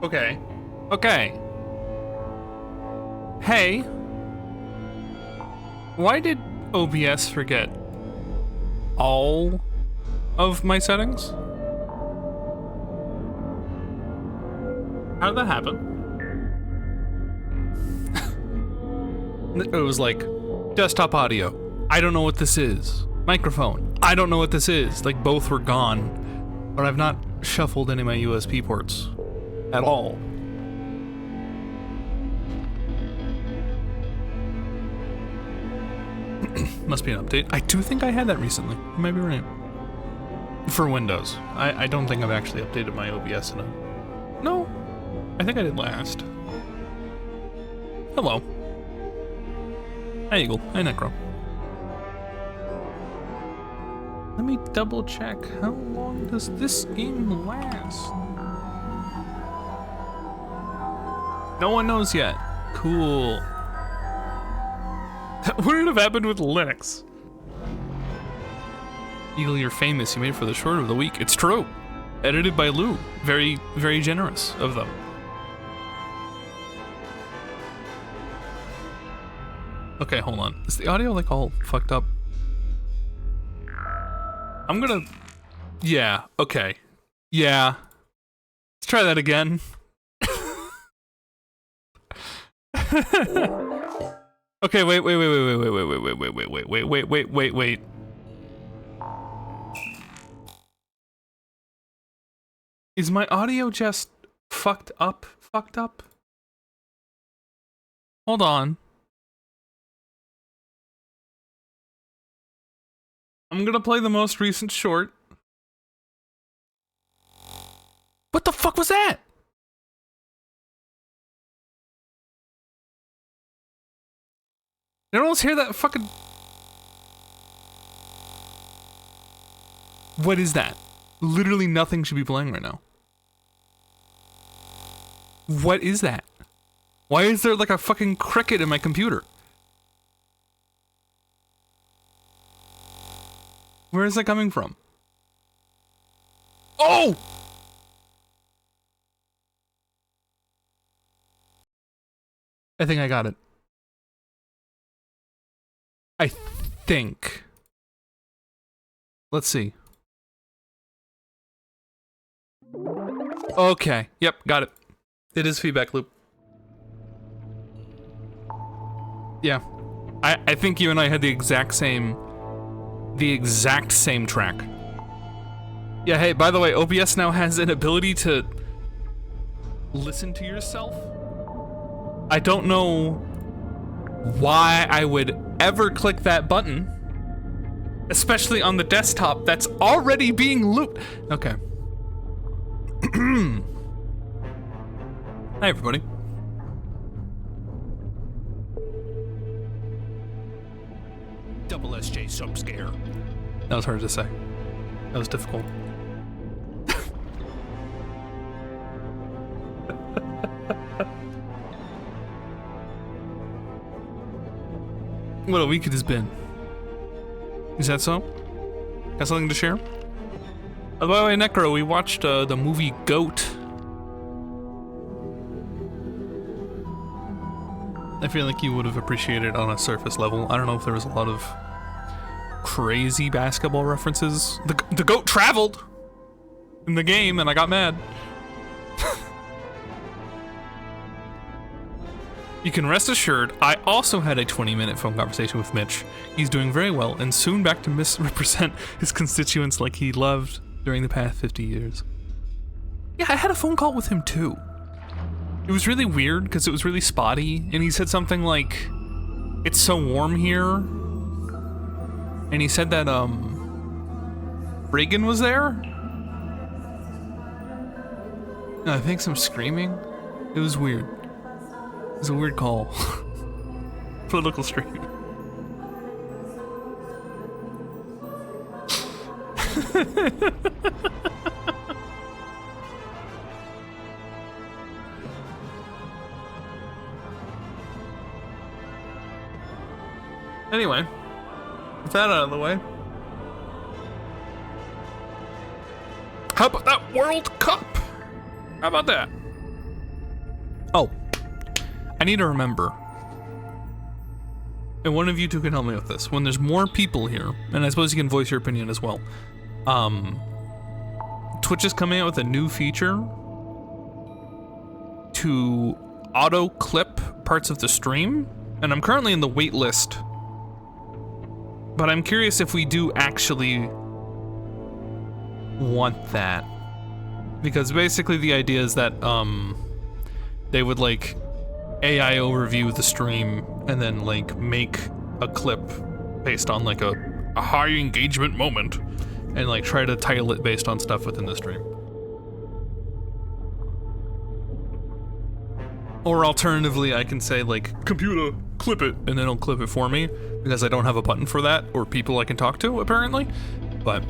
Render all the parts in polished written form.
Okay. Okay. Hey. Why did OBS forget all of my settings? How did that happen? It was like, desktop audio. I don't know what this is. Microphone. I don't know what this is. Like, both were gone. But I've not shuffled any of my USB ports at all. Must be an update. I do think I had that recently. You might be right. For Windows. I don't think I've actually updated my OBS in a... No. I think I did last. Hello. Hi, Eagle. Hi, Necro. Let me double check. How long does this game last? No one knows yet. Cool. That wouldn't have happened with Linux. Eagle, you're famous. You made it for the short of the week. It's true. Edited by Lou. Very, very generous of them. Okay, hold on. Is the audio like all fucked up? I'm gonna... Yeah, okay. Yeah. Let's try that again. Okay, wait. Is my audio just fucked up? Hold on. I'm gonna play the most recent short. What the fuck was that? Did anyone else hear that fucking... What is that? Literally nothing should be playing right now. What is that? Why is there like a fucking cricket in my computer? Where is that coming from? Oh! I think I got it. I think. Let's see. Okay. Yep, got it. It is feedback loop. Yeah. I think you and I had the exact same track. Yeah, hey, by the way, OBS now has an ability to listen to yourself. I don't know why I would ever click that button, especially on the desktop that's already being looped. Okay. Hi, everybody. Double SJ sub scare. That was hard to say. That was difficult. What a week it has been. Is that so? Got something to share? Oh, by the way, Necro, we watched the movie Goat. I feel like you would have appreciated it on a surface level. I don't know if there was a lot of crazy basketball references. The goat traveled in the game, and I got mad. You can rest assured, I also had a 20-minute phone conversation with Mitch. He's doing very well, and soon back to misrepresent his constituents like he loved during the past 50 years. Yeah, I had a phone call with him too. It was really weird because it was really spotty, and he said something like, "It's so warm here," and he said that Reagan was there. And I think some screaming. It was weird. It was a weird call. Political stream. Anyway, with that out of the way, how about that World Cup? How about that? I need to remember. And one of you two can help me with this. When there's more people here, and I suppose you can voice your opinion as well. Twitch is coming out with a new feature to auto clip parts of the stream, and I'm currently in the wait list. But I'm curious if we do actually want that. Because basically the idea is that they would like AI overview the stream and then like make a clip based on like a high engagement moment and like try to title it based on stuff within the stream. Or alternatively, I can say like, computer, clip it, and then it'll clip it for me because I don't have a button for that or people I can talk to apparently. But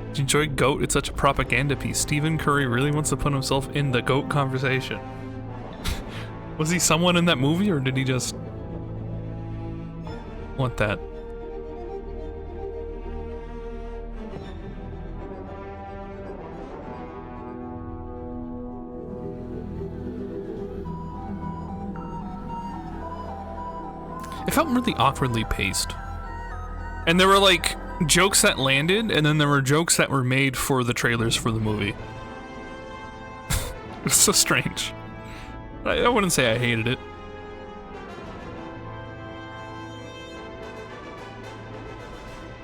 did you enjoy GOAT? It's such a propaganda piece. Stephen Curry really wants to put himself in the GOAT conversation. Was he someone in that movie, or did he just want that? It felt really awkwardly paced. And there were like jokes that landed, and then there were jokes that were made for the trailers for the movie. It was so strange. I wouldn't say I hated it.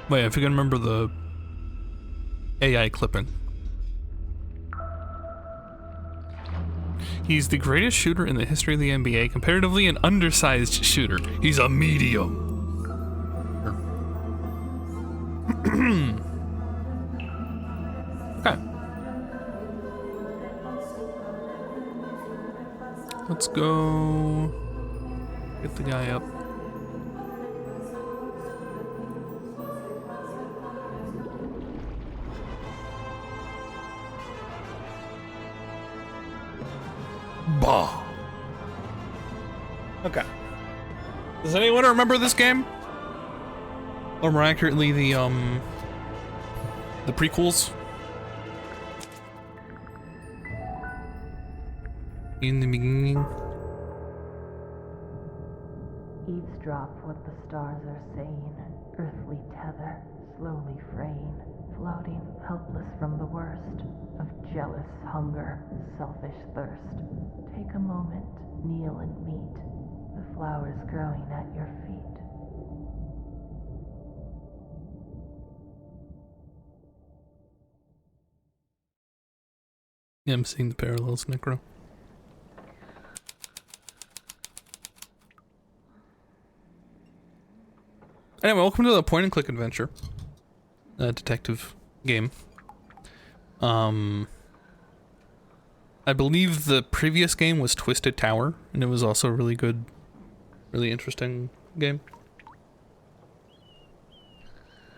Wait, if you can remember the AI clipping. He's the greatest shooter in the history of the NBA, comparatively an undersized shooter. He's a medium. Okay. Let's go get the guy up. Bah. Okay. Does anyone remember this game? Or more accurately, the prequels? In the beginning. Eavesdrop what the stars are saying, earthly tether, slowly fraying, floating helpless from the worst of jealous hunger, selfish thirst. Take a moment, kneel and meet the flowers growing at your feet. Yeah, I'm seeing the parallels, Necro. Anyway, welcome to the point and click adventure. Detective game. I believe the previous game was Twisted Tower, and it was also a really good, really interesting game.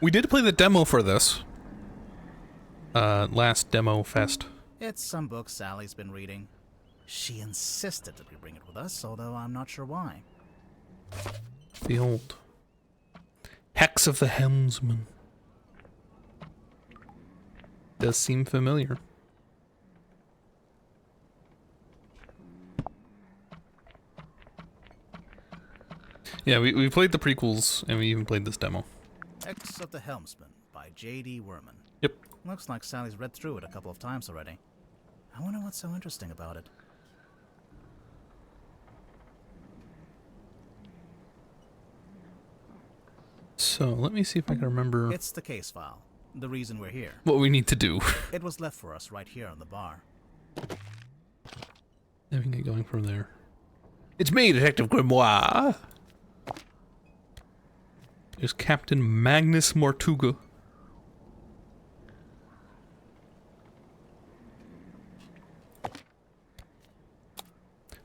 We did play the demo for this. Last demo fest. It's some book Sally's been reading. She insisted that we bring it with us, although I'm not sure why. The old Hex of the Helmsman. Does seem familiar. Yeah, we played the prequels, and we even played this demo. Hex of the Helmsman by J.D. Werman. Yep. Looks like Sally's read through it a couple of times already. I wonder what's so interesting about it. So, let me see if I can remember It's the case file. The reason we're here. what we need to do. It was left for us right here on the bar. Then we can get going from there. It's me, Detective Grimoire. There's Captain Magnus Mortuga.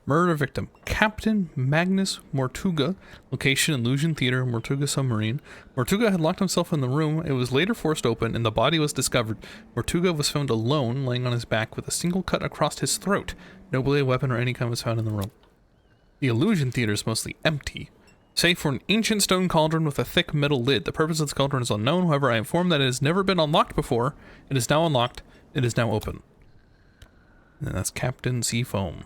Murder victim, Captain Magnus Mortuga. Location, Illusion Theater, Mortuga Submarine. Mortuga had locked himself in the room. It was later forced open and the body was discovered. Mortuga was found alone, laying on his back with a single cut across his throat. No blade, weapon, or any kind was found in the room. The Illusion Theater is mostly empty, save for an ancient stone cauldron with a thick metal lid. The purpose of this cauldron is unknown, however I am informed that it has never been unlocked before. It is now unlocked. It is now open. And that's Captain Seafoam.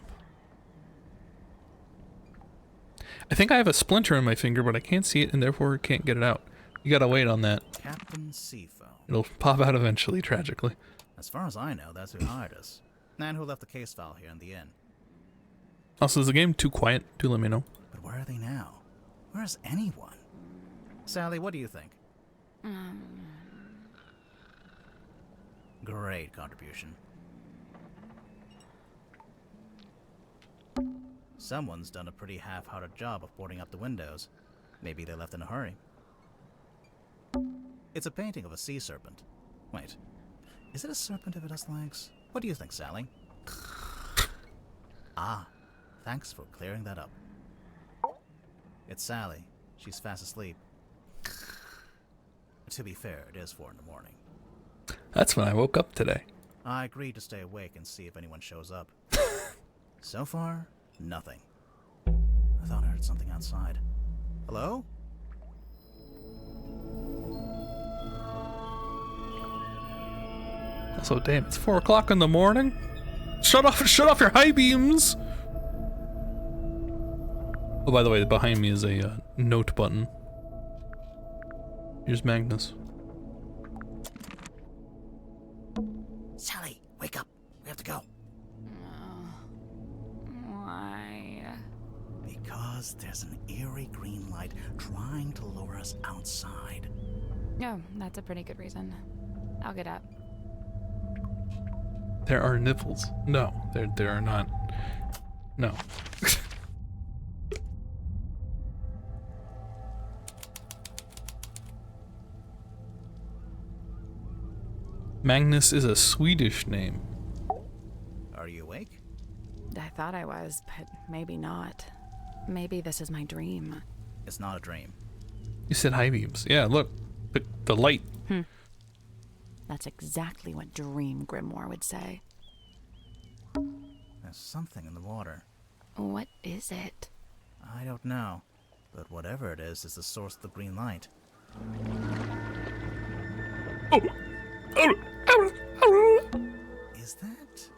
I think I have a splinter in my finger, but I can't see it and therefore can't get it out. You gotta wait on that. Captain Seafoam. It'll pop out eventually, tragically. As far as I know, that's who hired us. And who left the case file here in the inn. Also, is the game too quiet? Do let me know. But where are they now? Where's anyone? Sally, what do you think? Great contribution. Someone's done a pretty half-hearted job of boarding up the windows. Maybe they left in a hurry. It's a painting of a sea serpent. Wait, is it a serpent if it has legs? What do you think, Sally? Ah, thanks for clearing that up. It's Sally. She's fast asleep. To be fair, it is 4 in the morning. That's when I woke up today. I agreed to stay awake and see if anyone shows up. So far, nothing. I thought I heard something outside. Hello? Also, damn, it's 4 o'clock in the morning. Shut off your high beams. Oh, by the way, behind me is a note button. Here's Magnus. Sally, wake up. We have to go. Why? Because there's an eerie green light trying to lure us outside. No, that's a pretty good reason. I'll get up. There are nipples. No, there are not. No. Magnus is a Swedish name. Are you awake? I thought I was, but maybe not. Maybe this is my dream. It's not a dream. You said high beams. Yeah, look. The light. That's exactly what Dream Grimoire would say. There's something in the water. What is it? I don't know. But whatever it is the source of the green light. Is that?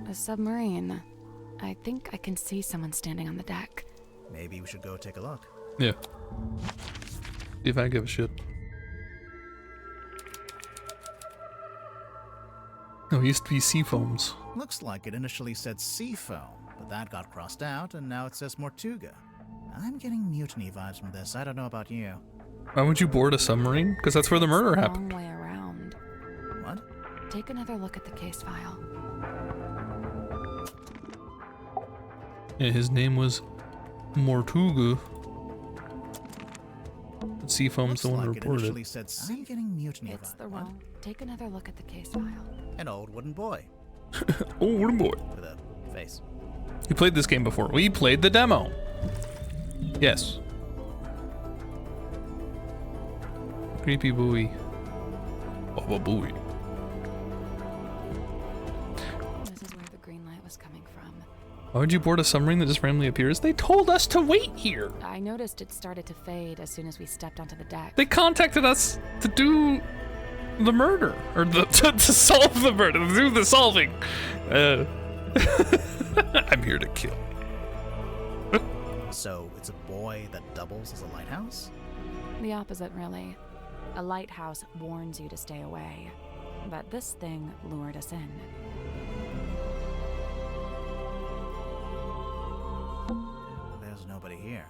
A submarine. I think I can see someone standing on the deck. Maybe we should go take a look. Yeah. See if I give a shit. No, it used to be Seafoams. Looks like it initially said Seafoam, but that got crossed out, and now it says Mortuga. I'm getting mutiny vibes from this. I don't know about you. Why would you board a submarine? Because that's where the murder Long happened. way around. What? Take another look at the case file. Yeah, his name was Mortuga. But Seafoam's the one who Looks like it reported initially it. said I'm getting mutiny It's vibes. the What? wrong. Take another look at the case file. An old wooden boy Oh, what a boy. with a face. We played this game before. We played the demo. Yes. Creepy buoy. Baba buoy. This is where the green light was coming from. Why would you board a submarine that just randomly appears? They told us to wait here. I noticed it started to fade as soon as we stepped onto the deck. They contacted us to do the murder, or to solve the murder, to do the solving. I'm here to kill. So it's a boy that doubles as a lighthouse? The opposite, really. A lighthouse warns you to stay away. But this thing lured us in. There's nobody here.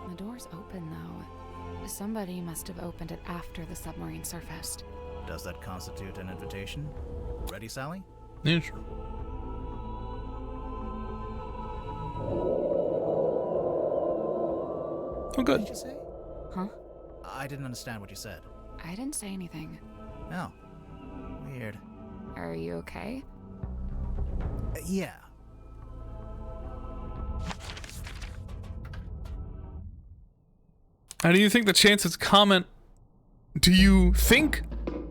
The door's open, though. Somebody must have opened it after the submarine surfaced. Does that constitute an invitation? Ready, Sally? Yeah, sure. Oh, What good. did you say? Huh? I didn't understand what you said. I didn't say anything. Oh. Weird. Are you okay? Yeah. How do you think the chances comment? Do you think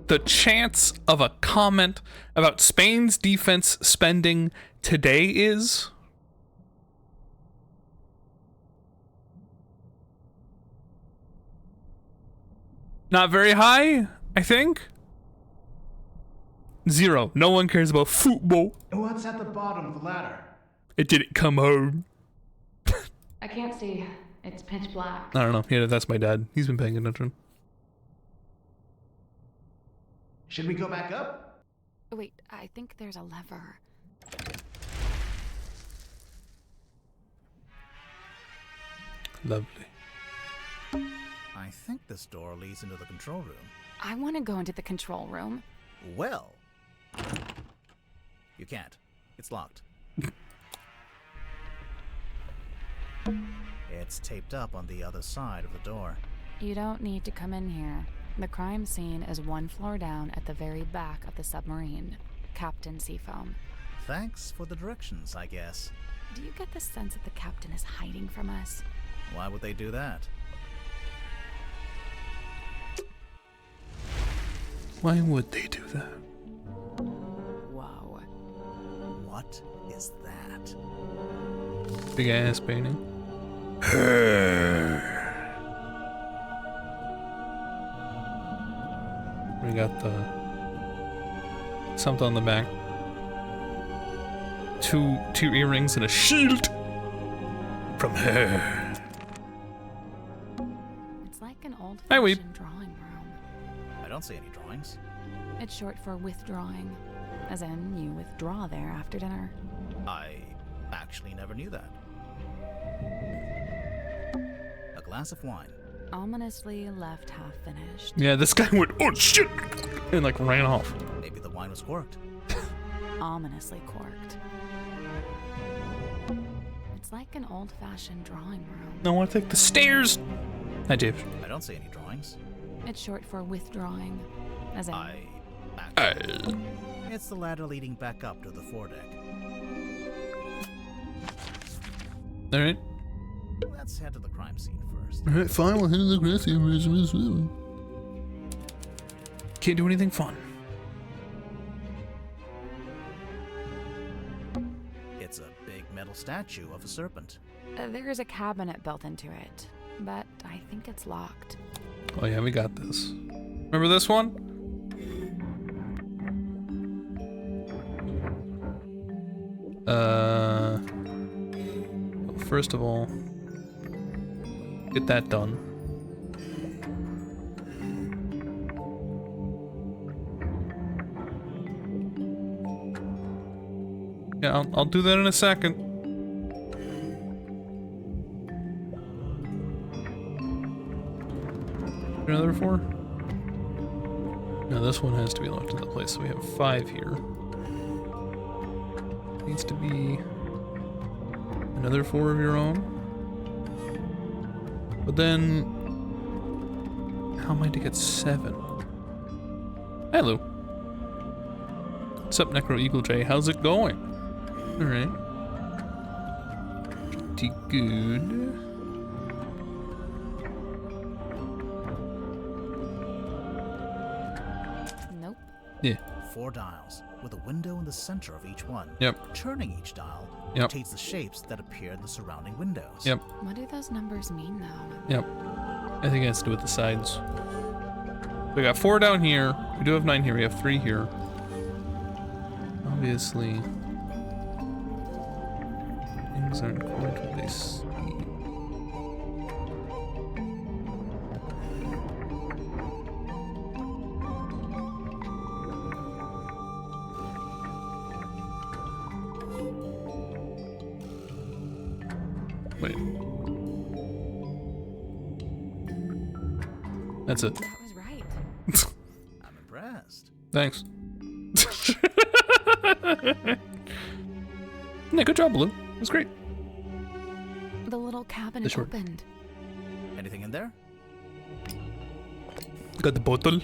the chance of a comment about Spain's defense spending today is? Not very high, I think. Zero. No one cares about football. What's at the bottom of the ladder? It didn't come home. I can't see. It's pitch black. I don't know. Yeah, that's my dad. He's been paying attention. Should we go back up? Wait, I think there's a lever. Lovely. I think this door leads into the control room. I want to go into the control room. Well, you can't. It's locked. It's taped up on the other side of the door. You don't need to come in here. The crime scene is 1 floor down at the very back of the submarine. Captain Seafoam. Thanks for the directions, I guess. Do you get the sense that the captain is hiding from us? Why would they do that? Why would they do that? Whoa. What is that? Big ass painting. We got the something on the back. Two earrings and a shield from her. It's like an Hi, Weeb. old-fashioned drawing room. I don't see any drawings. It's short for withdrawing, as in you withdraw there after dinner. I actually never knew that. A glass of wine. Ominously left half finished. Yeah, this guy went, oh shit, and like ran off. Maybe the wine was corked. Ominously corked. It's like an old-fashioned drawing room. I want to take the stairs. Hi, Dave. I don't see any drawings. It's short for withdrawing, as in It's the ladder leading back up to the foredeck. All right. Let's head to the crime scene first. All right, fine. We'll head to the grassy area. Can't do anything fun. It's a big metal statue of a serpent. There's a cabinet built into it, but I think it's locked. Oh yeah, we got this. Remember this one? Well, first of all, get that done. Yeah, I'll do that in a second. Another 4? No, this one has to be locked into place, so we have 5 here. Needs to be another 4 of your own. But then, how am I to get 7? Hello. What's up, Necro Eagle J? How's it going? Alright. Pretty good. Nope. Yeah. 4 dials, with a window in the center of each one. Yep. Turning each dial Yep. rotates the shapes that appear in the surrounding windows. Yep. What do those numbers mean, though? Yep. I think it has to do with the sides. We got 4 down here. We do have 9 here. We have 3 here. Obviously, things aren't quite what they seem. Wait. That's it. That was right. I'm impressed. Thanks. Yeah, good job, Blue. It was great. The little cabinet short. opened. Anything in there? Got the bottle.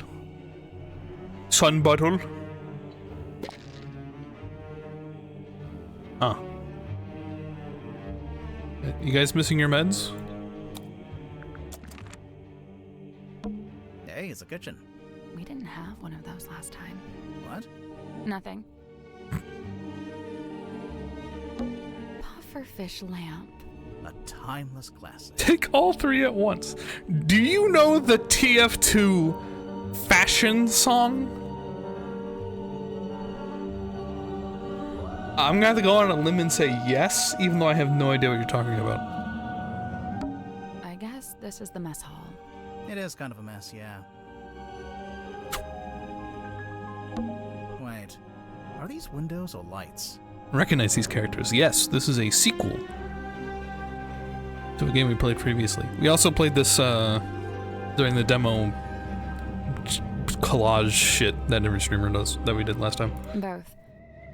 Sun bottle. Huh. You guys missing your meds? Hey, it's a kitchen. We didn't have one of those last time. What? Nothing. Pufferfish lamp. A timeless classic. Take all 3 at once. Do you know the TF2 fashion song? I'm gonna have to go on a limb and say yes, even though I have no idea what you're talking about. I guess this is the mess hall. It is kind of a mess, yeah. Wait, are these windows or lights? Recognize these characters. Yes, this is a sequel to a game we played previously. We also played this during the demo collage shit that every streamer does that we did last time. Both.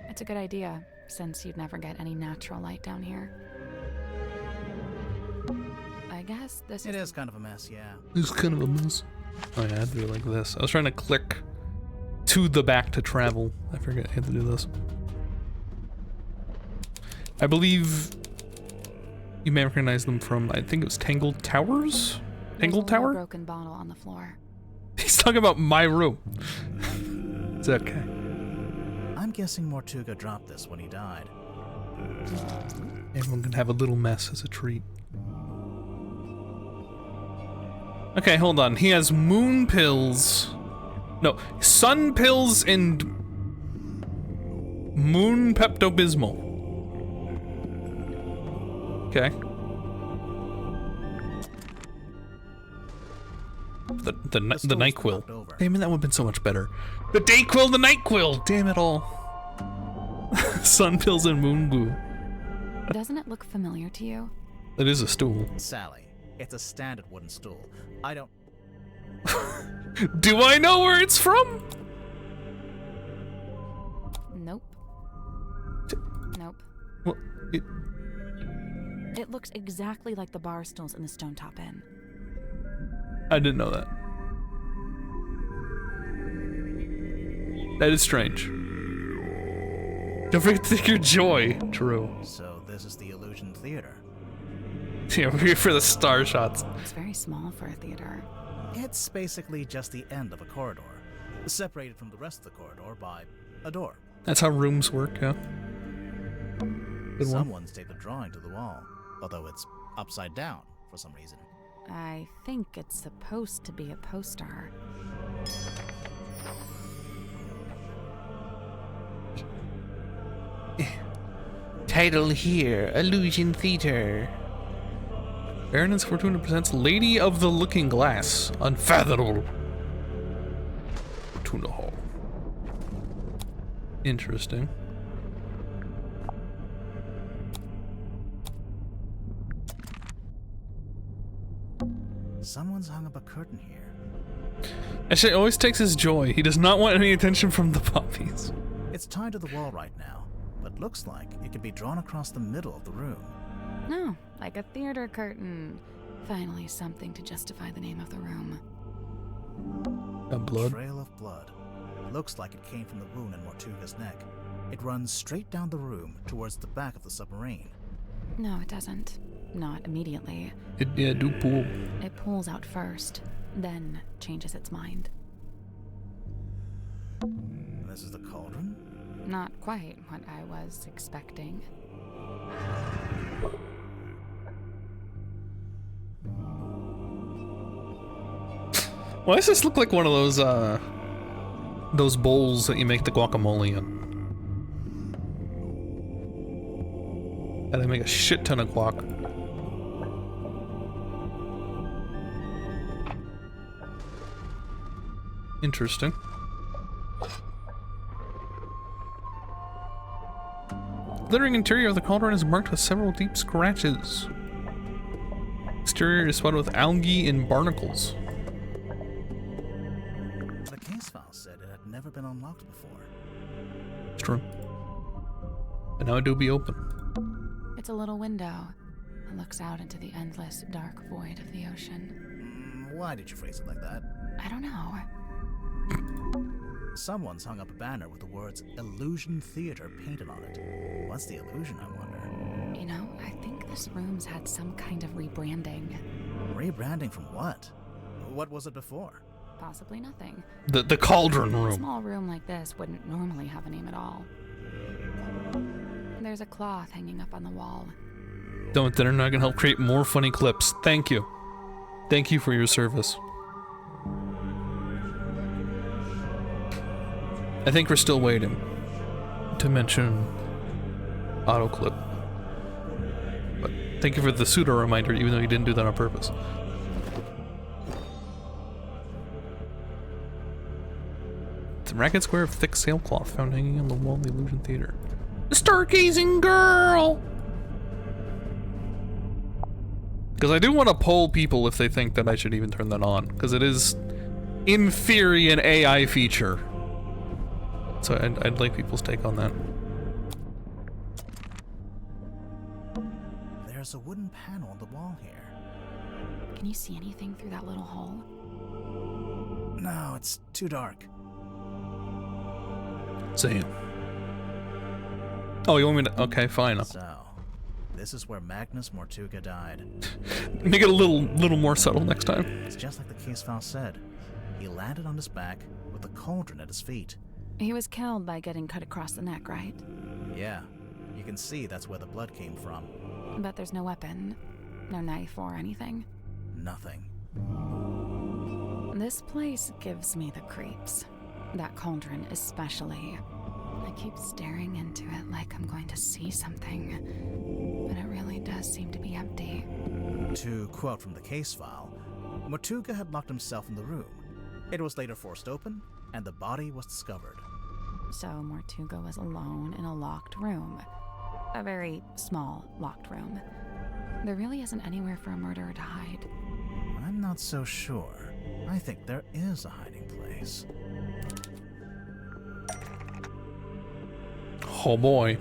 It's a good idea, since you'd never get any natural light down here. I guess this It is kind of a mess, yeah. It's kind of a mess. Oh yeah, I had to do it like this. I was trying to click to the back to travel. I forget I had to do this. I believe you may recognize them from, I think it was Tangled Towers? Tangled There's a little Tower? broken bottle on the floor. He's talking about my room. It's okay. I'm guessing Mortuga dropped this when he died. Everyone can have a little mess as a treat. Okay, hold on. He has moon pills. No, sun pills and moon Pepto-Bismol. Okay. The NyQuil. knocked over. Damn it, that would have been so much better. The Dayquil, the NyQuil! Damn it all. Sun pills and moon glue. Doesn't it look familiar to you? That is a stool. Sally, it's a standard wooden stool. I don't... Do I know where it's from? Nope. Nope. Well, It looks exactly like the bar stools in the Stone Top Inn. I didn't know that. That is strange. Don't forget to take your joy, True. So this is the Illusion Theater. Yeah, we're here for the star shots. It's very small for a theater. It's basically just the end of a corridor, separated from the rest of the corridor by a door. That's how rooms work, yeah. Good one. Someone taped a drawing to the wall, although it's upside down for some reason. I think it's supposed to be a poster. Title here, Illusion Theater. Baroness Fortuna presents Lady of the Looking Glass. Unfathomable. Fortuna Hall. Interesting. Someone's hung up a curtain here. Actually, it always takes his joy. He does not want any attention from the puppies. It's tied to the wall right now, but looks like it could be drawn across the middle of the room. No, like a theater curtain. Finally, something to justify the name of the room. Blood. Trail of blood. Looks like it came from the wound in Mortuga's neck. It runs straight down the room towards the back of the submarine. No, it doesn't. Not immediately. It do pool. It pulls out first, then changes its mind. This is the cauldron? Not quite what I was expecting. Why does this look like one of those bowls that you make the guacamole in? And they make a shit ton of guac. Interesting. The glittering interior of the cauldron is marked with several deep scratches. Exterior is spotted with algae and barnacles. The case file said it had never been unlocked before. It's true. And now it do be open. It's a little window. It looks out into the endless, dark void of the ocean. Why did you phrase it like that? I don't know. Someone's hung up a banner with the words Illusion Theater painted on it. What's the illusion, I wonder? You know, I think this room's had some kind of rebranding. Rebranding from what? What was it before? Possibly nothing. The cauldron A room. small room like this wouldn't normally have a name at all. There's a cloth hanging up on the wall. Don't, they're not gonna help create more funny clips. Thank you. Thank you for your service. I think we're still waiting to mention auto clip. But thank you for the pseudo reminder, even though you didn't do that on purpose. It's a ragged square of thick sailcloth found hanging on the wall of the Illusion Theater. The stargazing girl! Because I do want to poll people if they think that I should even turn that on, because it is, in theory, an AI feature. So I'd like people's take on that. There's a wooden panel on the wall here. Can you see anything through that little hole? No, it's too dark. Same. Oh, you want me to? Okay, fine. So, this is where Magnus Mortuga died. Make it a little more subtle next time. It's just like the case file said. He landed on his back with a cauldron at his feet. He was killed by getting cut across the neck, right? Yeah, you can see that's where the blood came from. But there's no weapon, no knife or anything. Nothing. This place gives me the creeps. That cauldron especially. I keep staring into it like I'm going to see something, but it really does seem to be empty. To quote from the case file, Mortuga had locked himself in the room. It was later forced open, and the body was discovered. So Mortuga was alone in a locked room. A very small locked room. There really isn't anywhere for a murderer to hide. I'm not so sure. I think there is a hiding place. Oh boy.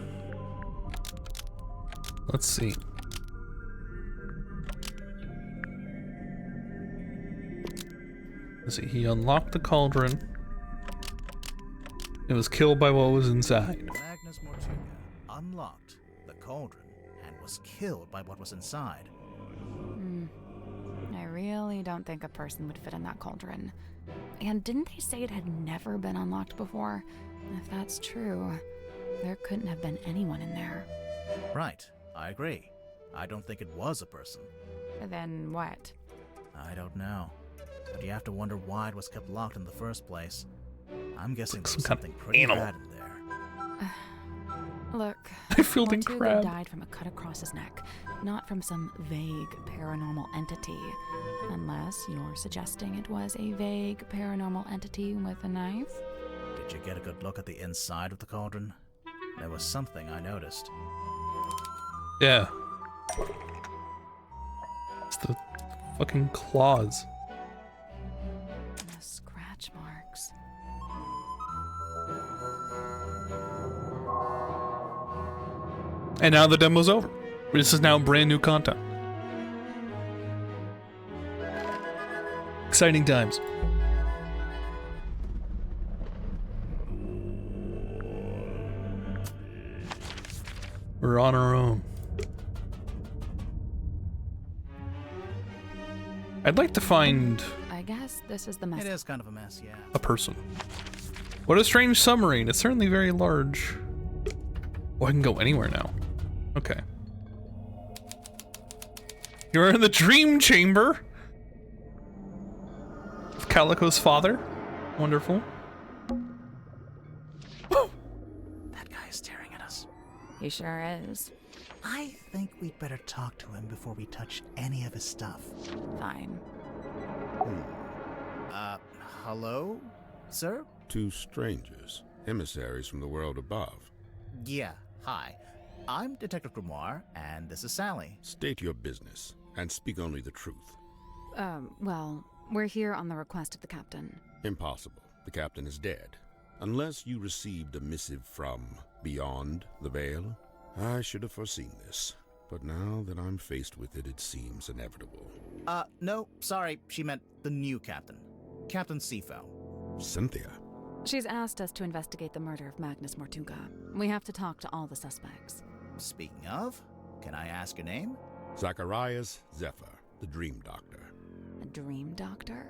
Let's see. Let's see, he unlocked the cauldron. It was killed by what was inside. Magnus Mortuga unlocked the cauldron and was killed by what was inside. I really don't think a person would fit in that cauldron. And didn't they say it had never been unlocked before? If that's true, there couldn't have been anyone in there. Right, I agree. I don't think it was a person. Then what? I don't know. But you have to wonder why it was kept locked in the first place. I'm guessing there Some was kind of something pretty animal. bad in there. Look, I feel the Mortuga crab. died from a cut across his neck, not from some vague paranormal entity. Unless you're suggesting it was a vague paranormal entity with a knife? Did you get a good look at the inside of the cauldron? There was something I noticed. Yeah. It's the fucking claws. The scratch marks. And now the demo's over. This is now brand new content. Exciting times. We're on our own. I'd like to find I guess this is the It message. is kind of a mess, yeah. a person. What a strange submarine. It's certainly very large. Oh, I can go anywhere now. Okay. You're in the dream chamber of Calico's father. Wonderful. That guy is staring at us. He sure is. I think we'd better talk to him before we touch any of his stuff. Fine. Hello, sir? Two strangers, emissaries from the world above. Yeah, hi. I'm Detective Grimoire, and this is Sally. State your business, and speak only the truth. Well, we're here on the request of the captain. Impossible. The captain is dead. Unless you received a missive from beyond the veil, I should have foreseen this. But now that I'm faced with it, it seems inevitable. No, sorry, she meant the new captain. Captain Sifo. Cynthia. She's asked us to investigate the murder of Magnus Mortuga. We have to talk to all the suspects. Speaking of, can I ask your name? Zacharias Zephyr, the Dream Doctor. A dream doctor?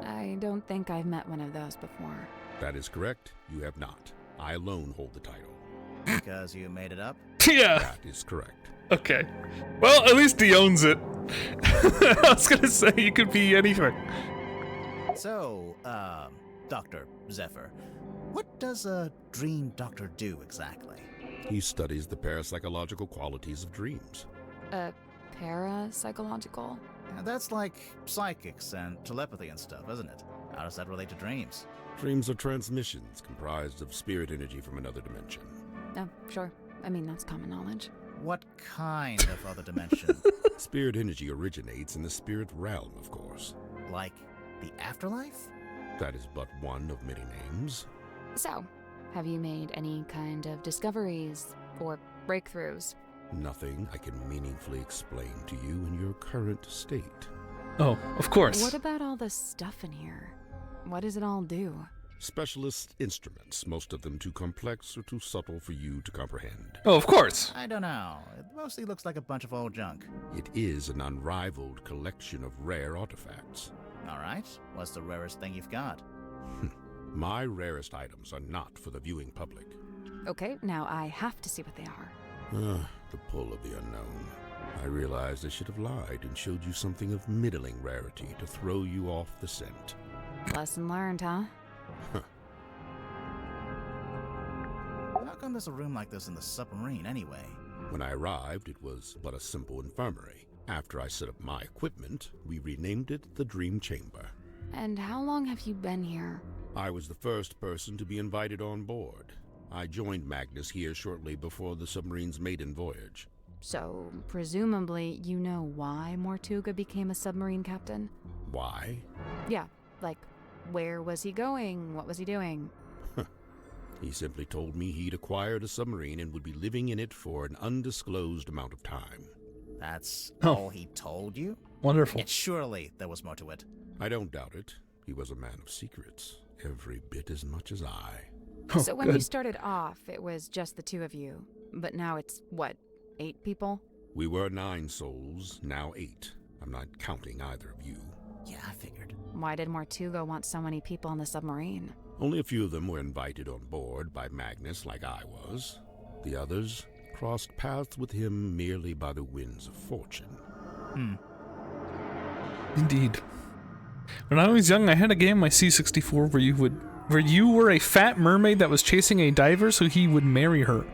I don't think I've met one of those before. That is correct. You have not. I alone hold the title. Because you made it up? Yeah. That is correct. Okay. Well, at least he owns it. I was gonna say you could be anything. So, Dr. Zephyr, what does a dream doctor do exactly? He studies the parapsychological qualities of dreams. Parapsychological? Yeah, that's like psychics and telepathy and stuff, isn't it? How does that relate to dreams? Dreams are transmissions comprised of spirit energy from another dimension. Oh, sure. I mean, that's common knowledge. What kind of other dimension? Spirit energy originates in the spirit realm, of course. Like the afterlife? That is but one of many names. So, have you made any kind of discoveries or breakthroughs? Nothing I can meaningfully explain to you in your current state. Oh, of course. What about all the stuff in here? What does it all do? Specialist instruments, most of them too complex or too subtle for you to comprehend. Oh, of course. I don't know. It mostly looks like a bunch of old junk. It is an unrivaled collection of rare artifacts. All right. What's the rarest thing you've got? My rarest items are not for the viewing public. Okay, now I have to see what they are. The pull of the unknown. I realized I should have lied and showed you something of middling rarity to throw you off the scent. Lesson learned, huh? How come there's a room like this in the submarine anyway? When I arrived, it was but a simple infirmary. After I set up my equipment, we renamed it the Dream Chamber. And how long have you been here? I was the first person to be invited on board. I joined Magnus here shortly before the submarine's maiden voyage. So, presumably, you know why Mortuga became a submarine captain? Why? Yeah, like, where was he going? What was he doing? He simply told me he'd acquired a submarine and would be living in it for an undisclosed amount of time. That's Oh. all he told you? Wonderful. Yet surely there was more to it. I don't doubt it. He was a man of secrets, every bit as much as I. Oh, So when you good. started off, it was just the two of you. But now it's, what, 8 people? We were 9 souls, now 8. I'm not counting either of you. Yeah, I figured. Why did Mortuga want so many people on the submarine? Only a few of them were invited on board by Magnus like I was. The others crossed paths with him merely by the winds of fortune. Indeed. When I was young, I had a game on my C64 where you were a fat mermaid that was chasing a diver so he would marry her.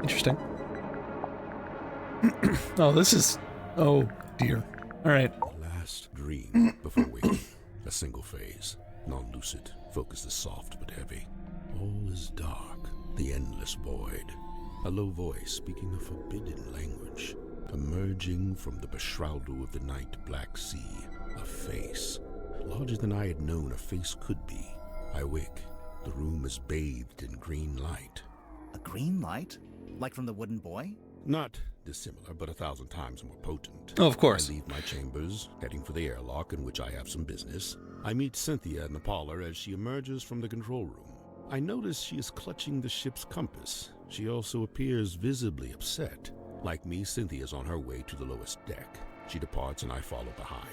Interesting. Oh, this is... Oh, dear. Alright. The last dream before waking. A single phase. Non-lucid. Focus is soft but heavy. All is dark. The endless void. A low voice speaking a forbidden language. Emerging from the beshroudal of the night black sea. A face. Larger than I had known a face could be. I wake. The room is bathed in green light. A green light? Like from the wooden boy? Not dissimilar, but 1,000 times more potent. Oh, of course. I leave my chambers, heading for the airlock in which I have some business. I meet Cynthia in the parlor as she emerges from the control room. I notice she is clutching the ship's compass. She also appears visibly upset. Like me, Cynthia is on her way to the lowest deck. She departs and I follow behind.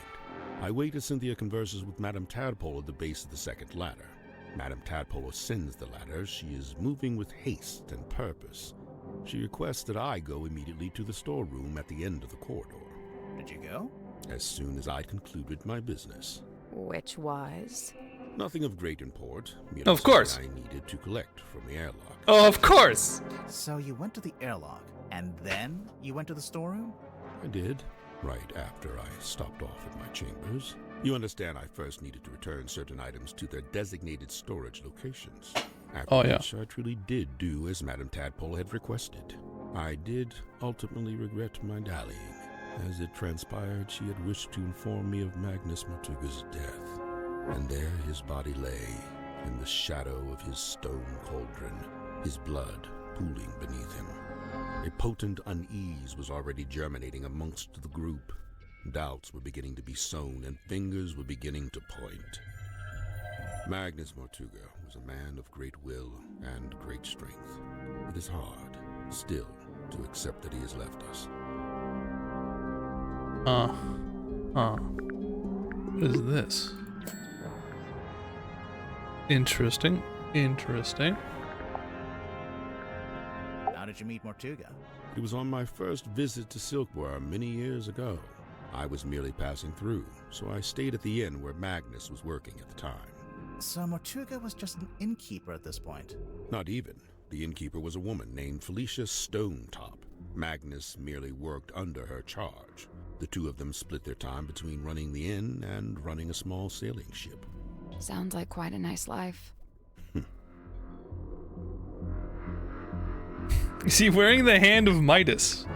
I wait as Cynthia converses with Madame Tadpole at the base of the second ladder. Madame Tadpole ascends the ladder. She is moving with haste and purpose. She requests that I go immediately to the storeroom at the end of the corridor. Did you go? As soon as I'd concluded my business. Which was? Nothing of great import. Merely Of course. something I needed to collect from the airlock. Oh, of course! So you went to the airlock, and then you went to the storeroom? I did, right after I stopped off at my chambers. You understand I first needed to return certain items to their designated storage locations. After Oh, yeah. which I truly did do as Madame Tadpole had requested. I did ultimately regret my dallying. As it transpired, she had wished to inform me of Magnus Mortuga's death. And there his body lay, in the shadow of his stone cauldron, his blood pooling beneath him. A potent unease was already germinating amongst the group. Doubts were beginning to be sown, and fingers were beginning to point. Magnus Mortuga was a man of great will and great strength. It is hard, still, to accept that he has left us. What is this? Interesting. Interesting. How did you meet Mortuga? It was on my first visit to Silkworm many years ago. I was merely passing through, so I stayed at the inn where Magnus was working at the time. So Mortuga was just an innkeeper at this point. Not even. The innkeeper was a woman named Felicia Stonetop. Magnus merely worked under her charge. The two of them split their time between running the inn and running a small sailing ship. Sounds like quite a nice life. Is he wearing the hand of Midas?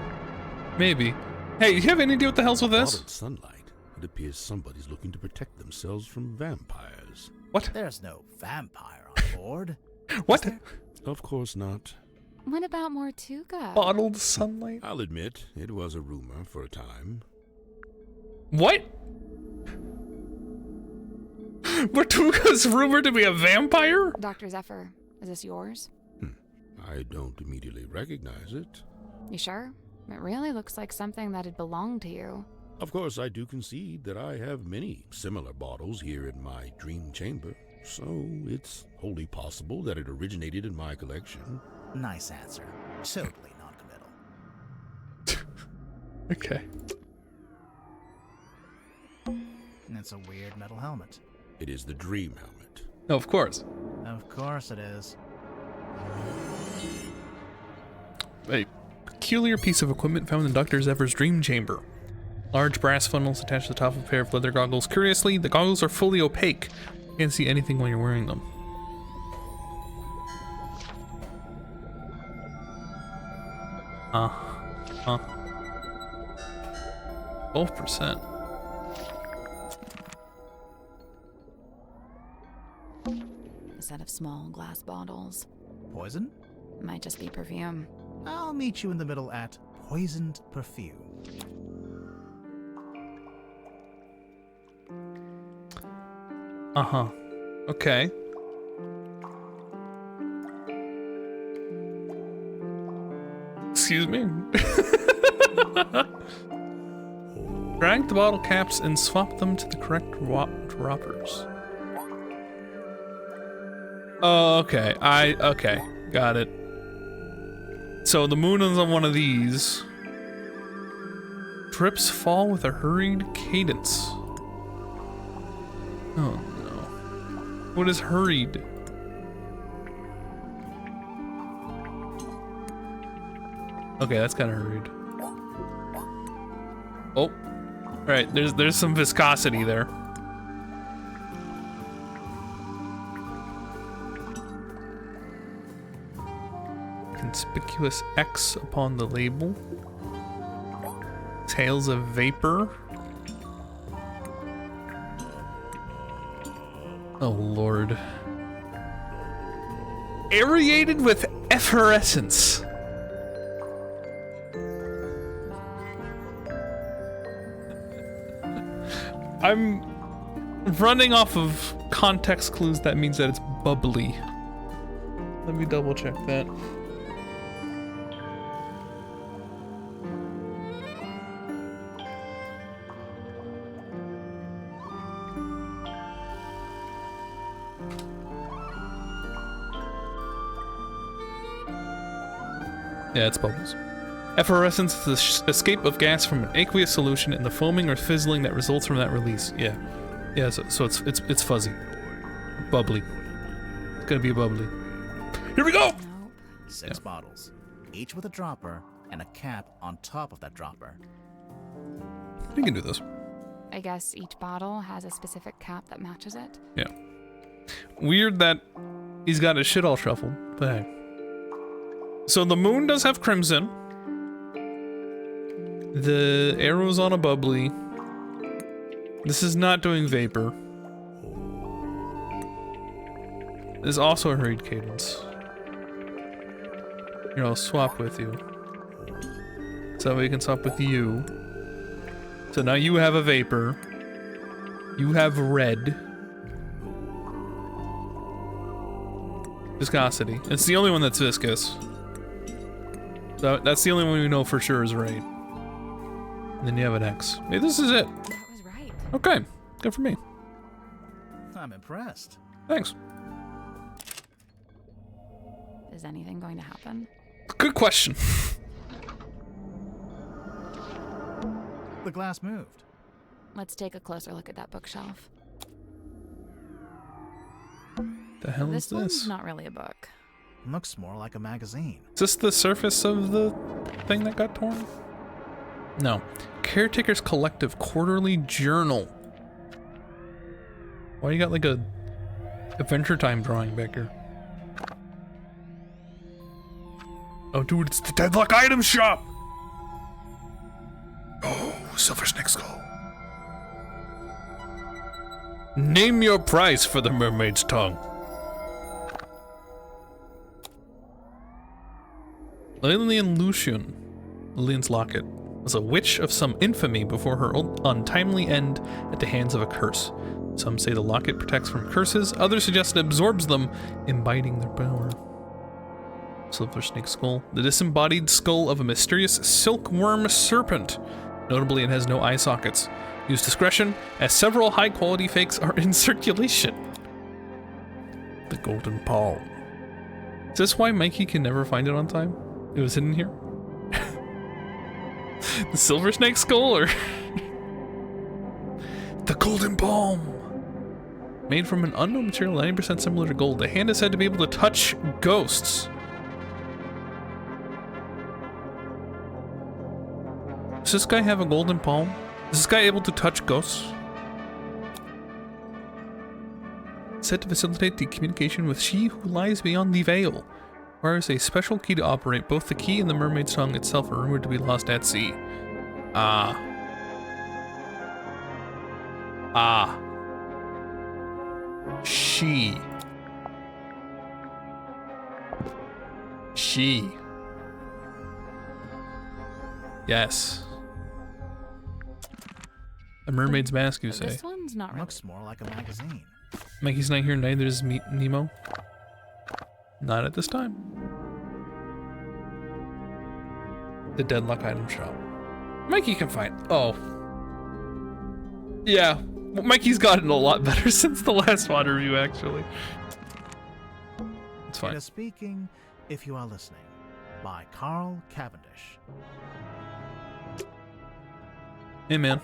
Maybe. Hey, you have any idea what the hell's with this? Spotted sunlight. It appears somebody's looking to protect themselves from vampires. What? There's no vampire on board. What? Of course not. What about Mortuga? Bottled sunlight? I'll admit, it was a rumor for a time. What? Mortuga's rumored to be a vampire? Dr. Zephyr, is this yours? I don't immediately recognize it. You sure? It really looks like something that'd belong to you. Of course, I do concede that I have many similar bottles here in my dream chamber, so it's wholly possible that it originated in my collection. Nice answer. Totally non-committal. Okay. It's a weird metal helmet. It is the dream helmet. No, of course. Of course it is. A peculiar piece of equipment found in Dr. Zephyr's dream chamber. Large brass funnels attached to the top of a pair of leather goggles. Curiously, the goggles are fully opaque. You can't see anything while you're wearing them. Huh. 12%. A set of small glass bottles. Poison? Might just be perfume. I'll meet you in the middle at poisoned perfume. Uh-huh. Okay. Excuse me? Drag the bottle caps and swap them to the correct droppers. Oh, okay. Okay. Got it. So the moon is on one of these. Drips fall with a hurried cadence. Oh no. What is hurried? Okay, that's kind of hurried. Oh. Alright, there's some viscosity there. Conspicuous X upon the label. Tails of vapor. Oh lord. Aerated with effervescence. I'm running off of context clues. That means that it's bubbly. Let me double check that. Yeah, it's bubbles. Effervescence is the escape of gas from an aqueous solution and the foaming or fizzling that results from that release. Yeah. Yeah, so it's fuzzy. Bubbly. It's gonna be bubbly. Here we go! Nope. 6 bottles, each with a dropper and a cap on top of that dropper. You can do this. I guess each bottle has a specific cap that matches it. Yeah. Weird that he's got his shit all shuffled, but hey. So the moon does have crimson. The arrow's on a bubbly. This is not doing vapor. There's also a hurried cadence. Here, I'll swap with you. So we can swap with you. So now you have a vapor. You have red. Viscosity. It's the only one that's viscous. So that's the only one we know for sure is right. And then you have an X. Maybe this is it. That was right. Okay. Good for me. I'm impressed. Thanks. Is anything going to happen? Good question. The glass moved. Let's take a closer look at that bookshelf. The hell This is one's this? not really a book. Looks more like a magazine. Is this the surface of the thing that got torn? No. Caretaker's Collective Quarterly Journal. Why you got like a Adventure Time drawing back here? Oh, dude, it's the Deadlock Item Shop! Oh, Silver Snake Skull. Name your price for the Mermaid's Tongue. Lillian Lucian, Lillian's Locket, was a witch of some infamy before her untimely end at the hands of a curse. Some say the locket protects from curses, others suggest it absorbs them, imbibing their power. Silver Snake Skull, the disembodied skull of a mysterious silkworm serpent. Notably, it has no eye sockets. Use discretion, as several high-quality fakes are in circulation. The Golden Palm. Is this why Mikey can never find it on time? It was hidden here? The Silver Snake Skull, or... The Golden Palm. Made from an unknown material 90% similar to gold, the hand is said to be able to touch ghosts. Does this guy have a golden palm? Is this guy able to touch ghosts? Said to facilitate the communication with she who lies beyond the veil. Requires a special key to operate. Both the key and the mermaid's tongue itself are rumored to be lost at sea. She. Yes. A mermaid's mask, you say? This one's not really. Looks more like a magazine. Mikey's not here, neither is Nemo. Not at this time. The Deadlock Item Shop. Mikey can find. Oh. Yeah. Well, Mikey's gotten a lot better since the last water review, actually. It's fine. It is Speaking, If You Are Listening, by Carl Cavendish. Hey, man.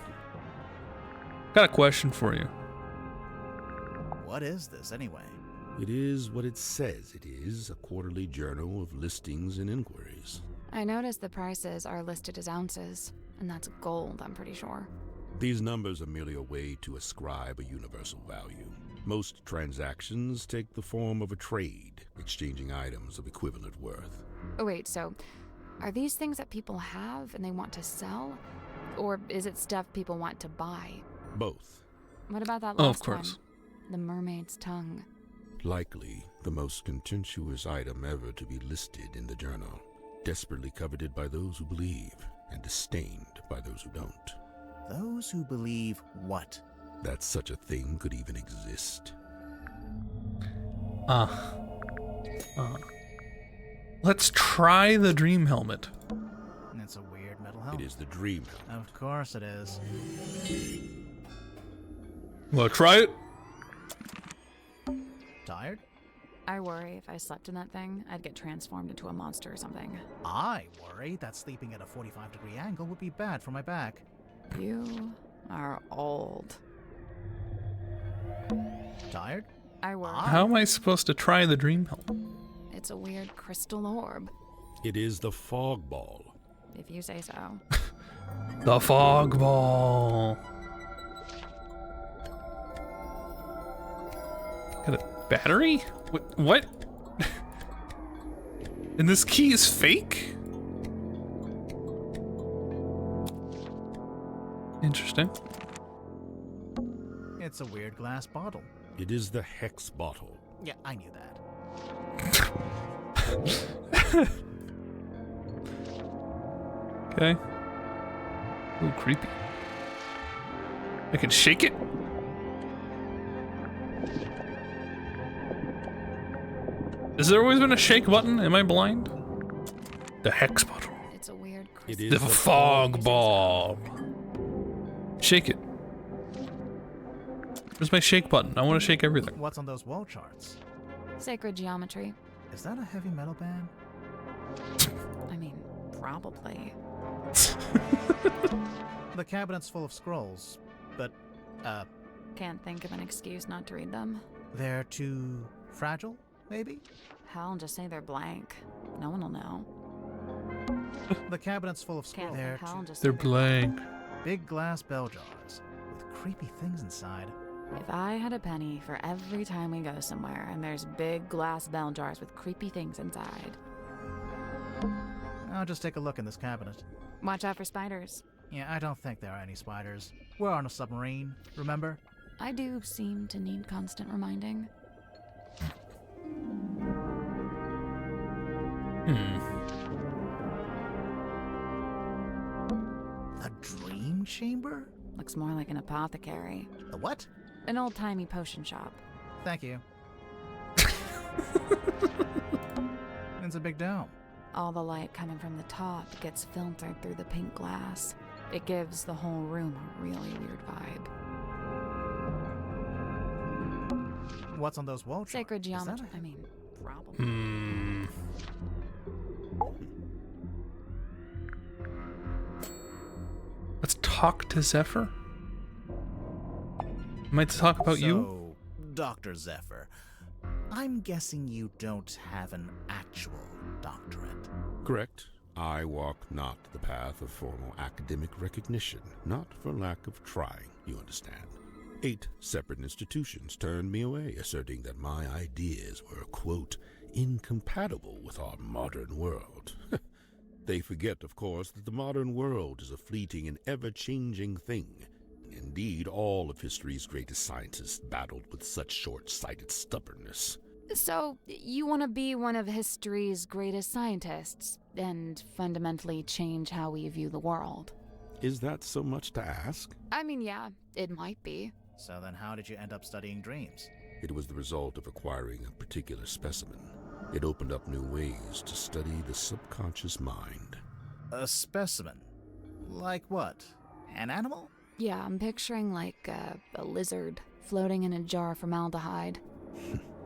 Got a question for you. What is this, anyway? It is what it says it is, a quarterly journal of listings and inquiries. I noticed the prices are listed as ounces, and that's gold, I'm pretty sure. These numbers are merely a way to ascribe a universal value. Most transactions take the form of a trade, exchanging items of equivalent worth. Oh, wait, so are these things that people have and they want to sell? Or is it stuff people want to buy? Both. What about that Oh, last of course. one? The mermaid's tongue. Likely the most contentious item ever to be listed in the journal. Desperately coveted by those who believe, and disdained by those who don't. Those who believe what? That such a thing could even exist. Let's try the dream helmet. It's a weird metal It helmet. is the dream. Of course it is. Wanna try it? Tired? I worry if I slept in that thing, I'd get transformed into a monster or something. I worry that sleeping at a 45-degree angle would be bad for my back. You are old. Tired? I worry. How am I supposed to try the dream helmet? It's a weird crystal orb, It is the fog ball. if you say so. The fog ball. Got a battery? What? And this key is fake? Interesting. It's a weird glass bottle. It is the hex bottle. Yeah, I knew that. Okay. Ooh, creepy. I can shake it? Has there always been a shake button? Am I blind? The hex bottle. It's a weird It crystal. is The fog ball. Shake it. Where's my shake button? I want to shake everything. What's on those wall charts? Sacred geometry. Is that a heavy metal band? I mean, probably. The cabinet's full of scrolls, but, Can't think of an excuse not to read them. they're too Fragile, maybe? Hell, just say they're blank. No one will know. The cabinet's full of scrolls. They're Hell, just They're say blank. big glass bell jars with creepy things inside. If I had a penny for every time we go somewhere and there's big glass bell jars with creepy things inside. I'll just take a look in this cabinet. Watch out for spiders. Yeah, I don't think there are any spiders. We're on a submarine, remember? I do seem to need constant reminding. A dream chamber? Looks more like an apothecary. The what? An old-timey potion shop. Thank you. It's a big dome. All the light coming from the top gets filtered through the pink glass. It gives the whole room a really weird vibe. What's on those wall charts? Sacred Is that geometry. a- I mean, probably. Let's talk to Zephyr. Might talk about you? So, Dr. Zephyr, I'm guessing you don't have an actual doctorate. Correct. I walk not the path of formal academic recognition, not for lack of trying, you understand. 8 separate institutions turned me away, asserting that my ideas were, quote, incompatible with our modern world. They forget, of course, that the modern world is a fleeting and ever-changing thing. Indeed, all of history's greatest scientists battled with such short-sighted stubbornness. So, you want to be one of history's greatest scientists and fundamentally change how we view the world? Is that so much to ask? I mean, yeah, it might be. So then how did you end up studying dreams? It was the result of acquiring a particular specimen. It opened up new ways to study the subconscious mind. A specimen? Like what? An animal? Yeah, I'm picturing like a lizard floating in a jar of formaldehyde.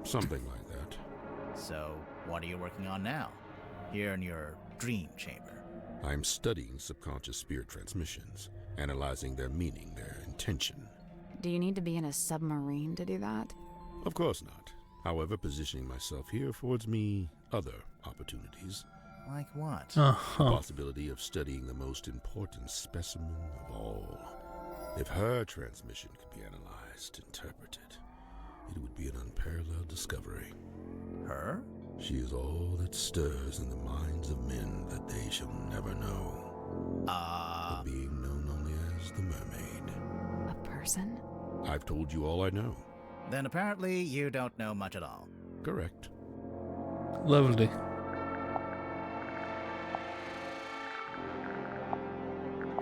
Something like that. So, what are you working on now? Here in your dream chamber? I'm studying subconscious spirit transmissions, analyzing their meaning, their intention. Do you need to be in a submarine to do that? Of course not. However, positioning myself here affords me other opportunities. Like what? The possibility of studying the most important specimen of all. If her transmission could be analyzed, interpreted, it would be an unparalleled discovery. Her? She is all that stirs in the minds of men that they shall never know. The being known only as the Mermaid. A person? I've told you all I know. Then apparently you don't know much at all. Correct. Lovely.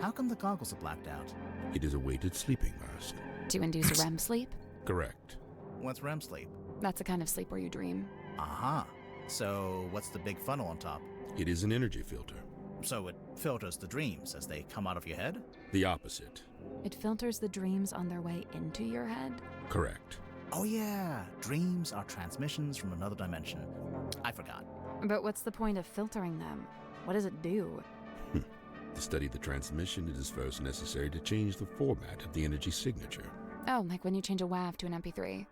How come the goggles are blacked out? It is a weighted sleeping mask. To induce REM sleep? Correct. What's REM sleep? That's the kind of sleep where you dream. Aha. So, what's the big funnel on top? It is an energy filter. So it filters the dreams as they come out of your head? The opposite. It filters the dreams on their way into your head? Correct. Oh yeah, dreams are transmissions from another dimension. I forgot. But what's the point of filtering them? What does it do? To study the transmission, it is first necessary to change the format of the energy signature. Oh, like when you change a WAV to an MP3.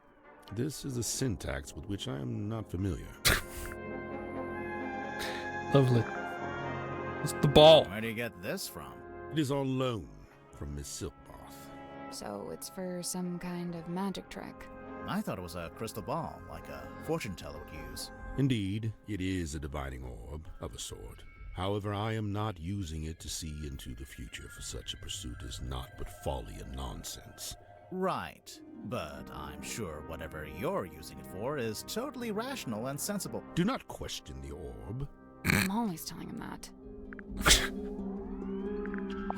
This is a syntax with which I am not familiar. Lovely. It's the ball. Where do you get this from? It is on loan from Miss Silkmoth. So it's for some kind of magic trick. I thought it was a crystal ball, like a fortune teller would use. Indeed, it is a divining orb of a sort. However, I am not using it to see into the future, for such a pursuit is naught but folly and nonsense. Right. But I'm sure whatever you're using it for is totally rational and sensible. Do not question the orb. I'm always telling him that.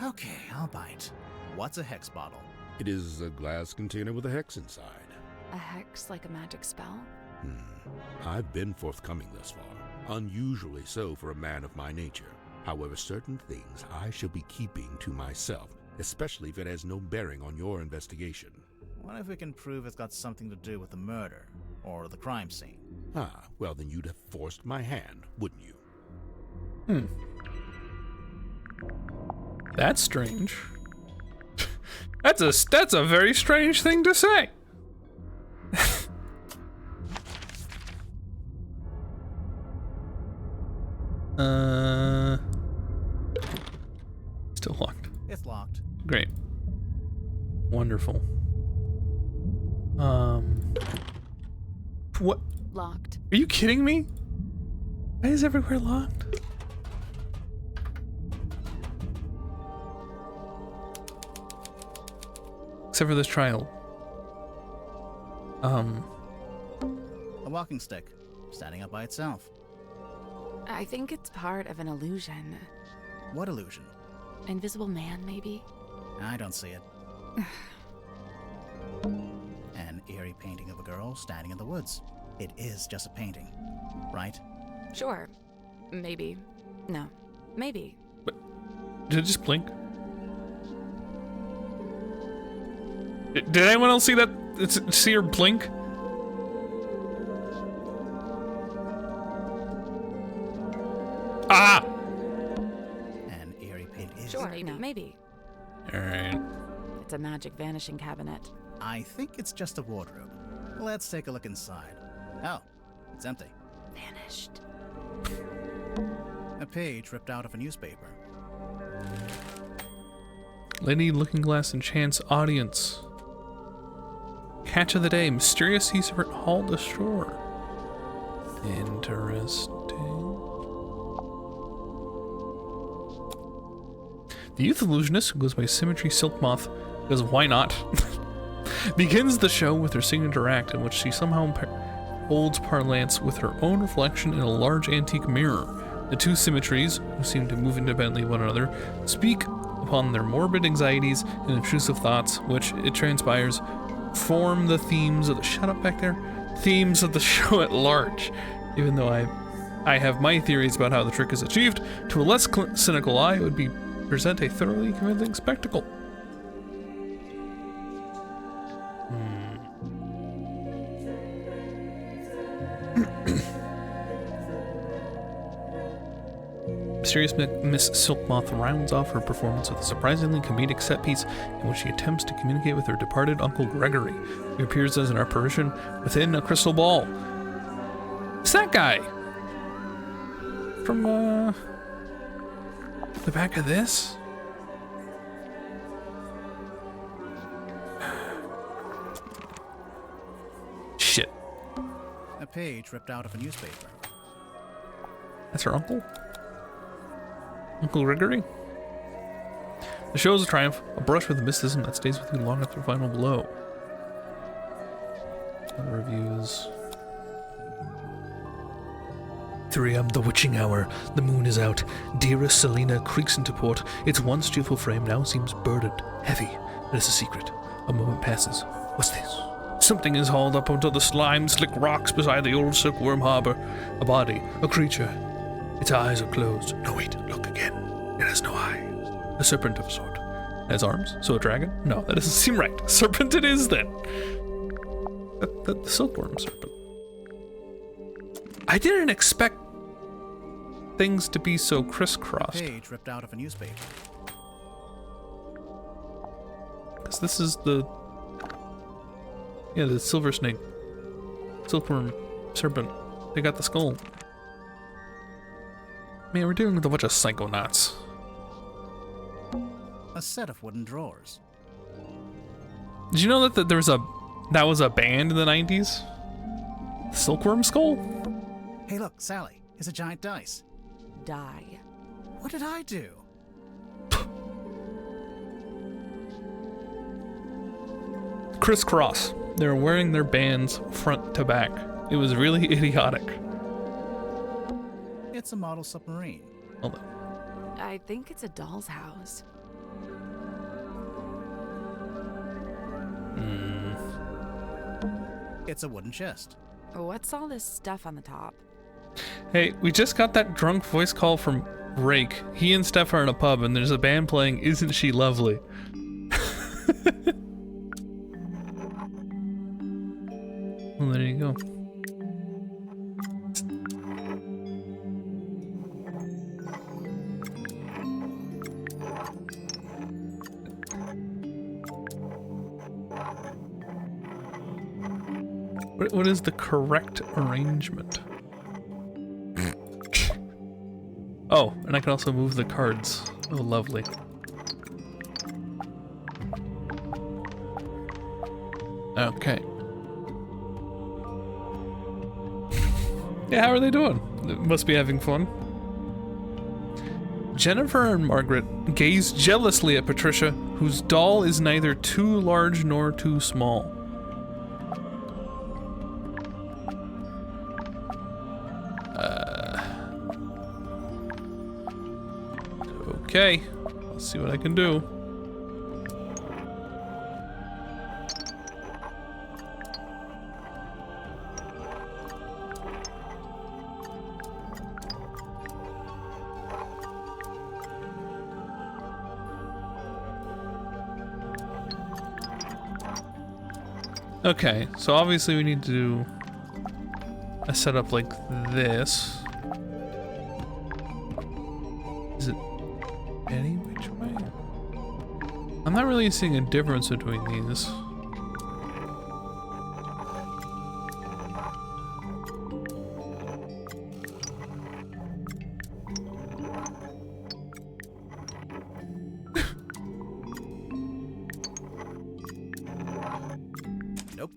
Okay, I'll bite. What's a hex bottle? It is a glass container with a hex inside. A hex like a magic spell? I've been forthcoming thus far, unusually so for a man of my nature. However, certain things I shall be keeping to myself, especially if it has no bearing on your investigation. What if we can prove it's got something to do with the murder or the crime scene? Ah, well then you'd have forced my hand, wouldn't you? That's strange. That's a very strange thing to say. Still locked. It's locked. Great. Wonderful. What? Locked. Are you kidding me? Why is everywhere locked? Except for this trial. A walking stick, standing up by itself. I think it's part of an illusion. What illusion? Invisible man, maybe? I don't see it. An eerie painting of a girl standing in the woods. It is just a painting, right? Sure. Maybe. No. Maybe. Did it just blink? Did anyone else see that? See her blink? Ah! An eerie paint is. Sure. Maybe. Alright. It's a magic vanishing cabinet. I think it's just a wardrobe. Let's take a look inside. Oh, it's empty. Vanished. A page ripped out of a newspaper. Lady Looking-Glass enchants audience. Catch of the day. Mysterious sea serpent hauled ashore. Interesting. The youth illusionist, who goes by Symmetry Silk Moth, because why not, begins the show with her signature act in which she somehow holds parlance with her own reflection in a large antique mirror. The two symmetries, who seem to move independently of one another, speak upon their morbid anxieties and intrusive thoughts, which, it transpires, form the themes of the— shut up back there? Themes of the show at large. Even though I have my theories about how the trick is achieved, to a less cynical eye, it would be present a thoroughly convincing spectacle. Mysterious Miss Silkmoth rounds off her performance with a surprisingly comedic set piece in which she attempts to communicate with her departed Uncle Gregory, who appears as an apparition within a crystal ball. It's that guy! From, the back of this? Shit. A page ripped out of a newspaper. That's her uncle? Uncle Gregory? The show is a triumph, a brush with mysticism that stays with you long after the final blow. Other reviews. 3 a.m. the witching hour. The moon is out. Dearest Selena creaks into port. Its once cheerful frame now seems burdened, heavy. It is a secret. A moment passes. What's this? Something is hauled up onto the slime-slick rocks beside the old silkworm harbor. A body, a creature. Its eyes are closed. No, wait, look again. It has no eye. A serpent of a sort. It has arms? So a dragon? No, that doesn't seem right. Serpent it is, then. The silkworm serpent. I didn't expect things to be so crisscrossed. Page ripped out of a newspaper. Because this is the silver snake, silkworm serpent. They got the skull. Man, we're dealing with a bunch of psychonauts. A set of wooden drawers. Did you know that that was a band in the 90s? Silkworm Skull? Hey, look, Sally. It's a giant dice. Die. What did I do? Crisscross. They were wearing their bands front to back. It was really idiotic. It's a model submarine. Hold on. I think it's a doll's house. It's a wooden chest. What's all this stuff on the top? Hey, we just got that drunk voice call from Rake. He and Steph are in a pub and there's a band playing Isn't She Lovely? Well, there you go. What is the correct arrangement? Oh, and I can also move the cards. Oh, lovely. Okay. Yeah, how are they doing? They must be having fun. Jennifer and Margaret gaze jealously at Patricia, whose doll is neither too large nor too small. Okay, let's see what I can do. Okay, so obviously we need to do a setup like this. Is it any which way? I'm not really seeing a difference between these. Nope.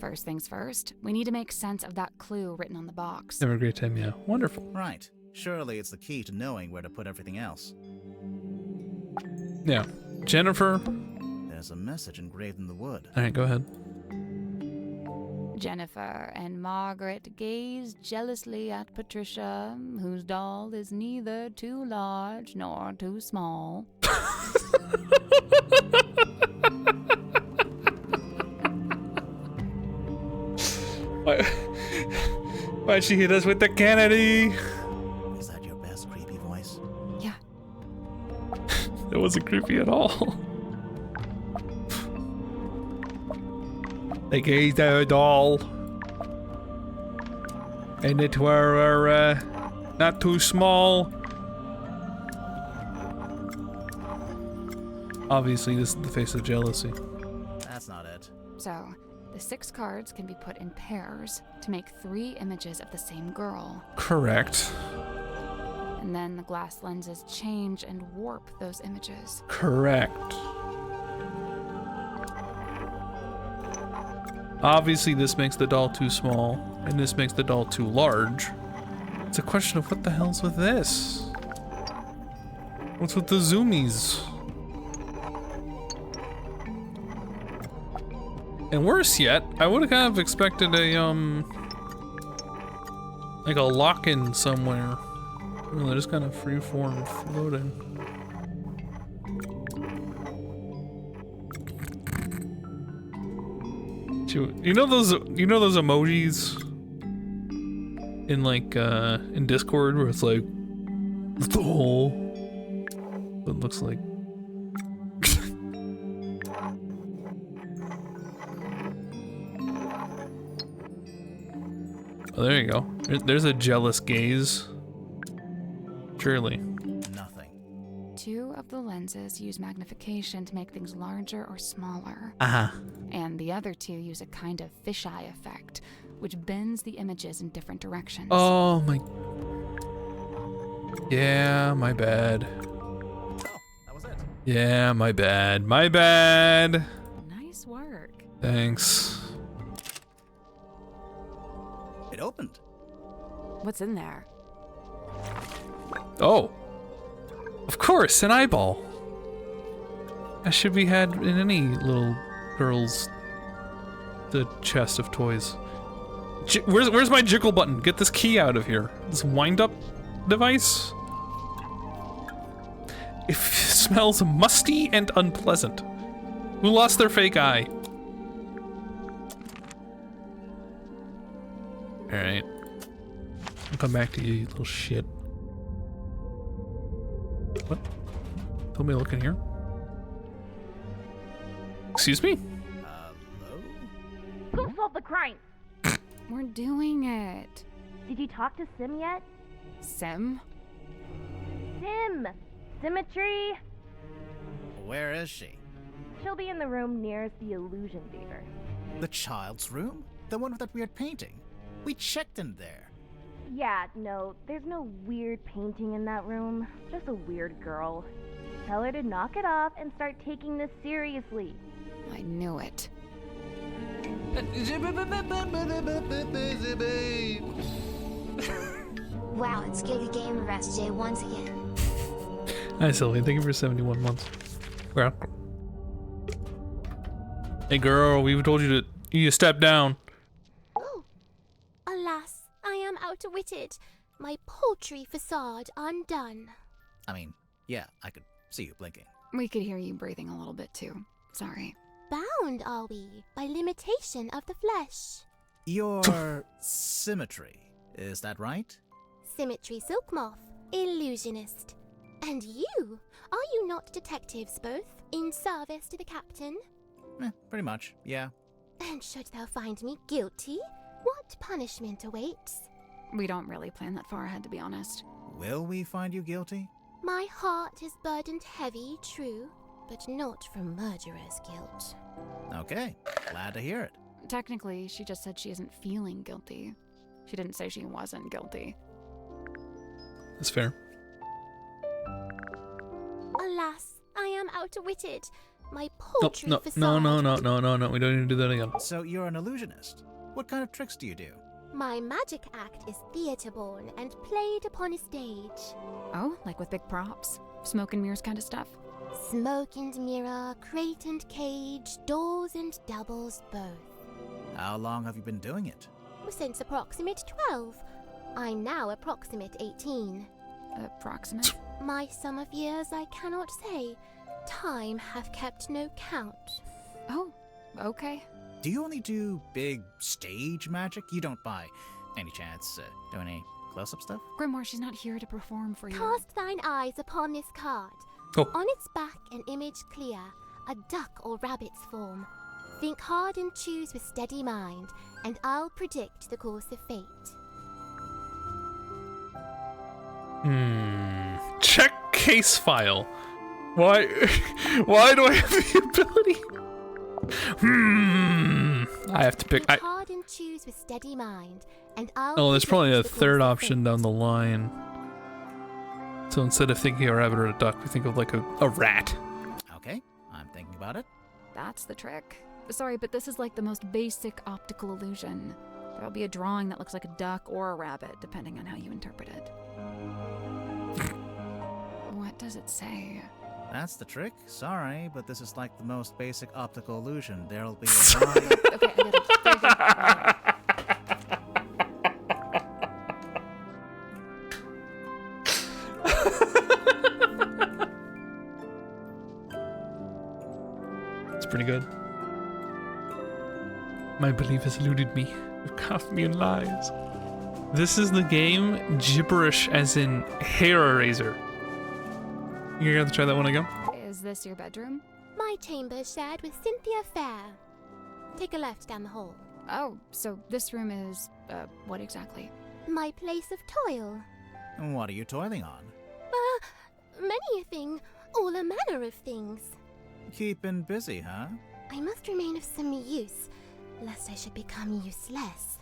First things first, we need to make sense of that clue written on the box. Have a great time, yeah. Wonderful. Right. Surely it's the key to knowing where to put everything else. Yeah. Jennifer. There's a message engraved in the wood. Alright, go ahead. Jennifer and Margaret gaze jealously at Patricia, whose doll is neither too large nor too small. Why'd she hit us with the Kennedy? Is that your best creepy voice? Yeah, It wasn't creepy at all. They gazed at a doll. And it were not too small. Obviously, this is the face of jealousy. That's not it. so the 6 cards can be put in pairs to make 3 images of the same girl. Correct. And then the glass lenses change and warp those images. Correct. Obviously, this makes the doll too small, and this makes the doll too large. It's a question of what the hell's with this? What's with the zoomies? And worse yet, I would have kind of expected a, like a lock-in somewhere. Well, they're just kind of free-form floating. You know those emojis in like in Discord where it's like the hole. It looks like. Oh, there you go. There's a jealous gaze. Surely. Nothing. 2 of the lenses use magnification to make things larger or smaller. Uh-huh. And the other 2 use a kind of fisheye effect, which bends the images in different directions. Oh my. Yeah, my bad. Oh, that was it. Yeah, my bad. My bad. Nice work. Thanks. It opened. What's in there? Oh. Of course, an eyeball. That should be had in any little girl's the chest of toys. Where's my jiggle button? Get this key out of here. This wind-up device. It smells musty and unpleasant. Who lost their fake eye? Alright. I'll come back to you, you little shit. What? Told me to look in here? Excuse me? Hello? Who solved the crime? We're doing it. Did you talk to Sim yet? Sim? Sim! Symmetry! Where is she? She'll be in the room nearest the illusion theater. The child's room? The one with that weird painting? We checked in there. Yeah, no, there's no weird painting in that room. Just a weird girl. Tell her to knock it off and start taking this seriously. I knew it. Wow, it's Giga Game of SJ once again. Hi, Sylvia. Thank you for 71 months. Girl. Hey, girl. We told you to step down. Oh, alas, I am outwitted. My paltry facade undone. I mean, yeah, I could see you blinking. We could hear you breathing a little bit too. Sorry. Bound are we by limitation of the flesh. Your symmetry, is that right? Symmetry Silk Moth, illusionist. And you? Are you not detectives both, in service to the captain? Pretty much, yeah. And should thou find me guilty, what punishment awaits? We don't really plan that far ahead, to be honest. Will we find you guilty? My heart is burdened heavy, true, but not from murderer's guilt. Okay, glad to hear it. Technically, she just said she isn't feeling guilty. She didn't say she wasn't guilty. That's fair. Alas, I am outwitted. My Oh, paltry no, facade. no. We don't need to do that again. So you're an illusionist. What kind of tricks do you do? My magic act is theatre-born and played upon a stage. Oh, like with big props? Smoke and mirrors kind of stuff? Smoke and mirror, crate and cage, doors and doubles both. How long have you been doing it? Since approximate 12. I'm now approximate 18. Approximate? My sum of years I cannot say. Time hath kept no count. Oh, okay. Do you only do big stage magic? You don't, by any chance, do any close-up stuff? Grimoire, she's not here to perform for you. Cast thine eyes upon this card. Oh. On its back an image clear, a duck or rabbit's form. Think hard and choose with steady mind, and I'll predict the course of fate. Check case file. Why? Why do I have the ability? I have to pick. Think hard and choose with steady mind, and I'll. Oh, there's probably a predict the third course of option fate. down the line. So instead of thinking a rabbit or a duck, we think of like a rat. Okay, I'm thinking about it. That's the trick. Sorry, but this is like the most basic optical illusion. There'll be a drawing that looks like a duck or a rabbit, depending on how you interpret it. What does it say? That's the trick. Sorry, but this is like the most basic optical illusion. There'll be a drawing. Okay, I get it. Very good. It's pretty good. My belief has eluded me. You've cast me in lies. This is the game gibberish as in hair eraser. You gonna have to try that one again? Is this your bedroom? My chamber shared with Cynthia Fair. Take a left down the hall. Oh, so this room is, what exactly? My place of toil. What are you toiling on? Many a thing, all a manner of things. Keeping busy, huh? I must remain of some use, lest I should become useless.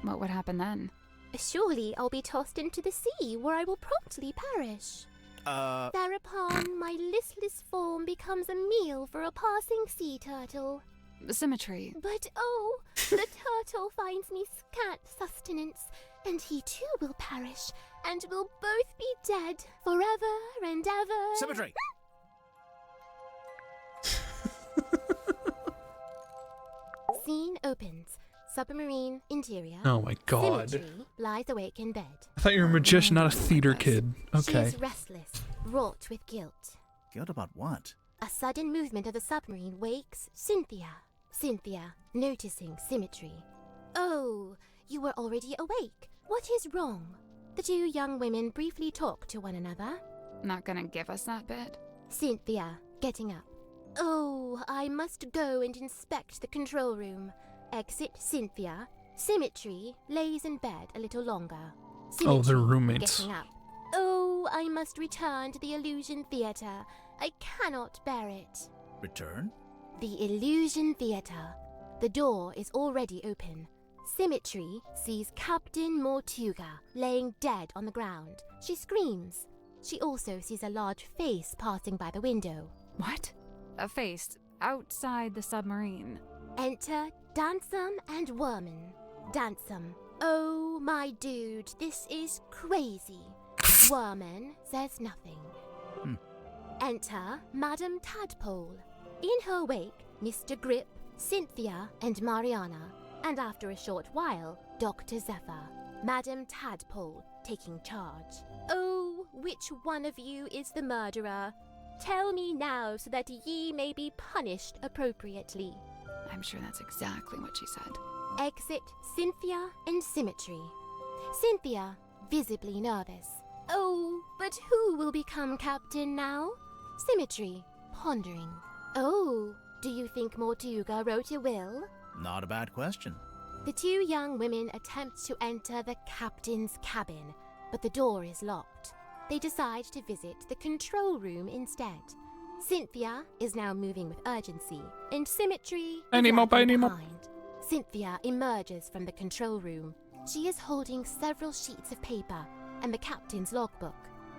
What would happen then? Surely I'll be tossed into the sea, where I will promptly perish. Thereupon, my listless form becomes a meal for a passing sea turtle. Symmetry. But oh, the turtle finds me scant sustenance, and he too will perish, and we'll both be dead forever and ever. Symmetry! Scene opens. Submarine interior. Oh my god. Symmetry lies awake in bed. I thought you were a magician, not a theater kid. She Okay. is restless, wrought with guilt. Guilt about what? A sudden movement of the submarine wakes Cynthia. Cynthia, noticing Symmetry. Oh, you were already awake. What is wrong? The two young women briefly talk to one another. Not gonna give us that bit? Cynthia, getting up. Oh, I must go and inspect the control room. Exit Cynthia. Symmetry lays in bed a little longer. Oh, they're Symmetry, roommates. Getting up. Oh, I must return to the Illusion Theatre. I cannot bear it. Return? The Illusion Theatre. The door is already open. Symmetry sees Captain Mortuga laying dead on the ground. She screams. She also sees a large face passing by the window. What? A face outside the submarine. Enter Dansum and Worman. Dansum. Oh, my dude, this is crazy. Worman says nothing. Enter Madame Tadpole. In her wake, Mr. Grip, Cynthia, and Mariana. And after a short while, Dr. Zephyr. Madame Tadpole taking charge. Oh, which one of you is the murderer? Tell me now so that ye may be punished appropriately. I'm sure that's exactly what she said. Exit Cynthia and Symmetry. Cynthia, visibly nervous. Oh, but who will become captain now? Symmetry, pondering. Oh, do you think Mortuga wrote a will? Not a bad question. The two young women attempt to enter the captain's cabin, but the door is locked. They decide to visit the control room instead. Cynthia is now moving with urgency, and Symmetry is lagging behind. Cynthia emerges from the control room. She is holding several sheets of paper and the captain's logbook.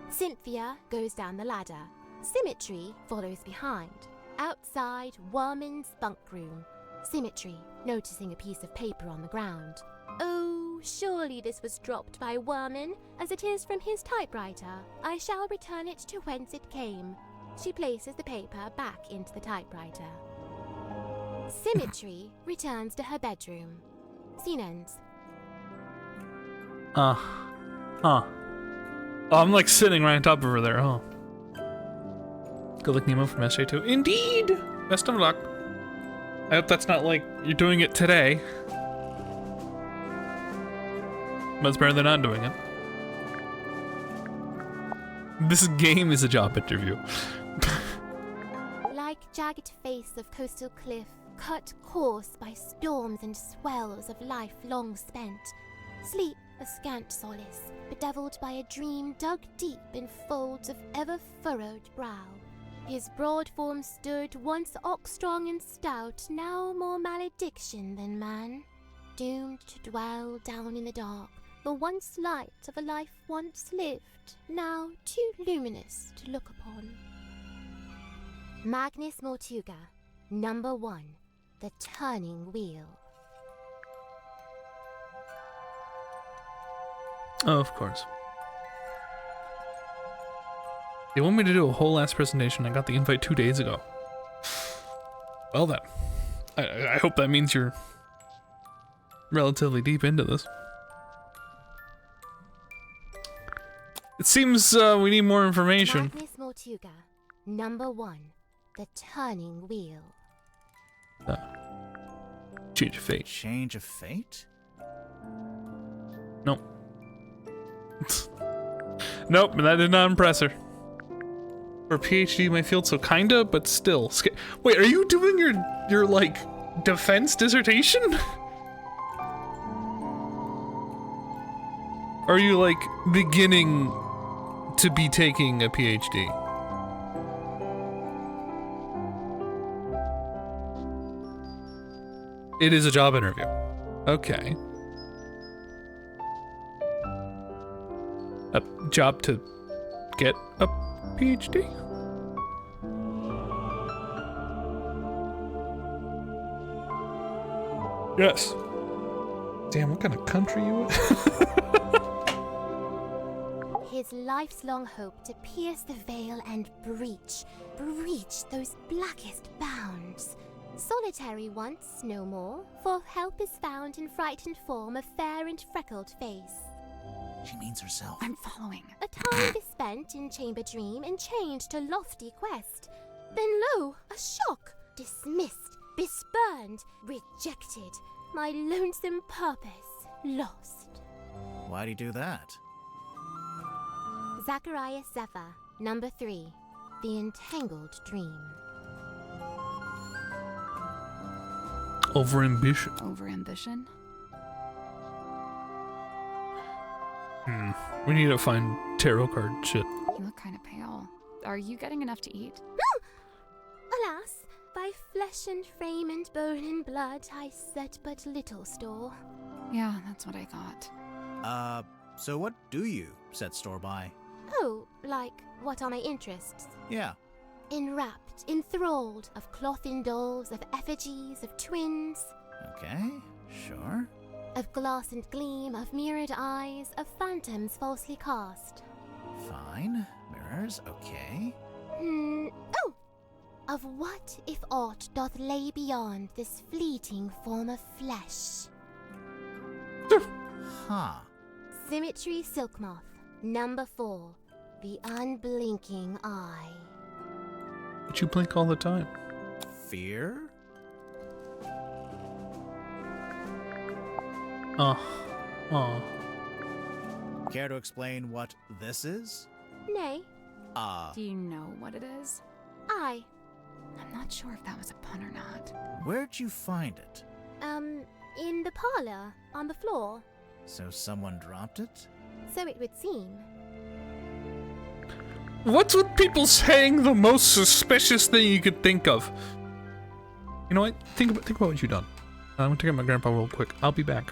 Cynthia goes down the ladder. Symmetry follows behind. Outside Worman's bunk room, Symmetry noticing a piece of paper on the ground. Oh, surely this was dropped by Worman, as it is from his typewriter. I shall return it to whence it came. She places the paper back into the typewriter. Symmetry returns to her bedroom. Scene ends. Oh, I'm like sitting right on top of her there, huh? Good luck, Nemo from SJ2. Indeed! Best of luck. I hope that's not like you're doing it today. But it's better than not doing it. This game is a job interview. Like jagged face of coastal cliff, cut coarse by storms and swells of life long spent. Sleep a scant solace, bedeviled by a dream dug deep in folds of ever-furrowed brow. His broad form stood, once ox-strong and stout, now more malediction than man. Doomed to dwell down in the dark, the once light of a life once lived, now too luminous to look upon. Magnus Mortuga, number 1, The Turning Wheel. Oh, of course. They want me to do a whole ass presentation. I got the invite 2 days ago. Well then, I hope that means you're relatively deep into this. It seems we need more information. Magnus Mortuga, number 1, The Turning Wheel. Change of fate. Change of fate? Nope. Nope, that did not impress her. For a PhD in my field, so kinda, but still. Wait, are you doing your like, defense dissertation? Are you, like, beginning to be taking a PhD? It is a job interview. Okay. A job to get a PhD? Yes. Damn, what kind of country you in? His life's long hope to pierce the veil and breach those blackest bounds. Solitary once, no more, for help is found in frightened form of fair and freckled face. She means herself. I'm following. A time is spent in chamber dream and chained to lofty quest. Then lo, a shock! Dismissed, bespurned, rejected. My lonesome purpose lost. Why'd he do that? Zacharias Zephyr, number 3, The Entangled Dream. Overambition. Overambition? We need to find tarot card shit. You look kind of pale. Are you getting enough to eat? Alas, by flesh and frame and bone and blood I set but little store. Yeah, that's what I thought. So what do you set store by? Oh, like, what are my interests? Yeah. enwrapped, enthralled, of cloth dolls, of effigies, of twins, Okay, sure. of glass and gleam, of mirrored eyes, of phantoms falsely cast. Fine. Mirrors, okay. Oh! Of what if aught doth lay beyond this fleeting form of flesh? Huh. Symmetry Silk Moth, number 4, the unblinking eye. But you blink all the time. Fear? Oh. Care to explain what this is? Nay, Do you know what it is? I. I'm not sure if that was a pun or not. Where'd you find it? In the parlor, on the floor. So someone dropped it? So it would seem. What's with people saying the most suspicious thing you could think of? You know what? Think about what you've done. I'm gonna take out my grandpa real quick. I'll be back.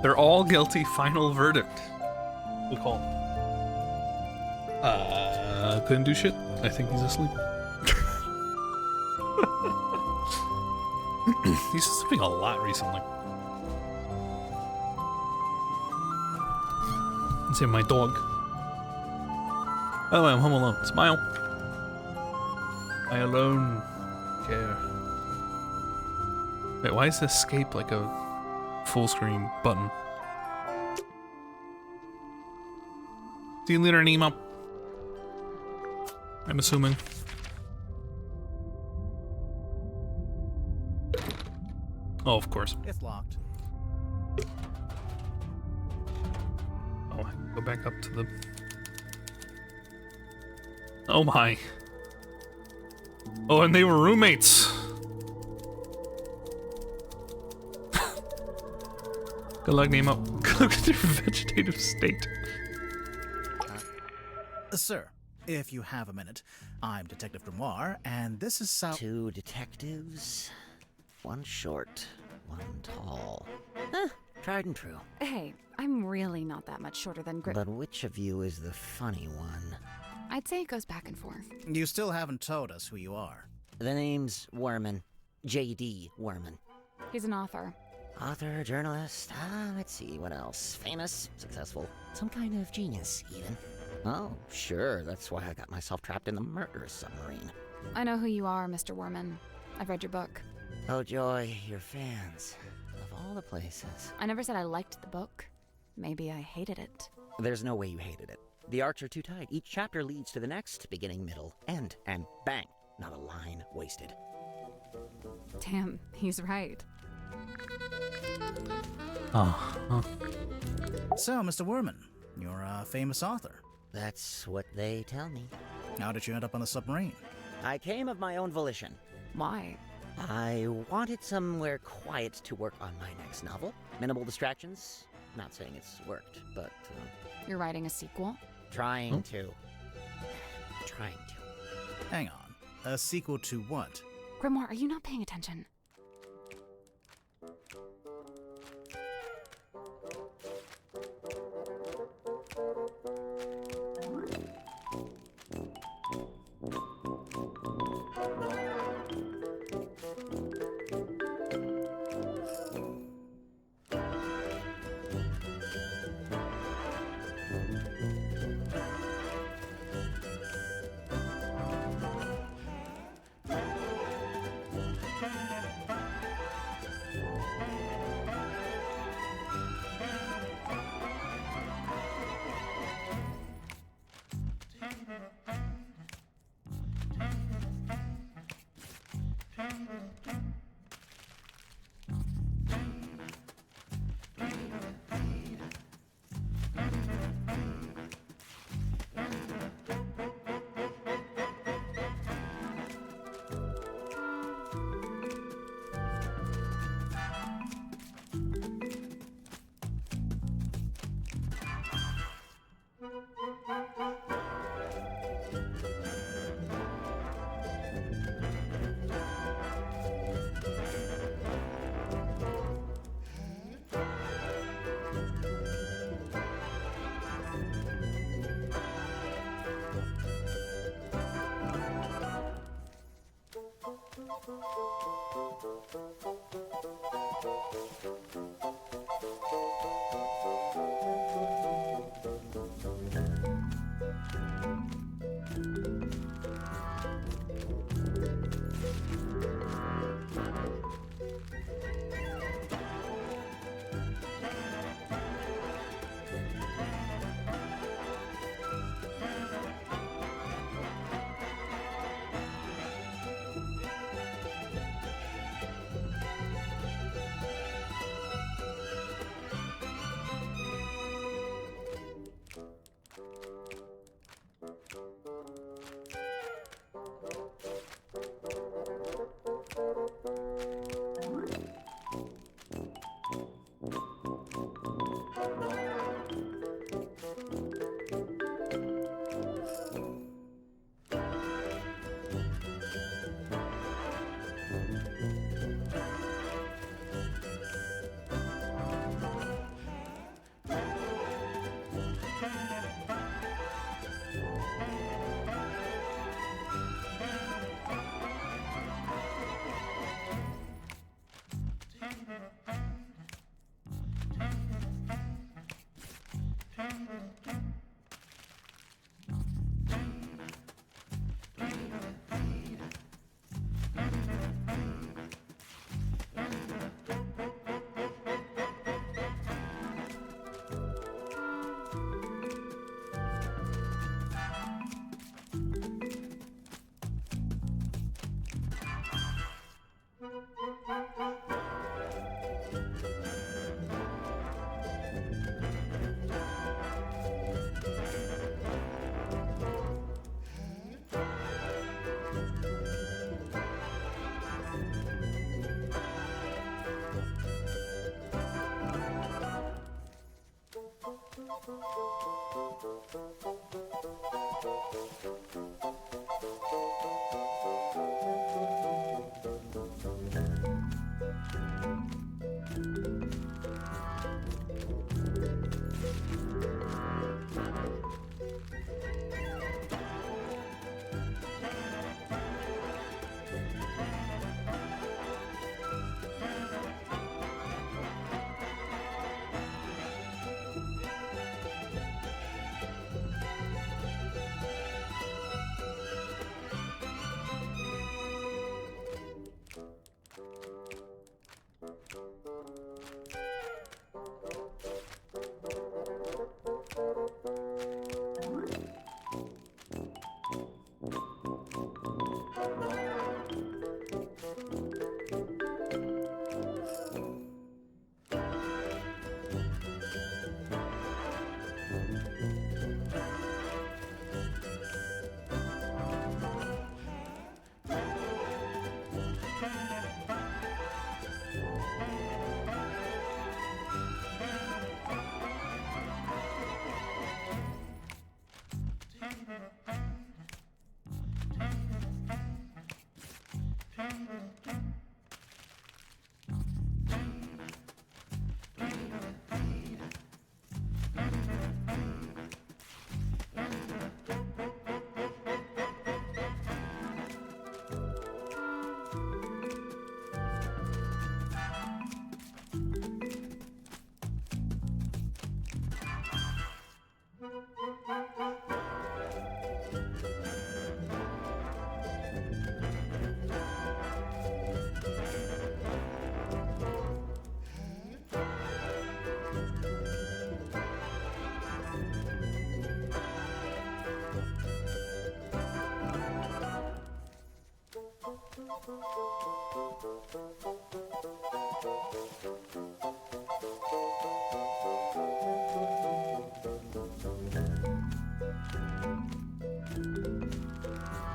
They're all guilty. Final verdict. Good call. Couldn't do shit. I think he's asleep. He's sleeping a lot recently. Let's say my dog. By the way, I'm home alone. Smile. I alone care. Wait, why is escape like a full screen button? See you later, Nemo. I'm assuming. Oh, of course. It's locked. Oh, I can go back up to the... Oh my. Oh, and they were roommates. Good luck, Nemo. Look at their vegetative state. Sir, if you have a minute, I'm Detective Grimoire, and this is Sal... Two detectives, one short, one tall. Tried and true. Hey, I'm really not that much shorter than But which of you is the funny one? I'd say it goes back and forth. You still haven't told us who you are. The name's Werman. J.D. Werman. He's an author. Author, journalist, let's see, what else? Famous, successful, some kind of genius, even. Oh, sure, that's why I got myself trapped in the murderous submarine. I know who you are, Mr. Werman. I've read your book. Oh, joy, your fans. Of all the places. I never said I liked the book. Maybe I hated it. There's no way you hated it. The arcs are too tight. Each chapter leads to the next, beginning, middle, end, and bang, not a line wasted. Damn, he's right. So, Mr. Werman, you're a famous author. That's what they tell me. How did you end up on the submarine? I came of my own volition. Why? I wanted somewhere quiet to work on my next novel. Minimal distractions. Not saying it's worked, but You're writing a sequel? trying to. Trying to. Hang on. A sequel to what? Grimoire, are you not paying attention?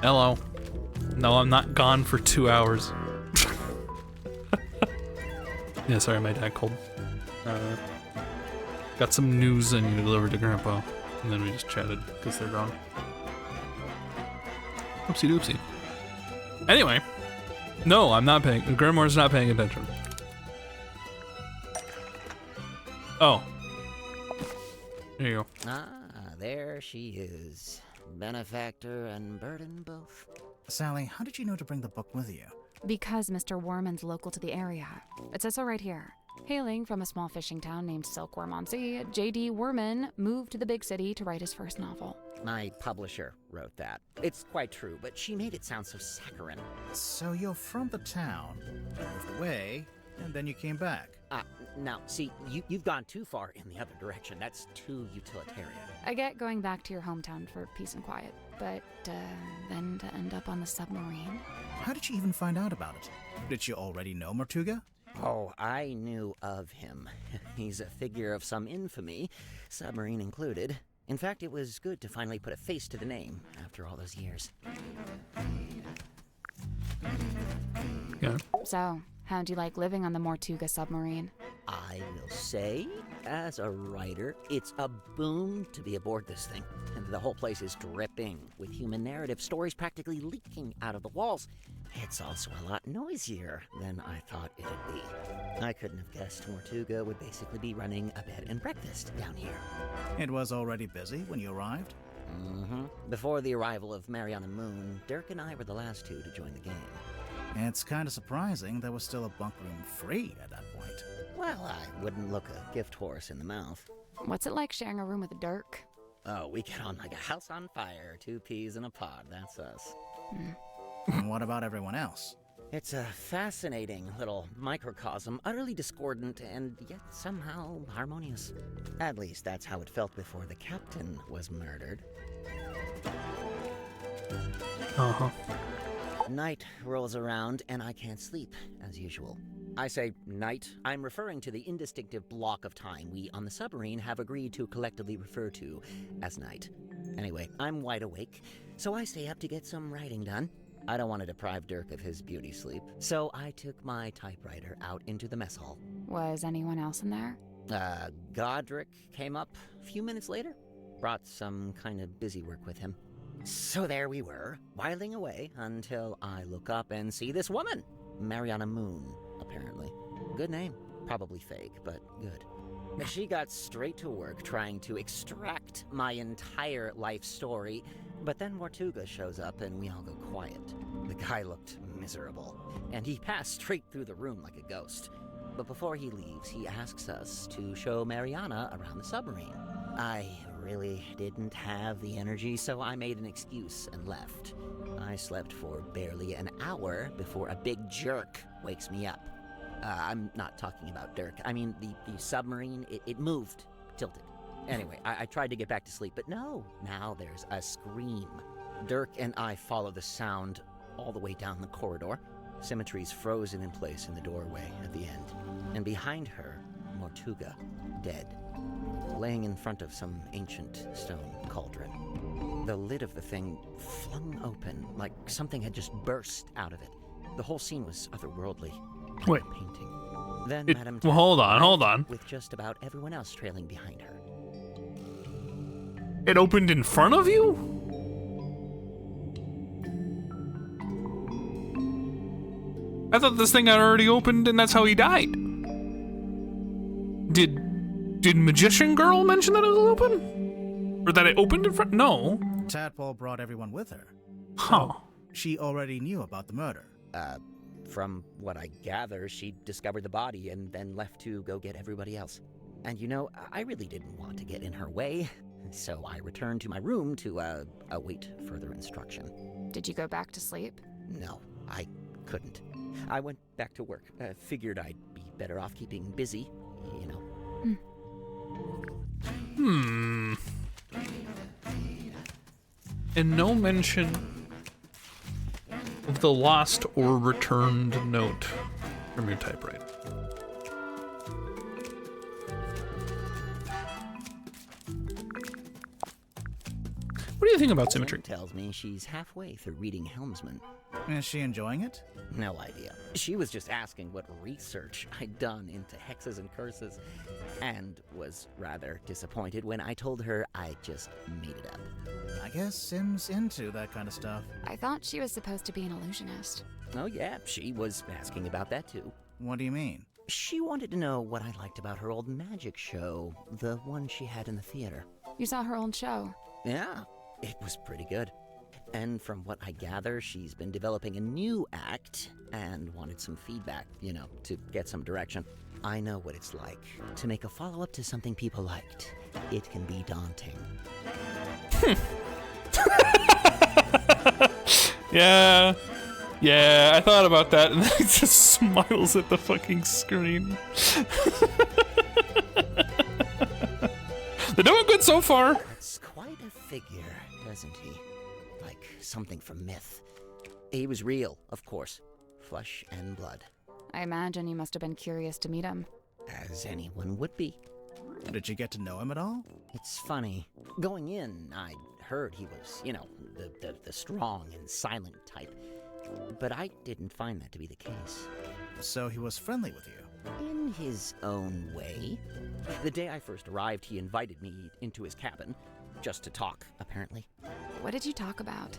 Hello. No, I'm not gone for 2 hours. Yeah, sorry, my dad called. Got some news I need to deliver to Grandpa. And then we just chatted because they're gone. Oopsie doopsie. Anyway. No, I'm not paying. Grimoire's not paying attention. Oh. There you go. Ah, there she is. Benefactor and burden both. Sally, how did you know to bring the book with you? Because Mr. Worman's local to the area. It says so right here. Hailing from a small fishing town named Silkworm-on-Sea, J.D. Worman moved to the big city to write his first novel. My publisher wrote that. It's quite true, but she made it sound so saccharine. So you're from the town, you moved away, and then you came back. Now, see, you've gone too far in the other direction. That's too utilitarian. I get going back to your hometown for peace and quiet, but then to end up on the submarine? How did you even find out about it? Did you already know Mortuga? Oh, I knew of him. He's a figure of some infamy, submarine included. In fact, it was good to finally put a face to the name after all those years. Yeah. So, how'd you like living on the Mortuga submarine? I will say, as a writer, it's a boon to be aboard this thing. And the whole place is dripping with human narrative, stories practically leaking out of the walls. It's also a lot noisier than I thought it'd be. I couldn't have guessed Mortuga would basically be running a bed and breakfast down here. It was already busy when you arrived? Mm-hmm. Before the arrival of Mariana Moon, Dirk and I were the last two to join the game. It's kind of surprising there was still a bunk room free at that point. Well, I wouldn't look a gift horse in the mouth. What's it like sharing a room with Dirk? Oh, we get on like a house on fire, 2 peas in a pod, that's us. And what about everyone else? It's a fascinating little microcosm, utterly discordant and yet somehow harmonious. At least that's how it felt before the captain was murdered. Uh-huh. Night rolls around and I can't sleep, as usual. I say night, I'm referring to the indistinctive block of time we on the submarine have agreed to collectively refer to as night. Anyway, I'm wide awake, so I stay up to get some writing done. I don't want to deprive Dirk of his beauty sleep, so I took my typewriter out into the mess hall. Was anyone else in there? Godric came up a few minutes later, brought some kind of busy work with him. So there we were, whiling away until I look up and see this woman, Mariana Moon, apparently. Good name, probably fake, but good. She got straight to work trying to extract my entire life story, but then Mortuga shows up and we all go quiet. The guy looked miserable, and he passed straight through the room like a ghost. But before he leaves, he asks us to show Mariana around the submarine. I really didn't have the energy, so I made an excuse and left. I slept for barely an hour before a big jerk wakes me up. I'm not talking about Dirk. I mean, the submarine, it moved, tilted. Anyway, I tried to get back to sleep, but no. Now there's a scream. Dirk and I follow the sound all the way down the corridor. Symmetry's frozen in place in the doorway at the end. And behind her, Mortuga, dead, laying in front of some ancient stone cauldron. The lid of the thing flung open, like something had just burst out of it. The whole scene was otherworldly. Wait. Like a painting. Then Madame Well, hold on. with just about everyone else trailing behind her. It opened in front of you? I thought this thing had already opened and that's how he died. Did Magician Girl mention that it was open? Or that it opened in front? No. Tadpole brought everyone with her. Huh. She already knew about the murder. From what I gather, she discovered the body and then left to go get everybody else. And you know, I really didn't want to get in her way, so I returned to my room to await further instruction. Did you go back to sleep? No, I couldn't. I went back to work. Figured I'd be better off keeping busy, you know. And no mention of the lost or returned note from your typewriter. What do you think about Symmetry? Tim tells me she's halfway through reading Helmsman. Is she enjoying it? No idea. She was just asking what research I'd done into hexes and curses, and was rather disappointed when I told her I just made it up. I guess Sim's into that kind of stuff. I thought she was supposed to be an illusionist. Oh yeah, she was asking about that too. What do you mean? She wanted to know what I liked about her old magic show, the one she had in the theater. You saw her old show? Yeah, it was pretty good. And from what I gather, she's been developing a new act and wanted some feedback, you know, to get some direction. I know what it's like to make a follow-up to something people liked. It can be daunting. Yeah, I thought about that, and then he just smiles at the fucking screen. They're doing good so far. That's quite a figure, doesn't he? Like something from myth. He was real, of course. Flesh and blood. I imagine you must have been curious to meet him. As anyone would be. Did you get to know him at all? It's funny. Going in, I'd heard he was, you know, the strong and silent type. But I didn't find that to be the case. So he was friendly with you? In his own way. The day I first arrived, he invited me into his cabin. Just to talk, apparently. What did you talk about?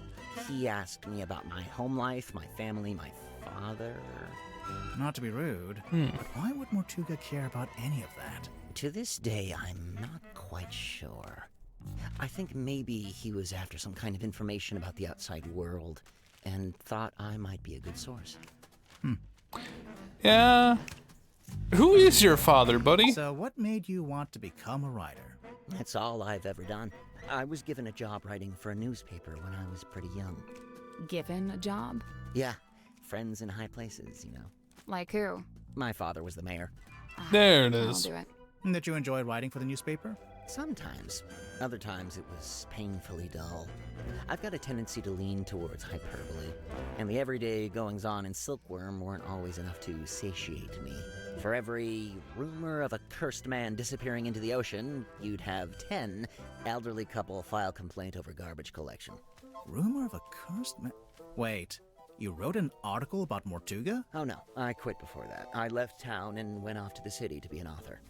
He asked me about my home life, my family, my father. Not to be rude, but why would Mortuga care about any of that? To this day, I'm not quite sure. I think maybe he was after some kind of information about the outside world, and thought I might be a good source. Yeah. Who is your father, buddy? So what made you want to become a writer? That's all I've ever done. I was given a job writing for a newspaper when I was pretty young. Given a job? Yeah, friends in high places, you know. Like who? My father was the mayor. There it I'll is. do it. Did you enjoy writing for the newspaper? Sometimes. Other times it was painfully dull. I've got a tendency to lean towards hyperbole, and the everyday goings-on in Silkworm weren't always enough to satiate me. For every rumor of a cursed man disappearing into the ocean, you'd have 10 elderly couple file complaint over garbage collection. Rumor of a cursed man? Wait, you wrote an article about Mortuga? Oh no, I quit before that. I left town and went off to the city to be an author.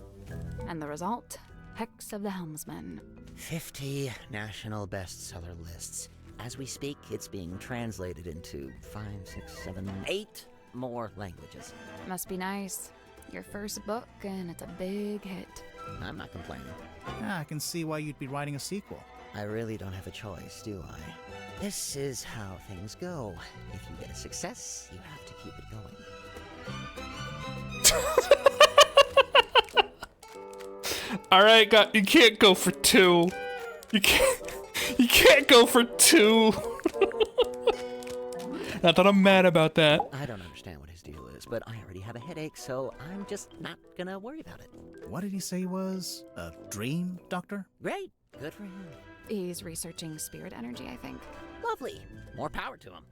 And the result? Hex of the Helmsman. 50 national bestseller lists. As we speak, it's being translated into 5, 6, 7, 8 more languages. Must be nice. Your first book, and it's a big hit. I'm not complaining. Yeah, I can see why you'd be writing a sequel. I really don't have a choice, do I? This is how things go. If you get a success, you have to keep it going. All right, God, you can't go for 2. You can't go for 2. Not that I'm mad about that. I don't understand what his deal is, but I already have a headache, so I'm just not gonna worry about it. What did he say he was? A dream doctor? Great. Good for him. He's researching spirit energy, I think. Lovely. More power to him.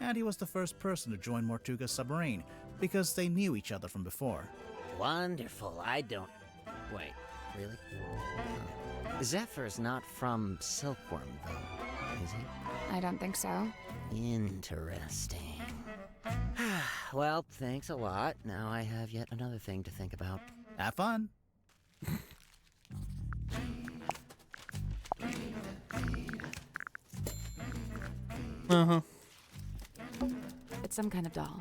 And he was the first person to join Mortuga's submarine, because they knew each other from before. Wonderful. I don't... Wait, really? Zephyr's not from Silkworm, though, is he? I don't think so. Interesting. Well, thanks a lot. Now I have yet another thing to think about. Have fun. It's some kind of doll.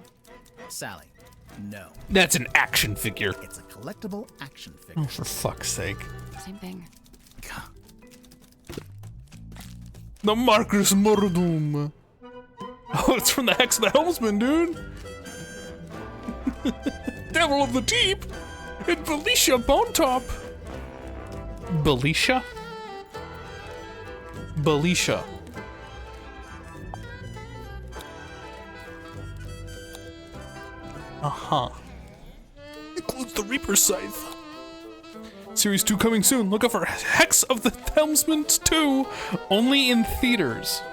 Sally. No. That's an action figure. It's a collectible action Oh, figure. for fuck's sake. Same thing. The Marcus Mordum. Oh, it's from the Hex of the Helmsman, dude. Devil of the Deep and Belisha Bonetop. Belisha? Belisha. Uh-huh. Includes the Reaper Scythe. Series 2 coming soon. Look out for Hex of the Helmsman 2, only in theaters.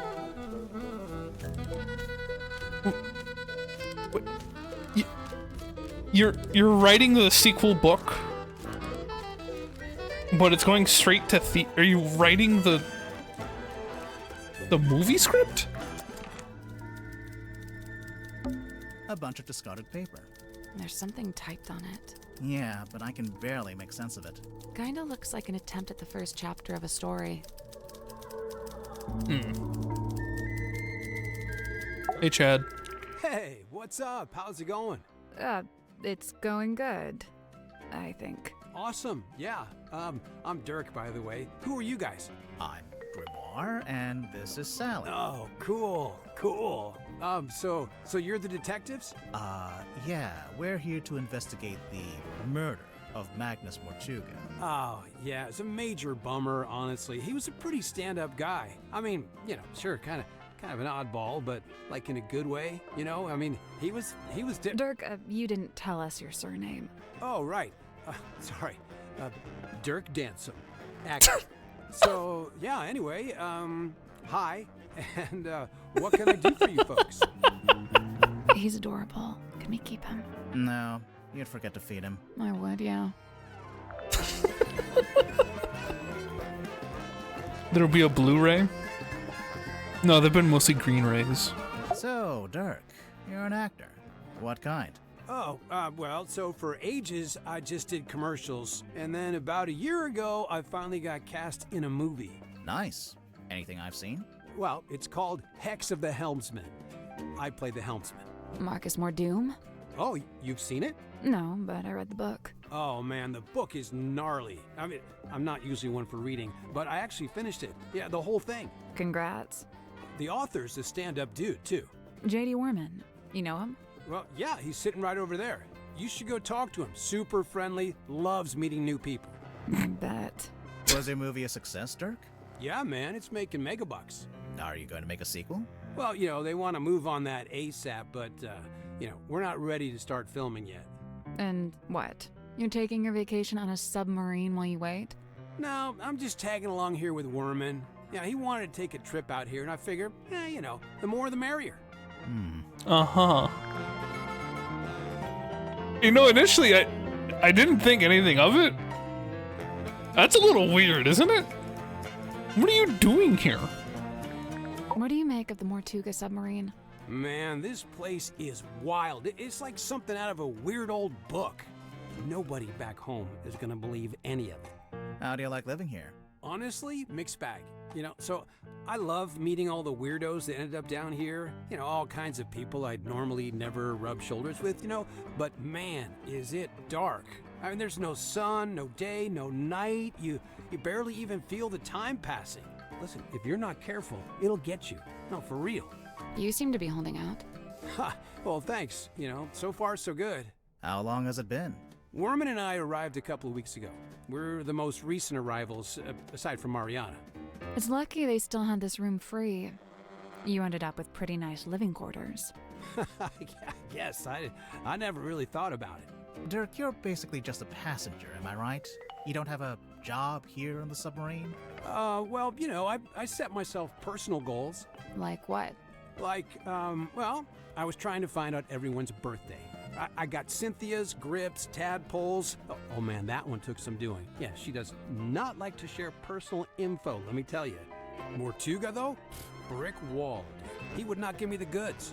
Wait, you're writing the sequel book, but it's going straight to Are you writing the movie script? A bunch of discarded paper. There's something typed on it. Yeah, but I can barely make sense of it. Kinda looks like an attempt at the first chapter of a story. Hey, Chad. Hey, what's up? How's it going? It's going good, I think. Awesome. Yeah. I'm Dirk, by the way. Who are you guys? I'm Grimoire, and this is Sally. Oh, cool. Cool. So you're the detectives? Yeah, we're here to investigate the murder of Magnus Mortuga. Oh, yeah, it's a major bummer, honestly. He was a pretty stand-up guy. I mean, you know, sure, kind of an oddball, but like in a good way, you know? I mean, he was Dirk, you didn't tell us your surname. Oh, right. Sorry. Dirk Dansom. Actor. So, yeah, anyway, hi, and what can I do for you folks? He's adorable. Can we keep him? No, you'd forget to feed him. I would, yeah. There'll be a Blu-ray? No, they've been mostly Green Rays. So, Dirk, you're an actor. What kind? Oh, well, so for ages, I just did commercials, and then about a year ago, I finally got cast in a movie. Nice. Anything I've seen? Well, it's called Hex of the Helmsman. I play the helmsman. Marcus Mordum? Oh, you've seen it? No, but I read the book. Oh man, the book is gnarly. I mean, I'm not usually one for reading, but I actually finished it. Yeah, the whole thing. Congrats. The author's a stand-up dude, too. J.D. Warman. You know him? Well, yeah, he's sitting right over there. You should go talk to him. Super friendly, loves meeting new people. I bet. Was your movie a success, Dirk? Yeah, man, it's making megabucks. Are you going to make a sequel? Well, you know, they want to move on that ASAP, but, you know, we're not ready to start filming yet. And what? You're taking your vacation on a submarine while you wait? No, I'm just tagging along here with Werman. Yeah, he wanted to take a trip out here, and I figure, you know, the more the merrier. Uh-huh. You know, initially, I didn't think anything of it. That's a little weird, isn't it? What are you doing here? What do you make of the Mortuga submarine? Man, this place is wild. It's like something out of a weird old book. Nobody back home is gonna believe any of it. How do you like living here? Honestly, mixed bag. You know, so I love meeting all the weirdos that ended up down here. You know, all kinds of people I'd normally never rub shoulders with, you know. But man, is it dark. I mean, there's no sun, no day, no night. You barely even feel the time passing. Listen, if you're not careful, it'll get you. No, for real. You seem to be holding out. Ha, well, thanks. You know, so far so good. How long has it been? Werman and I arrived a couple of weeks ago. We're the most recent arrivals, aside from Mariana. It's lucky they still had this room free. You ended up with pretty nice living quarters. Yes, I never really thought about it. Dirk, you're basically just a passenger, am I right? You don't have a job here on the submarine? Well, you know, I set myself personal goals. Like what? Like, well, I was trying to find out everyone's birthday. I got Cynthia's, Grip's, Tadpole's. Oh man, that one took some doing. Yeah, she does not like to share personal info, let me tell you. Mortuga, though? Brick wall. He would not give me the goods.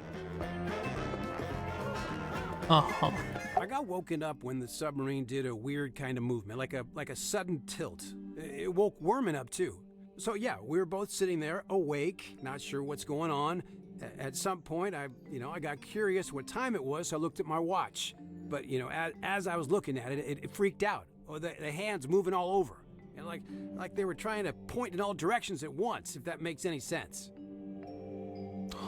Uh-huh. I got woken up when the submarine did a weird kind of movement, like a sudden tilt. It woke Werman up too. So yeah, we were both sitting there, awake, not sure what's going on, At some point, I got curious what time it was, so I looked at my watch. But, as I was looking at it, it freaked out. Oh, the hands moving all over. And like they were trying to point in all directions at once, if that makes any sense.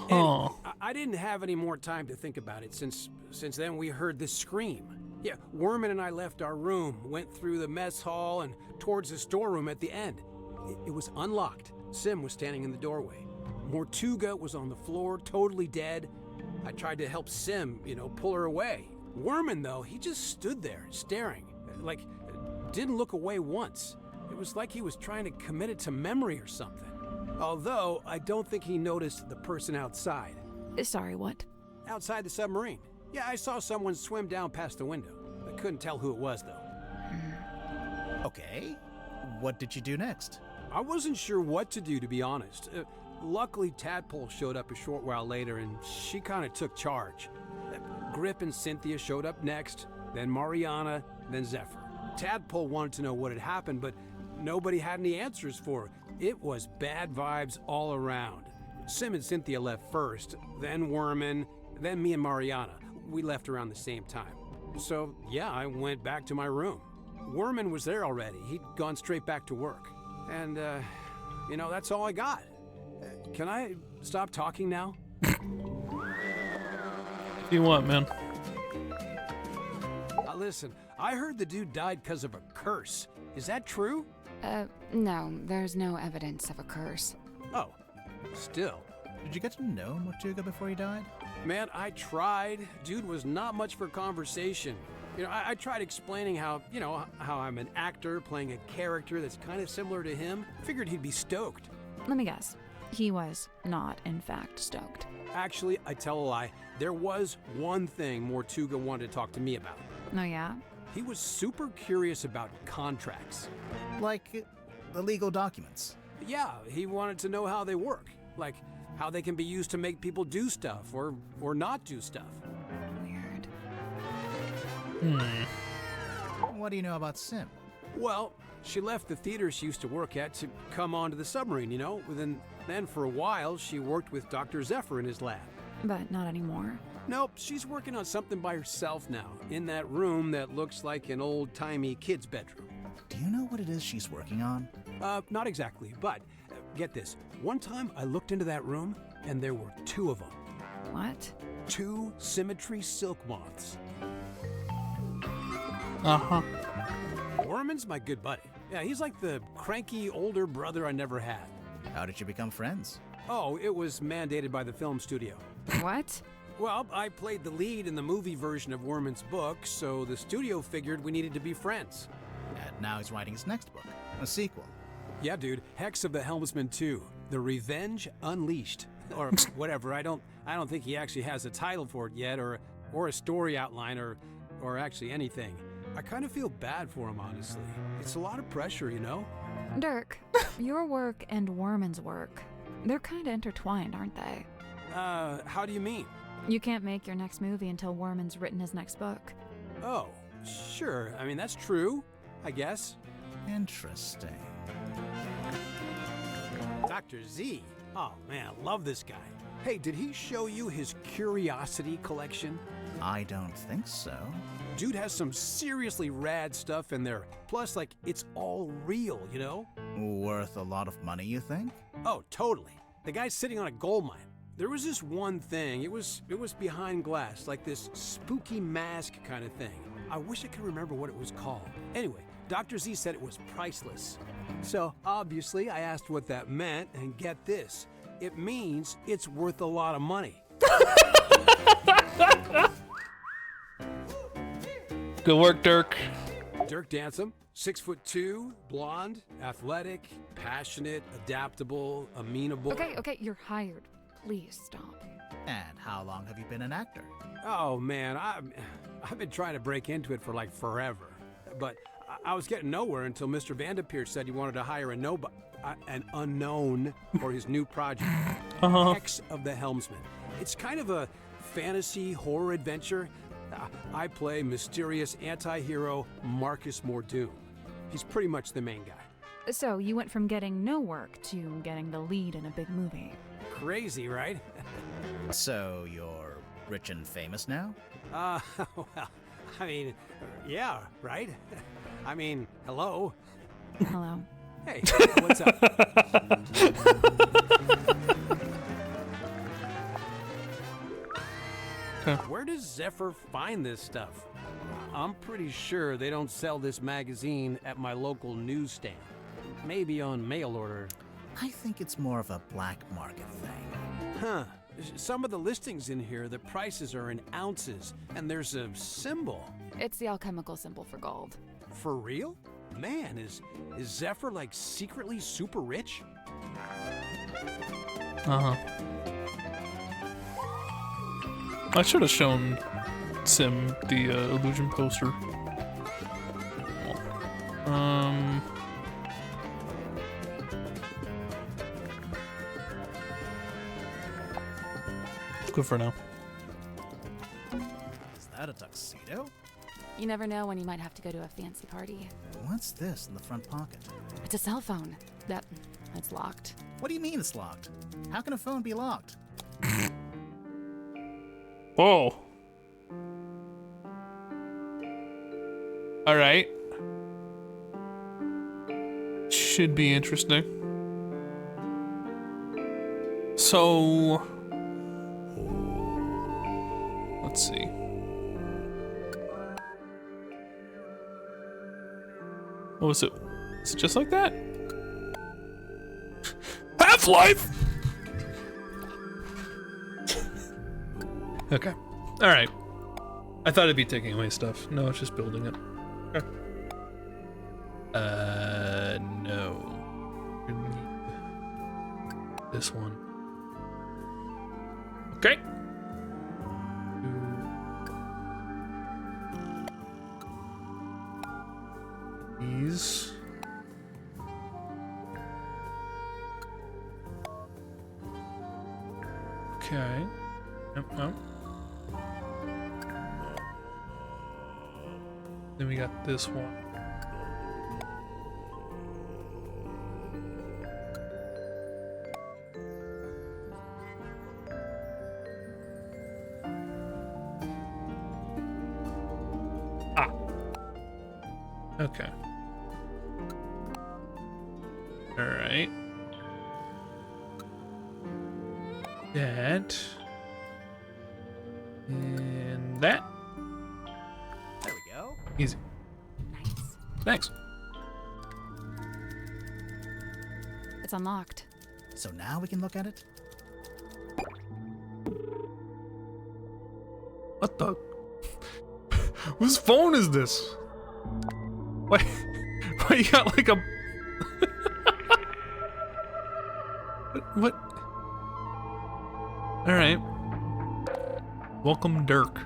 Huh. I didn't have any more time to think about it since then we heard this scream. Yeah, Werman and I left our room, went through the mess hall and towards the storeroom at the end. It was unlocked. Sim was standing in the doorway. Mortuga was on the floor, totally dead. I tried to help Sim, pull her away. Werman, though, he just stood there, staring. Didn't look away once. It was like he was trying to commit it to memory or something. Although, I don't think he noticed the person outside. Sorry, what? Outside the submarine. Yeah, I saw someone swim down past the window. I couldn't tell who it was, though. Okay. What did you do next? I wasn't sure what to do, to be honest. Luckily, Tadpole showed up a short while later, and she kind of took charge. Grip and Cynthia showed up next, then Mariana, then Zephyr. Tadpole wanted to know what had happened, but nobody had any answers for her. It was bad vibes all around. Sim and Cynthia left first, then Werman, then me and Mariana. We left around the same time. So, yeah, I went back to my room. Werman was there already. He'd gone straight back to work. And, that's all I got. Can I stop talking now? If you want, man. Listen, I heard the dude died because of a curse. Is that true? No, there's no evidence of a curse. Oh, still. Did you get to know Mortuga before he died? Man, I tried. Dude was not much for conversation. I tried explaining how I'm an actor playing a character that's kind of similar to him. Figured he'd be stoked. Let me guess. He was not, in fact, stoked. Actually, I tell a lie. There was one thing Mortuga wanted to talk to me about. Oh, yeah? He was super curious about contracts. Like the legal documents? Yeah, he wanted to know how they work. Like, how they can be used to make people do stuff or not do stuff. Weird. What do you know about Sim? Well, she left the theater she used to work at to come onto the submarine, Then for a while, she worked with Dr. Zephyr in his lab. But not anymore. Nope, she's working on something by herself now, in that room that looks like an old-timey kid's bedroom. Do you know what it is she's working on? Not exactly, but get this. One time I looked into that room, and there were 2 of them. What? 2 Symmetry silk moths. Uh-huh. Werman's my good buddy. Yeah, he's like the cranky older brother I never had. How did you become friends? Oh, it was mandated by the film studio. What? Well, I played the lead in the movie version of Werman's book, so the studio figured we needed to be friends. And now he's writing his next book, a sequel. Yeah, dude, Hex of the Helmsman 2, The Revenge Unleashed. Or whatever, I don't think he actually has a title for it yet, or a story outline, or actually anything. I kind of feel bad for him, honestly. It's a lot of pressure, Dirk, your work and Werman's work, they're kind of intertwined, aren't they? How do you mean? You can't make your next movie until Werman's written his next book. Oh, sure. I mean, that's true, I guess. Interesting. Dr. Z? Oh, man, I love this guy. Hey, did he show you his Curiosity collection? I don't think so. Dude has some seriously rad stuff in there. Plus, it's all real, Worth a lot of money, you think? Oh, totally. The guy's sitting on a gold mine. There was this one thing. It was behind glass, like this spooky mask kind of thing. I wish I could remember what it was called. Anyway, Dr. Z said it was priceless. So, obviously, I asked what that meant, and get this. It means it's worth a lot of money. Good work, Dirk. Dirk Dansom, 6'2", blonde, athletic, passionate, adaptable, amenable. Okay, you're hired. Please stop. And how long have you been an actor? Oh man, I've been trying to break into it for forever. But I was getting nowhere until Mr. Vanderpeer said he wanted to hire an unknown for his new project, Hex of the Helmsman. It's kind of a fantasy horror adventure. I play mysterious anti-hero Marcus Mordoom. He's pretty much the main guy. So you went from getting no work to getting the lead in a big movie. Crazy, right? So you're rich and famous now? Well, I mean, yeah, right? I mean, hello. Hello. Hey, what's up? Where does Zephyr find this stuff? I'm pretty sure they don't sell this magazine at my local newsstand. Maybe on mail order. I think it's more of a black market thing. Huh. Some of the listings in here, the prices are in ounces, and there's a symbol. It's the alchemical symbol for gold. For real? Man, is Zephyr like secretly super rich? Uh-huh. I should have shown Sim the illusion poster. Good for now. Is that a tuxedo? You never know when you might have to go to a fancy party. What's this in the front pocket? It's a cell phone. That's locked. What do you mean it's locked? How can a phone be locked? Whoa. All right. Should be interesting. So, let's see. What was it? Is it just like that? Half-Life! Okay. Alright. I thought it'd be taking away stuff. No, it's just building it. Okay. No. We need this one. Okay. These. Okay. No. Then we got this one. Ah. Okay. All right. That. And that. There we go. Easy. Nice. Thanks. It's unlocked. So now we can look at it? What the? Whose phone is this? Why you got like a... What? Alright. Welcome, Dirk.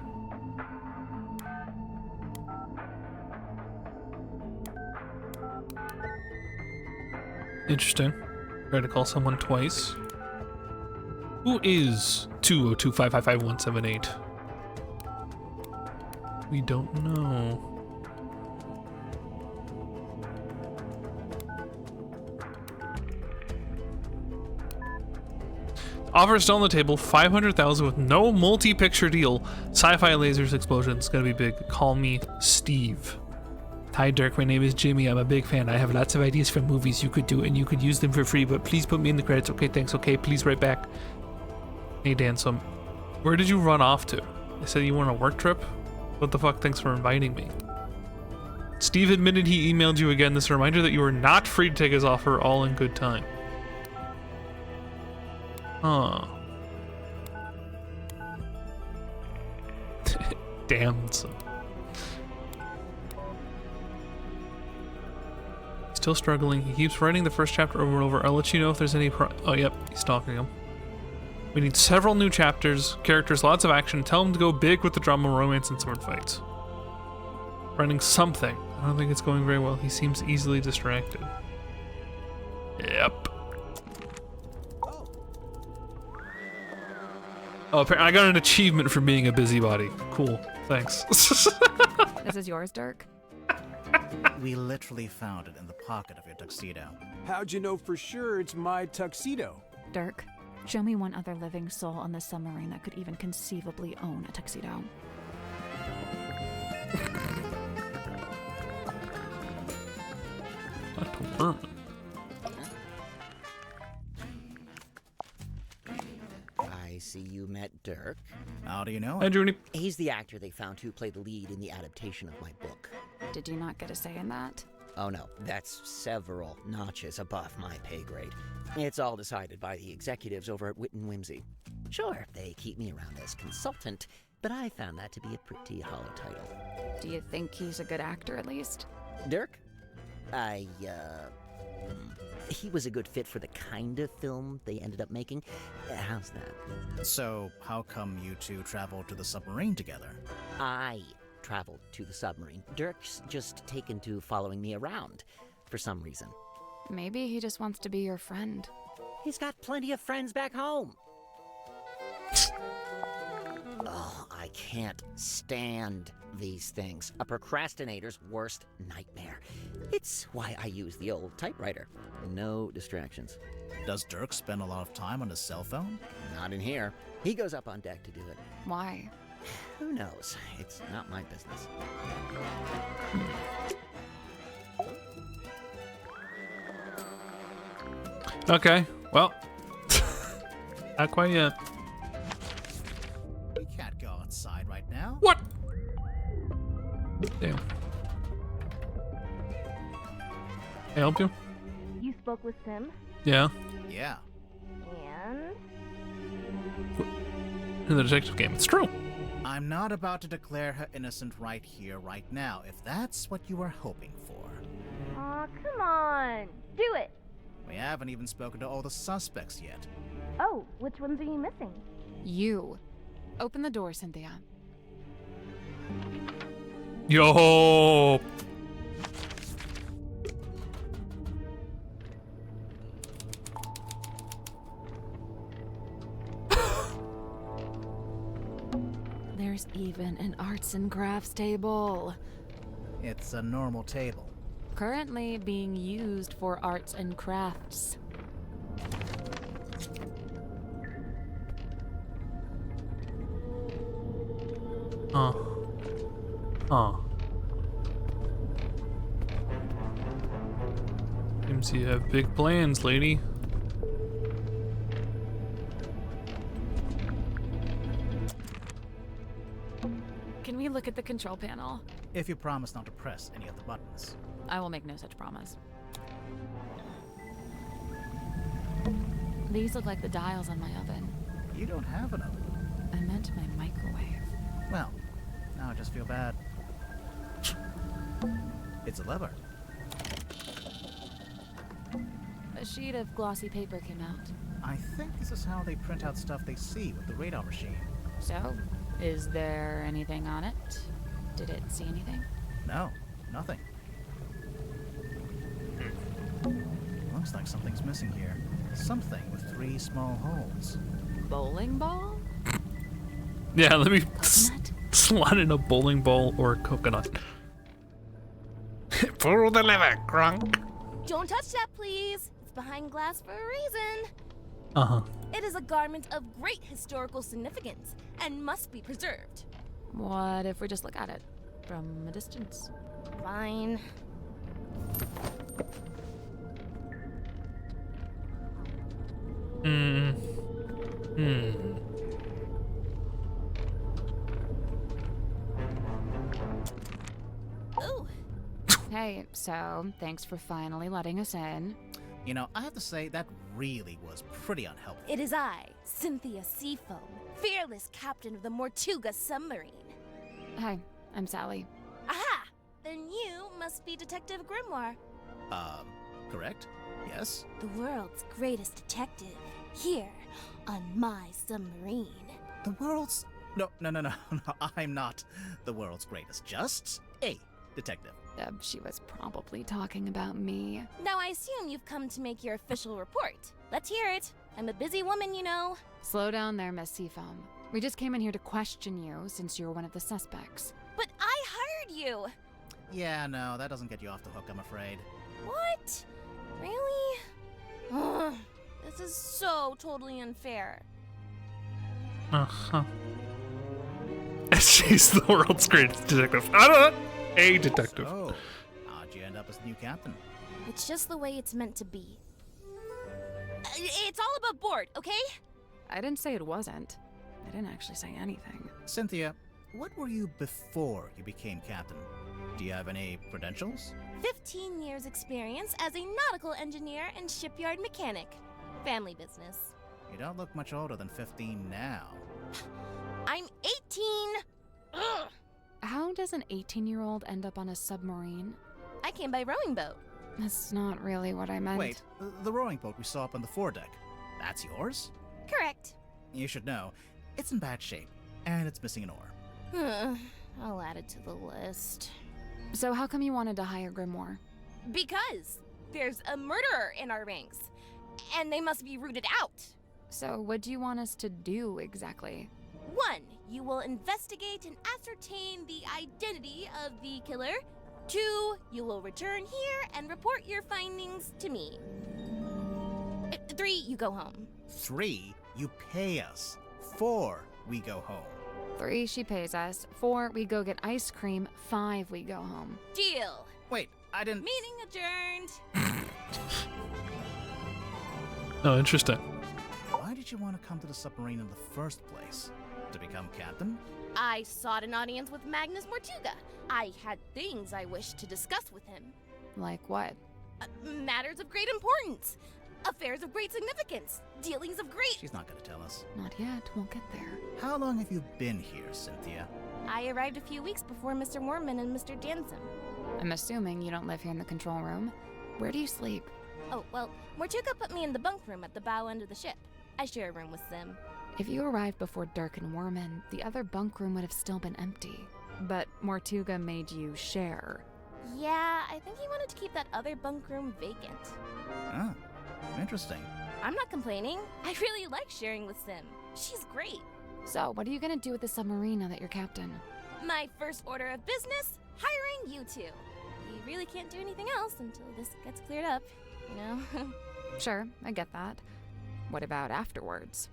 Interesting. Try to call someone twice. Who is 202-555-178? We don't know. Offer still on the table, 500,000 with no multi-picture deal. Sci-fi lasers explosion. It's gonna be big. Call me Steve. Hi Dirk, my name is Jimmy. I'm a big fan. I have lots of ideas for movies you could do and you could use them for free, but please put me in the credits. Okay, thanks. Okay, please write back. Hey Dan, so where did you run off to? They said you went on a work trip? What the fuck, thanks for inviting me. Steve admitted he emailed you again. This is a reminder that you are not free to take his offer, all in good time. Huh. Damn. Still struggling. He keeps writing the first chapter over and over. I'll let you know if there's any oh, yep. He's stalking him. We need several new chapters, characters, lots of action. Tell him to go big with the drama, romance, and sword fights. Writing something. I don't think it's going very well. He seems easily distracted. Yep. Oh, I got an achievement for being a busybody. Cool. Thanks. This is yours, Dirk? We literally found it in the pocket of your tuxedo. How'd you know for sure it's my tuxedo? Dirk, Show me one other living soul on the submarine that could even conceivably own a tuxedo. Not confirmed. I see you met Dirk. How do you know? Hi, Judy. He's the actor they found who played the lead in the adaptation of my book. Did you not get a say in that? Oh no, that's several notches above my pay grade. It's all decided by the executives over at Wit and Whimsy. Sure, they keep me around as consultant, but I found that to be a pretty hollow title. Do you think he's a good actor, at least? Dirk? He was a good fit for the kind of film they ended up making. How's that? So, how come you two traveled to the submarine together? I traveled to the submarine. Dirk's just taken to following me around for some reason. Maybe he just wants to be your friend. He's got plenty of friends back home. Oh, I can't stand these things. A procrastinator's worst nightmare. It's why I use the old typewriter. No distractions. Does Dirk spend a lot of time on his cell phone? Not in here. He goes up on deck to do it. Why? Who knows? It's not my business. Okay, well, not quite yet. We can't go outside right now. What? Damn. Can I help you? You spoke with Sim? Yeah. Yeah. And? In the detective game, it's true. I'm not about to declare her innocent right here, right now, if that's what you were hoping for. Aw, come on! Do it! We haven't even spoken to all the suspects yet. Oh, which ones are you missing? You. Open the door, Cynthia. Yo. There's even an arts and crafts table. It's a normal table. Currently being used for arts and crafts. Seems you have big plans, lady. Can we look at the control panel? If you promise not to press any of the buttons. I will make no such promise. These look like the dials on my oven. You don't have an oven. I meant my microwave. Well, now I just feel bad. It's a lever. A sheet of glossy paper came out. I think this is how they print out stuff they see with the radar machine. So, is there anything on it? Did it see anything? No, nothing. Looks like something's missing here. Something with 3 small holes. Bowling ball? Yeah, let me Coconut? slot in a bowling ball or a coconut. Pull the lever, Grunk. Don't touch that, please. It's behind glass for a reason. Uh-huh. It is a garment of great historical significance and must be preserved. What if we just look at it from a distance? Fine. Ooh. Hey, so thanks for finally letting us in. You know, I have to say, that really was pretty unhelpful. It is I, Cynthia Seafoam, fearless captain of the Mortuga submarine. Hi, I'm Sally. Aha! Then you must be Detective Grimoire. Correct? Yes? The world's greatest detective, here on my submarine. The world's... No, I'm not the world's greatest. Just a detective. She was probably talking about me. Now I assume you've come to make your official report. Let's hear it. I'm a busy woman, you know. Slow down there, Miss Seafoam. We just came in here to question you since you're one of the suspects. But I hired you! Yeah, no, that doesn't get you off the hook, I'm afraid. What? Really? Ugh, This is so totally unfair. Uh-huh. SJ's the world's greatest detective. I don't know. A detective. So, how'd you end up as the new captain? It's just the way it's meant to be. It's all above board, okay? I didn't say it wasn't. I didn't actually say anything. Cynthia, what were you before you became captain? Do you have any credentials? 15 years experience as a nautical engineer and shipyard mechanic. Family business. You don't look much older than 15 now. I'm 18! Ugh. How does an 18-year-old end up on a submarine? I came by rowing boat. That's not really what I meant. Wait, the rowing boat we saw up on the foredeck, that's yours? Correct. You should know, it's in bad shape, and it's missing an oar. I'll add it to the list. So how come you wanted to hire Grimoire? Because there's a murderer in our ranks, and they must be rooted out. So what do you want us to do exactly? 1. You will investigate and ascertain the identity of the killer. 2. You will return here and report your findings to me. 3. You go home. 3. You pay us. 4. We go home. 3. She pays us. 4. We go get ice cream. 5. We go home. Deal. Wait, I didn't... Meeting adjourned. Oh, interesting. Why did you want to come to the submarine in the first place? To become captain? I sought an audience with Magnus Mortuga. I had things I wished to discuss with him. Like what? Matters of great importance. Affairs of great significance. Dealings of great... She's not going to tell us. Not yet. We'll get there. How long have you been here, Cynthia? I arrived a few weeks before Mr. Mormon and Mr. Jansen. I'm assuming you don't live here in the control room. Where do you sleep? Oh, well, Mortuga put me in the bunk room at the bow end of the ship. I share a room with Sim. If you arrived before Dirk and Worman, the other bunk room would have still been empty. But Mortuga made you share. Yeah, I think he wanted to keep that other bunk room vacant. Oh, interesting. I'm not complaining. I really like sharing with Sim. She's great. So, what are you gonna do with the submarine now that you're captain? My first order of business, hiring you two. We really can't do anything else until this gets cleared up, you know? Sure, I get that. What about afterwards?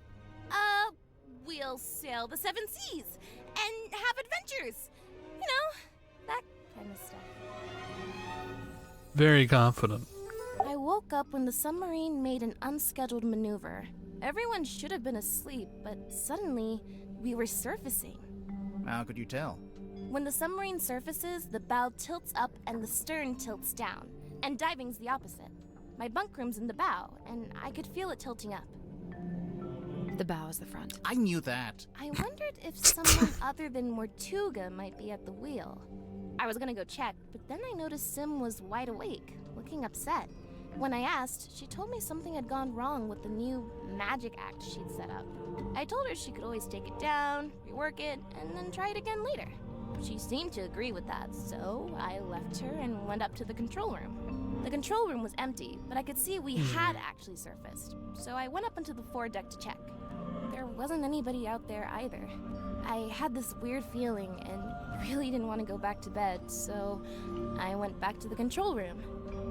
We'll sail the 7 seas and have adventures. You know, that kind of stuff. Very confident. I woke up when the submarine made an unscheduled maneuver. Everyone should have been asleep, but suddenly we were surfacing. How could you tell? When the submarine surfaces, the bow tilts up and the stern tilts down, and diving's the opposite. My bunk room's in the bow, and I could feel it tilting up. The bow is the front. I knew that. I wondered if someone other than Mortuga might be at the wheel. I was gonna go check, but then I noticed Sim was wide awake, looking upset. When I asked, she told me something had gone wrong with the new magic act she'd set up. I told her she could always take it down, rework it, and then try it again later. She seemed to agree with that, so I left her and went up to the control room. The control room was empty, but I could see we had actually surfaced, so I went up onto the foredeck to check. There wasn't anybody out there either. I had this weird feeling and really didn't want to go back to bed, so I went back to the control room.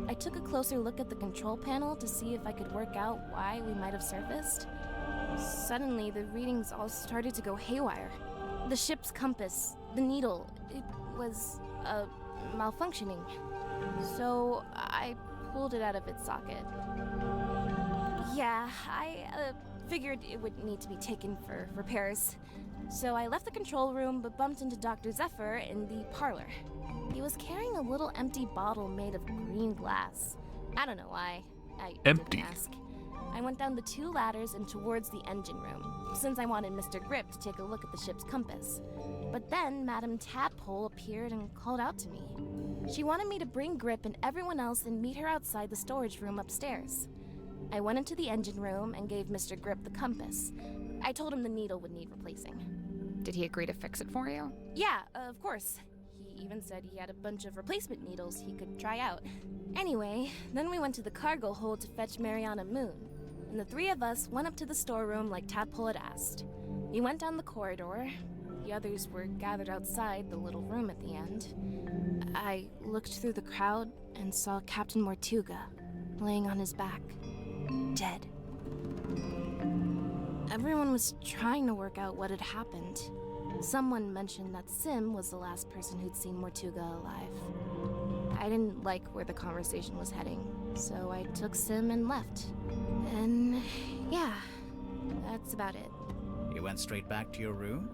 I took a closer look at the control panel to see if I could work out why we might have surfaced. Suddenly, the readings all started to go haywire. The ship's compass, the needle, it was, malfunctioning. So I pulled it out of its socket. Yeah, I, figured it would need to be taken for repairs. So I left the control room but bumped into Dr. Zephyr in the parlor. He was carrying a little empty bottle made of green glass. I don't know why. I Empty. didn't ask. I went down the 2 ladders and towards the engine room, since I wanted Mr. Grip to take a look at the ship's compass. But then Madame Tadpole appeared and called out to me. She wanted me to bring Grip and everyone else and meet her outside the storage room upstairs. I went into the engine room and gave Mr. Grip the compass. I told him the needle would need replacing. Did he agree to fix it for you? Yeah, of course. He even said he had a bunch of replacement needles he could try out. Anyway, then we went to the cargo hold to fetch Mariana Moon, and the 3 of us went up to the storeroom like Tadpole had asked. We went down the corridor. The others were gathered outside the little room at the end. I looked through the crowd and saw Captain Mortuga laying on his back, dead. Everyone was trying to work out what had happened. Someone mentioned that Sim was the last person who'd seen Mortuga alive. I didn't like where the conversation was heading, so I took Sim and left. And yeah, that's about it. You went straight back to your room?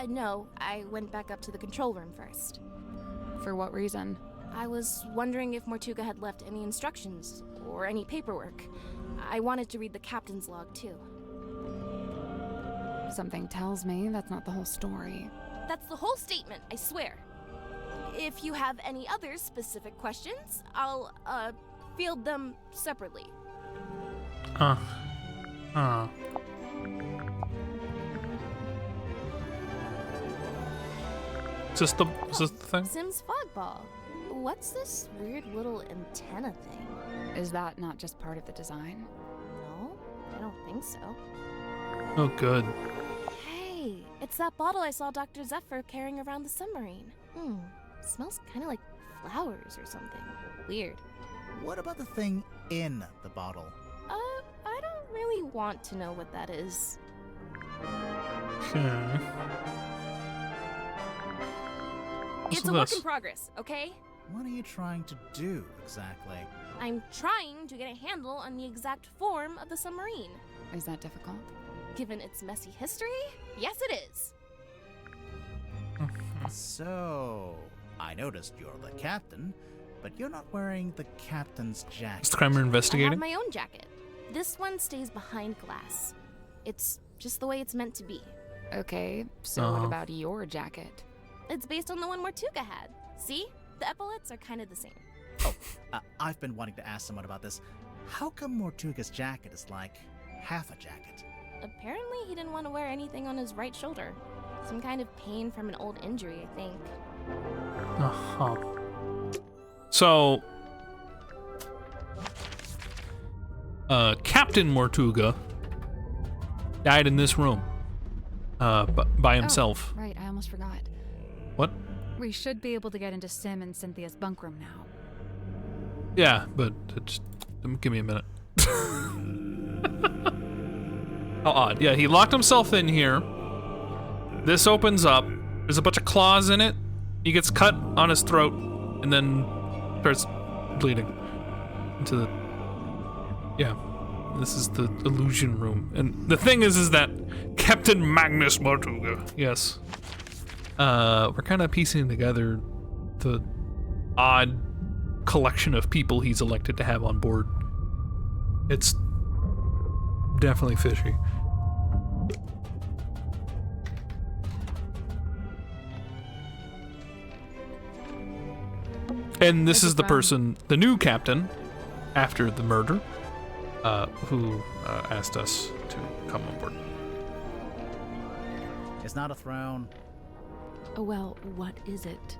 No, I went back up to the control room first. For what reason? I was wondering if Mortuga had left any instructions or any paperwork. I wanted to read the captain's log too. Something tells me that's not the whole story. That's the whole statement, I swear. If you have any other specific questions, I'll, field them separately. Is this the thing? Sim's fog ball. What's this weird little antenna thing? Is that not just part of the design? No, I don't think so. Oh, good. Hey, it's that bottle I saw Dr. Zephyr carrying around the submarine. Smells kind of like flowers or something. Weird. What about the thing in the bottle? I don't really want to know what that is. Okay. It's a work in progress, okay? What are you trying to do, exactly? I'm trying to get a handle on the exact form of the submarine. Is that difficult? Given its messy history, yes it is. So, I noticed you're the captain, but you're not wearing the captain's jacket. Is the crime you're I investigating? have my own jacket. This one stays behind glass. It's just the way it's meant to be. Okay, so what about your jacket? It's based on the one Mortuga had. See? The epaulets are kind of the same. Oh, I've been wanting to ask someone about this. How come Mortuga's jacket is like half a jacket? Apparently he didn't want to wear anything on his right shoulder. Some kind of pain from an old injury, I think. So, Captain Mortuga died in this room, by himself. Oh, right, I almost forgot. What? We should be able to get into Sim and Cynthia's bunk room now. Yeah, but just give me a minute. How odd. Yeah, he locked himself in here. This opens up. There's a bunch of claws in it. He gets cut on his throat and then starts bleeding into the... Yeah, this is the illusion room. And the thing is that Captain Magnus Mortuga, yes. We're kind of piecing together the odd collection of people he's elected to have on board. It's definitely fishy. And this is the person, the new captain, after the murder, who asked us to come on board. It's not a throne. Well, what is it?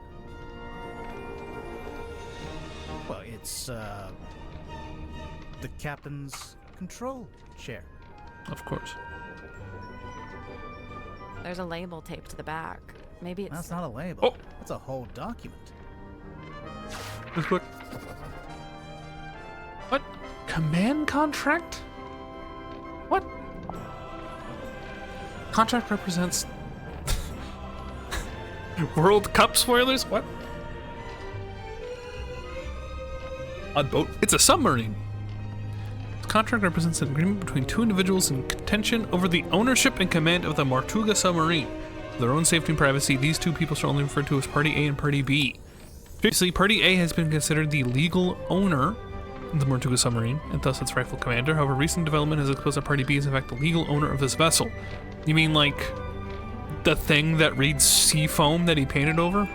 Well, it's, the captain's control chair. Of course. There's a label taped to the back. Maybe it's... That's not a label. That's a whole document. Let's look. What? Command contract? What? Contract represents World Cup spoilers? What? A boat? It's a submarine. The contract represents an agreement between two individuals in contention over the ownership and command of the Mortuga submarine. For their own safety and privacy, these two people shall only refer to as Party A and Party B. Previously, Party A has been considered the legal owner of the Mortuga submarine, and thus its rightful commander. However, recent development has exposed that Party B is in fact the legal owner of this vessel. You mean like the thing that reads Seafoam that he painted over?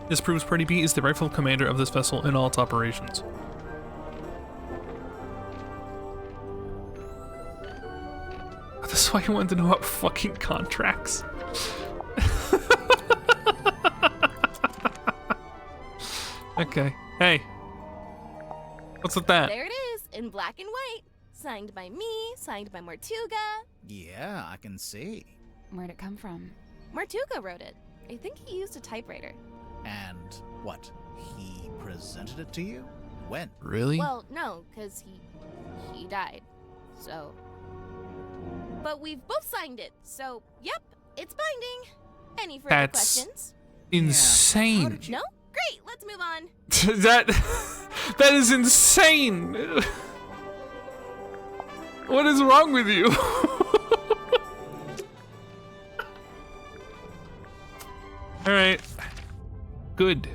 This proves Party B is the rightful commander of this vessel in all its operations. This is why you wanted to know about fucking contracts. Okay. Hey. What's with that? There it is, in black and white. Signed by me, signed by Mortuga. Yeah, I can see. Where'd it come from? Mortuga wrote it. I think he used a typewriter. And what? He presented it to you? When? Really? Well, no, because he died. So. But we've both signed it, so yep, it's binding. Any further That's questions? insane. No? Great, let's move on. That is insane. What is wrong with you? All right. Good.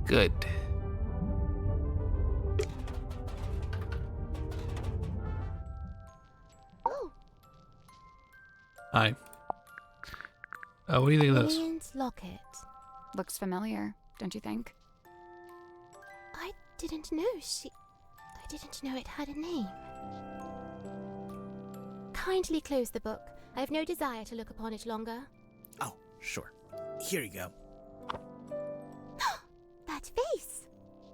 Good. Oh, Hi. What do you think of this? Ian's locket. Looks familiar, don't you think? I didn't know it had a name. Kindly close the book. I have no desire to look upon it longer. Oh, sure. Here you go. That face!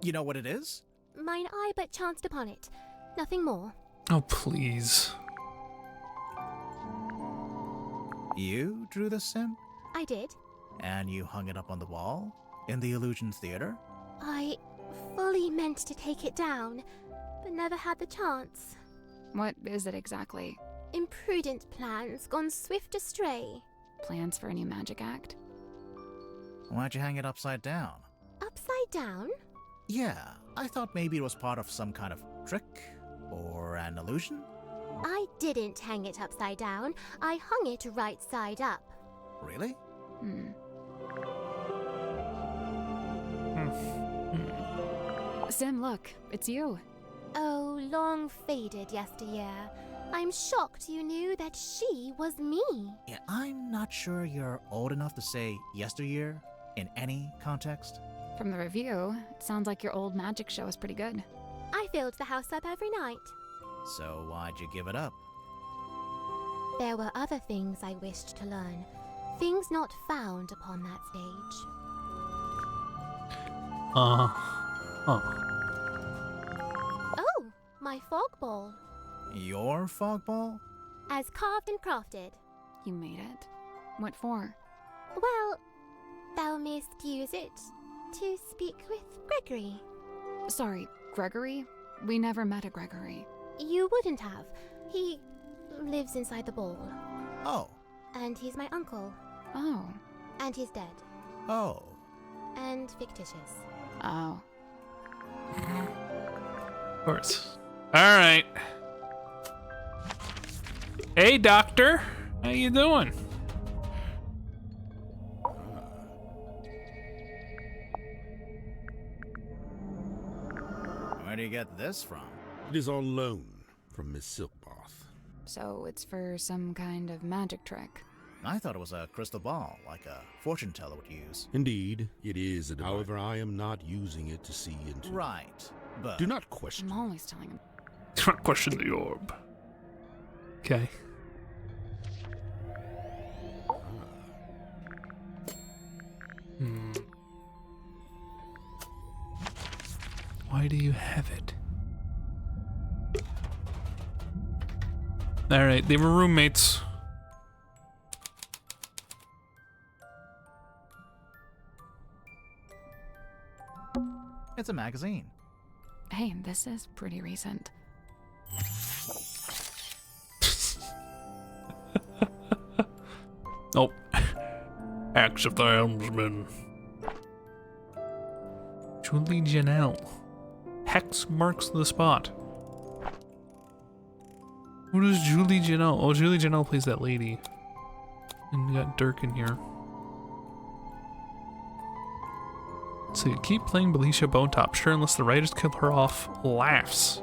You know what it is? Mine eye but chanced upon it. Nothing more. Oh, please. You drew this, Sim? I did. And you hung it up on the wall? In the Illusions Theater? I fully meant to take it down, but never had the chance. What is it exactly? Imprudent plans gone swift astray. Plans for a new magic act? Why'd you hang it upside down? Upside down? Yeah, I thought maybe it was part of some kind of trick or an illusion. I didn't hang it upside down. I hung it right side up. Really? Sim, look, it's you. Oh, long faded yesteryear. I'm shocked you knew that she was me. Yeah, I'm not sure you're old enough to say yesteryear in any context. From the review, it sounds like your old magic show is pretty good. I filled the house up every night. So why'd you give it up? There were other things I wished to learn. Things not found upon that stage. Oh, my fog ball. Your fog ball? As carved and crafted. You made it? What for? Well, thou mayst use it to speak with Gregory. Sorry, Gregory? We never met a Gregory. You wouldn't have. He lives inside the ball. Oh. And he's my uncle. Oh. And he's dead. Oh. And fictitious. Oh. Of course. All right. Hey, doctor. How you doing? Where do you get this from? It is on loan from Miss Silkmoth. So it's for some kind of magic trick. I thought it was a crystal ball, like a fortune teller would use. Indeed, it is a device. However, I am not using it to see into. Right, but do not question. I'm always telling him. Do not question the orb. Okay. Why do you have it? All right, they were roommates. It's a magazine. Hey, this is pretty recent. Nope. Axe of the Helmsman. Julie Janelle. Hex marks the spot. Who is Julie Janelle? Oh, Julie Janelle plays that lady. And we got Dirk in here. So you keep playing Belicia Bonetop, sure, unless the writers kill her off. Laughs.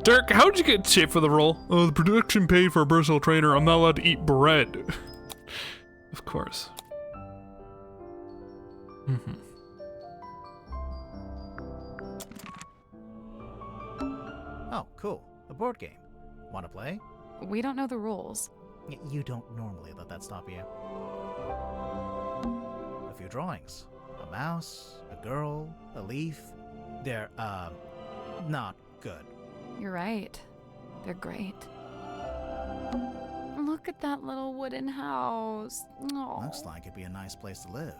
Dirk, how'd you get in shape for the role? Oh, the production paid for a personal trainer. I'm not allowed to eat bread. Of course. Oh, cool. A board game. Wanna play? We don't know the rules. You don't normally let that stop you. A few drawings. A mouse, a girl, a leaf. They're, not good. You're right. They're great. Look at that little wooden house. Aww. Looks like it'd be a nice place to live.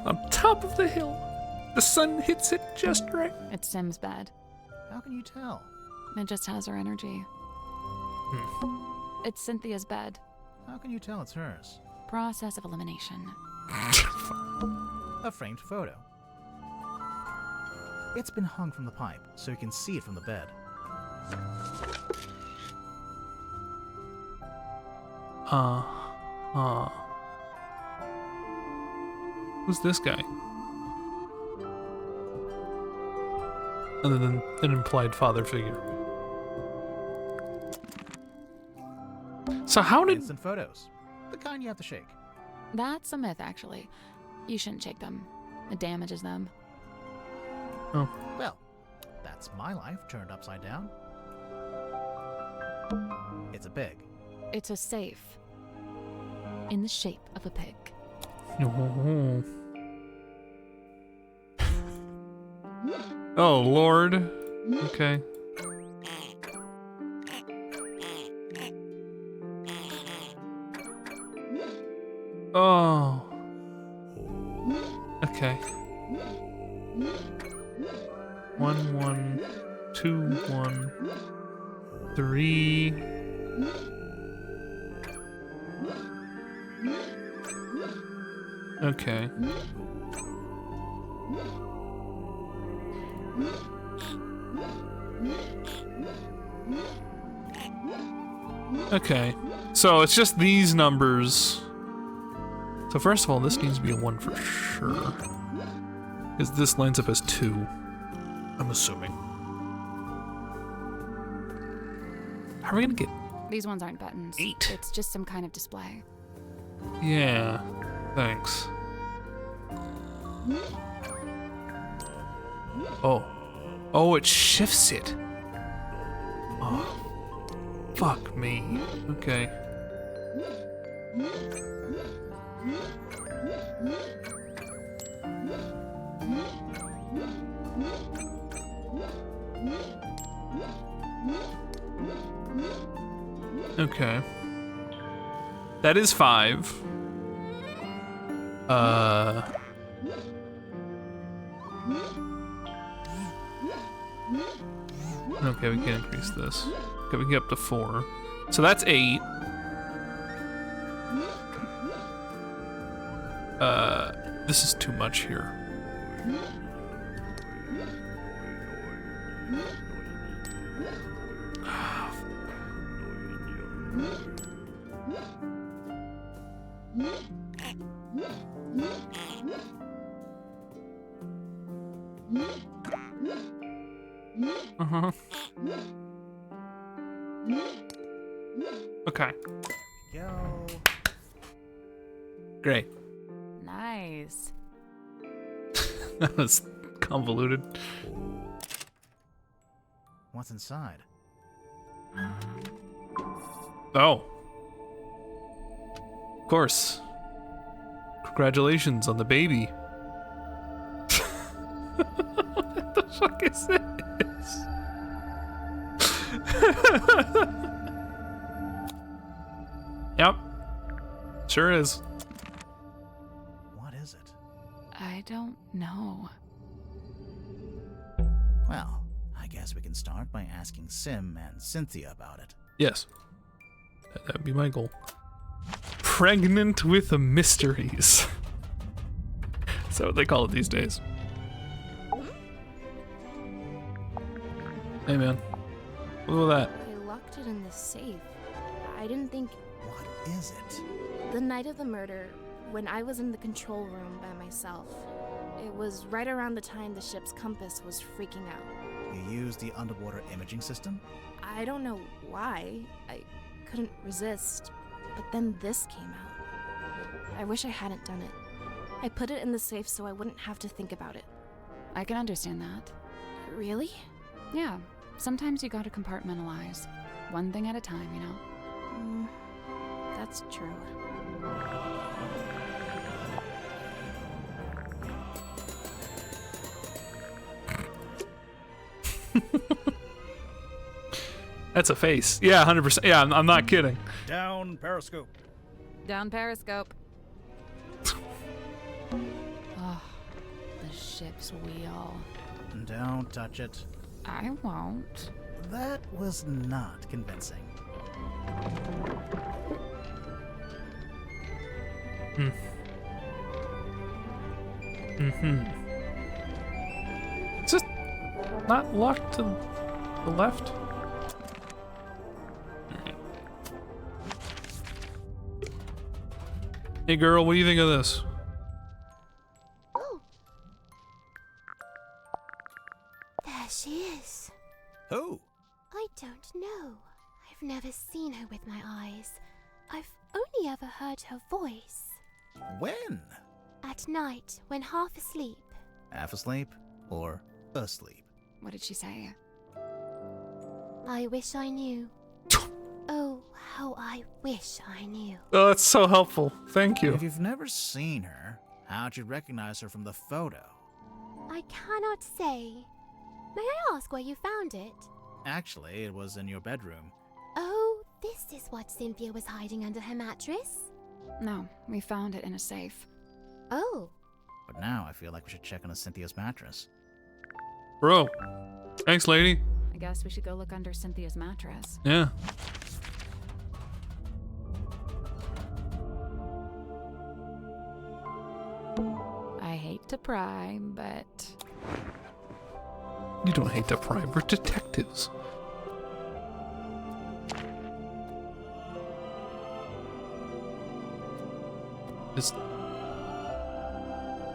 On top of the hill. The sun hits it just right. It's Sim's bed. How can you tell? It just has her energy. It's Cynthia's bed. How can you tell it's hers? Process of elimination. A framed photo. It's been hung from the pipe, so you can see it from the bed. Who's this guy? Other than an implied father figure. So how did... Instant photos. The kind you have to shake. That's a myth, actually. You shouldn't shake them. It damages them. Oh. Well, that's my life turned upside down. It's a pig. It's a safe. In the shape of a pig. Oh, Lord. Okay. Oh. Okay. 1, 1, 2, 1, 3. Okay. Okay. So it's just these numbers. So first of all, this needs to be a 1 for sure. Because this lines up as 2. I'm assuming. How are we gonna get... These ones aren't buttons. 8. It's just some kind of display. Yeah. Thanks. Oh. Oh, it shifts it. Oh. Fuck me. Okay. Okay. That is 5. Okay, we can increase this. Okay, we can get up to 4. So that's 8. This is too much here. Uh-huh. Okay. Go. Great. Nice. That was convoluted. What's inside? Oh. Of course. Congratulations on the baby. What the fuck is this? Yep. Sure is. What is it? I don't know. Well, I guess we can start by asking Sim and Cynthia about it. Yes. That would be my goal. Pregnant with mysteries. That's what they call it these days. Hey man, look at that. I locked it in the safe. I didn't think... What is it? The night of the murder, when I was in the control room by myself, it was right around the time the ship's compass was freaking out. You used the underwater imaging system? I don't know why. I couldn't resist. But then this came out. I wish I hadn't done it. I put it in the safe so I wouldn't have to think about it. I can understand that. Really? Yeah. Sometimes you gotta compartmentalize. One thing at a time, you know? That's true. That's a face. Yeah, 100%. Yeah, I'm not kidding. Down periscope. Down periscope. Oh, the ship's wheel. Don't touch it. I won't. That was not convincing. Is it not locked to the left? Alright. Hey girl, what do you think of this? Oh. There she is. Who? I don't know. I've never seen her with my eyes. I've only ever heard her voice. When? At night, when half asleep. Half asleep or asleep? What did she say? I wish I knew. Oh, how I wish I knew. Oh, that's so helpful. Thank you. If you've never seen her, how'd you recognize her from the photo? I cannot say. May I ask where you found it? Actually, it was in your bedroom. Oh, this is what Cynthia was hiding under her mattress? No, we found it in a safe. Oh. But now I feel like we should check on Cynthia's mattress. Bro. Thanks, lady. I guess we should go look under Cynthia's mattress. Yeah. I hate to pry, but... You don't hate to pry. We're detectives.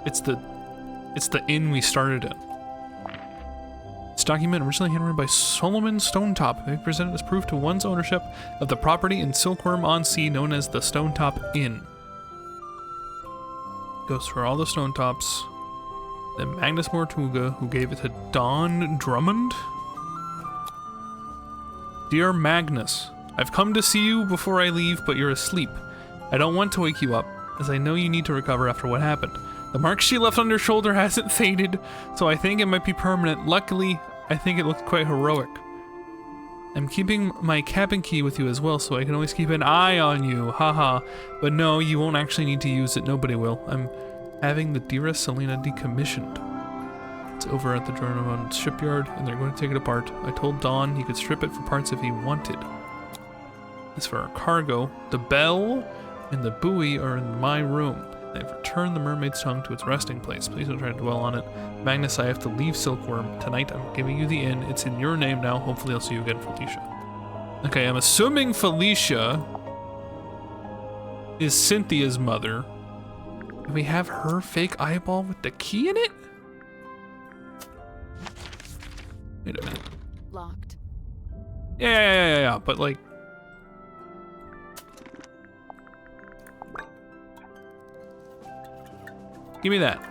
It's the inn we started at. This document, originally handwritten by Solomon Stonetop, may be presented as proof to one's ownership of the property in Silkworm-on-Sea known as the Stonetop Inn. Goes through all the Stonetops. Then Magnus Mortuga, who gave it to Don Drummond. Dear Magnus, I've come to see you before I leave, but you're asleep. I don't want to wake you up, as I know you need to recover after what happened. The mark she left on her shoulder hasn't faded, so I think it might be permanent. Luckily, I think it looks quite heroic. I'm keeping my cabin key with you as well, so I can always keep an eye on you. Haha. But no, you won't actually need to use it. Nobody will. I'm having the Dearest Selena decommissioned. It's over at the Dronomon shipyard, and they're going to take it apart. I told Don he could strip it for parts if he wanted. As for our cargo, the bell and the buoy are in my room. I've returned the mermaid's tongue to its resting place. Please don't try to dwell on it. Magnus, I have to leave Silkworm. Tonight I'm giving you the inn. It's in your name now. Hopefully I'll see you again, Felicia. Okay, I'm assuming Felicia is Cynthia's mother. Do we have her fake eyeball with the key in it? Wait a minute. Locked. Yeah, but like... Give me that.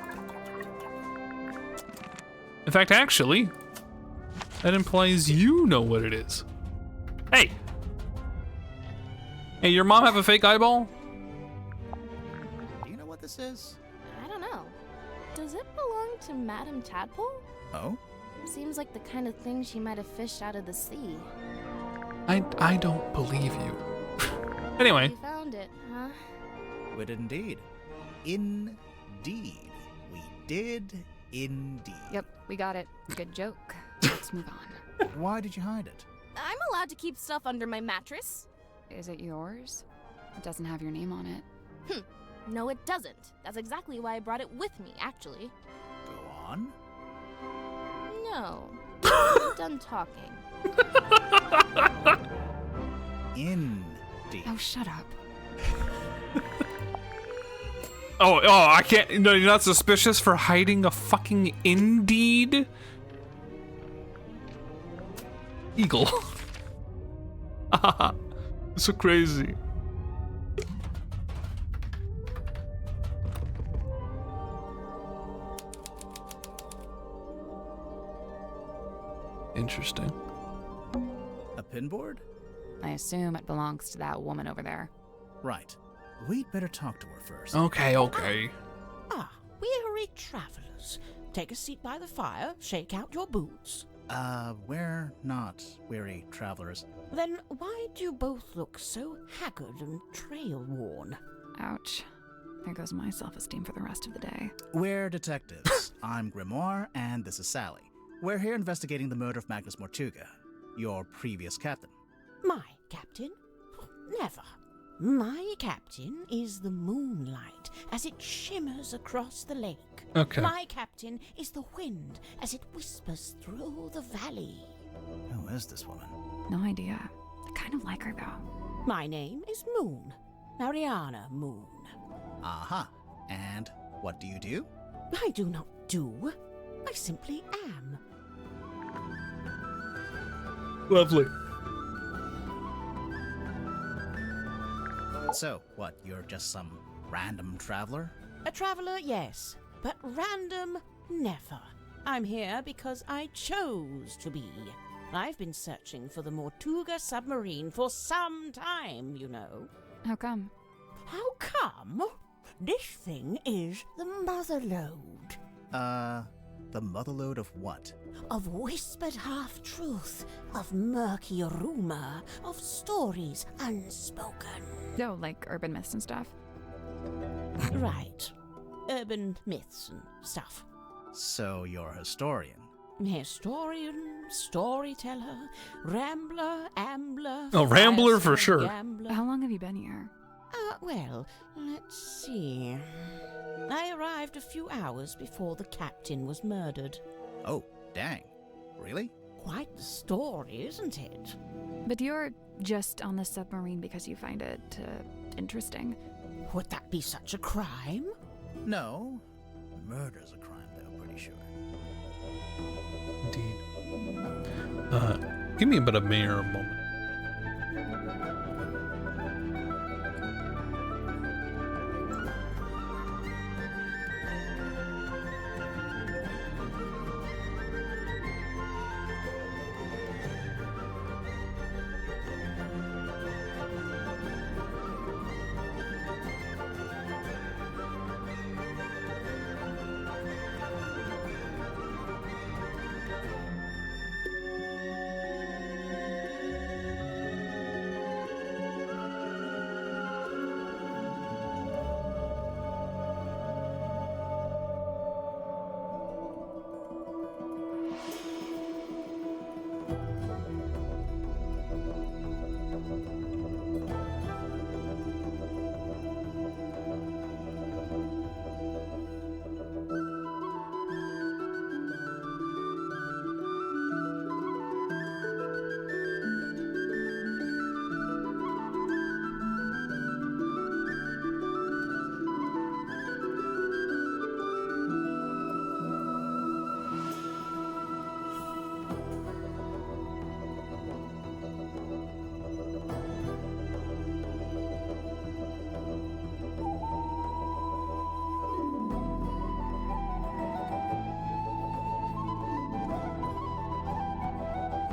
In fact, actually, that implies you know what it is. Hey! Hey, your mom have a fake eyeball? Do you know what this is? I don't know. Does it belong to Madame Tadpole? Oh? Seems like the kind of thing she might have fished out of the sea. I don't believe you. Anyway. You found it, huh? We did indeed. Indeed. We did indeed. Yep, we got it. Good joke. Let's move on. Why did you hide it? I'm allowed to keep stuff under my mattress. Is it yours? It doesn't have your name on it. No, it doesn't. That's exactly why I brought it with me, actually. Go on. No. I'm done talking. Indeed. Oh, shut up. Oh, I can't. No, you're not suspicious for hiding a fucking Indeed? Eagle. So crazy. Interesting. A pinboard? I assume it belongs to that woman over there. Right. We'd better talk to her first. Okay. Weary travelers. Take a seat by the fire, shake out your boots. We're not weary travelers. Then why do you both look so haggard and trail-worn? Ouch. There goes my self-esteem for the rest of the day. We're detectives. I'm Grimoire, and this is Sally. We're here investigating the murder of Magnus Mortuga, your previous captain. My captain? Never. My captain is the moonlight as it shimmers across the lake. Okay. My captain is the wind as it whispers through the valley. Who is this woman? No idea. I kind of like her, though. My name is Moon. Mariana Moon. Aha. And what do you do? I do not do. I simply am. Lovely. So, what, you're just some random traveler? A traveler, yes, but random, never. I'm here because I chose to be. I've been searching for the Mortuga submarine for some time, you know. How come? How come? This thing is the motherlode. The motherlode of what? Of whispered half-truth, of murky rumor, of stories unspoken. No, like urban myths and stuff. Right. Urban myths and stuff. So you're a historian? Historian, storyteller, rambler, ambler. Oh, rambler for sure. Gambler. How long have you been here? Well, let's see. I arrived a few hours before the captain was murdered. Oh, dang. Really? Quite the story, isn't it? But you're just on the submarine because you find it interesting. Would that be such a crime? No. Murder's a crime, though, pretty sure. Indeed. Give me a bit of mayor moment.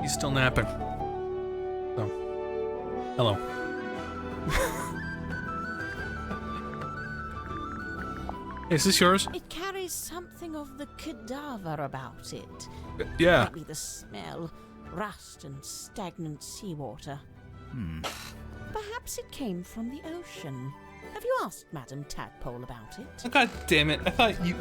He's still napping. So, hello. Is this yours? It carries something of the cadaver about it. Yeah. Maybe the smell, rust and stagnant seawater. Perhaps it came from the ocean. Have you asked Madame Tadpole about it? Oh, God damn it. I thought you...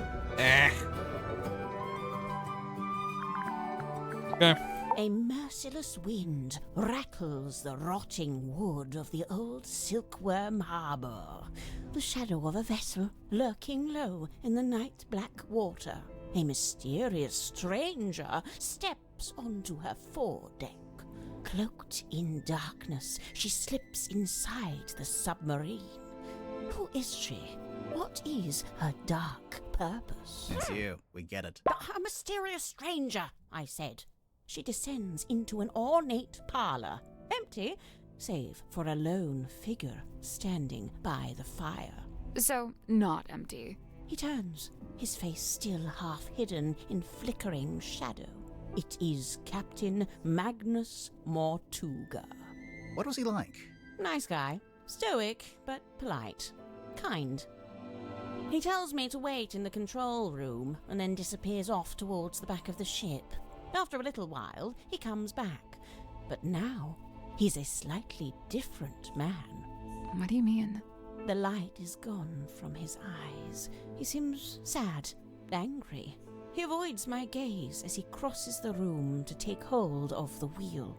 Okay. A merciless wind rattles the rotting wood of the old Silkworm Harbor. The shadow of a vessel lurking low in the night-black water. A mysterious stranger steps onto her foredeck. Cloaked in darkness, she slips inside the submarine. Who is she? What is her dark purpose? It's you. We get it. A mysterious stranger, I said. She descends into an ornate parlor, empty, save for a lone figure standing by the fire. So, not empty. He turns, his face still half hidden in flickering shadow. It is Captain Magnus Mortuga. What was he like? Nice guy. Stoic, but polite. Kind. He tells me to wait in the control room and then disappears off towards the back of the ship. After a little while, he comes back. But now, he's a slightly different man. What do you mean? The light is gone from his eyes. He seems sad, angry. He avoids my gaze as he crosses the room to take hold of the wheel.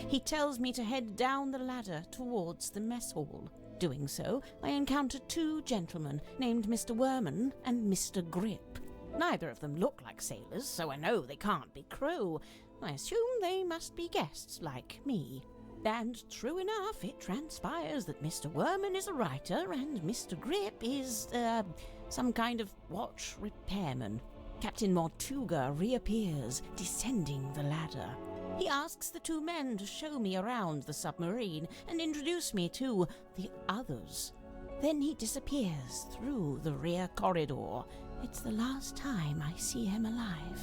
He tells me to head down the ladder towards the mess hall. Doing so, I encounter two gentlemen named Mr. Werman and Mr. Grip. Neither of them look like sailors, so I know they can't be crew. I assume they must be guests like me. And true enough, it transpires that Mr. Werman is a writer and Mr. Grip is, some kind of watch repairman. Captain Mortuga reappears, descending the ladder. He asks the two men to show me around the submarine and introduce me to the others. Then he disappears through the rear corridor. It's the last time I see him alive.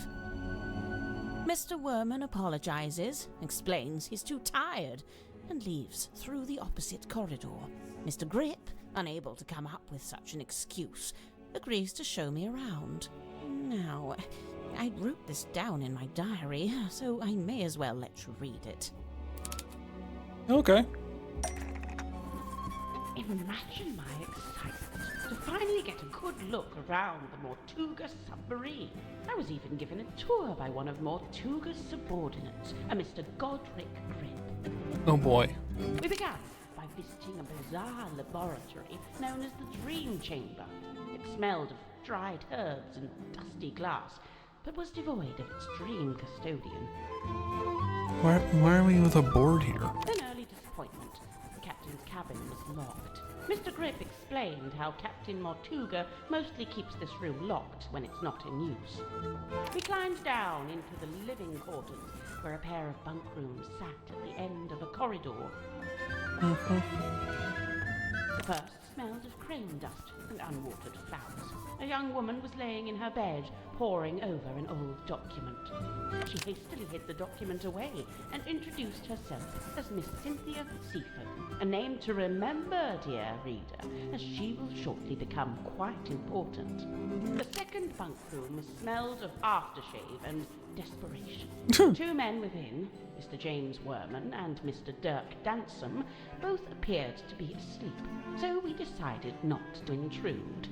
Mr. Werman apologizes, explains he's too tired, and leaves through the opposite corridor. Mr. Grip, unable to come up with such an excuse, agrees to show me around. Now, I wrote this down in my diary, so I may as well let you read it. Okay. Imagine my excitement to finally get a good look around the Mortuga submarine. I was even given a tour by one of Mortuga's subordinates, a Mr. Godric Grip. Oh boy. We began by visiting a bizarre laboratory known as the Dream Chamber. It smelled of dried herbs and dusty glass, but was devoid of its dream custodian. Why are we with a board here? An early disappointment. The captain's cabin was locked. Mr. Grip explained how Captain Mortuga mostly keeps this room locked when it's not in use. We climbed down into the living quarters, where a pair of bunk rooms sat at the end of a corridor. The first smelled of crane dust and unwatered flowers. A young woman was laying in her bed, poring over an old document. She hastily hid the document away and introduced herself as Miss Cynthia Seaford, a name to remember, dear reader, as she will shortly become quite important. The second bunk room smelled of aftershave and desperation. Two men within, Mr. James Werman and Mr. Dirk Dansom, both appeared to be asleep, so we decided not to intrude.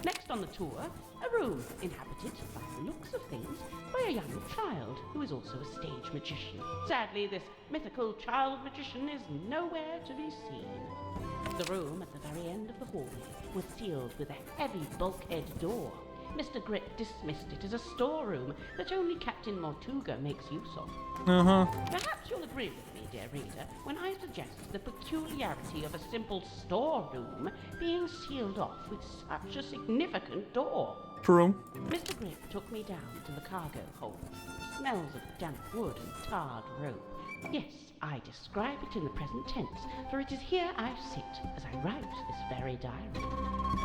Next on the tour, a room inhabited, by the looks of things, by a young child who is also a stage magician. Sadly, this mythical child magician is nowhere to be seen. The room at the very end of the hallway was sealed with a heavy bulkhead door. Mr. Grip dismissed it as a storeroom that only Captain Mortuga makes use of. Perhaps you'll agree with me, dear reader, when I suggest the peculiarity of a simple storeroom being sealed off with such a significant door. True. Mr. Grip took me down to the cargo hold. It smells of damp wood and tarred rope. Yes, I describe it in the present tense, for it is here I sit as I write this very diary.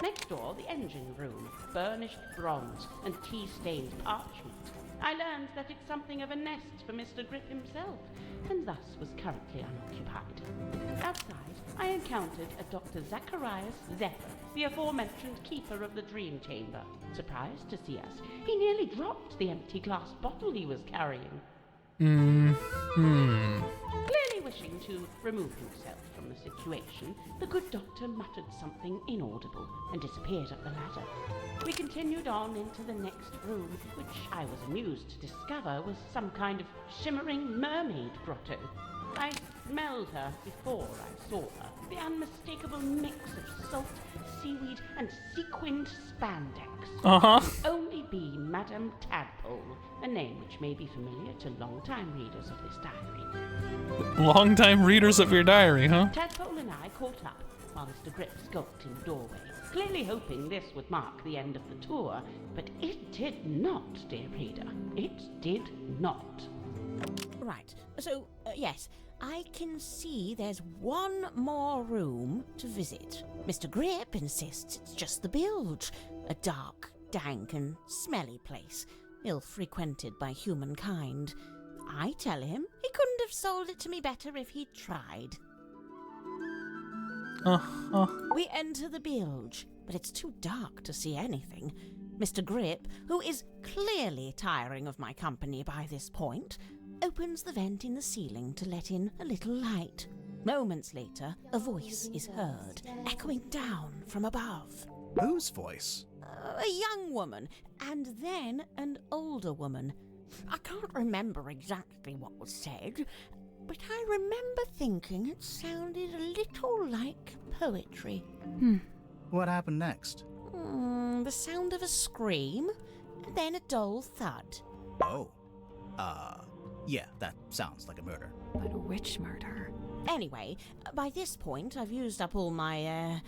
Next door, the engine room, burnished bronze and tea-stained parchment. I learned that it's something of a nest for Mr. Grip himself, and thus was currently unoccupied. Outside, I encountered a Dr. Zacharias Zephyr, the aforementioned keeper of the Dream Chamber. Surprised to see us, he nearly dropped the empty glass bottle he was carrying. Clearly wishing to remove himself from the situation, the good doctor muttered something inaudible and disappeared up the ladder. We continued on into the next room, which I was amused to discover was some kind of shimmering mermaid grotto. I smelled her before I saw her. The unmistakable mix of salt, seaweed, and sequined spandex. Only be Madame Tadpole, a name which may be familiar to long-time readers of this diary. Long-time readers of your diary, huh? Tadpole and I caught up, while Mr. Grip skulked in the doorway, clearly hoping this would mark the end of the tour, but it did not, dear reader. It did not. Right, so, yes, I can see there's one more room to visit. Mr. Grip insists it's just the bilge, a dark, dank and smelly place, ill-frequented by humankind. I tell him he couldn't have sold it to me better if he'd tried. We enter the bilge, but it's too dark to see anything. Mr. Grip, who is clearly tiring of my company by this point, opens the vent in the ceiling to let in a little light. Moments later, a voice is heard, echoing down from above. Whose voice? A young woman, and then an older woman. I can't remember exactly what was said, but I remember thinking it sounded a little like poetry. What happened next? The sound of a scream, and then a dull thud. Oh. Yeah, that sounds like a murder. But which murder? Anyway, by this point, I've used up all my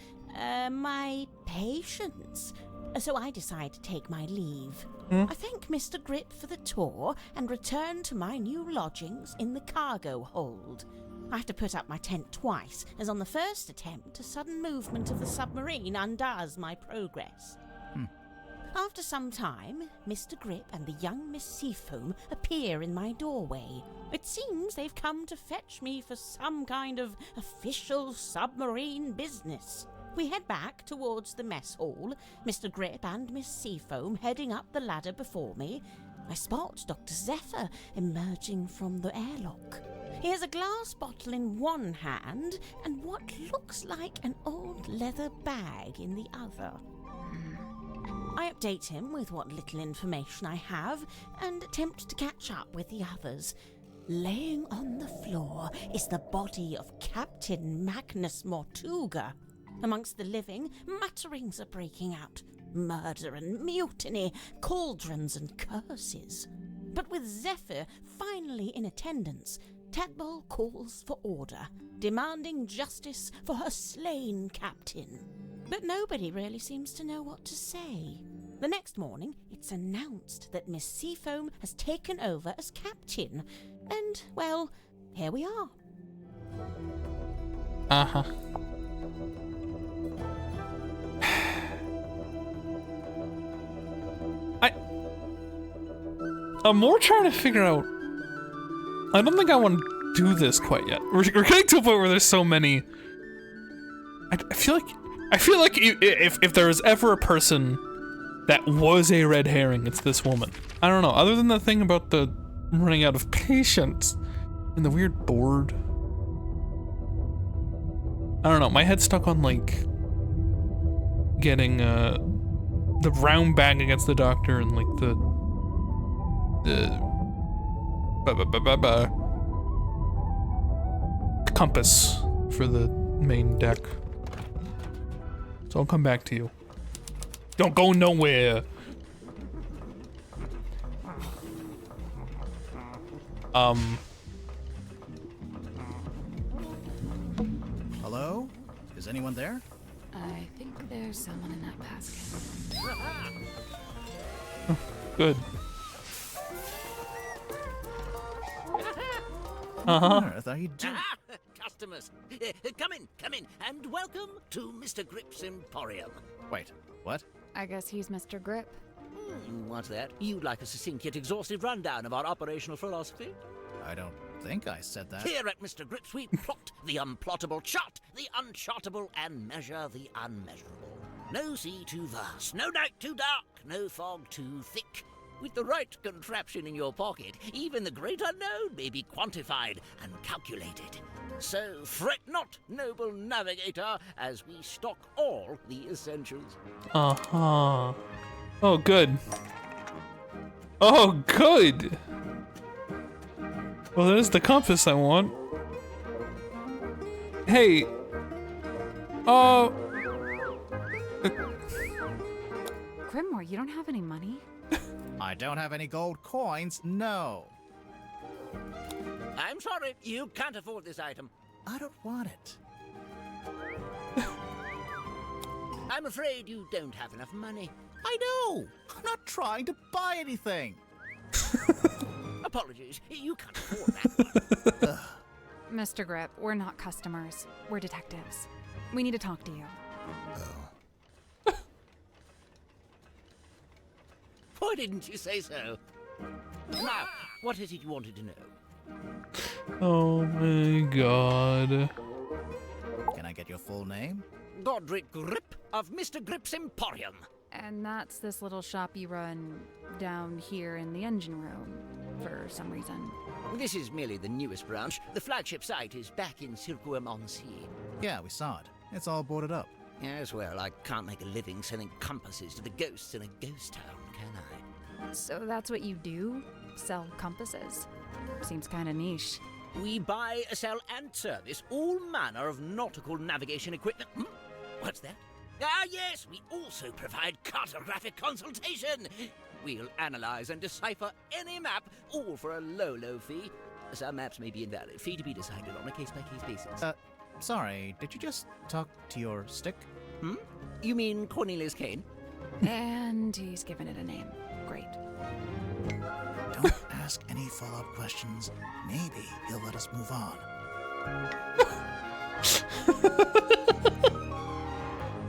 patience. So I decide to take my leave. I thank Mr. Grip for the tour and return to my new lodgings in the cargo hold. I have to put up my tent twice, as on the first attempt, a sudden movement of the submarine undoes my progress. After some time, Mr. Grip and the young Miss Seafoam appear in my doorway. It seems they've come to fetch me for some kind of official submarine business. We head back towards the mess hall, Mr. Grip and Miss Seafoam heading up the ladder before me. I spot Dr. Zephyr emerging from the airlock. He has a glass bottle in one hand and what looks like an old leather bag in the other. I update him with what little information I have and attempt to catch up with the others. Laying on the floor is the body of Captain Magnus Mortuga. Amongst the living, mutterings are breaking out. Murder and mutiny, cauldrons and curses. But with Zephyr finally in attendance, Tadpole calls for order, demanding justice for her slain captain. But nobody really seems to know what to say. The next morning, it's announced that Miss Seafoam has taken over as captain. And, well, here we are. Uh-huh. I'm more trying to figure out... I don't think I want to do this quite yet. We're getting to a point where there's so many... I feel like if there was ever a person that was a red herring, it's this woman. I don't know, other than the thing about the running out of patience and the weird board. I don't know, my head's stuck on like getting the round bag against the doctor and like the compass for the main deck. So I'll come back to you. Don't go nowhere. Hello? Is anyone there? I think there's someone in that basket. Good. What on earth are you doing? Customers, come in, and welcome to Mr. Grip's Emporium. Wait, what? I guess he's Mr. Grip. What's that? You'd like a succinct yet exhaustive rundown of our operational philosophy? I don't think I said that. Here at Mr. Grips, we plot the unplottable, chart the unchartable, and measure the unmeasurable. No sea too vast, no night too dark, no fog too thick. With the right contraption in your pocket, even the great unknown may be quantified and calculated. So fret not, noble navigator, as we stock all the essentials. Uh-huh. Oh, good. Oh, good! Well, there's the compass I want. Hey. Grimmore, you don't have any money? I don't have any gold coins, no. I'm sorry, you can't afford this item. I don't want it. I'm afraid you don't have enough money. I know! I'm not trying to buy anything. Apologies, you can't afford that. Mr. Grip, we're not customers. We're detectives. We need to talk to you. Why didn't you say so? Now, what is it you wanted to know? Oh my god. Can I get your full name? Godric Grip of Mr. Grip's Emporium. And that's this little shop you run down here in the engine room, for some reason. This is merely the newest branch. The flagship site is back in Silquem-on-Sea. Yeah, we saw it. It's all boarded up. As well, I can't make a living selling compasses to the ghosts in a ghost town, can I? So that's what you do? Sell compasses? Seems kinda niche. We buy, sell, and service all manner of nautical navigation equipment. What's that? Ah, yes, we also provide cartographic consultation. We'll analyze and decipher any map, all for a low, low fee. Some maps may be invalid. Fee to be decided on a case-by-case basis. Sorry, did you just talk to your stick? You mean Cornelius Kane? And he's given it a name. Great. Don't ask any follow-up questions. Maybe he'll let us move on.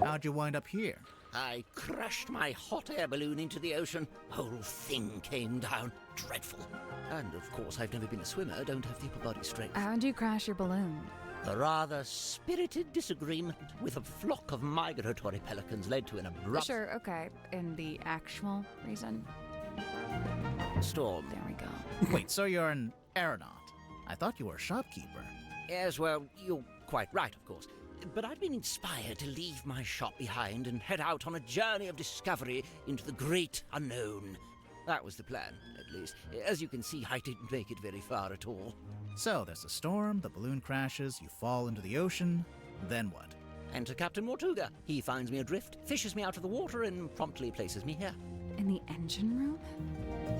How'd you wind up here? I crashed my hot air balloon into the ocean. Whole thing came down. Dreadful. And of course, I've never been a swimmer, don't have the upper body strength. How'd you crash your balloon? A rather spirited disagreement with a flock of migratory pelicans led to an abrupt Sure, okay. And the actual reason? storm. There we go. Wait, so you're an aeronaut? I thought you were a shopkeeper. Yes, well, you're quite right, of course. But I'd been inspired to leave my shop behind and head out on a journey of discovery into the great unknown. That was the plan, at least. As you can see, I didn't make it very far at all. So there's a storm, the balloon crashes, you fall into the ocean, then what? Enter Captain Mortuga. He finds me adrift, fishes me out of the water, and promptly places me here. In the engine room?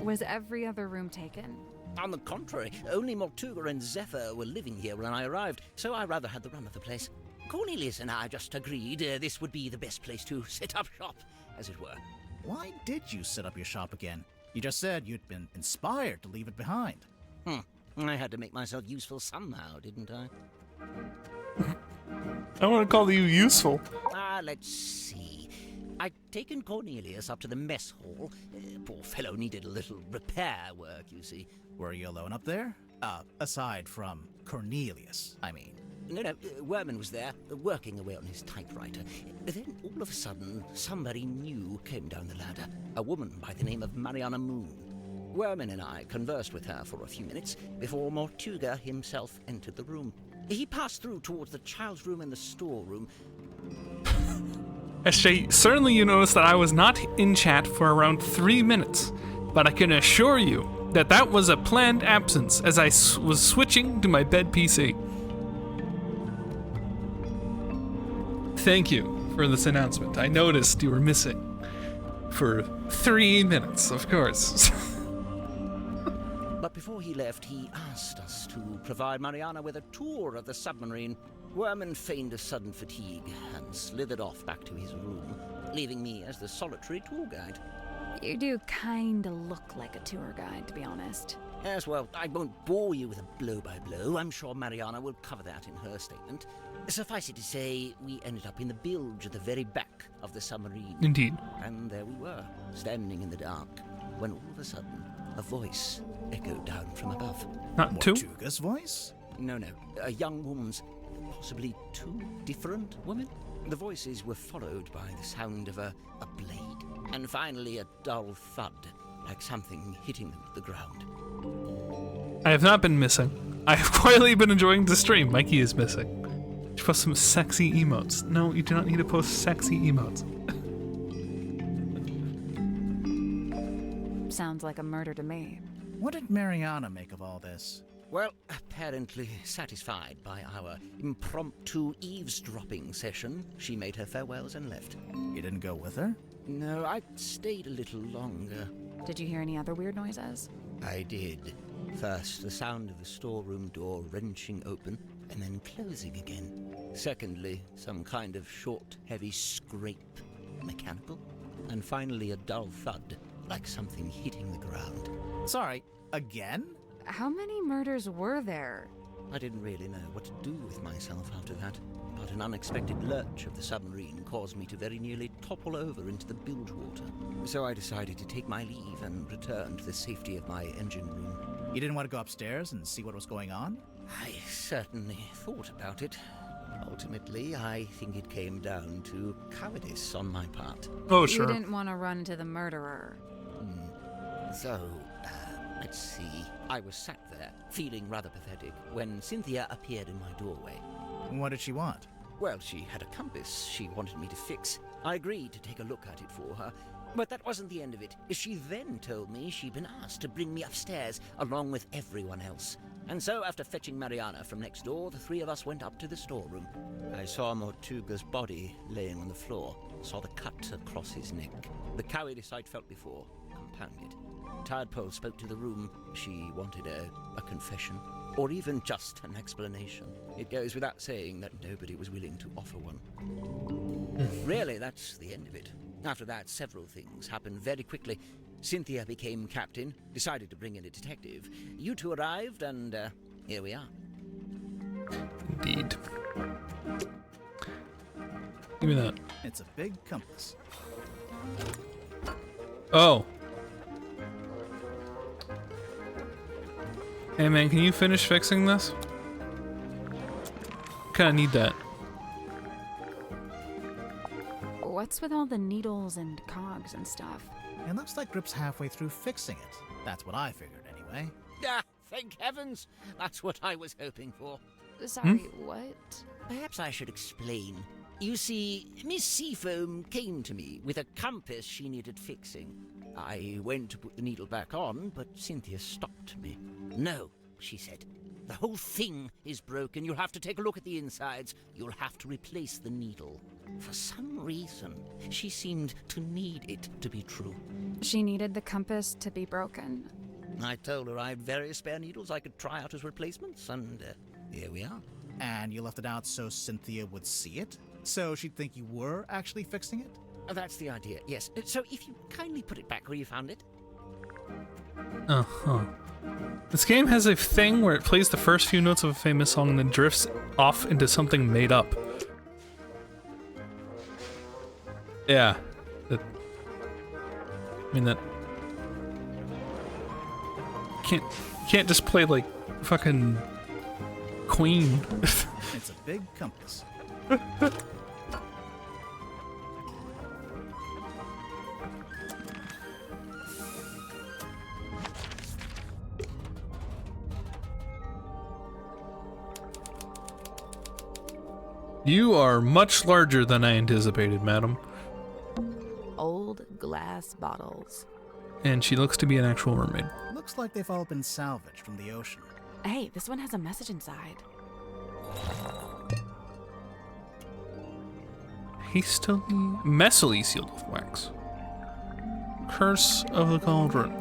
Was every other room taken? On the contrary, only Mortuga and Zephyr were living here when I arrived, so I rather had the run of the place. Cornelius and I just agreed this would be the best place to set up shop, as it were. Why did you set up your shop again? You just said you'd been inspired to leave it behind. I had to make myself useful somehow, didn't I? I want to call you useful. Let's see. I'd taken Cornelius up to the mess hall. Poor fellow needed a little repair work, you see. Were you alone up there? Aside from Cornelius, I mean. No, Werman was there, working away on his typewriter. Then, all of a sudden, somebody new came down the ladder. A woman by the name of Mariana Moon. Werman and I conversed with her for a few minutes before Mortuga himself entered the room. He passed through towards the child's room and the storeroom. SJ, certainly you noticed that I was not in chat for around 3 minutes, but I can assure you that that was a planned absence as I was switching to my bed PC. Thank you for this announcement. I noticed you were missing for 3 minutes, of course. But before he left, he asked us to provide Mariana with a tour of the submarine. Werman feigned a sudden fatigue and slithered off back to his room, leaving me as the solitary tour guide. You do kinda look like a tour guide, to be honest. As well, I won't bore you with a blow-by-blow. I'm sure Mariana will cover that in her statement. Suffice it to say, we ended up in the bilge at the very back of the submarine. Indeed. And there we were, standing in the dark, when all of a sudden, a voice echoed down from above. Not two? Mortuga's voice? No, a young woman's, possibly two different women. The voices were followed by the sound of a blade, and finally a dull thud, like something hitting the ground. I have not been missing. I have quietly been enjoying the stream. Mikey is missing. You post some sexy emotes. No, you do not need to post sexy emotes. Sounds like a murder to me. What did Mariana make of all this? Well, apparently satisfied by our impromptu eavesdropping session, she made her farewells and left. You didn't go with her? No, I stayed a little longer. Did you hear any other weird noises? I did. First, the sound of the storeroom door wrenching open and then closing again. Secondly, some kind of short, heavy scrape, mechanical. And finally, a dull thud, like something hitting the ground. Sorry, again? How many murders were there? I didn't really know what to do with myself after that, but an unexpected lurch of the submarine caused me to very nearly topple over into the bilge water. So I decided to take my leave and return to the safety of my engine room. You didn't want to go upstairs and see what was going on? I certainly thought about it. Ultimately, I think it came down to cowardice on my part. Oh, sure. You didn't want to run to the murderer. So, Let's see. I was sat there, feeling rather pathetic, when Cynthia appeared in my doorway. What did she want? Well, she had a compass she wanted me to fix. I agreed to take a look at it for her. But that wasn't the end of it. She then told me she'd been asked to bring me upstairs, along with everyone else. And so, after fetching Mariana from next door, the three of us went up to the storeroom. I saw Mortuga's body laying on the floor, saw the cut across his neck. The cowardice I'd felt before compounded. Tadpole spoke to the room. She wanted a confession, or even just an explanation. It goes without saying that nobody was willing to offer one. Really, that's the end of it. After that, several things happened very quickly. Cynthia became captain, decided to bring in a detective. You two arrived, and here we are. Indeed. Give me that. It's a big compass. Oh. Hey man, can you finish fixing this? Kinda need that. What's with all the needles and cogs and stuff? It looks like Grip's halfway through fixing it. That's what I figured, anyway. Ah, thank heavens! That's what I was hoping for. Sorry, what? Perhaps I should explain. You see, Miss Seafoam came to me with a compass she needed fixing. I went to put the needle back on, but Cynthia stopped me. No, she said. The whole thing is broken. You'll have to take a look at the insides. You'll have to replace the needle. For some reason, she seemed to need it to be true. She needed the compass to be broken. I told her I had various spare needles I could try out as replacements, and here we are. And you left it out so Cynthia would see it? So she'd think you were actually fixing it? That's the idea, yes. So if you kindly put it back where you found it. Uh-huh. This game has a thing where it plays the first few notes of a famous song and then drifts off into something made up. Yeah. That can't just play like fucking Queen. It's a big compass. You are much larger than I anticipated, madam. Old glass bottles. And she looks to be an actual mermaid. Looks like they've all been salvaged from the ocean. Hey, this one has a message inside. Messily sealed with wax. Curse of the Cauldron.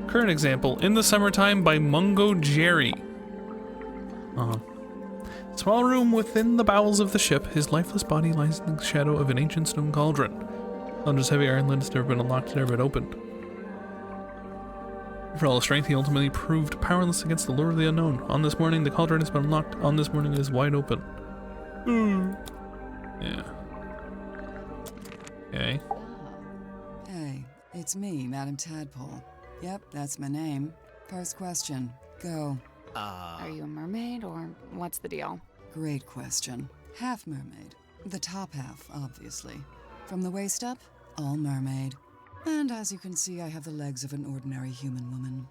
Current example, In the Summertime by Mungo Jerry. Small room within the bowels of the ship, his lifeless body lies in the shadow of an ancient stone cauldron. Thunder's heavy iron lid has never been unlocked, never been opened. For all his strength, he ultimately proved powerless against the lure of the unknown. On this morning, the cauldron has been unlocked. On this morning, it is wide open. Yeah. Okay. Hey, it's me, Madam Tadpole. Yep, that's my name. First question. Go. Are you a mermaid, or what's the deal? Great question. Half mermaid. The top half, obviously. From the waist up, all mermaid. And as you can see, I have the legs of an ordinary human woman.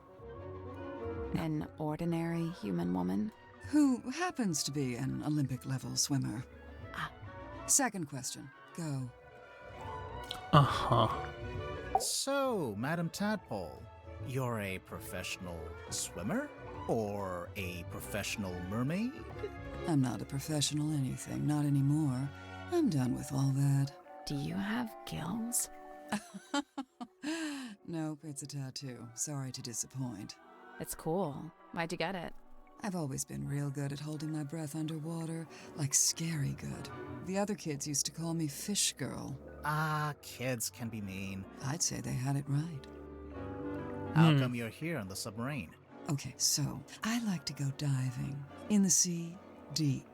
An ordinary human woman? Who happens to be an Olympic-level swimmer. Second question. Go. Uh-huh. So, Madam Tadpole, you're a professional swimmer? Or a professional mermaid? I'm not a professional anything, not anymore. I'm done with all that. Do you have gills? Nope, it's a tattoo. Sorry to disappoint. It's cool. Why'd you get it? I've always been real good at holding my breath underwater, like scary good. The other kids used to call me Fish Girl. Kids can be mean. I'd say they had it right. How come you're here on the submarine? Okay, so I like to go diving. In the sea, deep.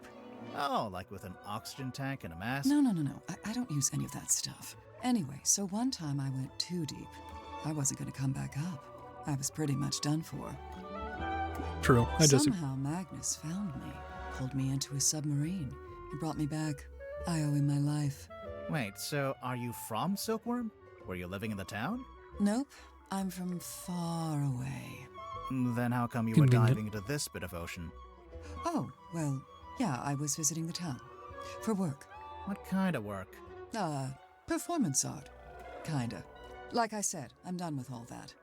Oh, like with an oxygen tank and a mask? No. I don't use any of that stuff. Anyway, so one time I went too deep. I wasn't going to come back up. I was pretty much done for. True. Somehow Magnus found me, pulled me into his submarine. He brought me back. I owe him my life. Wait, so are you from Silkworm? Were you living in the town? Nope, I'm from far away. Then how come you were Convenient. diving into this bit of ocean? Oh, well, yeah, I was visiting the town. For work. What kind of work? Performance art. Kinda. Like I said, I'm done with all that.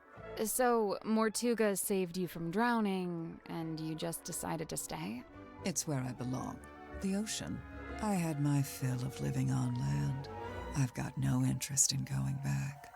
So, Mortuga saved you from drowning, and you just decided to stay? It's where I belong. The ocean. I had my fill of living on land. I've got no interest in going back.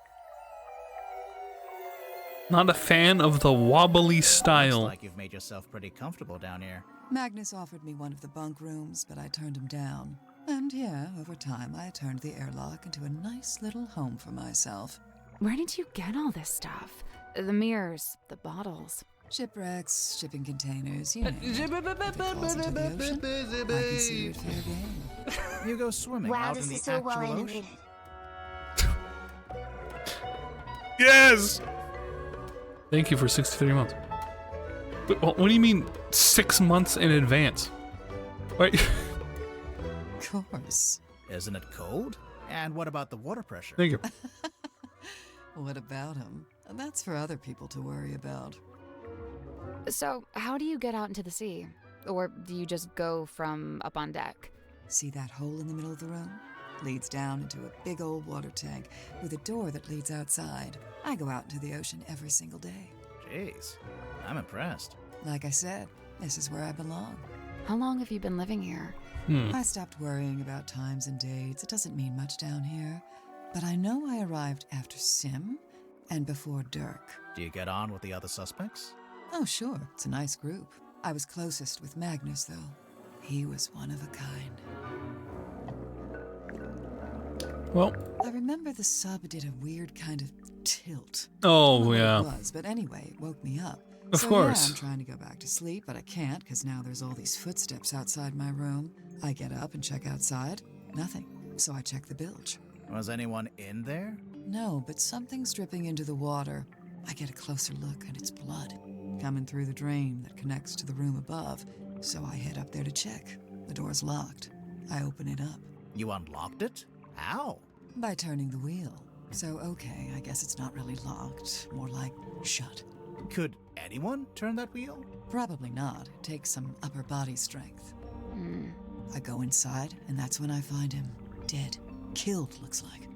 Not a fan of the wobbly Looks style. like you've made yourself pretty comfortable down here. Magnus offered me one of the bunk rooms, but I turned him down. And yeah, over time I turned the airlock into a nice little home for myself. Where did you get all this stuff? The mirrors, the bottles. Shipwrecks, shipping containers, you know. If it falls into the ocean, I consider it fair game. You go swimming Wow, out this in the is so well actual animated. ocean. Yes! Thank you for 63 months. But, what do you mean 6 months in advance? Wait. Of course. Isn't it cold? And what about the water pressure? Thank you. What about him? That's for other people to worry about. So, how do you get out into the sea? Or do you just go from up on deck? See that hole in the middle of the room? Leads down into a big old water tank with a door that leads outside. I go out into the ocean every single day. Jeez, I'm impressed. Like I said, this is where I belong. How long have you been living here? I stopped worrying about times and dates. It doesn't mean much down here. But I know I arrived after Sim and before Dirk. Do you get on with the other suspects? Oh, sure. It's a nice group. I was closest with Magnus, though. He was one of a kind. Well. I remember the sub did a weird kind of tilt. Oh, I don't know yeah. what it was, but anyway, it woke me up. Of So, course. Yeah, I'm trying to go back to sleep, but I can't because now there's all these footsteps outside my room. I get up and check outside. Nothing. So I check the bilge. Was anyone in there? No, but something's dripping into the water. I get a closer look, and it's blood coming through the drain that connects to the room above. So I head up there to check. The door's locked. I open it up. You unlocked it? How? By turning the wheel. So, okay, I guess it's not really locked. More like shut. Could anyone turn that wheel? Probably not. It takes some upper body strength. I go inside, and that's when I find him. Dead. Killed, looks like.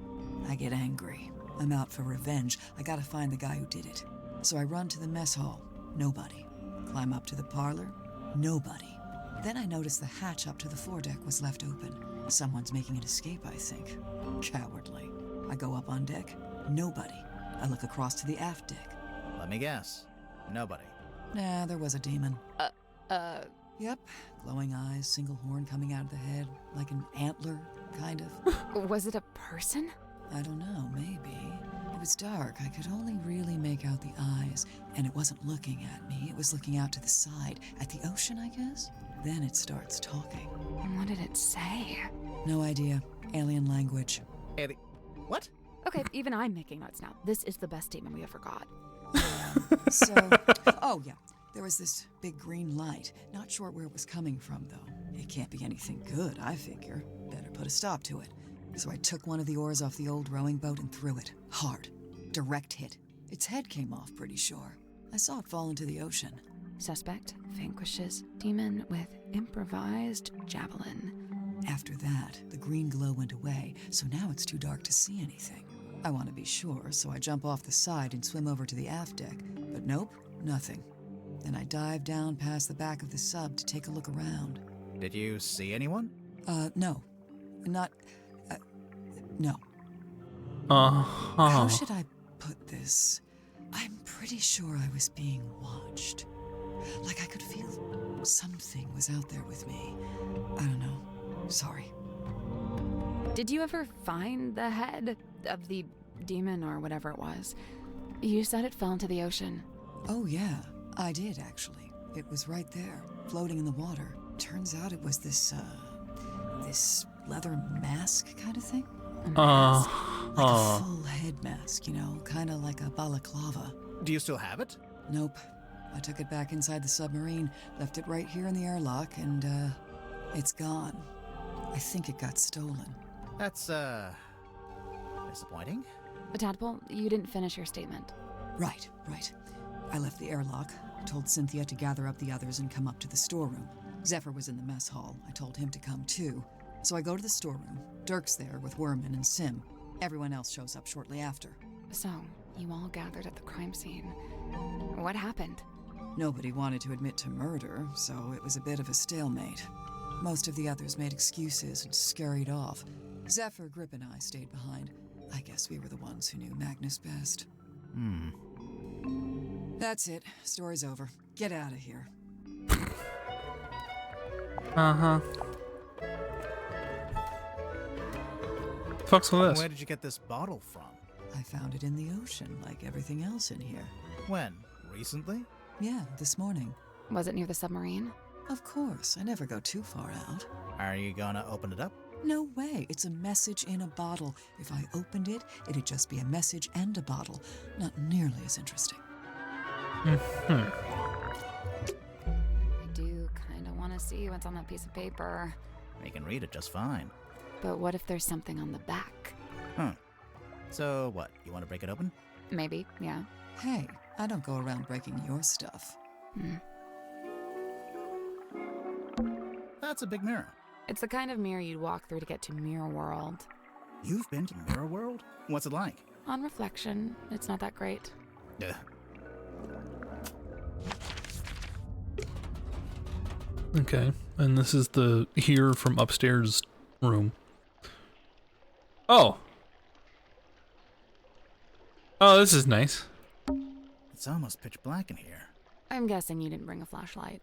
I get angry. I'm out for revenge. I gotta find the guy who did it. So I run to the mess hall. Nobody. Climb up to the parlor. Nobody. Then I notice the hatch up to the foredeck was left open. Someone's making an escape, I think. Cowardly. I go up on deck. Nobody. I look across to the aft deck. Let me guess. Nobody. Nah, there was a demon. Yep. Glowing eyes, single horn coming out of the head, like an antler, kind of. Was it a person? I don't know, maybe. It was dark. I could only really make out the eyes, and it wasn't looking at me. It was looking out to the side, at the ocean, I guess. Then it starts talking. And what did it say? No idea. Alien language. What? Okay, even I'm making notes now. This is the best statement we ever got. So, oh yeah, there was this big green light. Not sure where it was coming from, though. It can't be anything good, I figure. Better put a stop to it. So I took one of the oars off the old rowing boat and threw it. Hard. Direct hit. Its head came off, pretty sure. I saw it fall into the ocean. Suspect vanquishes demon with improvised javelin. After that, the green glow went away, so now it's too dark to see anything. I want to be sure, so I jump off the side and swim over to the aft deck. But nope, nothing. Then I dive down past the back of the sub to take a look around. Did you see anyone? No. Not... no. Uh-huh. How should I put this? I'm pretty sure I was being watched. Like I could feel something was out there with me. I don't know. Sorry. Did you ever find the head of the demon or whatever it was? You said it fell into the ocean. Oh yeah, I did actually. It was right there, floating in the water. Turns out it was this leather mask kind of thing. Like a full head mask, you know, kind of like a balaclava. Do you still have it? Nope. I took it back inside the submarine, left it right here in the airlock, and, it's gone. I think it got stolen. That's, disappointing. Tadpole, you didn't finish your statement. Right. I left the airlock, told Cynthia to gather up the others and come up to the storeroom. Zephyr was in the mess hall. I told him to come too. So I go to the storeroom. Dirk's there with Werman and Sim. Everyone else shows up shortly after. So, you all gathered at the crime scene. What happened? Nobody wanted to admit to murder, so it was a bit of a stalemate. Most of the others made excuses and scurried off. Zephyr, Grip, and I stayed behind. I guess we were the ones who knew Magnus best. That's it. Story's over. Get out of here. Uh-huh. Fuck's with this? Where did you get this bottle from? I found it in the ocean, like everything else in here. When? Recently? Yeah, this morning. Was it near the submarine? Of course. I never go too far out. Are you gonna open it up? No way. It's a message in a bottle. If I opened it, it'd just be a message and a bottle. Not nearly as interesting. I do kind of want to see what's on that piece of paper. You can read it just fine. But what if there's something on the back? So what, you want to break it open? Maybe, yeah. Hey, I don't go around breaking your stuff. That's a big mirror. It's the kind of mirror you'd walk through to get to Mirror World. You've been to Mirror World? What's it like? On reflection, it's not that great. Ugh. Okay, and this is the here from upstairs room. Oh, this is nice. It's almost pitch black in here. I'm guessing you didn't bring a flashlight.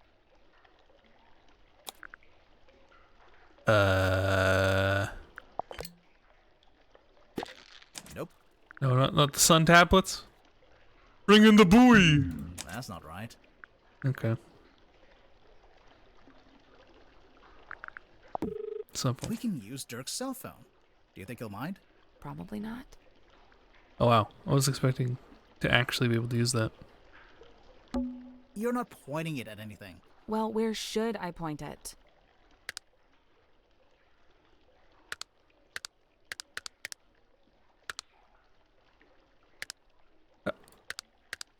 Nope. No, not the sun tablets. Bring in the buoy. That's not right. Okay. Simple. We can use Dirk's cell phone. Do you think he'll mind? Probably not. Oh wow, I was expecting to actually be able to use that. You're not pointing it at anything. Well, where should I point it?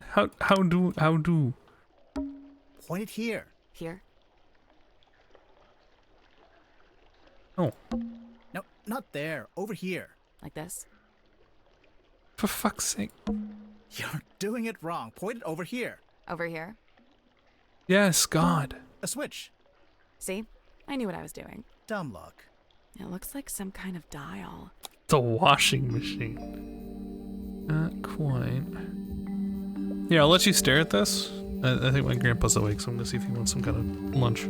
How do? Point it here. Here? Oh. No, not there. Over here. Like this? For fuck's sake. You're doing it wrong. Point it over here. Over here? Yes, God. A switch. See? I knew what I was doing. Dumb luck. It looks like some kind of dial. It's a washing machine. Not quite. Yeah, I'll let you stare at this. I think my grandpa's awake, so I'm gonna see if he wants some kind of lunch.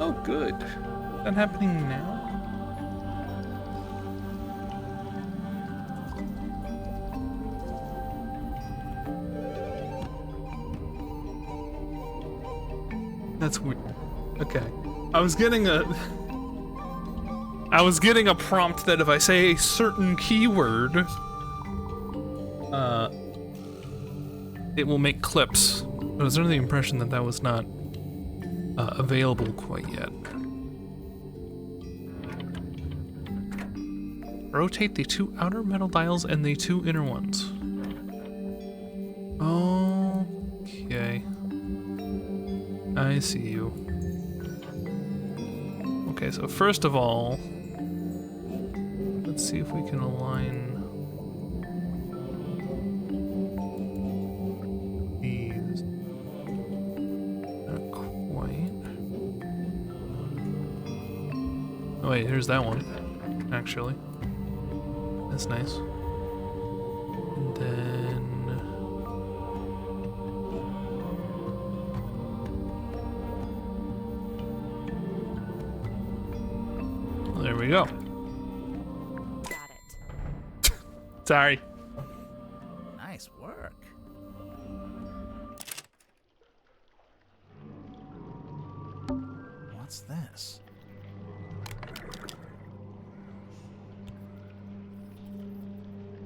Oh, good. Is that happening now? That's weird. Okay. I was getting a prompt that if I say a certain keyword, it will make clips. But I was under the impression that that was not available quite yet. Rotate the 2 outer metal dials and the 2 inner ones. Okay. I see you. Okay, so first of all, let's see if we can align these. Not quite. Oh wait, here's that one, actually. That's nice. And then... there we go. Got it. Sorry. Nice work. What's this?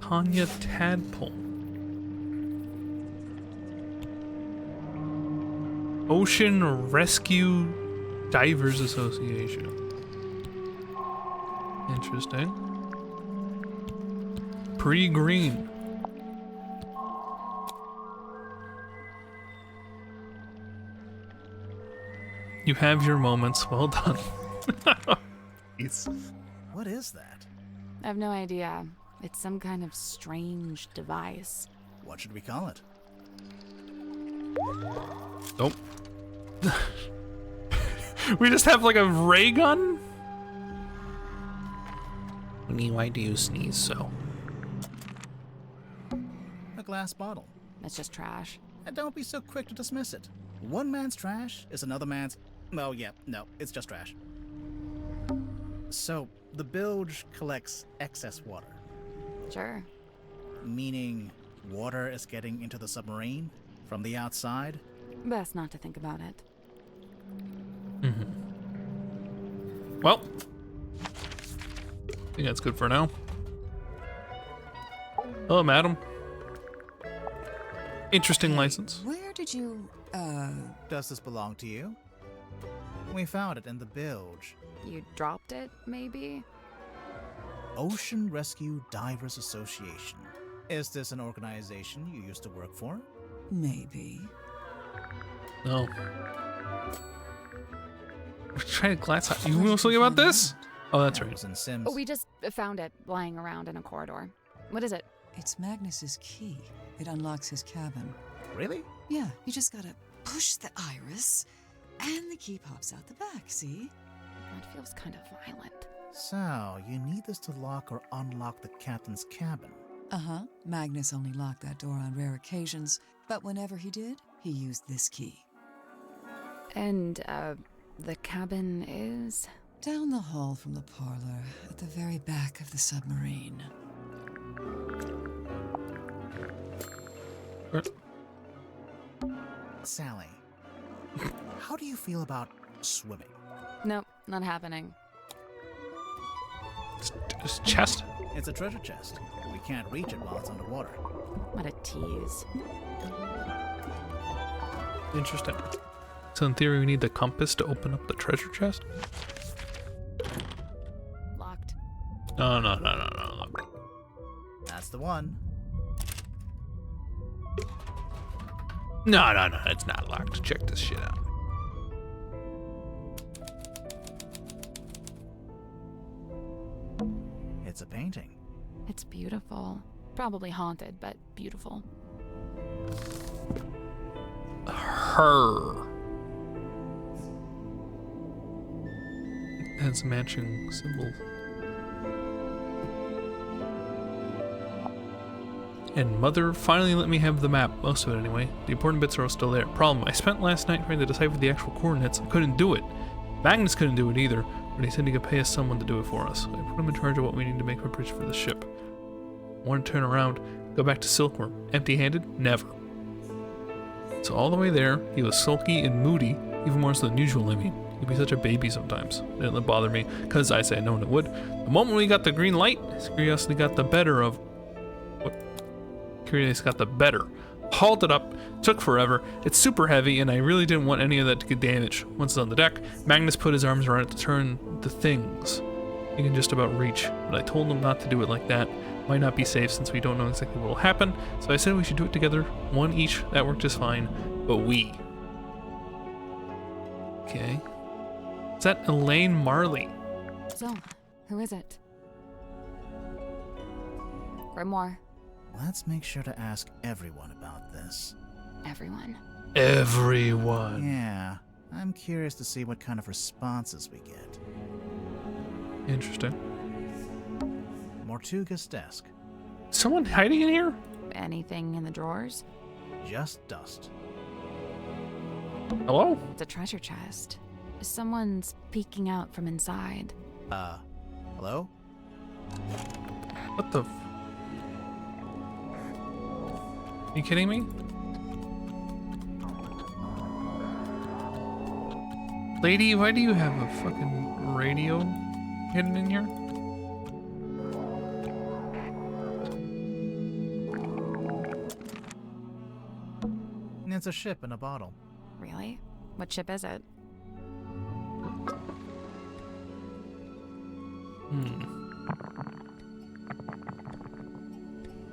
Tanya Tadpole. Ocean Rescue Divers Association. Interesting. Pre-green. You have your moments. Well done. What is that? I have no idea. It's some kind of strange device. What should we call it? Nope. We just have like a ray gun? Why do you sneeze so? A glass bottle. It's just trash. And don't be so quick to dismiss it. One man's trash is another man's... Oh yeah, no, it's just trash. So, the bilge collects excess water. Sure. Meaning water is getting into the submarine from the outside? Best not to think about it. Mm-hmm. Well, I think that's good for now. Hello, madam. Interesting license. Where did you, Does this belong to you? We found it in the bilge. You dropped it, maybe? Ocean Rescue Divers Association. Is this an organization you used to work for? Maybe. No. We're trying to glass out. You know something about this? Oh, that's right. In Sims. Oh, we just found it lying around in a corridor. What is it? It's Magnus's key. It unlocks his cabin. Really? Yeah, you just gotta push the iris, and the key pops out the back, see? That feels kind of violent. So, you need this to lock or unlock the captain's cabin. Uh-huh. Magnus only locked that door on rare occasions, but whenever he did, he used this key. And, the cabin is? Down the hall from the parlor, at the very back of the submarine. Sally, how do you feel about swimming? Nope, not happening. It's chest? It's a treasure chest. We can't reach it while it's underwater. What a tease. Interesting. So in theory, we need the compass to open up the treasure chest? Locked. No. That's the one. No, it's not locked. Check this shit out. It's a painting. It's beautiful. Probably haunted, but beautiful. Her. It has matching symbols. And Mother finally let me have the map, most of it anyway. The important bits are all still there. Problem, I spent last night trying to decipher the actual coordinates. I couldn't do it. Magnus couldn't do it either, but he said he could pay us someone to do it for us. I put him in charge of what we need to make a bridge for the ship. Want to turn around, go back to Silkworm. Empty-handed? Never. So all the way there, he was sulky and moody, even more so than usual, I mean. He'd be such a baby sometimes. It didn't bother me, because I say no one it would. The moment we got the green light, his curiosity got the better of... Curious got the better. Hauled it up, took forever. It's super heavy, and I really didn't want any of that to get damaged. Once it's on the deck, Magnus put his arms around it to turn the things. You can just about reach, but I told him not to do it like that. Might not be safe since we don't know exactly what will happen, so I said we should do it together, one each. That worked just fine, but we. Okay. Is that Elaine Marley? So, who is it? Grimoire. Let's make sure to ask everyone about this. Everyone. Everyone. Yeah, I'm curious to see what kind of responses we get. Interesting. Mortuga's desk. Someone hiding in here? Anything in the drawers? Just dust. Hello? It's a treasure chest. Someone's peeking out from inside. Hello? What the you kidding me? Lady, why do you have a fucking radio hidden in here? It's a ship in a bottle. Really? What ship is it?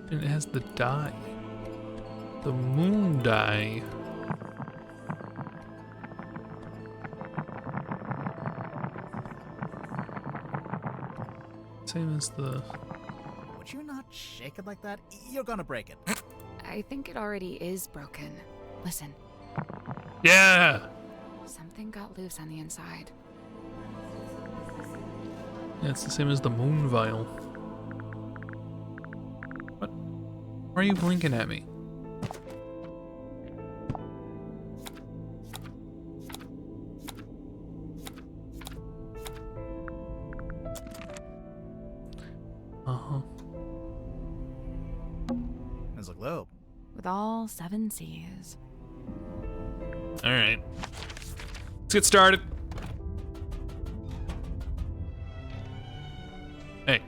And it has the dye. The moon dye. Same as the... Would you not shake it like that? You're gonna break it. I think it already is broken. Listen. Yeah! Something got loose on the inside. Yeah, it's the same as the moon vial. What? Why are you blinking at me? Uh-huh. There's a globe. With all 7 seas. Alright. Let's get started. Hey.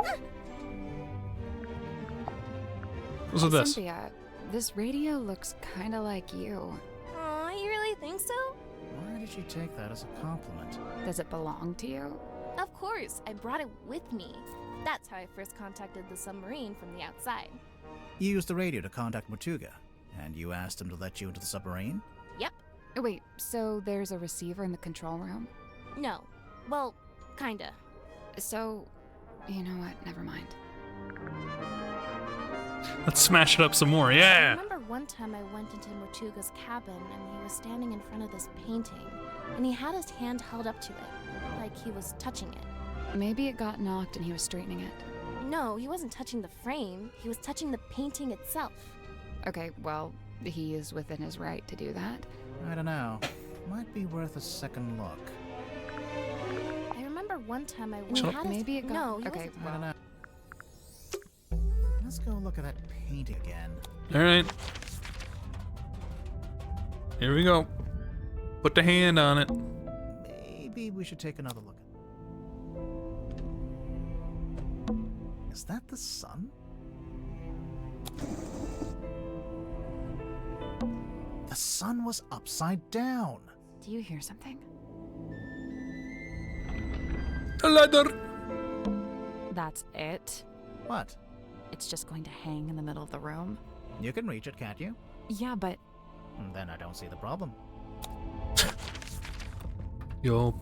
What's with this? Cynthia, this radio looks kinda like you. Aw, you really think so? Why did you take that as a compliment? Does it belong to you? Of course, I brought it with me. That's how I first contacted the submarine from the outside. You used the radio to contact Mortuga, and you asked him to let you into the submarine? Yep. Oh, wait, so there's a receiver in the control room? No. Well, kinda. So, you know what? Never mind. Let's smash it up some more, I yeah! remember one time I went into Mortuga's cabin and he was standing in front of this painting, and he had his hand held up to it, like he was touching it. Maybe it got knocked and he was straightening it. No, he wasn't touching the frame, he was touching the painting itself. Okay, well, he is within his right to do that. I don't know. Might be worth a second look. I remember one time I went. Maybe it got... No, he okay, wasn't. I don't know. Let's go look at that painting again. Alright. Here we go. Put the hand on it. Maybe we should take another look. Is that the sun? The sun was upside down. Do you hear something? A ladder! That's it? What? It's just going to hang in the middle of the room? You can reach it, can't you? Yeah, but... Then I don't see the problem. Yo.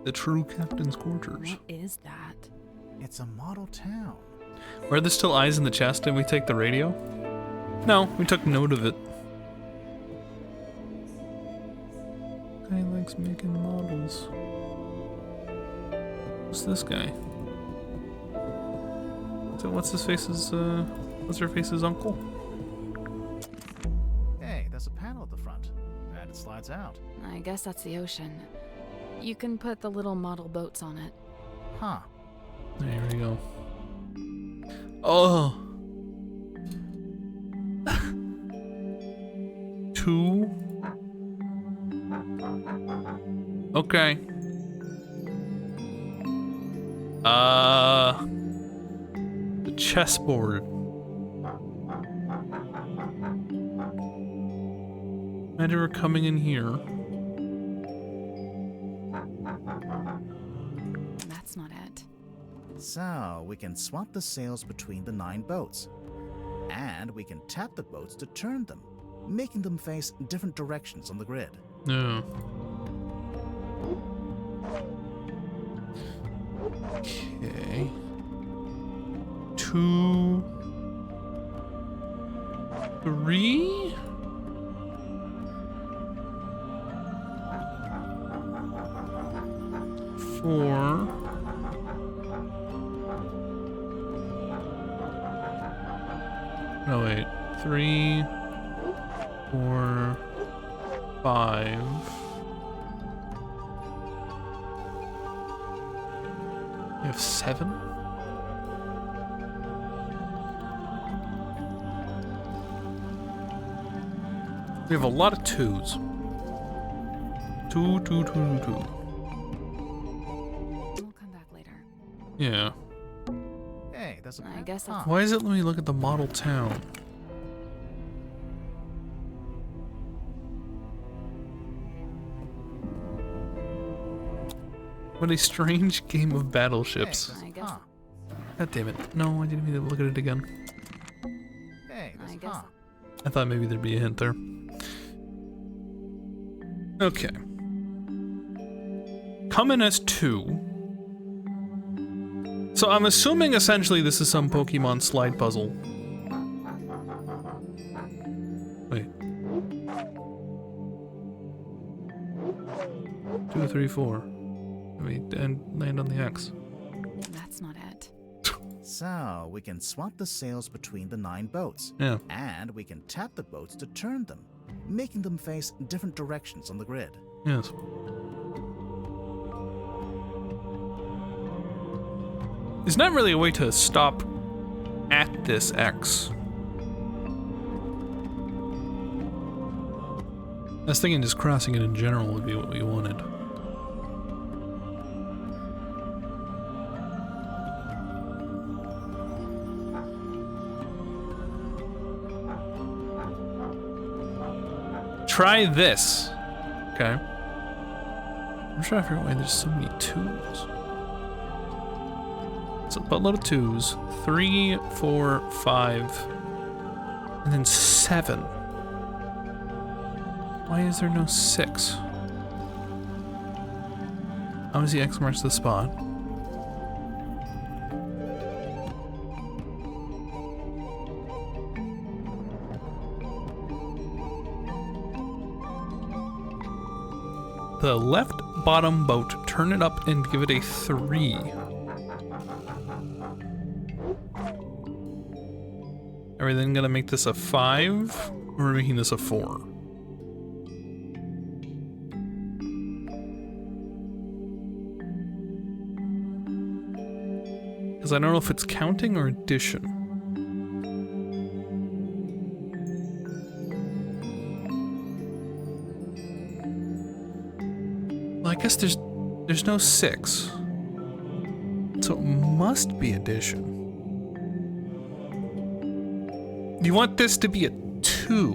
The true captain's quarters. What is that? It's a model town. Are there still eyes in the chest? Did we take the radio? No, we took note of it. Guy likes making models. Who's this guy? So what's his face's, what's her face's uncle? Hey, there's a panel at the front. And it slides out. I guess that's the ocean. You can put the little model boats on it. Huh. There we go. Oh. 2. Okay. The chessboard. Imagine we're coming in here. That's not it. So, we can swap the sails between the 9 boats. And we can tap the boats to turn them, making them face different directions on the grid. No. Okay. 2, 3. Four. No, wait. 3, 4, 5. You have 7? We have a lot of 2s. 2, 2, 2, 2, 2. We'll come back later. Yeah. Hey, that's a I guess huh. Why is it let me look at the model town? What a strange game of battleships. Hey, I guess. God damn it. No, I didn't mean to look at it again. Hey, I guess. I thought maybe there'd be a hint there. Okay. Coming as 2. So I'm assuming essentially this is some Pokemon slide puzzle. Wait. 2, 3, 4. And land on the X. That's not it. So, we can swap the sails between the 9 boats. Yeah. And we can tap the boats to turn them, making them face different directions on the grid. Yes. There's not really a way to stop at this X. I was thinking just crossing it in general would be what we wanted. Try this. Okay. I'm trying to figure out why there's so many 2s. It's a buttload of 2s. 3, 4, 5, and then 7. Why is there no 6? Obviously X marks the spot. The left bottom boat, turn it up and give it a 3. Are we then gonna make this a 5? Or are we making this a 4? Because I don't know if it's counting or addition. I guess there's no 6. So it must be addition. You want this to be a 2.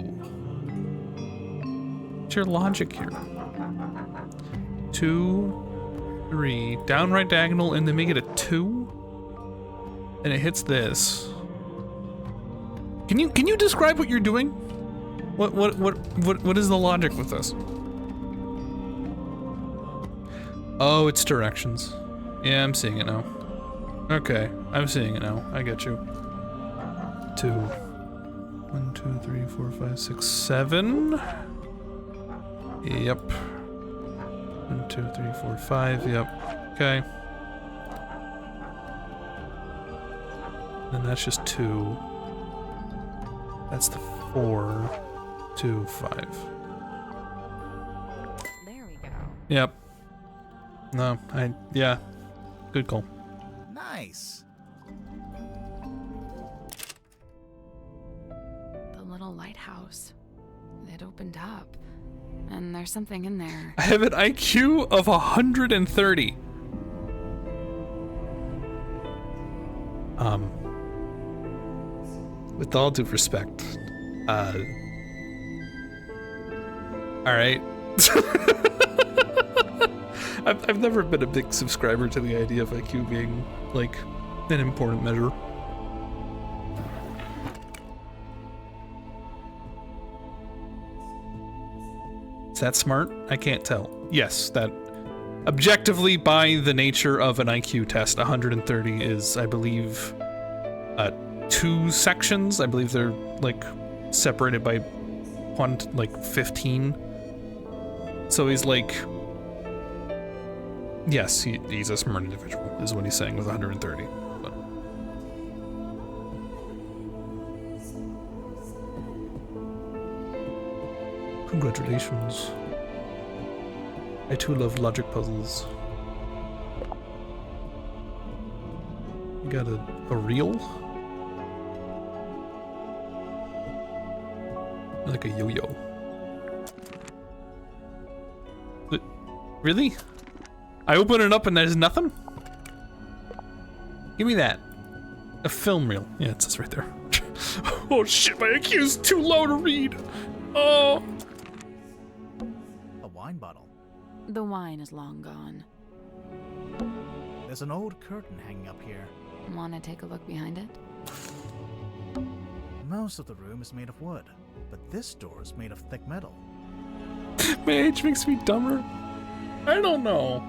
What's your logic here? 2, 3, down right diagonal, and then make it a 2? And it hits this. Can you describe what you're doing? What is the logic with this? Oh, it's directions. Yeah, I'm seeing it now. Okay, I'm seeing it now. I get you. 2. 1, 2, 3, 4, 5, 6, 7. Yep. 1, 2, 3, 4, 5. Yep. Okay. And that's just 2. That's the 4, 2, 5. There we go. Yep. No, yeah. Good call. Nice. The little lighthouse. It opened up. And there's something in there. I have an IQ of 130. With all due respect, alright. I've never been a big subscriber to the idea of IQ being, like, an important measure. Is that smart? I can't tell. Yes, that objectively, by the nature of an IQ test, 130 is, I believe, 2 sections. I believe they're like separated by 15. So he's like, yes, he's a smart individual, is what he's saying with 130. But congratulations. I too love logic puzzles. You got a reel? Like a yo-yo. Really? I open it up and there's nothing? Give me that. A film reel. Yeah, it says right there. Oh shit, my IQ is too low to read. Oh. A wine bottle. The wine is long gone. There's an old curtain hanging up here. Wanna take a look behind it? Most of the room is made of wood, but this door is made of thick metal. My age makes me dumber. I don't know.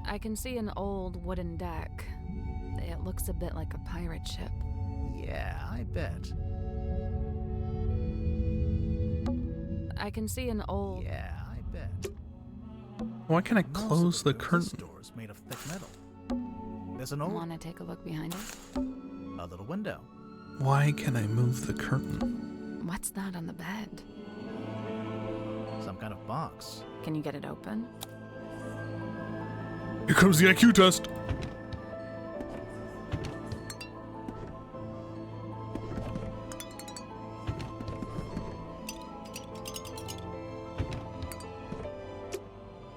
I can see an old wooden deck. It looks a bit like a pirate ship. Yeah, I bet. I can see an old... Yeah, I bet. Why can't I close the curtain? This door is made of thick metal. There's an old... Wanna take a look behind it? A little window. Why can I move the curtain? What's that on the bed? Some kind of box. Can you get it open? Here comes the IQ test.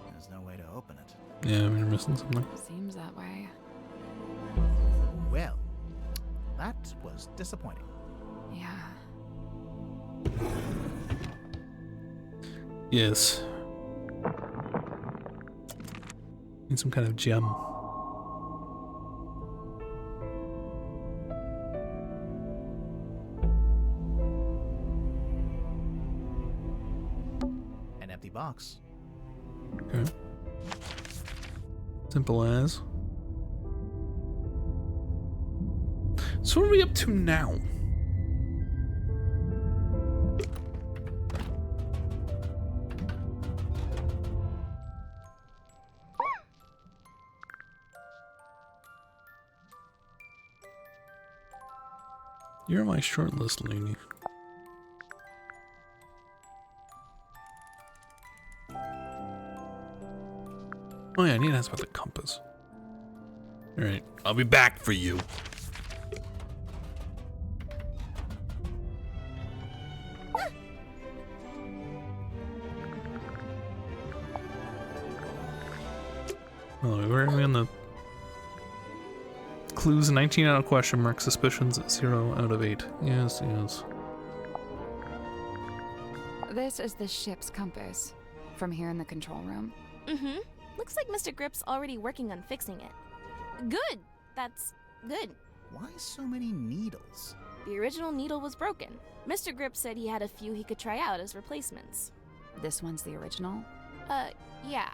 There's no way to open it. Yeah, you're missing something. Seems that way. Well, that was disappointing. Yeah. Yes. Need some kind of gem. An empty box. Okay. Simple as. So what are we up to now? You're my short list, lady. Oh yeah, I need to ask about the compass. Alright, I'll be back for you. Oh, where are we on the clues? 19 out of question mark, suspicions 0 out of 8. Yes, yes. This is the ship's compass. From here in the control room. Mm-hmm. Looks like Mr. Grip's already working on fixing it. Good. That's good. Why so many needles? The original needle was broken. Mr. Grip said he had a few he could try out as replacements. This one's the original? Yeah.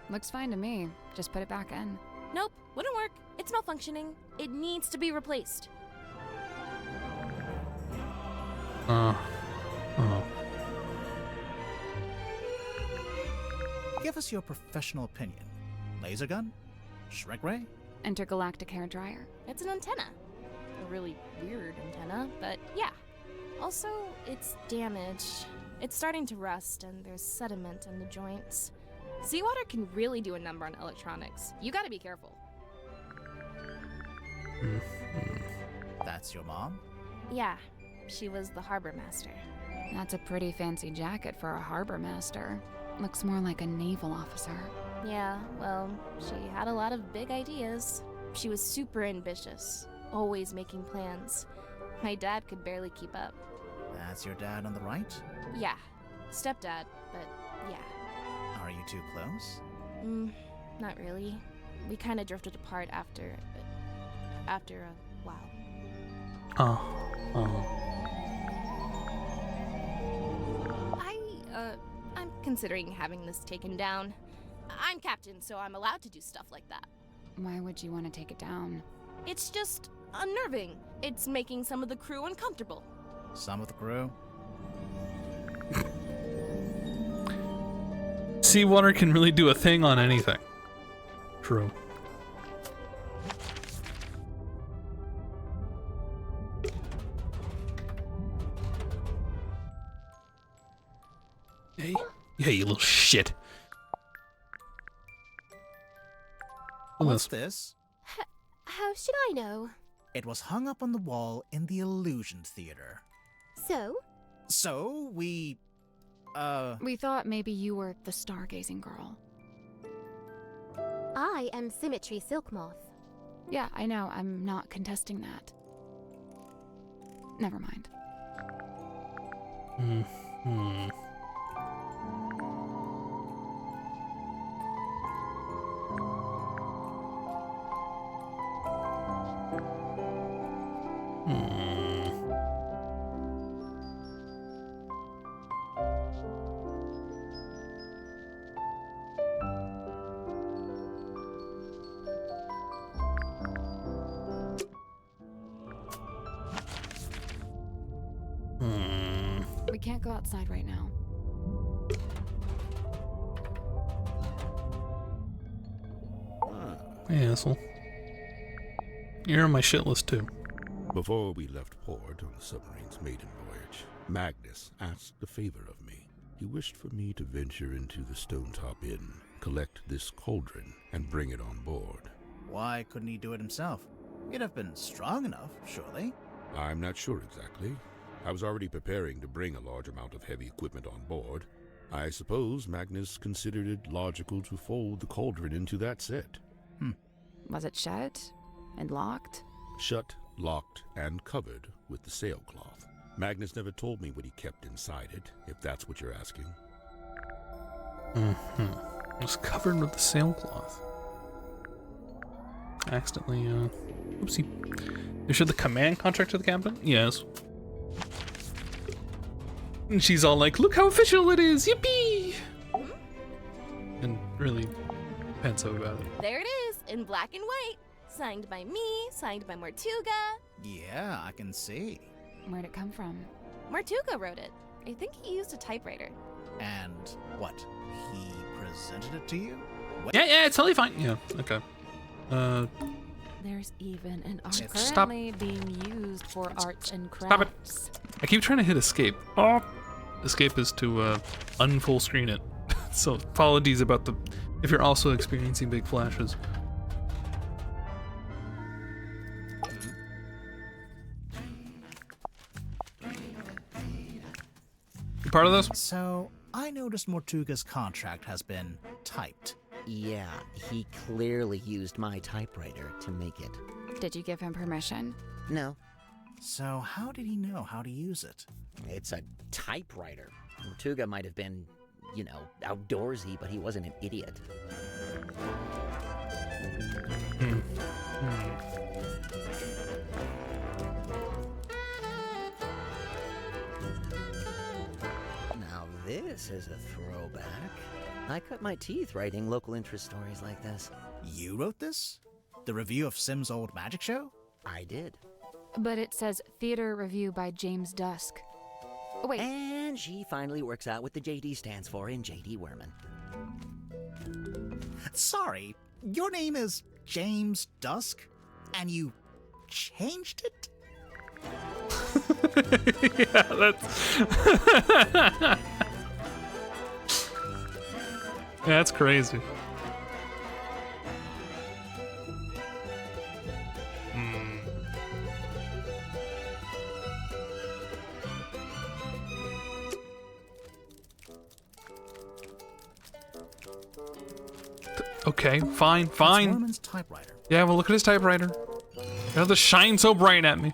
Looks fine to me. Just put it back in. Nope, wouldn't work. It's malfunctioning. It needs to be replaced. Oh. Give us your professional opinion. Laser gun? Shrek ray? Intergalactic hairdryer. It's an antenna. A really weird antenna, but yeah. Also, it's damaged. It's starting to rust, and there's sediment in the joints. Seawater can really do a number on electronics. You gotta be careful. That's your mom? Yeah, she was the harbor master. That's a pretty fancy jacket for a harbor master. Looks more like a naval officer. Yeah, well, she had a lot of big ideas. She was super ambitious, always making plans. My dad could barely keep up. That's your dad on the right? Yeah, stepdad, but yeah. Are you too close? Not really. We kind of drifted apart after a while. Oh. considering having this taken down. I'm captain, so I'm allowed to do stuff like that. Why would you want to take it down? It's just unnerving. It's making some of the crew uncomfortable. Some of the crew? Seawater can really do a thing on anything. True. Hey, hey, you little shit. What's this? How should I know? It was hung up on the wall in the Illusion Theater. So? So, we thought maybe you were the stargazing girl. I am Symmetry Silkmoth. Yeah, I know. I'm not contesting that. Never mind. We can't go outside right now. Hey, asshole. You're on my shit list too. Before we left port on the submarine's maiden voyage, Magnus asked a favor of me. He wished for me to venture into the Stonetop Inn, collect this cauldron, and bring it on board. Why couldn't he do it himself? He'd have been strong enough, surely. I'm not sure exactly. I was already preparing to bring a large amount of heavy equipment on board. I suppose Magnus considered it logical to fold the cauldron into that set. Was it shut and locked? Shut, locked, and covered with the sailcloth. Magnus never told me what he kept inside it, if that's what you're asking. It was covered with the sailcloth. Accidentally, oopsie. You should the command contract to the captain? Yes. And she's all like, look how official it is, yippee! And really pensive about it. There it is, in black and white. Signed by me, signed by Mortuga. Yeah, I can see. Where'd it come from? Mortuga wrote it. I think he used a typewriter. And what? He presented it to you? What? Yeah, it's totally fine. Yeah, okay. There's even an art Stop. currently being used for arts and Stop it. crafts. I keep trying to hit escape. Oh, escape is to unfull screen it. So apologies about the if you're also experiencing big flashes. You part of this? So, I noticed Mortuga's contract has been typed. Yeah, he clearly used my typewriter to make it. Did you give him permission? No. So, how did he know how to use it? It's a typewriter. Mortuga might have been, you know, outdoorsy, but he wasn't an idiot. Now this is a throwback. I cut my teeth writing local interest stories like this. You wrote this? The review of Sim's old magic show? I did. But it says theater review by James Dusk. Oh, wait. And she finally works out what the JD stands for in JD Werman. Sorry, your name is James Dusk? And you changed it? Yeah, that's... That's crazy. Okay, fine. It's Werman's typewriter. Yeah, well, look at his typewriter. It doesn't shine so bright at me.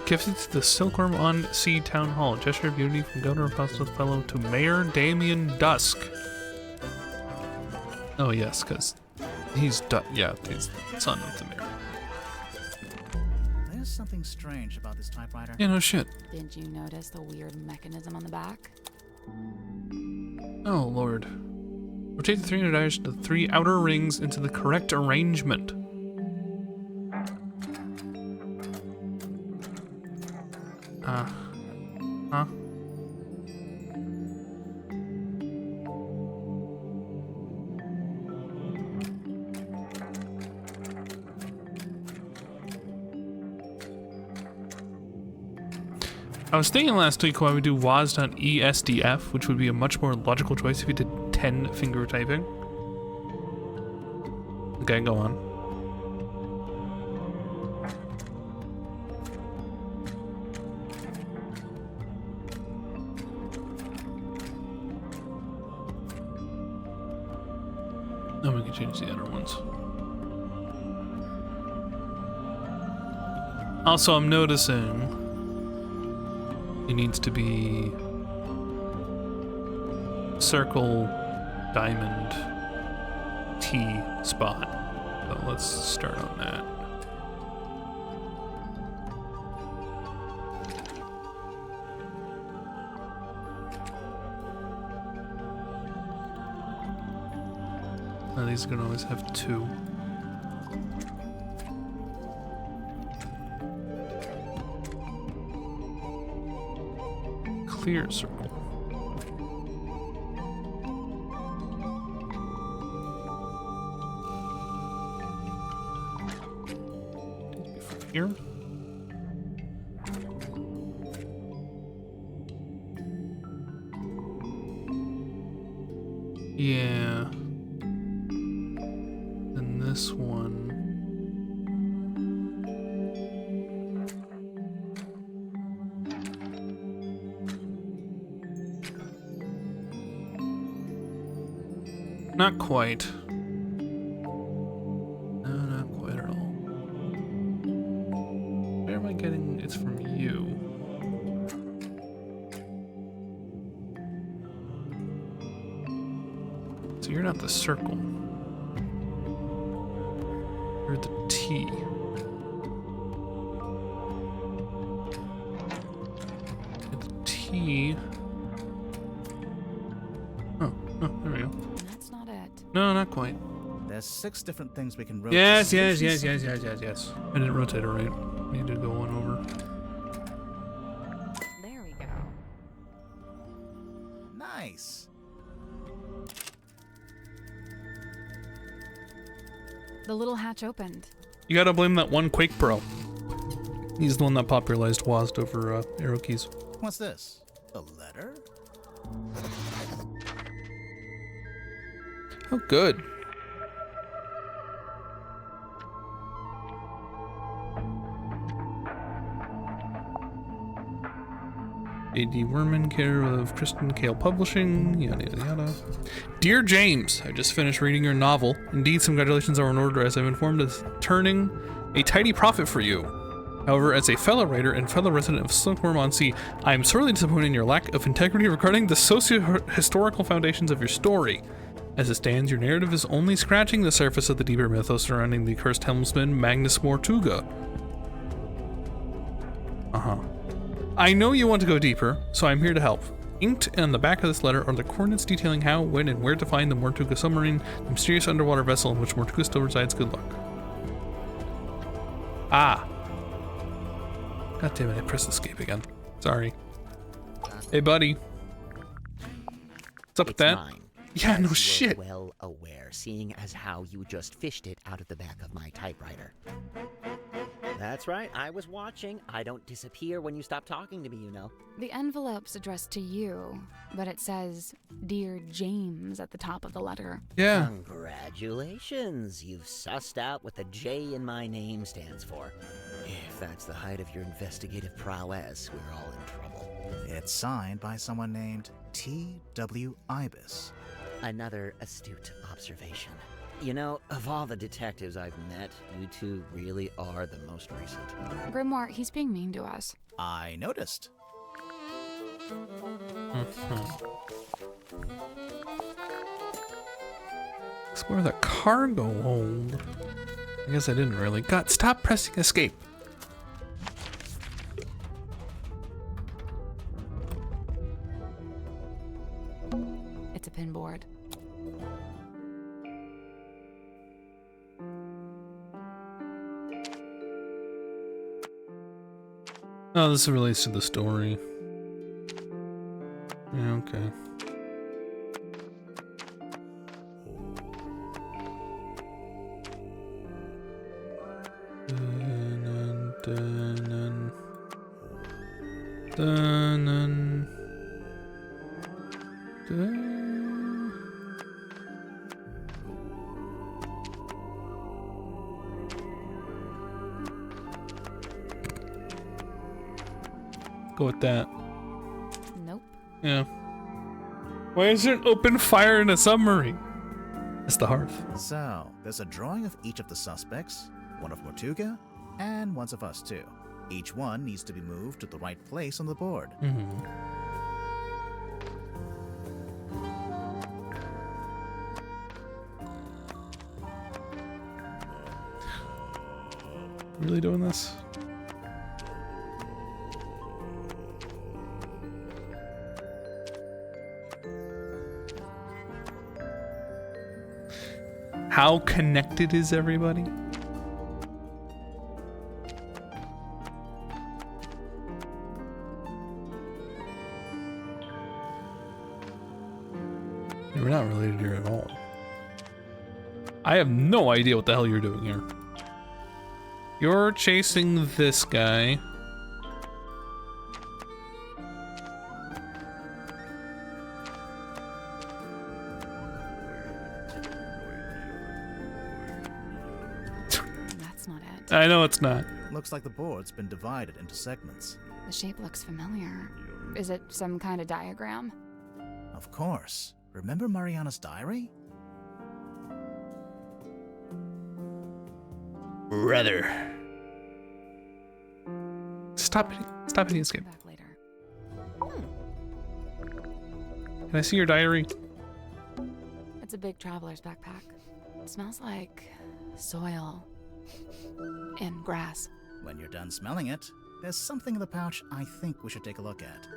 Gifted to the Silkworm on Sea Town Hall. Gesture of beauty from Governor Apostle's Fellow to Mayor Damien Dusk. Oh yes, because he's the son of the mayor. something strange about this typewriter? Yeah, no shit. Did you notice the weird mechanism on the back? Oh, Lord. Rotate the 300 dice to the 3 outer rings into the correct arrangement. Huh? I was thinking last week why we do WAS.ESDF, which would be a much more logical choice if you did 10 finger typing. Okay, go on. Then we can change the other ones. Also, I'm noticing it needs to be circle, diamond, T spot. So let's start on that. Now these are gonna always have 2. Clear circle. From here. Yeah. And this one. Not quite. No, not quite at all. Where am I getting? It's from you. So you're not the circle. You're the T. You're the T. Oh, there we go. That's not it. No, not quite. There's 6 different things we can rotate. Yes. I didn't rotate it right. Need to go one over. There we go. Nice. The little hatch opened. You gotta blame that one Quake Pro. He's the one that popularized WASD over arrow keys. What's this? A letter? Oh, good. A.D. Werman, care of Kristen Kale Publishing, yada yada yada. Dear James, I just finished reading your novel. Indeed, some congratulations are in order, as I'm informed it's turning a tidy profit for you. However, as a fellow writer and fellow resident of Silkworm-on-Sea, I am sorely disappointed in your lack of integrity regarding the socio-historical foundations of your story. As it stands, your narrative is only scratching the surface of the deeper mythos surrounding the cursed helmsman Magnus Mortuga. I know you want to go deeper, so I'm here to help. Inked on the back of this letter are the coordinates detailing how, when, and where to find the Mortuga submarine, the mysterious underwater vessel in which Mortuga still resides. Good luck. Ah. God damn it, I pressed escape again. Sorry. Hey, buddy. What's up with that? Mine. Yeah, no As shit. you're well aware, seeing as how you just fished it out of the back of my typewriter. That's right, I was watching. I don't disappear when you stop talking to me, you know. The envelope's addressed to you, but it says, Dear James at the top of the letter. Yeah. Congratulations, you've sussed out what the J in my name stands for. If that's the height of your investigative prowess, we're all in trouble. It's signed by someone named T.W. Ibis. Another astute observation. You know, of all the detectives I've met, you two really are the most recent. Grimoire, he's being mean to us. I noticed. Explore the cargo hold. I guess I didn't really. God, stop pressing escape. It's a pinboard. Oh, this relates to the story. Yeah, okay. Go with that. Nope. Yeah. Why is there an open fire in a submarine? It's the hearth. So, there's a drawing of each of the suspects, one of Mortuga, and one of us too. Each one needs to be moved to the right place on the board. Mm-hmm. Really doing this? How connected is everybody? We're not related here at all. I have no idea what the hell you're doing here. You're chasing this guy. That's not it. I know it's not. Looks like the board's been divided into segments. The shape looks familiar. Is it some kind of diagram? Of course. Remember Mariana's diary? Brother. Stop hitting escape. Back later. Can I see your diary? It's a big traveler's backpack. It smells like soil and grass. When you're done smelling it, there's something in the pouch I think we should take a look at.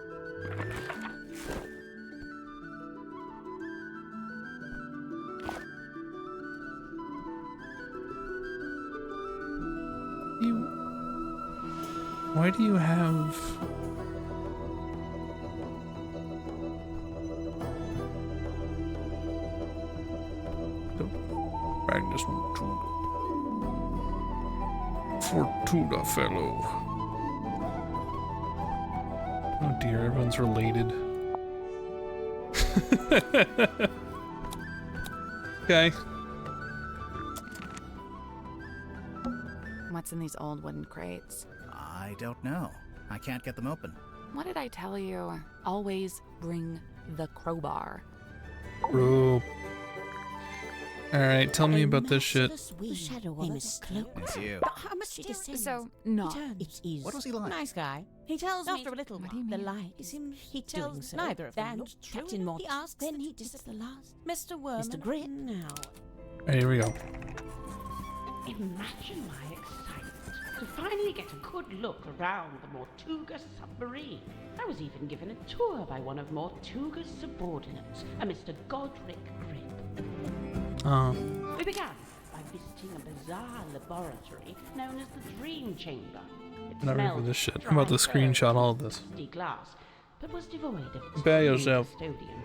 Why do you have... Magnus Fortuna fellow. Oh dear, everyone's related. Okay. What's in these old wooden crates? I don't know. I can't get them open. What did I tell you? Always bring the crowbar. Bro. Alright, tell me about this shit. The shadow of his cloak. It's you. But how much he descends? So, no. It is. What was he like? Nice guy. He tells After me a little what while, the light seems he tells doing so. neither of them Then looked true Captain enough. Mott. He asks Then that he it just is the last. Mr. Worman. Mr. Grip now. Right, here we go. Imagine my excitement to finally get a good look around the Mortuga submarine. I was even given a tour by one of Mortuga's subordinates, a Mr. Godric Grip. We began by visiting a bizarre laboratory known as the Dream Chamber. It Not ready for smelled this shit. of I'm about to dry screenshot earth all and of this. rusty glass, but was devoid of its Prepare true yourself. custodian.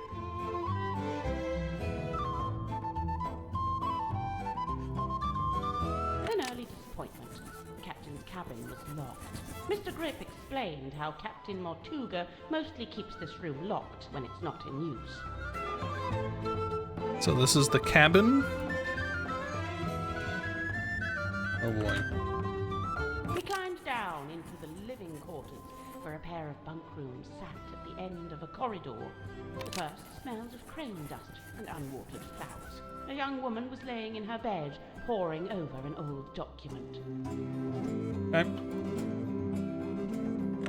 An early disappointment. The captain's cabin was locked. Mr. Grip explained how Captain Mortuga mostly keeps this room locked when it's not in use. So this is the cabin? Oh boy. We climbed down into the living quarters, where a pair of bunk rooms sat at the end of a corridor. The first smelled of crane dust and unwatered flowers. A young woman was laying in her bed, poring over an old document. Okay.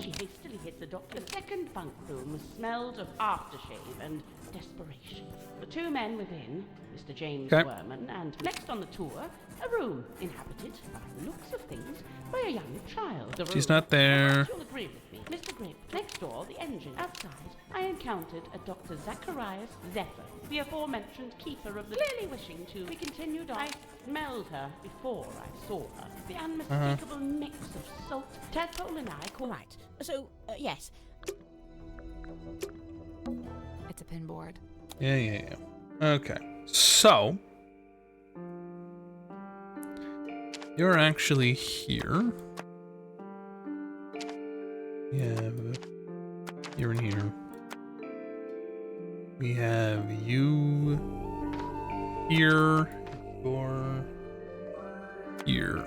She hastily hid the document. The second bunk room smelled of aftershave and desperation. The two men within, Mr. James Werman, and next on the tour, a room inhabited, by the looks of things, by a young child. The She's room, not there. You'll agree with me. Mr. Grip, next door, the engine. Outside, I encountered a Dr. Zacharias Zephyr, the aforementioned keeper of the... Clearly wishing to be continued on. I smelled her before I saw her. The unmistakable mix of salt, tadpole and I call... Right. So, yes. It's a pinboard. Yeah. Okay. So, you're actually here. Yeah, you're in here. We have you here. You're here.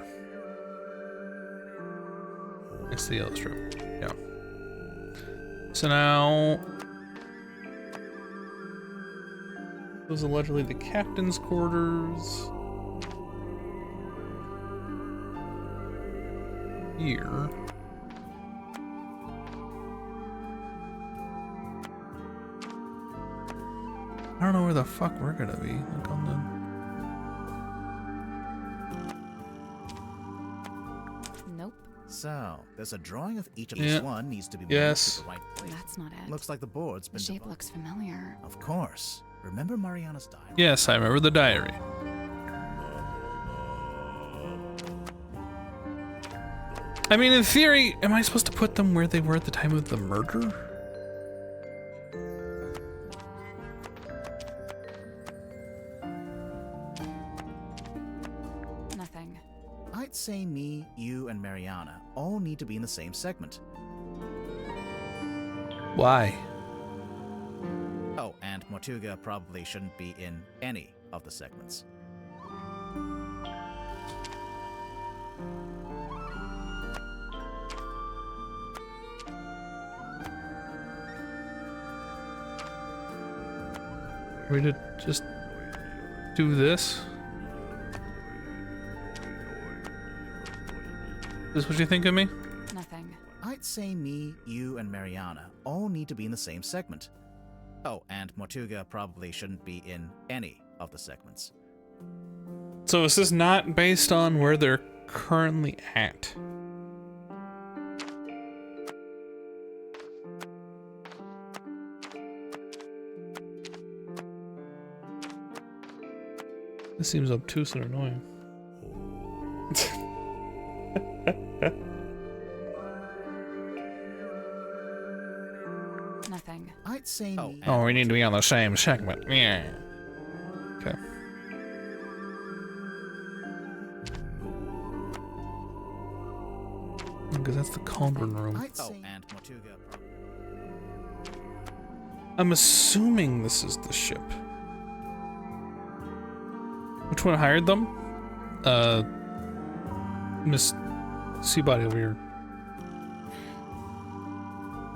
It's the yellow strip. Yeah. So now, those allegedly the captain's quarters. Here. I don't know where the fuck we're gonna be. Look on the... Nope. So, there's a drawing of each of each one needs to be moved to the right place. That's not it. Looks like the board's been The shape looks familiar. Of course. Remember Mariana's diary? Yes, I remember the diary. I mean, in theory, am I supposed to put them where they were at the time of the murder? Nothing. I'd say me, you, and Mariana all need to be in the same segment. Why? Oh, and Mortuga probably shouldn't be in any of the segments. Are we to just do this? Is this what you think of me? Nothing. I'd say me, you, and Mariana all need to be in the same segment. Oh, and Mortuga probably shouldn't be in any of the segments. So is this not based on where they're currently at? This seems obtuse and annoying. Nothing. I'd say me. Oh, we need to be on the same segment. Yeah. Okay. Because that's the cauldron room. And Mortuga. I'm assuming this is the ship. Which one hired them? Miss Seabody over here.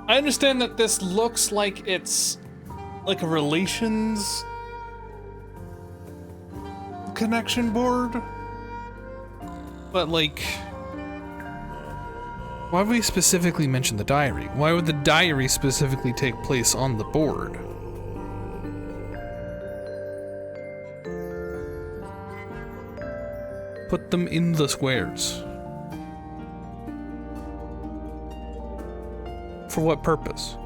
I understand that this looks like it's like a relations connection board, but like, why would we specifically mention the diary? Why would the diary specifically take place on the board? Put them in the squares. For what purpose?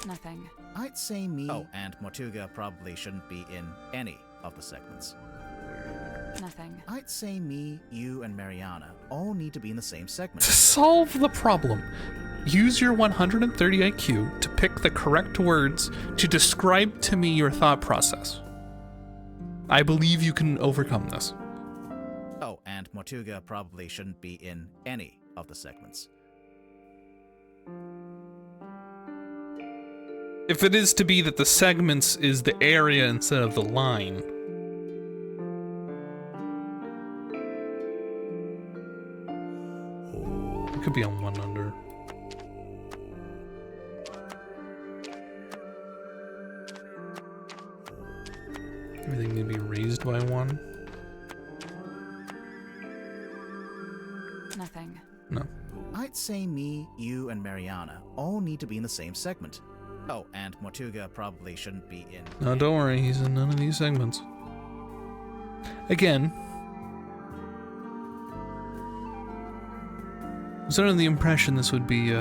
Nothing. I'd say me. Oh, and Mortuga probably shouldn't be in any of the segments. Nothing. I'd say me, you, and Mariana all need to be in the same segment. To solve the problem, use your 130 IQ to pick the correct words to describe to me your thought process. I believe you can overcome this. Oh, and Mortuga probably shouldn't be in any of the segments. If it is to be that the segments is the area instead of the line. It could be on one under. Everything need to be raised by 1. Nothing. No. I'd say me, you, and Mariana all need to be in the same segment. Oh, and Mortuga probably shouldn't be in... No, don't worry, he's in none of these segments. Again, I was under the impression this would be,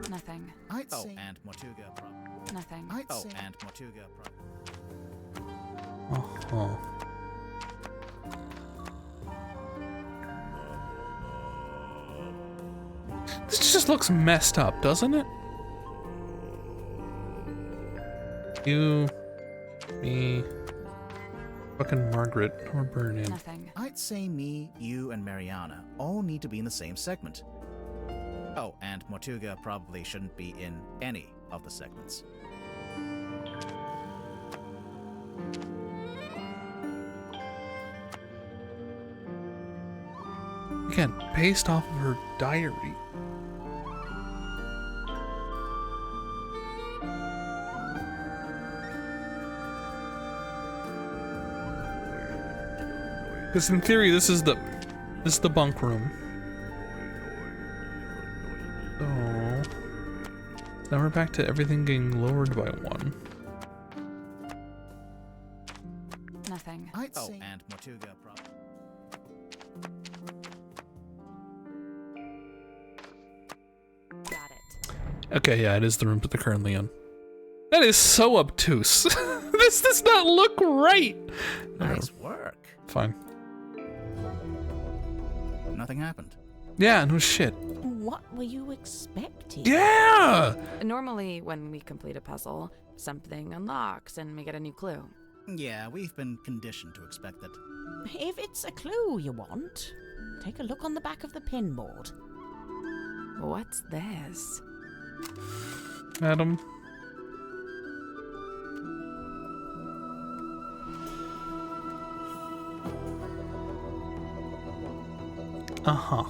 Nothing. I'd say... and Mortuga probably... Nothing. I'd say... and Mortuga probably... uh-huh. This just looks messed up, doesn't it? You, me, fucking Margaret, or burn in. Nothing. I'd say me, you, and Mariana all need to be in the same segment. Oh, and Mortuga probably shouldn't be in any of the segments. Again, based off of her diary. Because in theory, this is the bunk room. So now we're back to everything getting lowered by 1. Nothing. I'd say... and Mortuga probably... Got it. Okay, yeah, it is the room that they're currently in. That is so obtuse. This does not look right. Nice work. Fine. Nothing happened. Yeah, no shit. What were you expecting? Yeah! Normally, when we complete a puzzle, something unlocks and we get a new clue. Yeah, we've been conditioned to expect that. If it's a clue you want, take a look on the back of the pinboard. What's this? Madam. Uh-huh.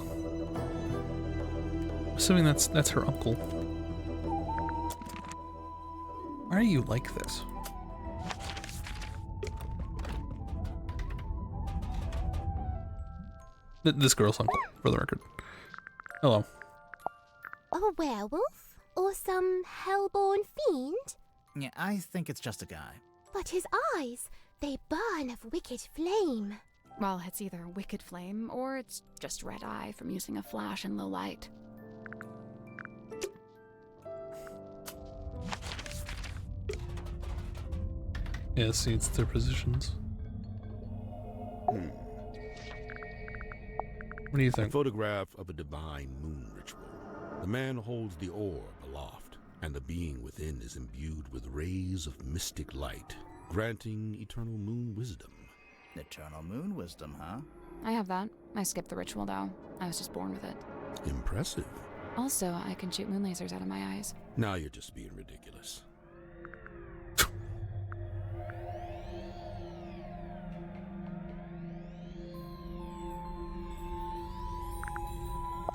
Assuming that's her uncle. Why are you like this? This girl's uncle, for the record. Hello. A werewolf? Or some hellborn fiend? Yeah, I think it's just a guy. But his eyes, they burn of wicked flame. Well, it's either wicked flame or it's just red eye from using a flash in low light. Yeah, see, it's their positions. What do you think? A photograph of a divine moon ritual. The man holds the orb aloft, and the being within is imbued with rays of mystic light, granting eternal moon wisdom. Eternal moon wisdom, huh? I have that. I skipped the ritual, though. I was just born with it. Impressive. Also, I can shoot moon lasers out of my eyes. Now you're just being ridiculous.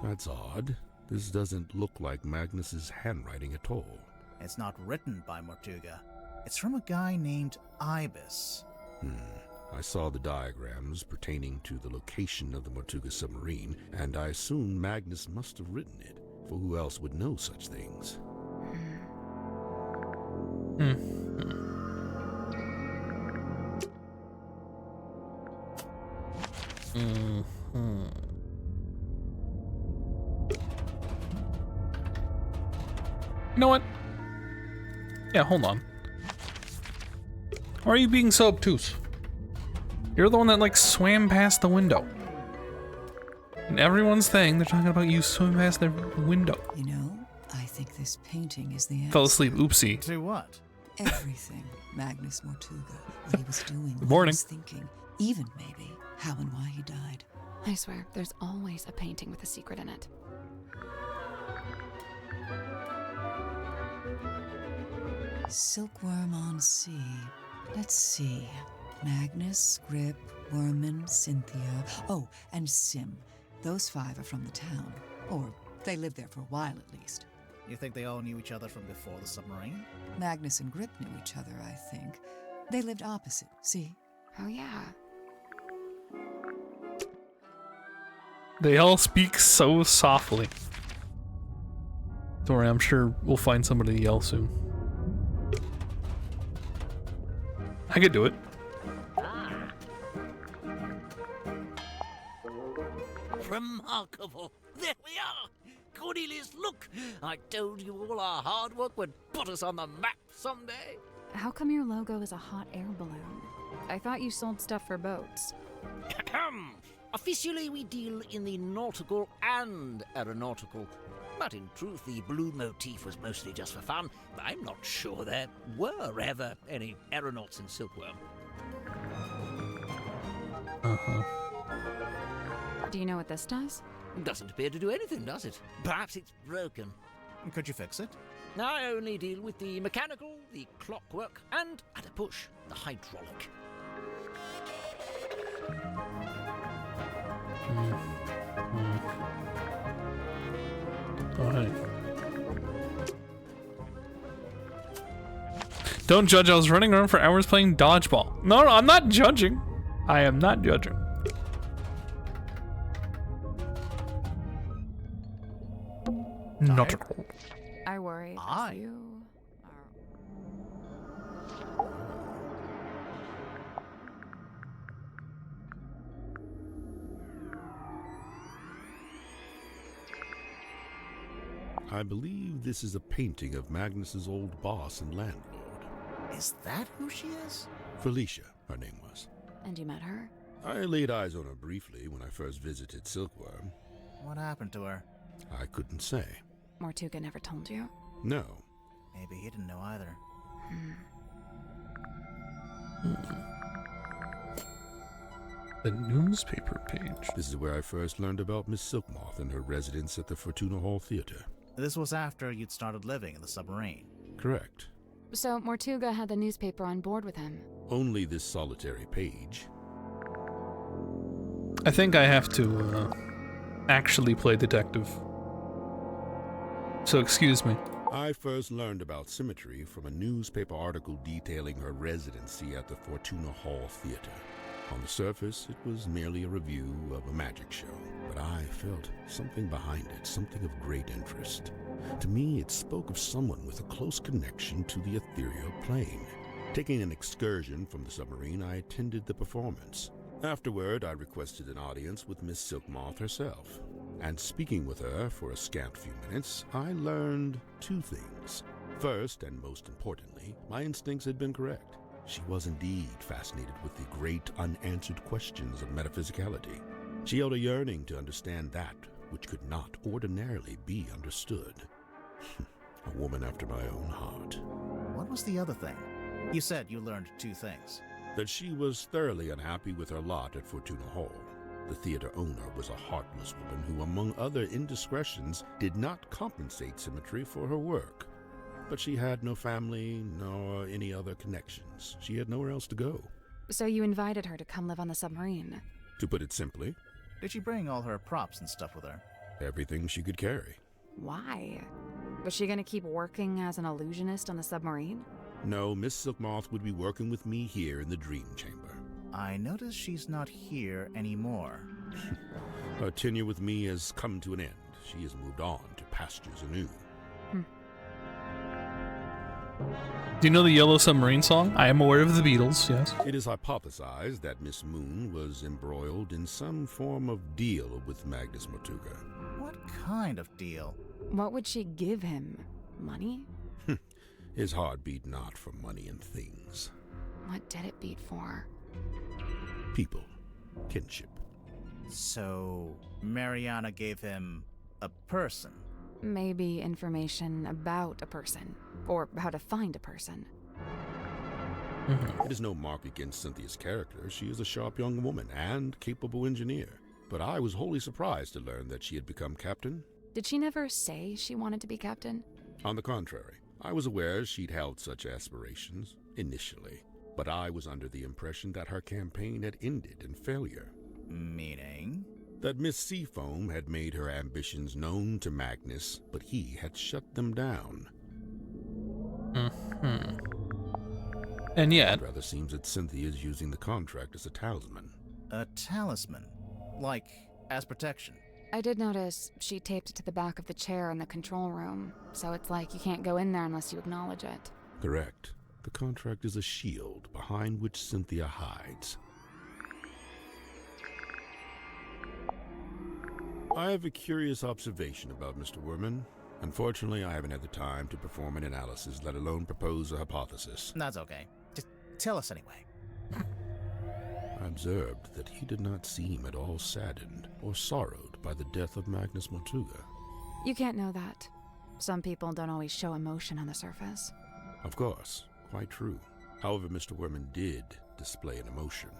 That's odd. This doesn't look like Magnus's handwriting at all. It's not written by Mortuga. It's from a guy named Ibis. I saw the diagrams pertaining to the location of the Mortuga submarine, and I assume Magnus must have written it, for who else would know such things? You know what? Yeah, hold on. Why are you being so obtuse? You're the one that, like, swam past the window. And everyone's thing, they're talking about you swimming past their window. You know, I think this painting is the answer. Fell asleep, oopsie. To what? Everything Magnus Mortuga, what he was doing, Good what morning. he was thinking, even maybe how and why he died. I swear, there's always a painting with a secret in it. Silkworm on sea. Let's see. Magnus, Grip, Worman, Cynthia. Oh, and Sim. Those 5 are from the town. Or they lived there for a while at least. You think they all knew each other from before the submarine? Magnus and Grip knew each other, I think. They lived opposite, see? Oh, yeah. They all speak so softly. Don't worry, I'm sure we'll find somebody to yell soon. I could do it. Remarkable. There we are. Cornelius, look. I told you all our hard work would put us on the map someday. How come your logo is a hot air balloon? I thought you sold stuff for boats. Officially, we deal in the nautical and aeronautical. But in truth, the blue motif was mostly just for fun. I'm not sure there were ever any aeronauts in Silkworm. Uh-huh. Do you know what this does? Doesn't appear to do anything, does it? Perhaps it's broken. Could you fix it? I only deal with the mechanical, the clockwork, and, at a push, the hydraulic. Alright. Don't judge, I was running around for hours playing dodgeball. No, I'm not judging. I am not judging. Nautical. I worry Aye. if you I believe this is a painting of Magnus's old boss and landlord. Is that who she is? Felicia, her name was. And you met her? I laid eyes on her briefly when I first visited Silkworm. What happened to her? I couldn't say. Mortuga never told you? No. Maybe he didn't know either. The newspaper page. This is where I first learned about Miss Silkmoth and her residence at the Fortuna Hall Theater. This was after you'd started living in the submarine. Correct. So Mortuga had the newspaper on board with him? Only this solitary page. I think I have to actually play detective. So excuse me. I first learned about Symmetry from a newspaper article detailing her residency at the Fortuna Hall Theater. On the surface, it was merely a review of a magic show, but I felt something behind it, something of great interest. To me, it spoke of someone with a close connection to the ethereal plane. Taking an excursion from the submarine, I attended the performance. Afterward, I requested an audience with Miss Silkmoth herself. And speaking with her for a scant few minutes, I learned two things. First, and most importantly, my instincts had been correct. She was indeed fascinated with the great unanswered questions of metaphysicality. She held a yearning to understand that which could not ordinarily be understood. A woman after my own heart. What was the other thing? You said you learned two things. That she was thoroughly unhappy with her lot at Fortuna Hall. The theater owner was a heartless woman who, among other indiscretions, did not compensate Symmetry for her work. But she had no family, nor any other connections. She had nowhere else to go. So you invited her to come live on the submarine? To put it simply, did she bring all her props and stuff with her? Everything she could carry. Why? Was she gonna keep working as an illusionist on the submarine? No, Miss Silkmoth would be working with me here in the Dream Chamber. I notice she's not here anymore. Her tenure with me has come to an end. She has moved on to pastures anew. Do you know the Yellow Submarine song? I am aware of the Beatles, yes. It is hypothesized that Miss Moon was embroiled in some form of deal with Magnus Mortuga. What kind of deal? What would she give him? Money? His heart beat not for money and things. What did it beat for? People. Kinship. So, Mariana gave him a person? Maybe information about a person, or how to find a person. It is no mark against Cynthia's character. She is a sharp young woman and capable engineer. But I was wholly surprised to learn that she had become captain. Did she never say she wanted to be captain? On the contrary, I was aware she'd held such aspirations, initially. But I was under the impression that her campaign had ended in failure. Meaning? That Miss Seafoam had made her ambitions known to Magnus, but he had shut them down. And yet... It rather seems that Cynthia is using the contract as a talisman. A talisman? Like, as protection? I did notice she taped it to the back of the chair in the control room, so it's like you can't go in there unless you acknowledge it. Correct. The contract is a shield behind which Cynthia hides. I have a curious observation about Mr. Werman. Unfortunately, I haven't had the time to perform an analysis, let alone propose a hypothesis. That's okay. Just tell us anyway. I observed that he did not seem at all saddened or sorrowed by the death of Magnus Mortuga. You can't know that. Some people don't always show emotion on the surface. Of course, quite true. However, Mr. Werman did display an emotion.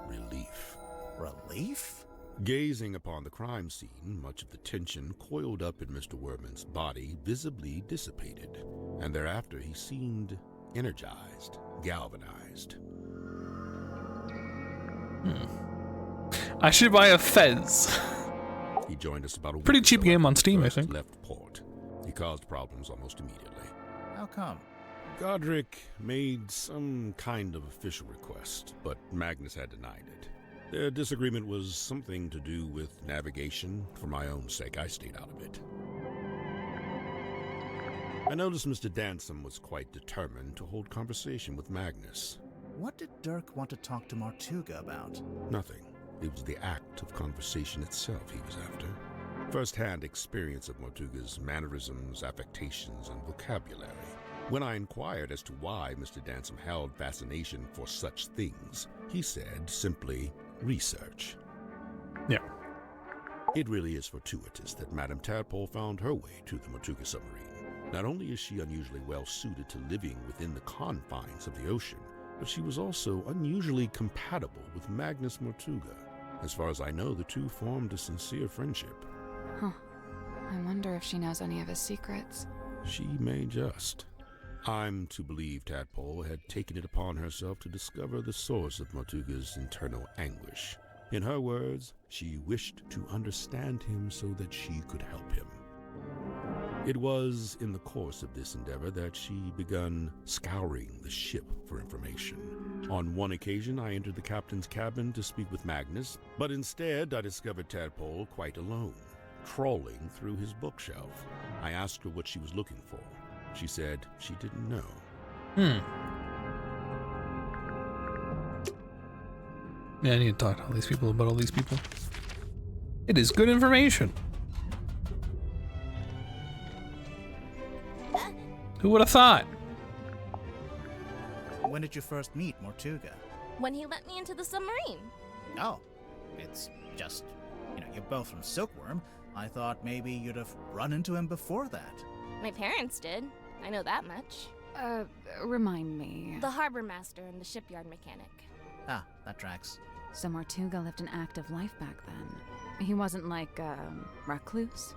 Relief. Relief? Gazing upon the crime scene, much of the tension coiled up in Mr. Werman's body visibly dissipated, and thereafter he seemed energized, galvanized. I should buy a Fez. He joined us about a pretty week cheap ago game on after Steam, he I first think. left port. He caused problems almost immediately. How come? Godric made some kind of official request, but Magnus had denied it. Their disagreement was something to do with navigation. For my own sake, I stayed out of it. I noticed Mr. Dansom was quite determined to hold conversation with Magnus. What did Dirk want to talk to Mortuga about? Nothing. It was the act of conversation itself he was after. First-hand experience of Mortuga's mannerisms, affectations, and vocabulary. When I inquired as to why Mr. Dansom held fascination for such things, he said simply, research. Yeah. It really is fortuitous that Madame Tadpole found her way to the Mortuga submarine. Not only is she unusually well suited to living within the confines of the ocean, but she was also unusually compatible with Magnus Mortuga. As far as I know, the two formed a sincere friendship. Huh. I wonder if she knows any of his secrets. She may just. I'm to believe Tadpole had taken it upon herself to discover the source of Mortuga's internal anguish. In her words, she wished to understand him so that she could help him. It was in the course of this endeavor that she begun scouring the ship for information. On one occasion, I entered the captain's cabin to speak with Magnus, but instead I discovered Tadpole quite alone, trawling through his bookshelf. I asked her what she was looking for. She said she didn't know. Yeah, I need to talk to all these people about all these people. It is good information. Who would have thought? When did you first meet Mortuga? When he let me into the submarine. Oh, it's just, you're both from Silkworm. I thought maybe you'd have run into him before that. My parents did. I know that much. Remind me. The harbor master and the shipyard mechanic. Ah, that tracks. So Mortuga lived an active life back then. He wasn't like a recluse?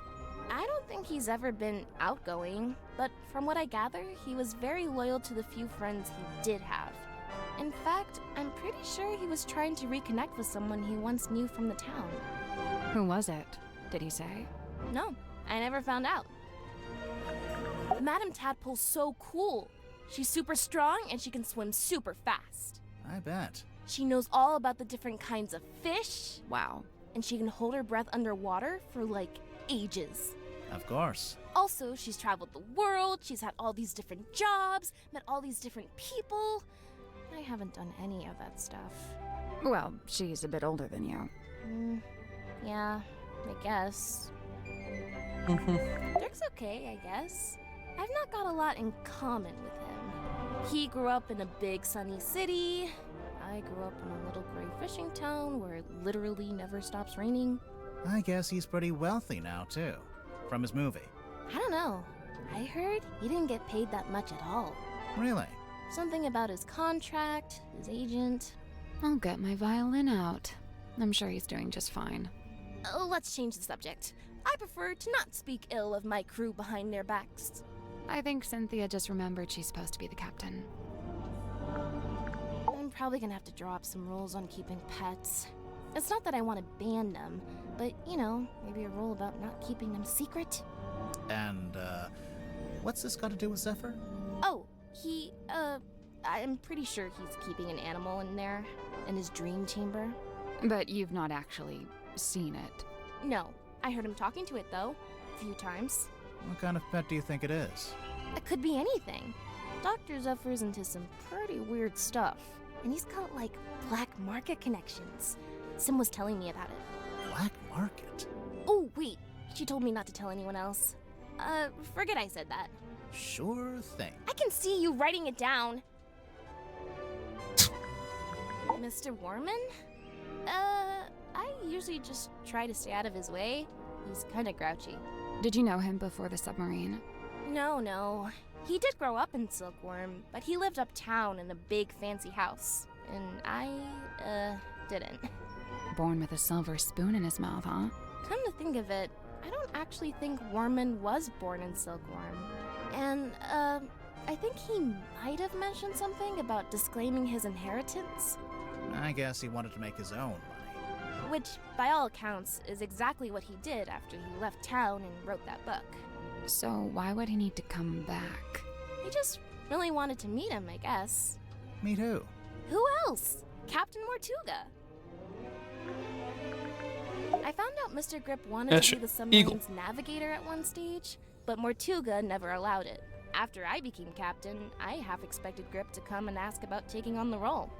I don't think he's ever been outgoing, but from what I gather, he was very loyal to the few friends he did have. In fact, I'm pretty sure he was trying to reconnect with someone he once knew from the town. Who was it? Did he say? No, I never found out. Madame Tadpole's so cool. She's super strong and she can swim super fast. I bet. She knows all about the different kinds of fish. Wow. And she can hold her breath underwater for like ages. Of course. Also, she's traveled the world, she's had all these different jobs, met all these different people. I haven't done any of that stuff. Well, she's a bit older than you. Yeah, I guess. Dirk's okay, I guess. I've not got a lot in common with him. He grew up in a big sunny city. I grew up in a little gray fishing town where it literally never stops raining. I guess he's pretty wealthy now, too. From his movie. I don't know. I heard he didn't get paid that much at all. Really? Something about his contract, his agent. I'll get my violin out. I'm sure he's doing just fine. Oh, let's change the subject. I prefer to not speak ill of my crew behind their backs. I think Cynthia just remembered she's supposed to be the captain. I'm probably gonna have to draw up some rules on keeping pets. It's not that I want to ban them, but, you know, maybe a rule about not keeping them secret. And, what's this got to do with Zephyr? Oh, I'm pretty sure he's keeping an animal in there, in his dream chamber. But you've not actually seen it. No, I heard him talking to it, though, a few times. What kind of pet do you think it is? It could be anything. Dr. Zephyr's into some pretty weird stuff, and he's got, like, black market connections. Sim was telling me about it. Black market? Oh, wait, she told me not to tell anyone else. Forget I said that. Sure thing. I can see you writing it down. Mr. Warman? I usually just try to stay out of his way. He's kinda grouchy. Did you know him before the submarine? No. He did grow up in Silkworm, but he lived uptown in a big fancy house. And I, didn't. Born with a silver spoon in his mouth, huh? Come to think of it, I don't actually think Warman was born in Silkworm. And, I think he might have mentioned something about disclaiming his inheritance. I guess he wanted to make his own money. Which, by all accounts, is exactly what he did after he left town and wrote that book. So why would he need to come back? He just really wanted to meet him, I guess. Meet who? Who else? Captain Mortuga. I found out Mr. Grip wanted to be the submarine's navigator at one stage, but Mortuga never allowed it. After I became captain, I half expected Grip to come and ask about taking on the role.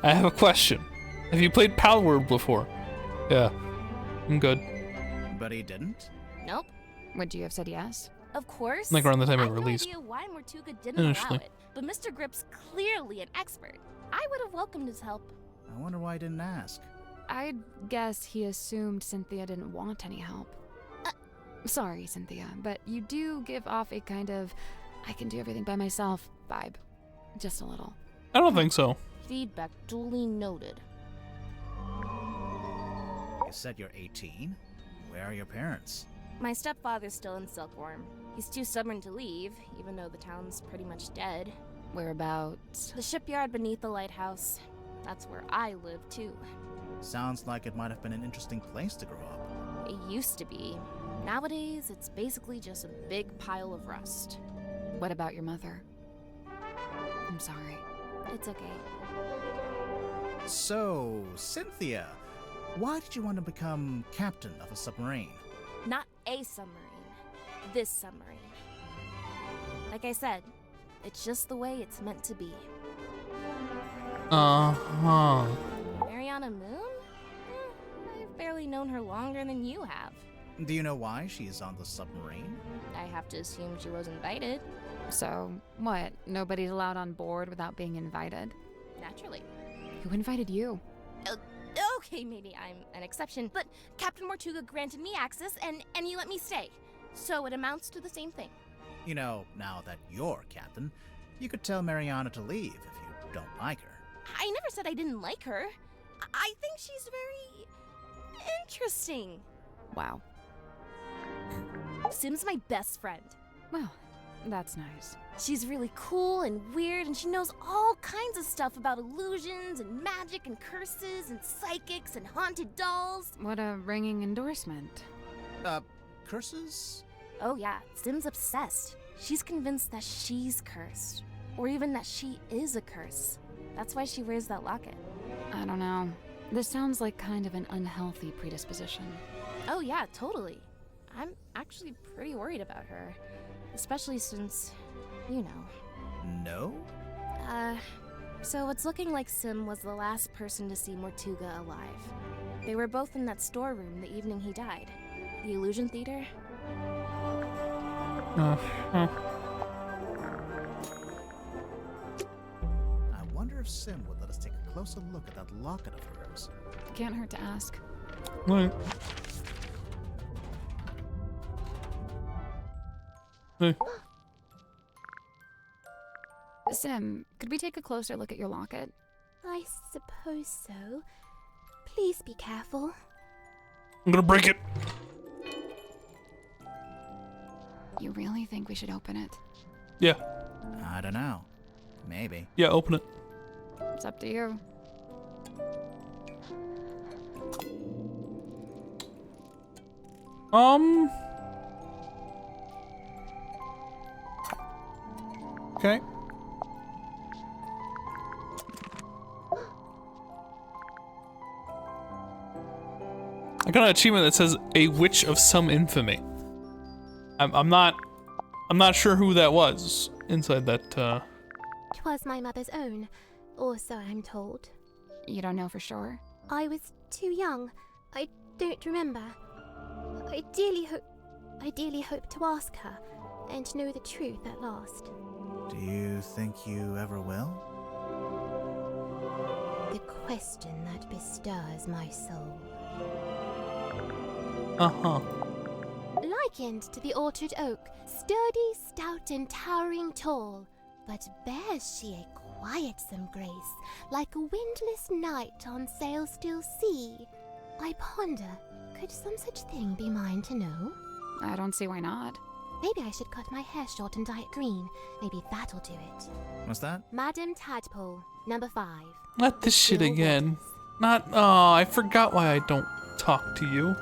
I have a question. Have you played Palworld before? Yeah. I'm good. But he didn't? Nope. Would you have said yes? Of course. Like around the time I it have released. No idea why Mortuga didn't allow it, but Mr. Grip's clearly an expert. I would have welcomed his help. I wonder why he didn't ask. I'd guess he assumed Cynthia didn't want any help. Sorry, Cynthia, but you do give off a kind of I can do everything by myself vibe. Just a little. I don't think so. Feedback duly noted. You said you're 18? Where are your parents? My stepfather's still in Silkworm. He's too stubborn to leave, even though the town's pretty much dead. Whereabouts? The shipyard beneath the lighthouse. That's where I live, too. Sounds like it might have been an interesting place to grow up. It used to be. Nowadays, it's basically just a big pile of rust. What about your mother? I'm sorry. It's okay. So, Cynthia, why did you want to become captain of a submarine? Not a submarine. This submarine. Like I said, it's just the way it's meant to be. Uh-huh. Mariana Moon? I've barely known her longer than you have. Do you know why she's on the submarine? I have to assume she was invited. So, what? Nobody's allowed on board without being invited? Naturally. Who invited you? Okay, maybe I'm an exception, but Captain Mortuga granted me access and he let me stay. So it amounts to the same thing. You know, now that you're captain, you could tell Mariana to leave if you don't like her. I never said I didn't like her. I think she's very interesting. Wow. Sim's my best friend. Well, that's nice. She's really cool and weird, and she knows all kinds of stuff about illusions and magic and curses and psychics and haunted dolls. What a ringing endorsement. Curses? Oh yeah, Sim's obsessed. She's convinced that she's cursed. Or even that she is a curse. That's why she wears that locket. I don't know. This sounds like kind of an unhealthy predisposition. Oh yeah, totally. I'm actually pretty worried about her. Especially since, you know. No? So it's looking like Sim was the last person to see Mortuga alive. They were both in that storeroom the evening he died. The Illusion Theater. I wonder if Sim would let us take a closer look at that locket of hers. Can't hurt to ask. Right. Hey. Sim, could we take a closer look at your locket? I suppose so. Please be careful. I'm gonna break it. You really think we should open it? Yeah. I don't know. Maybe. Yeah, open it. It's up to you. Okay. I got an achievement that says a witch of some infamy. I'm not sure who that was inside that. 'Twas my mother's own, or so I'm told. You don't know for sure? I was too young. I don't remember. I dearly hope to ask her and know the truth at last. Do you think you ever will? The question that bestirs my soul. Uh-huh. Likened to the orchard oak, sturdy, stout, and towering tall, but bears she a quietsome grace, like a windless night on sail-still sea. I ponder, could some such thing be mine to know? I don't see why not. Maybe I should cut my hair short and dye it green. Maybe that'll do it. What's that? Madam Tadpole, number 5. Not this shit again. Not. Oh, I forgot why I don't talk to you.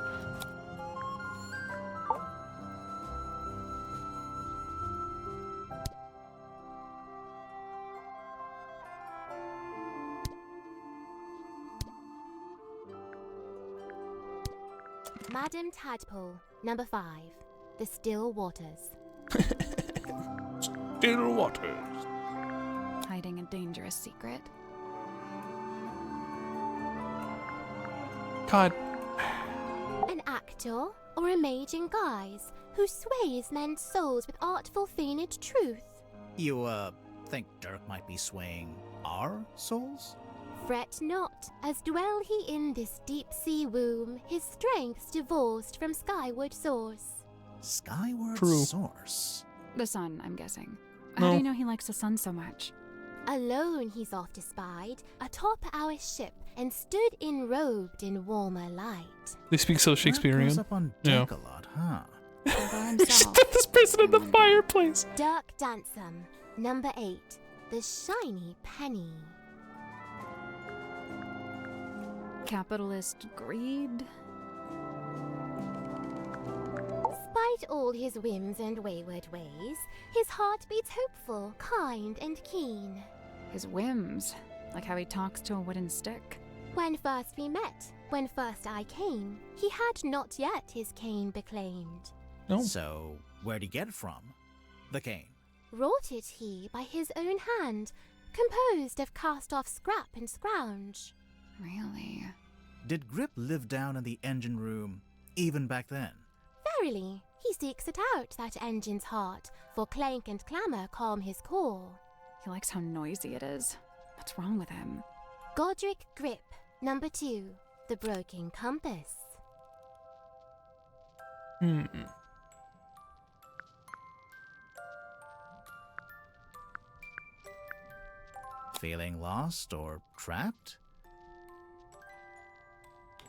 Madam Tadpole, number 5. The Still Waters. Still Waters. Hiding a dangerous secret. God. An actor or a mage in guise who sways men's souls with artful feigned truth. You, think Dirk might be swaying our souls? Fret not, as dwell he in this deep-sea womb, his strength's divorced from skyward source. Skyward True. source? The sun, I'm guessing. No. How do you know he likes the sun so much? Alone he's oft espied, atop our ship, and stood enrobed in warmer light. They speak so Shakespearean. Goes up on Yeah. Dirk a lot, huh? Just put this person in the fireplace. Dirk Dansom, number 8. The Shiny Penny. Capitalist greed? Despite all his whims and wayward ways, his heart beats hopeful, kind, and keen. His whims? Like how he talks to a wooden stick? When first we met, when first I came, he had not yet his cane beclaimed. No. So, where'd he get it from? The cane. Wrought it he by his own hand, composed of cast-off scrap and scrounge. Really? Did Grip live down in the engine room, even back then? Verily, he seeks it out, that engine's heart, for clank and clamour calm his core. He likes how noisy it is. What's wrong with him? Godric Grip, number 2, The Broken Compass. Feeling lost or trapped?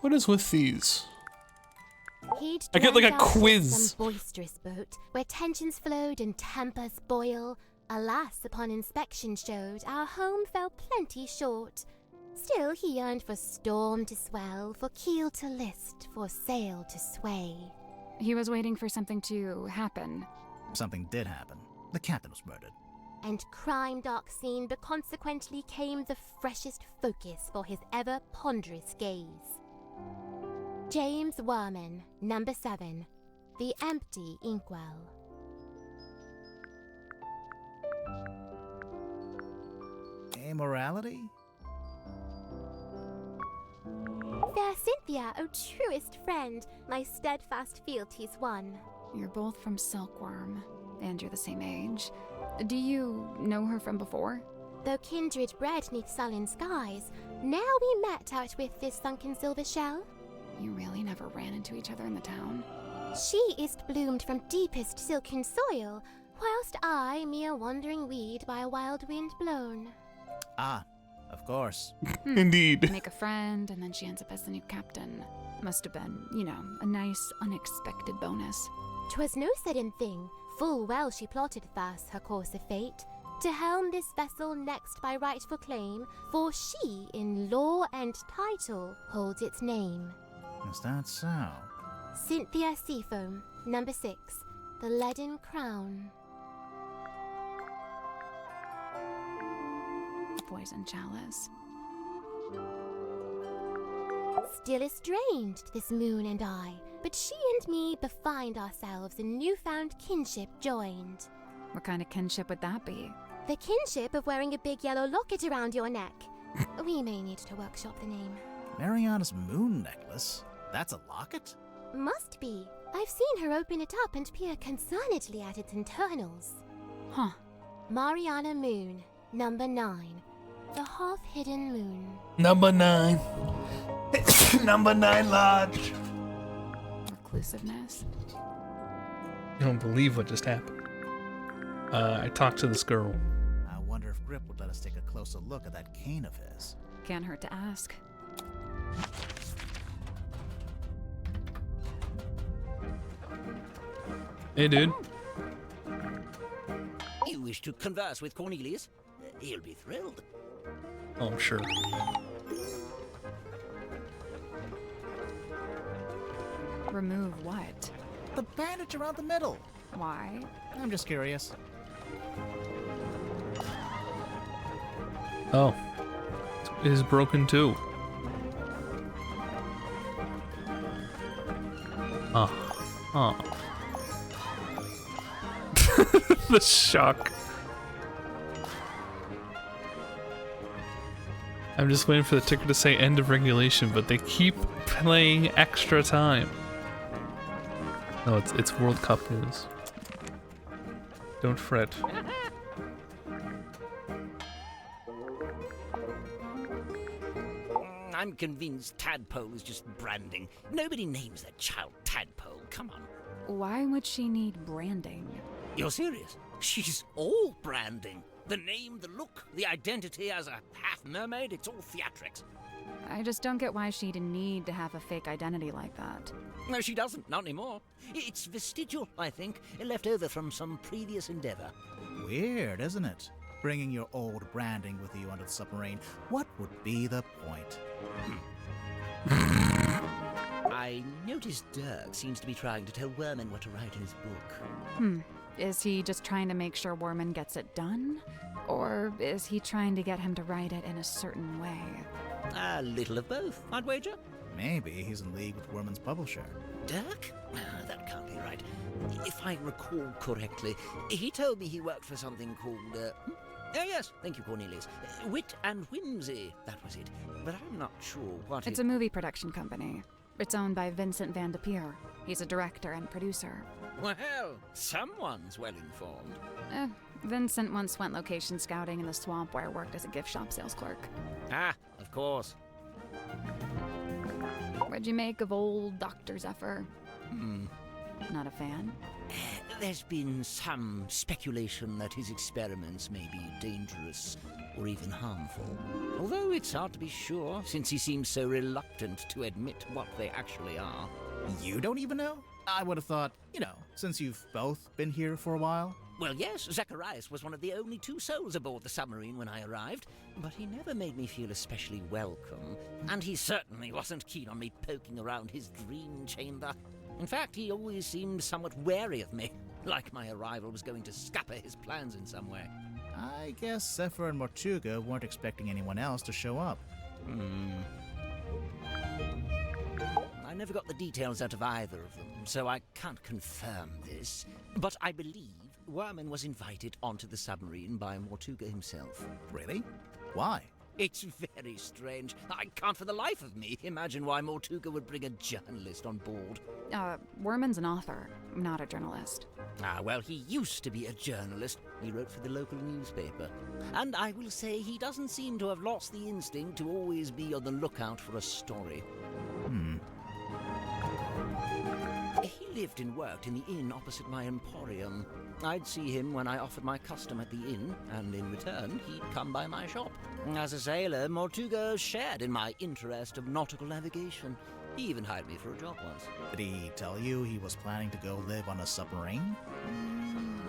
What is with these? He'd I get like a drowned out quiz. some boisterous boat where tensions flowed and tempers boil. Alas, upon inspection showed our home fell plenty short. Still he yearned for storm to swell, for keel to list, for sail to sway. He was waiting for something to happen. Something did happen. The captain was murdered. And crime dark scene, but consequently came the freshest focus for his ever ponderous gaze. James Werman, number 7, The Empty Inkwell. Amorality? Fair Cynthia, O truest friend, my steadfast fealty's won. You're both from Silkworm, and you're the same age. Do you know her from before? Though kindred bred neath sullen skies, now we met out with this sunken silver shell. You really never ran into each other in the town? She is bloomed from deepest silken soil, whilst I, mere wandering weed by a wild wind blown. Ah, of course. Indeed. Make a friend, and then she ends up as the new captain. Must have been, you know, a nice, unexpected bonus. 'Twas no sudden thing. Full well she plotted thus her course of fate, to helm this vessel next by rightful claim, for she, in law and title, holds its name. Is that so? Cynthia Seafoam, number 6, the Leaden Crown. Poison chalice. Still estranged, this moon and I, but she and me befind ourselves in newfound kinship joined. What kind of kinship would that be? The kinship of wearing a big yellow locket around your neck. We may need to workshop the name. Mariana's moon necklace? That's a locket? Must be. I've seen her open it up and peer concernedly at its internals. Huh. Mariana Moon, number 9. The half-hidden moon. Number 9. Number 9 Lodge. Reclusiveness. You don't believe what just happened. I talked to this girl. I wonder if Grip would let us take a closer look at that cane of his. Can't hurt to ask. Hey, dude. You wish to converse with Cornelius? He'll be thrilled. Oh, I'm sure. Remove what? The bandage around the middle. Why? I'm just curious. Oh. It is broken too. Oh. The shock. I'm just waiting for the ticker to say end of regulation, but they keep playing extra time. No, it's World Cup news. Don't fret. I'm convinced Tadpole is just branding. Nobody names their child Tadpole. Come on. Why would she need branding? You're serious? She's all branding. The name, the look, the identity as a half-mermaid, it's all theatrics. I just don't get why she'd need to have a fake identity like that. No, she doesn't. Not anymore. It's vestigial, I think. Left over from some previous endeavor. Weird, isn't it? Bringing your old branding with you onto the submarine. What would be the point? I noticed Dirk seems to be trying to tell Werman what to write in his book. Is he just trying to make sure Werman gets it done? Or is he trying to get him to write it in a certain way? A little of both, I'd wager. Maybe he's in league with Werman's publisher. Dirk? That can't be right. If I recall correctly, he told me he worked for something called, oh yes, thank you, Cornelius. Wit and Whimsy, that was it. But I'm not sure what It's a movie production company. It's owned by Vincent Van de Peer. He's a director and producer. Well, someone's well informed. Vincent once went location scouting in the swamp where I worked as a gift shop sales clerk. Ah, of course. What'd you make of old Dr. Zephyr? Not a fan? There's been some speculation that his experiments may be dangerous or even harmful. Although it's hard to be sure, since he seems so reluctant to admit what they actually are. You don't even know? I would have thought, since you've both been here for a while. Well, yes, Zacharias was one of the only 2 souls aboard the submarine when I arrived, but he never made me feel especially welcome, and he certainly wasn't keen on me poking around his dream chamber. In fact, he always seemed somewhat wary of me, like my arrival was going to scupper his plans in some way. I guess Zephyr and Mortuga weren't expecting anyone else to show up. I never got the details out of either of them, so I can't confirm this, but I believe Werman was invited onto the submarine by Mortuga himself. Really? Why? It's very strange. I can't for the life of me imagine why Mortuga would bring a journalist on board. Werman's an author, not a journalist. Well, he used to be a journalist. He wrote for the local newspaper. And I will say he doesn't seem to have lost the instinct to always be on the lookout for a story. He lived and worked in the inn opposite my emporium. I'd see him when I offered my custom at the inn, and in return, he'd come by my shop. As a sailor, Mortuga shared in my interest of nautical navigation. He even hired me for a job once. Did he tell you he was planning to go live on a submarine?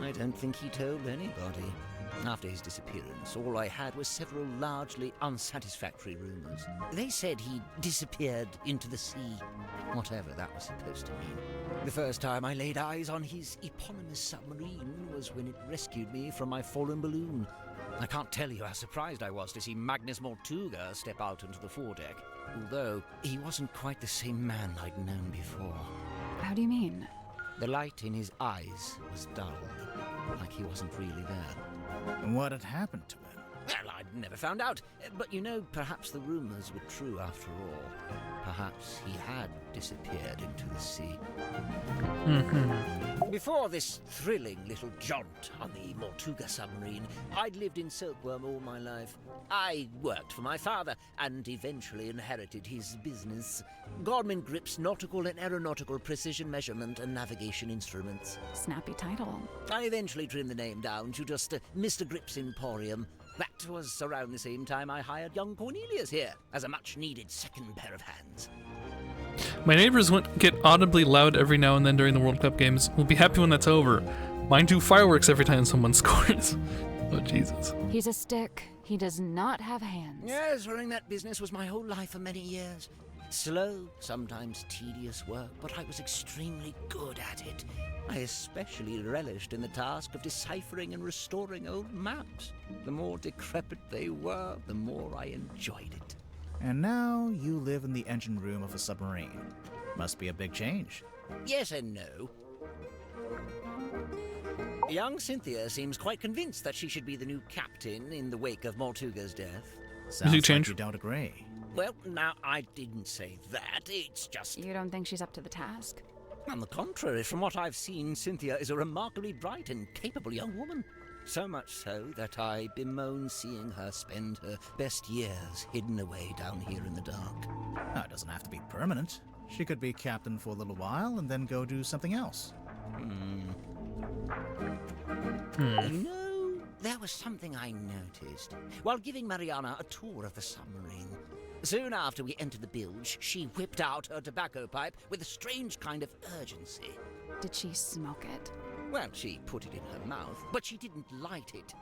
I don't think he told anybody. After his disappearance, all I had was several largely unsatisfactory rumors. They said he disappeared into the sea. whatever that was supposed to mean. The first time I laid eyes on his eponymous submarine was when it rescued me from my fallen balloon. I can't tell you how surprised I was to see Magnus Mortuga step out into the foredeck, although he wasn't quite the same man I'd known before. How do you mean? The light in his eyes was dull, like he wasn't really there. What had happened to him? Well, I'd never found out, but you know, perhaps the rumors were true after all. Perhaps he had disappeared into the sea. Before this thrilling little jaunt on the Mortuga submarine, I'd lived in Silkworm all my life. I worked for my father and eventually inherited his business, Gorman Grip's Nautical and Aeronautical Precision Measurement and Navigation Instruments. Snappy title. I eventually trimmed the name down to just Mr. Grip's Emporium. That was around the same time I hired young Cornelius here as a much-needed second pair of hands. My neighbors get audibly loud every now and then during the World Cup games. We'll be happy when that's over. Mine do fireworks every time someone scores. Oh, Jesus. He's a stick. He does not have hands. Yes, running that business was my whole life for many years. Slow, sometimes tedious work, but I was extremely good at it. I especially relished in the task of deciphering and restoring old maps. The more decrepit they were, the more I enjoyed it. And now you live in the engine room of a submarine. Must be a big change. Yes and no. Young Cynthia seems quite convinced that she should be the new captain in the wake of Mortuga's death. Sounds like you don't agree. Well, now, I didn't say that. It's just... You don't think she's up to the task? On the contrary, from what I've seen, Cynthia is a remarkably bright and capable young woman. So much so that I bemoan seeing her spend her best years hidden away down here in the dark. No, it doesn't have to be permanent. She could be captain for a little while and then go do something else. You know, there was something I noticed while giving Mariana a tour of the submarine. Soon after we entered the bilge, she whipped out her tobacco pipe with a strange kind of urgency. Did she smoke it? Well, she put it in her mouth, but she didn't light it.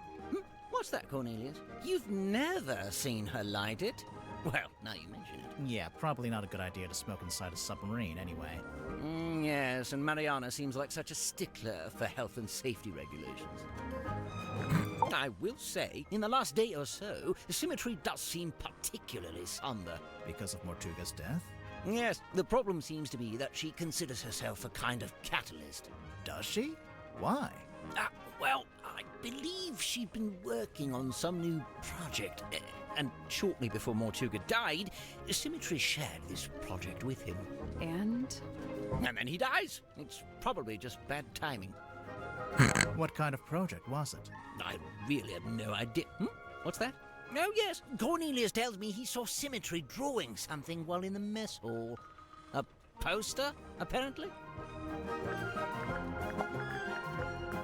What's that, Cornelius? You've never seen her light it? Well, now you mention it. Yeah, probably not a good idea to smoke inside a submarine anyway. Yes, and Mariana seems like such a stickler for health and safety regulations. I will say, in the last day or so, the Symmetry does seem particularly somber. Because of Mortuga's death? Yes, the problem seems to be that she considers herself a kind of catalyst. Does she? Why? Well, I believe she'd been working on some new project, and shortly before Mortuga died, Symmetry shared this project with him. And then he dies. It's probably just bad timing. What kind of project was it? I really have no idea. What's that? Oh, yes. Cornelius tells me he saw Symmetry drawing something while in the mess hall. A poster, apparently?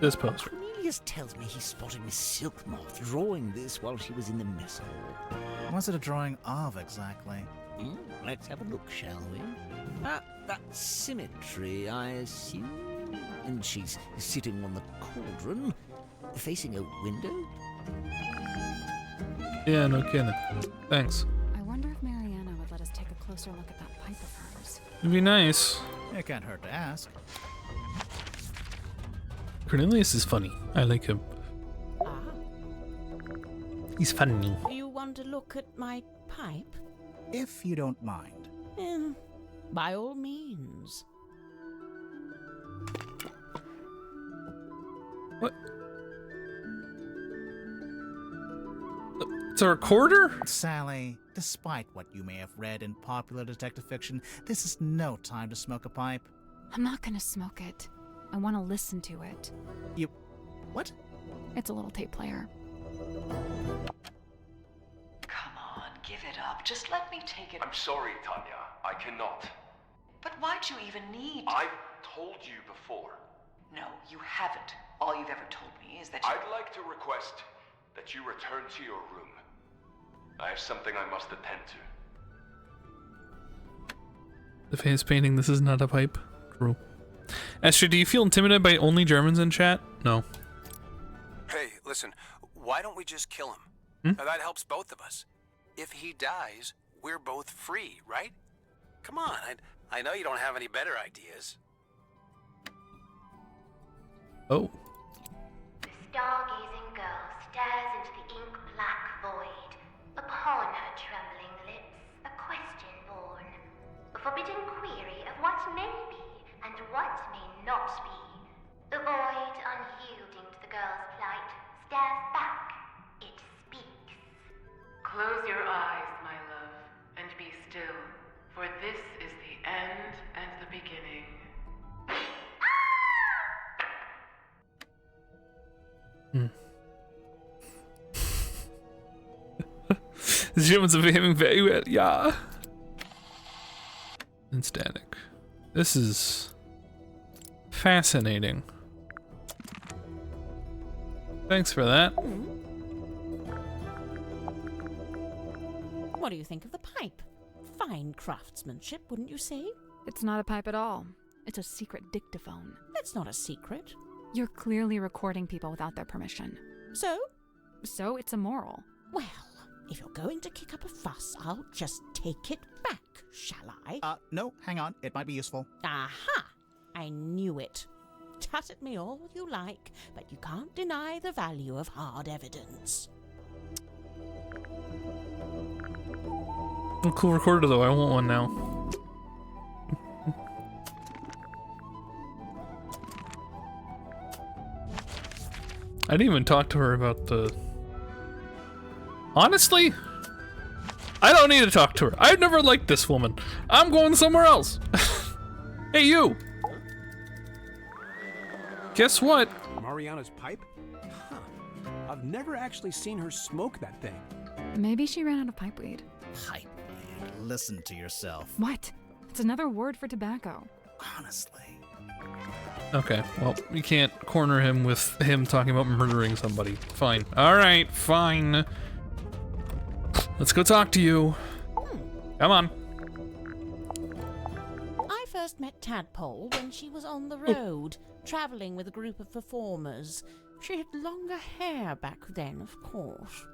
This poster. Cornelius tells me he spotted Miss Silkmoth drawing this while she was in the mess hall. What's it a drawing of, exactly? Let's have a look, shall we? That's Symmetry, I assume. And she's sitting on the cauldron, facing a window? Yeah, no kidding. Thanks. I wonder if Mariana would let us take a closer look at that pipe of hers. It'd be nice. It can't hurt to ask. Cornelius is funny. I like him. He's funny. You want to look at my pipe? If you don't mind. By all means. What? It's a recorder? Sally, despite what you may have read in popular detective fiction, this is no time to smoke a pipe. I'm not gonna smoke it. I want to listen to it. You... what? It's a little tape player. Come on, give it up. Just let me take it. I'm sorry, Tanya. I cannot. But why'd you even need... I've told you before. No, you haven't. All you've ever told me is that you... I'd like to request that you return to your room. I have something I must attend to. The face painting, this is not a pipe. True. Esther, do you feel intimidated by only Germans in chat? No. Hey, listen, why don't we just kill him? Now, that helps both of us. If he dies, we're both free, right? Come on, I know you don't have any better ideas. Oh. The stargazing girl stares into the ink-black void. Upon her trembling lips, a question born. A forbidden query of what may be and what may not be. The void, unyielding to the girl's plight, stares back. It speaks. Close your eyes, my love, and be still, for this is the end and the beginning. This humans are behaving very well, yeah. And static. This is fascinating. Thanks for that. What do you think of the pipe? Fine craftsmanship, wouldn't you say? It's not a pipe at all. It's a secret dictaphone. That's not a secret. You're clearly recording people without their permission. So? So it's immoral. Well, if you're going to kick up a fuss, I'll just take it back, shall I? No, hang on. It might be useful. Aha! I knew it. Tut at me all you like, but you can't deny the value of hard evidence. Oh, cool recorder though, I want one now. I didn't even talk to her about the... Honestly, I don't need to talk to her. I've never liked this woman. I'm going somewhere else. Hey, you! Guess what? Mariana's pipe? Huh. I've never actually seen her smoke that thing. Maybe she ran out of pipe weed. Pipe weed? Listen to yourself. What? It's another word for tobacco. Honestly. Okay, well, we can't corner him with him talking about murdering somebody. Fine. Alright, fine. Let's go talk to you. Come on. I first met Tadpole when she was on the road, travelling with a group of performers. She had longer hair back then, of course.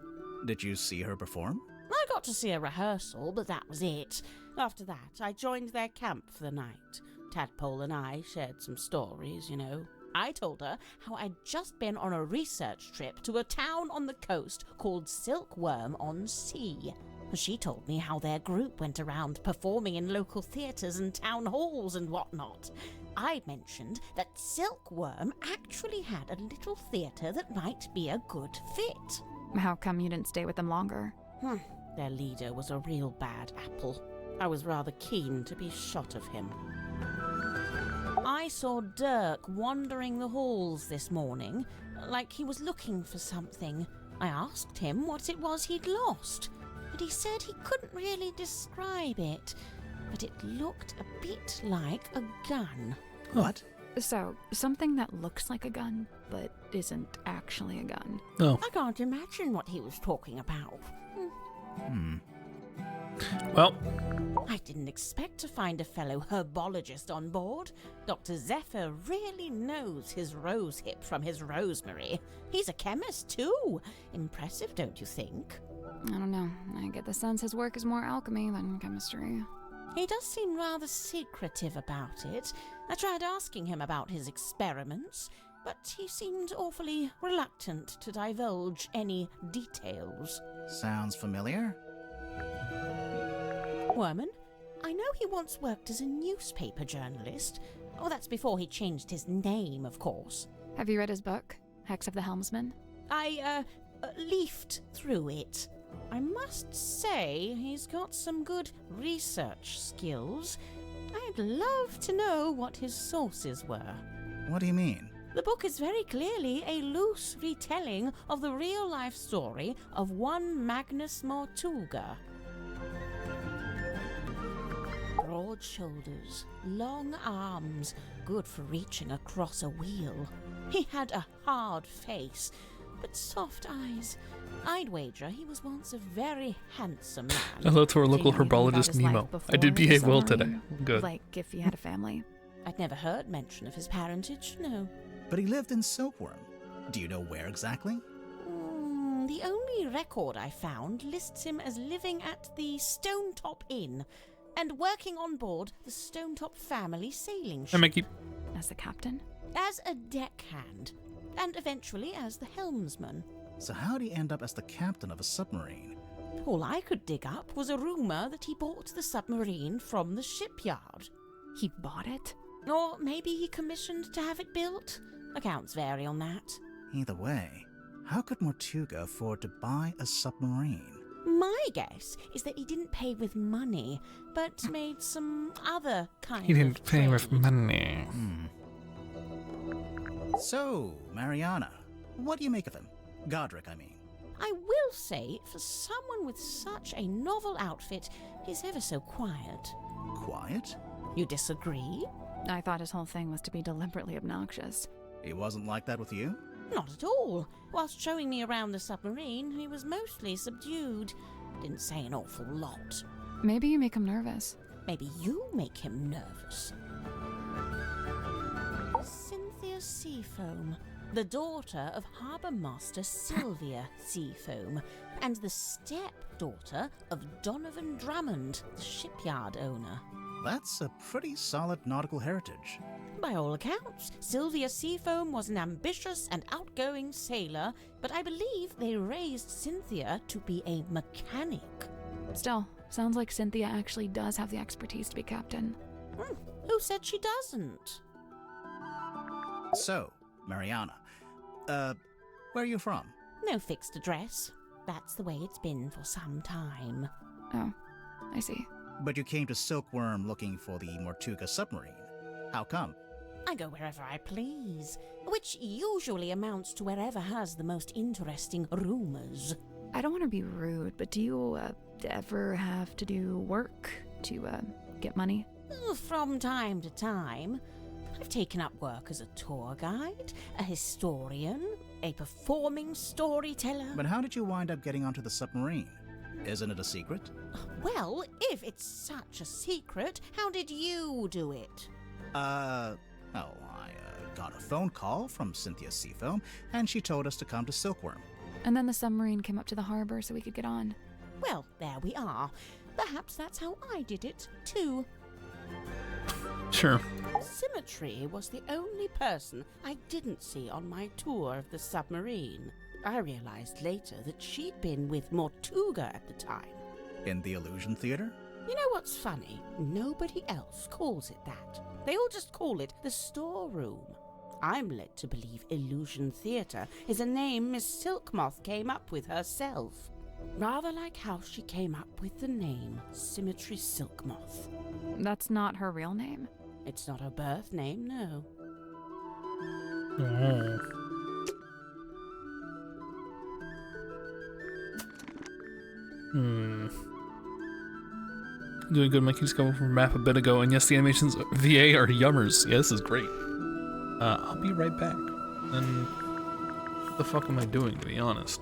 Did you see her perform? I got to see a rehearsal, but that was it. After that, I joined their camp for the night. Tadpole and I shared some stories, you know. I told her how I'd just been on a research trip to a town on the coast called Silkworm-on-Sea. She told me how their group went around performing in local theatres and town halls and whatnot. I mentioned that Silkworm actually had a little theatre that might be a good fit. How come you didn't stay with them longer? Their leader was a real bad apple. I was rather keen to be shot of him. I saw Dirk wandering the halls this morning, like he was looking for something. I asked him what it was he'd lost, but he said he couldn't really describe it, but it looked a bit like a gun. What? So, something that looks like a gun, but isn't actually a gun. Oh. I can't imagine what he was talking about. Well, I didn't expect to find a fellow herbologist on board. Dr. Zephyr really knows his rosehip from his rosemary. He's a chemist, too. Impressive, don't you think? I don't know. I get the sense his work is more alchemy than chemistry. He does seem rather secretive about it. I tried asking him about his experiments, but he seemed awfully reluctant to divulge any details. Sounds familiar? Worman, I know he once worked as a newspaper journalist. Oh, that's before he changed his name, of course. Have you read his book, Hex of the Helmsman? I, leafed through it. I must say he's got some good research skills. I'd love to know what his sources were. What do you mean? The book is very clearly a loose retelling of the real-life story of one Magnus Mortuga. Broad shoulders, long arms, good for reaching across a wheel. He had a hard face, but soft eyes. I'd wager he was once a very handsome man. hello to our local herbologist Nemo. I did behave well today. Good. Like if he had a family. I'd never heard mention of his parentage, no. But he lived in Silkworm. Do you know where exactly? The only record I found lists him as living at the Stonetop Inn. and working on board the Stonetop family sailing ship. Hey, Mickey. As the captain? As a deckhand, and eventually as the helmsman. So how'd he end up as the captain of a submarine? All I could dig up was a rumor that he bought the submarine from the shipyard. He bought it? Or maybe he commissioned to have it built. Accounts vary on that. Either way, how could Mortuga afford to buy a submarine? My guess is that he didn't pay with money, but made some other kind He didn't of pay trade. with money. So, Mariana, what do you make of him? Godric, I mean. I will say, for someone with such a novel outfit, he's ever so quiet. Quiet? You disagree? I thought his whole thing was to be deliberately obnoxious. He wasn't like that with you? Not at all. Whilst showing me around the submarine, he was mostly subdued. Didn't say an awful lot. Maybe you make him nervous. Maybe you make him nervous. Cynthia Seafoam, the daughter of Harbour Master Sylvia Seafoam, and the stepdaughter of Donovan Drummond, the shipyard owner. That's a pretty solid nautical heritage. By all accounts, Sylvia Seafoam was an ambitious and outgoing sailor, but I believe they raised Cynthia to be a mechanic. Still, sounds like Cynthia actually does have the expertise to be captain. Who said she doesn't? So, Mariana, where are you from? No fixed address. That's the way it's been for some time. Oh, I see. But you came to Silkworm looking for the Mortuga submarine. How come? I go wherever I please, which usually amounts to wherever has the most interesting rumors. I don't want to be rude, but do you ever have to do work to get money? From time to time. I've taken up work as a tour guide, a historian, a performing storyteller. But how did you wind up getting onto the submarine? Isn't it a secret? Well, if it's such a secret, how did you do it? I got a phone call from Cynthia Seafoam, and she told us to come to Silkworm. And then the submarine came up to the harbor so we could get on. Well, there we are. Perhaps that's how I did it, too. Sure. Symmetry was the only person I didn't see on my tour of the submarine. I realized later that she'd been with Mortuga at the time. In the Illusion Theater? You know what's funny? Nobody else calls it that. They all just call it the storeroom. I'm led to believe Illusion Theatre is a name Miss Silkmoth came up with herself. Rather like how she came up with the name Symmetry Silkmoth. That's not her real name? It's not her birth name, no. Doing good. Mikey just got from a map a bit ago, and yes, the animations VA are yummers. Yeah, this is great. I'll be right back. And what the fuck am I doing, to be honest?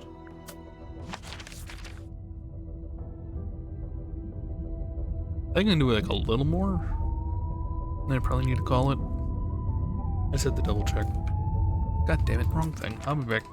I think I can do like a little more. And I probably need to call it. I said the double check. God damn it, wrong thing. I'll be back.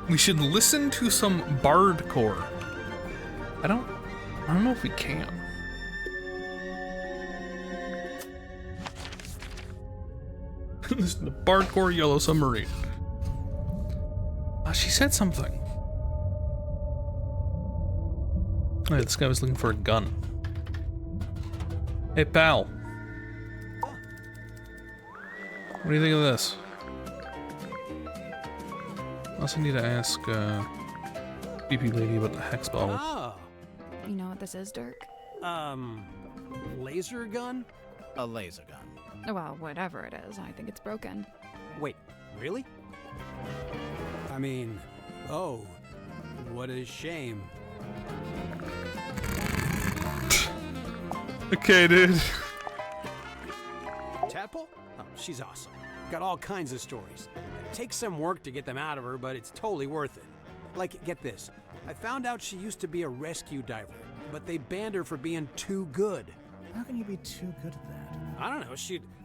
We should listen to some bardcore. I don't know if we can. Listen to bardcore Yellow Submarine. She said something. Oh, this guy was looking for a gun. Hey, pal. What do you think of this? I also need to ask, BP lady about the hex bottle. Oh. You know what this is, Dirk? Laser gun? A laser gun. Well, whatever it is, I think it's broken. Wait, really? I mean, oh, what a shame. Okay, dude. Tadpole? Oh, she's awesome. Got all kinds of stories. It takes some work to get them out of her, but it's totally worth it. Like, get this. I found out she used to be a rescue diver, but they banned her for being too good. How can you be too good at that? I don't know.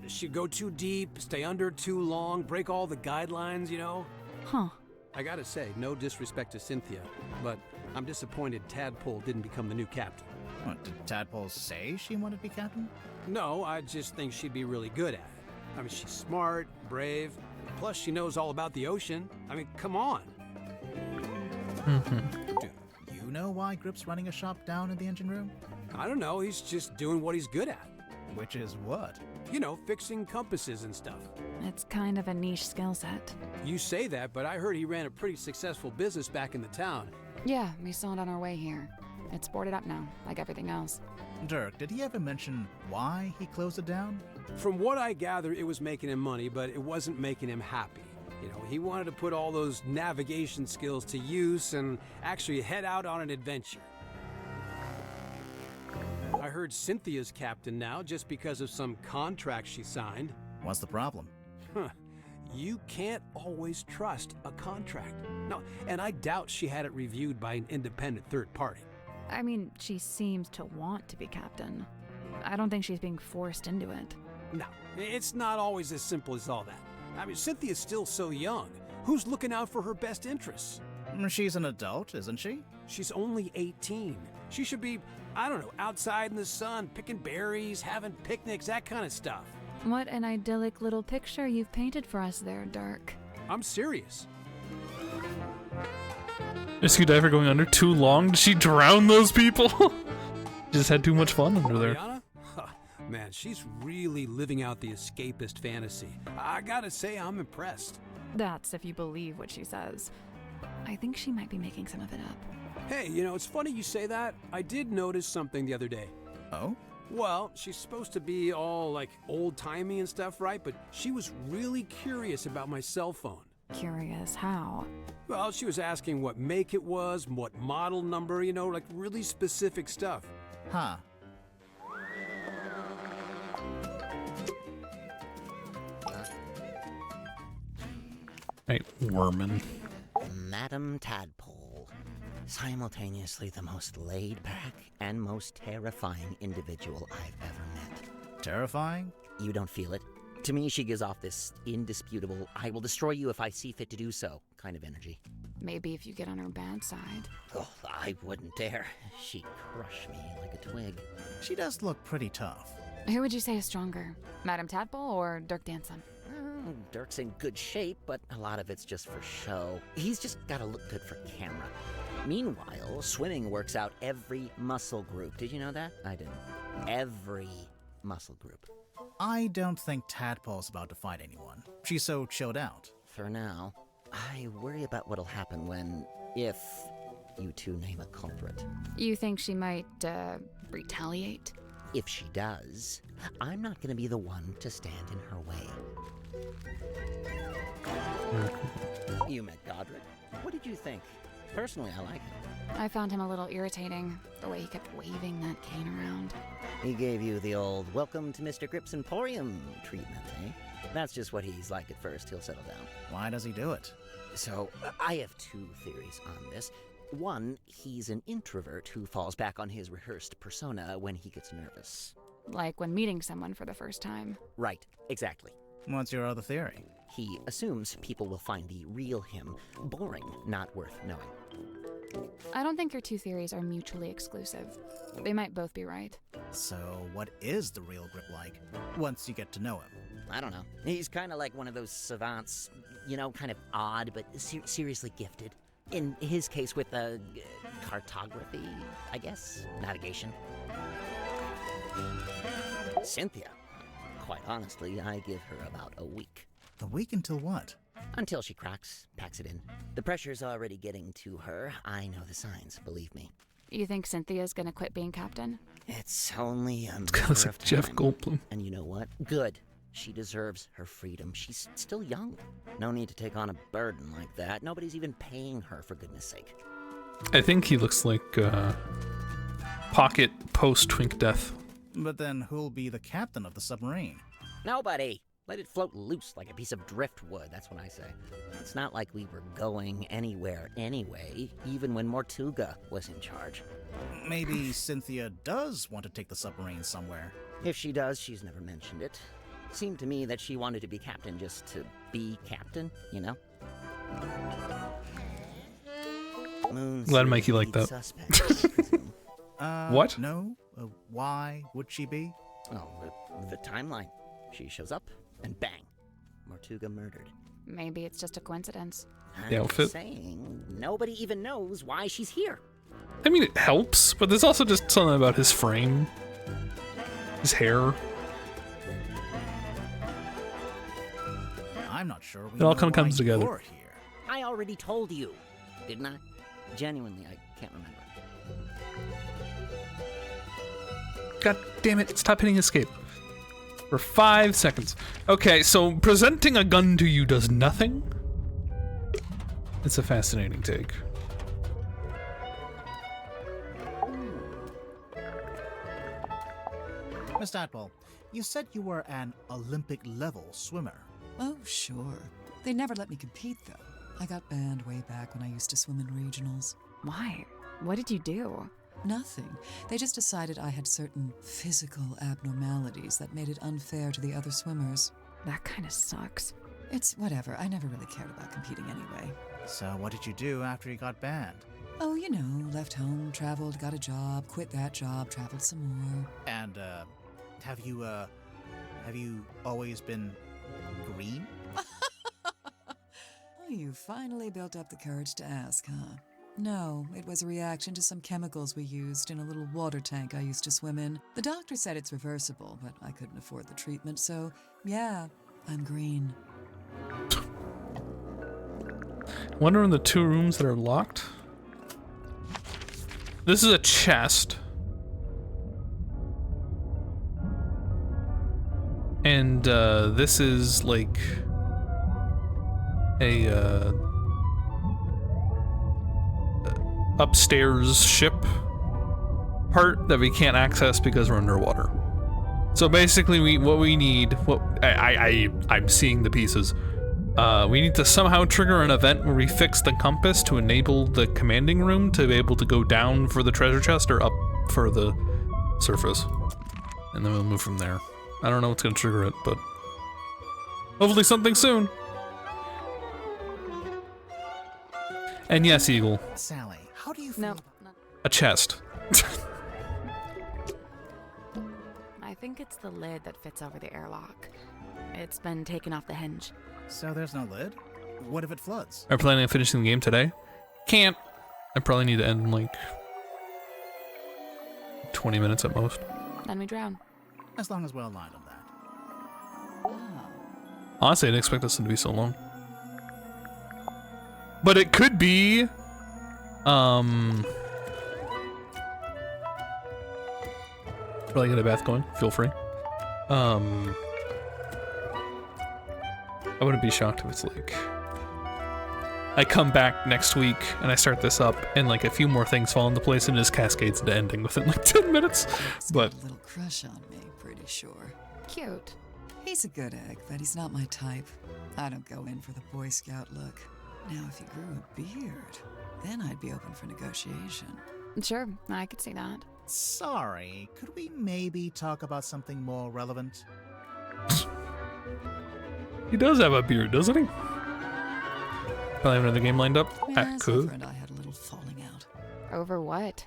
She'd go too deep, stay under too long, break all the guidelines, you know? Huh. I gotta say, no disrespect to Cynthia, but I'm disappointed Tadpole didn't become the new captain. What, did Tadpole say she wanted to be captain? No, I just think she'd be really good at it. I mean, she's smart, brave, plus she knows all about the ocean. I mean, come on. Do you know why Grip's running a shop down in the engine room? I don't know, he's just doing what he's good at. Which is what? You know, fixing compasses and stuff. It's kind of a niche skill set. You say that, but I heard he ran a pretty successful business back in the town. Yeah, we saw it on our way here. It's boarded up now, like everything else. Dirk, did he ever mention why he closed it down? From what I gather, it was making him money, but it wasn't making him happy. You know, he wanted to put all those navigation skills to use and actually head out on an adventure. I heard Cynthia's captain now just because of some contract she signed. What's the problem? Huh. You can't always trust a contract. No, and I doubt she had it reviewed by an independent third party. I mean, she seems to want to be captain. I don't think she's being forced into it. No, it's not always as simple as all that. I mean, Cynthia's still so young. Who's looking out for her best interests? She's an adult, isn't she? She's only 18. She should be, I don't know, outside in the sun, picking berries, having picnics, that kind of stuff. What an idyllic little picture you've painted for us there, Dirk. I'm serious. Rescue diver going under too long? Did she drown those people? Just had too much fun under there. Rihanna? Man, she's really living out the escapist fantasy. I gotta say, I'm impressed. That's if you believe what she says. I think she might be making some of it up. Hey, you know, it's funny you say that. I did notice something the other day. Oh? Well, she's supposed to be all, like, old-timey and stuff, right? But she was really curious about my cell phone. Curious how? Well, she was asking what make it was, what model number, you know, like really specific stuff. Huh. Right, Worman. Madam Tadpole. Simultaneously the most laid-back and most terrifying individual I've ever met. Terrifying? You don't feel it? To me, she gives off this indisputable, I will destroy you if I see fit to do so kind of energy. Maybe if you get on her bad side. Oh, I wouldn't dare. She'd crush me like a twig. She does look pretty tough. Who would you say is stronger, Madam Tadpole or Dirk Danson? Dirk's in good shape, but a lot of it's just for show. He's just gotta look good for camera. Meanwhile, swimming works out every muscle group. Did you know that? I didn't. Every muscle group. I don't think Tadpole's about to fight anyone. She's so chilled out. For now. I worry about what'll happen when, if you two name a culprit. You think she might, retaliate? If she does, I'm not gonna be the one to stand in her way. You met Godric. What did you think? Personally, I like him. I found him a little irritating, the way he kept waving that cane around. He gave you the old welcome to Mr. Grip's Emporium treatment, eh? That's just what he's like at first. He'll settle down. Why does he do it? So, I have two theories on this. One, he's an introvert who falls back on his rehearsed persona when he gets nervous. Like when meeting someone for the first time. Right, exactly. What's your other theory? He assumes people will find the real him boring, not worth knowing. I don't think your two theories are mutually exclusive. They might both be right. So, what is the real Grip like, once you get to know him? I don't know. He's kind of like one of those savants, you know, kind of odd, but seriously gifted. In his case with cartography, I guess? Navigation. Cynthia. Quite honestly, I give her about a week. A week until what? Until she cracks, packs it in. The pressure's already getting to her. I know the signs, believe me. You think Cynthia's gonna quit being captain? It's only a It's matter like of time. Jeff Goldblum. And you know what? Good. She deserves her freedom. She's still young. No need to take on a burden like that. Nobody's even paying her, for goodness sake. I think he looks like Pocket post-Twink Death. But then who'll be the captain of the submarine? Nobody. Let it float loose like a piece of driftwood, that's what I say. It's not like we were going anywhere anyway, even when Mortuga was in charge. Maybe Cynthia does want to take the submarine somewhere. If she does, she's never mentioned it. Seemed to me that she wanted to be captain just to be captain, you know? Glad Mikey liked that. What? No. Why would she be? Oh, the timeline. She shows up, and bang, Mortuga murdered. Maybe it's just a coincidence. The I'm outfit. saying nobody even knows why she's here. I mean, it helps, but there's also just something about his frame. His hair. I'm not sure. It all kind of comes together. You're here. I already told you, didn't I? Genuinely, I can't remember. God damn it, stop hitting escape. For 5 seconds. Okay, so presenting a gun to you does nothing? It's a fascinating take. Miss Tadpole, you said you were an Olympic-level swimmer. Oh, sure. They never let me compete, though. I got banned way back when I used to swim in regionals. Why? What did you do? Nothing. They just decided I had certain physical abnormalities that made it unfair to the other swimmers. That kind of sucks. It's whatever. I never really cared about competing anyway. So what did you do after you got banned? Oh, you know, left home, traveled, got a job, quit that job, traveled some more. And, have you always been green? Oh, you finally built up the courage to ask, huh? No, it was a reaction to some chemicals we used in a little water tank I used to swim in. The doctor said it's reversible, but I couldn't afford the treatment, so yeah, I'm green. Wonder in the 2 rooms that are locked. This is a chest. And this is like a upstairs ship part that we can't access because we're underwater. So basically, what we need, I'm seeing the pieces. We need to somehow trigger an event where we fix the compass to enable the commanding room to be able to go down for the treasure chest or up for the surface, and then we'll move from there. I don't know what's gonna trigger it, but hopefully something soon. And yes, Eagle. Sally, how do you feel? No. A chest. I think it's the lid that fits over the airlock. It's been taken off the hinge. So there's no lid? What if it floods? Are you planning on finishing the game today? Can't. I probably need to end in like 20 minutes at most. Then we drown. As long as we're aligned on that. Honestly, I didn't expect this to be so long. But it could be... Probably get a bath going. Feel free. I wouldn't be shocked if it's like... I come back next week and I start this up and like a few more things fall into place and it just cascades into ending within like 10 minutes. But... A little crush on me, pretty sure. Cute. He's a good egg, but he's not my type. I don't go in for the Boy Scout look. Now, if he grew a beard, then I'd be open for negotiation. Sure, I could see that. Sorry, could we maybe talk about something more relevant? He does have a beard, doesn't he? Probably have another game lined up. Yeah, Cool. Zephyr and I had a little falling out. Over what?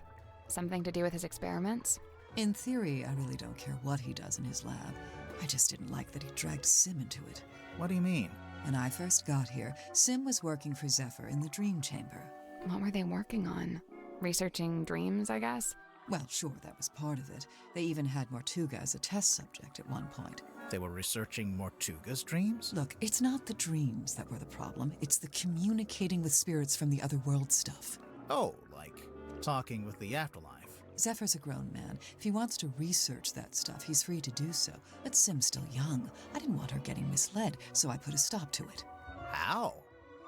Something to do with his experiments? In theory, I really don't care what he does in his lab. I just didn't like that he dragged Sim into it. What do you mean? When I first got here, Sim was working for Zephyr in the Dream Chamber. What were they working on? Researching dreams, I guess? Well, sure, that was part of it. They even had Mortuga as a test subject at one point. They were researching Mortuga's dreams? Look, it's not the dreams that were the problem. It's the communicating with spirits from the other world stuff. Oh, like talking with the afterlife. Zephyr's a grown man. If he wants to research that stuff, he's free to do so. But Sim's still young. I didn't want her getting misled, so I put a stop to it. How?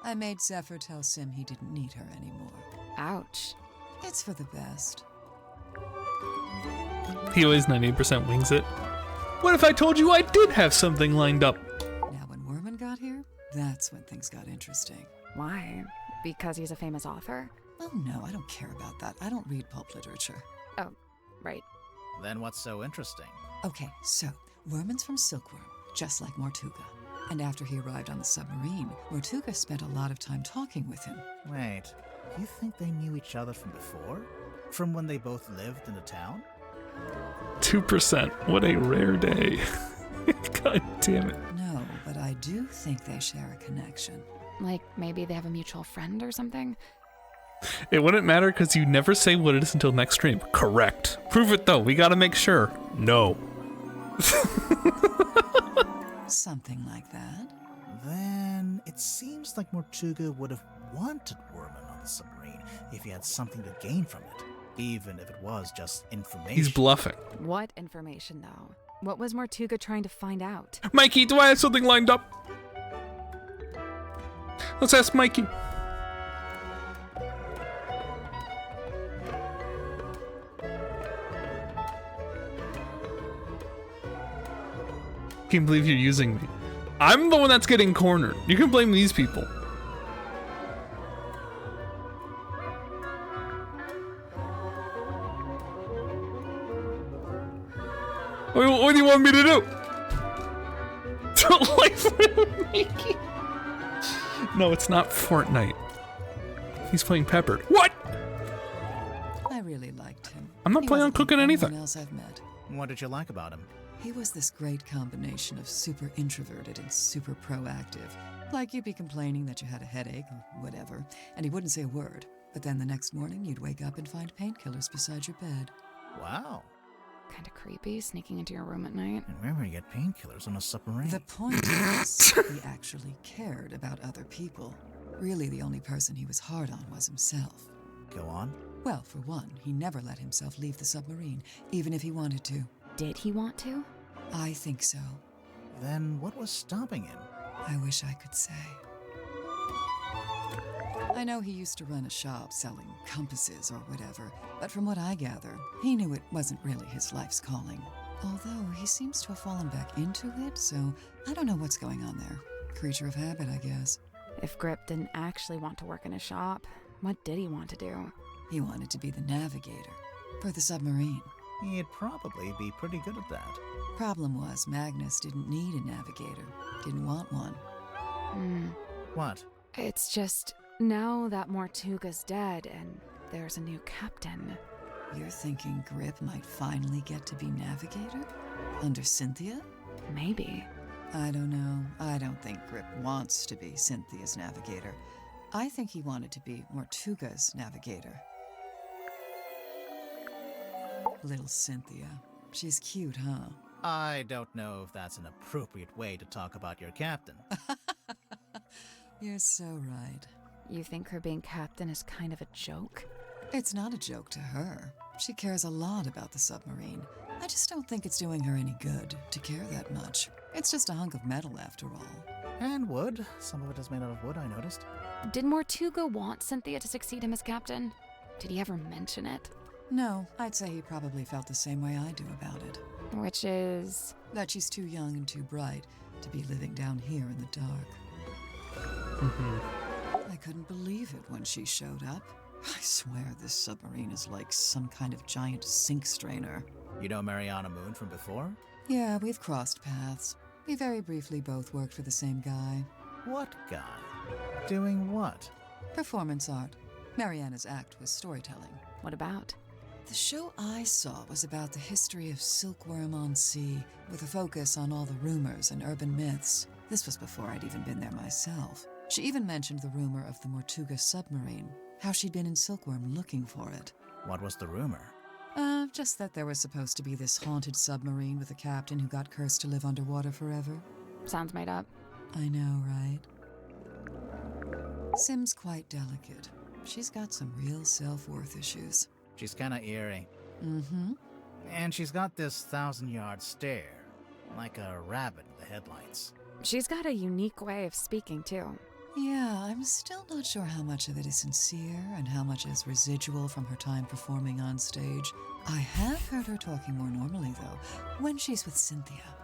I made Zephyr tell Sim he didn't need her anymore. Ouch. It's for the best. He always 98% wings it. What if I told you I did have something lined up? Now, when Werman got here, that's when things got interesting. Why? Because he's a famous author? Oh, no, I don't care about that. I don't read pulp literature. Oh, right. Then what's so interesting? Okay, so, Werman's from Silkworm, just like Mortuga. And after he arrived on the submarine, Mortuga spent a lot of time talking with him. Wait, you think they knew each other from before? From when they both lived in the town? 2%. What a rare day. God damn it. No, but I do think they share a connection. Like maybe they have a mutual friend or something? It wouldn't matter because you never say what it is until next stream. Correct. Prove it though. We gotta make sure. No. Something like that. Then it seems like Mortuga would have wanted Werman on the submarine if he had something to gain from it, even if it was just information. He's bluffing. What information, though? What was Mortuga trying to find out? Mikey, do I have something lined up? Let's ask Mikey. Can't believe you're using me. I'm the one that's getting cornered. You can blame these people. What do you want me to do? Don't like Mikey. No, it's not Fortnite. He's playing Peppered. What? I really liked him. I'm not planning on cooking anything. Anyone else I've met. What did you like about him? He was this great combination of super introverted and super proactive. Like you'd be complaining that you had a headache or whatever, and he wouldn't say a word. But then the next morning, you'd wake up and find painkillers beside your bed. Wow. Kind of creepy, sneaking into your room at night. And where would you get painkillers on a submarine? The point is, he actually cared about other people. Really, the only person he was hard on was himself. Go on. Well, for one, he never let himself leave the submarine, even if he wanted to. Did he want to? I think so. Then what was stopping him? I wish I could say. I know he used to run a shop selling compasses or whatever, but from what I gather, he knew it wasn't really his life's calling. Although he seems to have fallen back into it, so I don't know what's going on there. Creature of habit, I guess. If Grip didn't actually want to work in a shop, what did he want to do? He wanted to be the navigator for the submarine. He'd probably be pretty good at that. Problem was, Magnus didn't need a navigator. Didn't want one. What? It's just, now that Mortuga's dead and there's a new captain. You're thinking Grip might finally get to be navigator? Under Cynthia? Maybe. I don't know. I don't think Grip wants to be Cynthia's navigator. I think he wanted to be Mortuga's navigator. Little Cynthia. She's cute, huh? I don't know if that's an appropriate way to talk about your captain. You're so right. You think her being captain is kind of a joke? It's not a joke to her. She cares a lot about the submarine. I just don't think it's doing her any good to care that much. It's just a hunk of metal after all. And wood. Some of it is made out of wood, I noticed. Did Mortuga want Cynthia to succeed him as captain? Did he ever mention it? No, I'd say he probably felt the same way I do about it. Which is? That she's too young and too bright to be living down here in the dark. I couldn't believe it when she showed up. I swear this submarine is like some kind of giant sink strainer. You know Mariana Moon from before? Yeah, we've crossed paths. We very briefly both worked for the same guy. What guy? Doing what? Performance art. Mariana's act was storytelling. What about? The show I saw was about the history of Silkworm on Sea, with a focus on all the rumors and urban myths. This was before I'd even been there myself. She even mentioned the rumor of the Mortuga submarine, how she'd been in Silkworm looking for it. What was the rumor? Just that there was supposed to be this haunted submarine with a captain who got cursed to live underwater forever. Sounds made up. I know, right? Sim's quite delicate. She's got some real self-worth issues. She's kinda eerie. Mm-hmm. And she's got this 1,000-yard stare, like a rabbit in the headlights. She's got a unique way of speaking, too. Yeah, I'm still not sure how much of it is sincere and how much is residual from her time performing on stage. I have heard her talking more normally, though, when she's with Cynthia.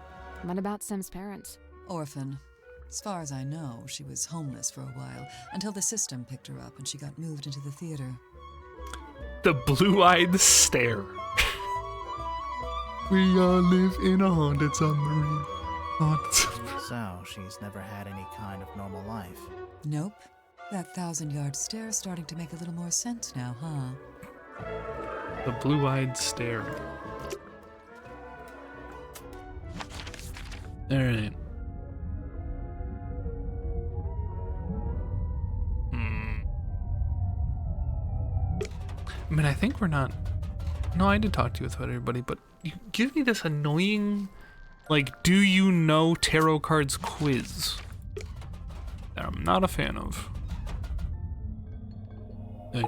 What about Sim's parents? Orphan. As far as I know, she was homeless for a while, until the system picked her up and she got moved into the theater. The blue-eyed stare. We all live in a haunted submarine. So, she's never had any kind of normal life. Nope. That 1,000-yard stare is starting to make a little more sense now, huh? The blue-eyed stare. Alright. I mean, I think we're not... No, I did talk to you about everybody, but you give me this annoying, like, do you know tarot cards quiz that I'm not a fan of. Hey.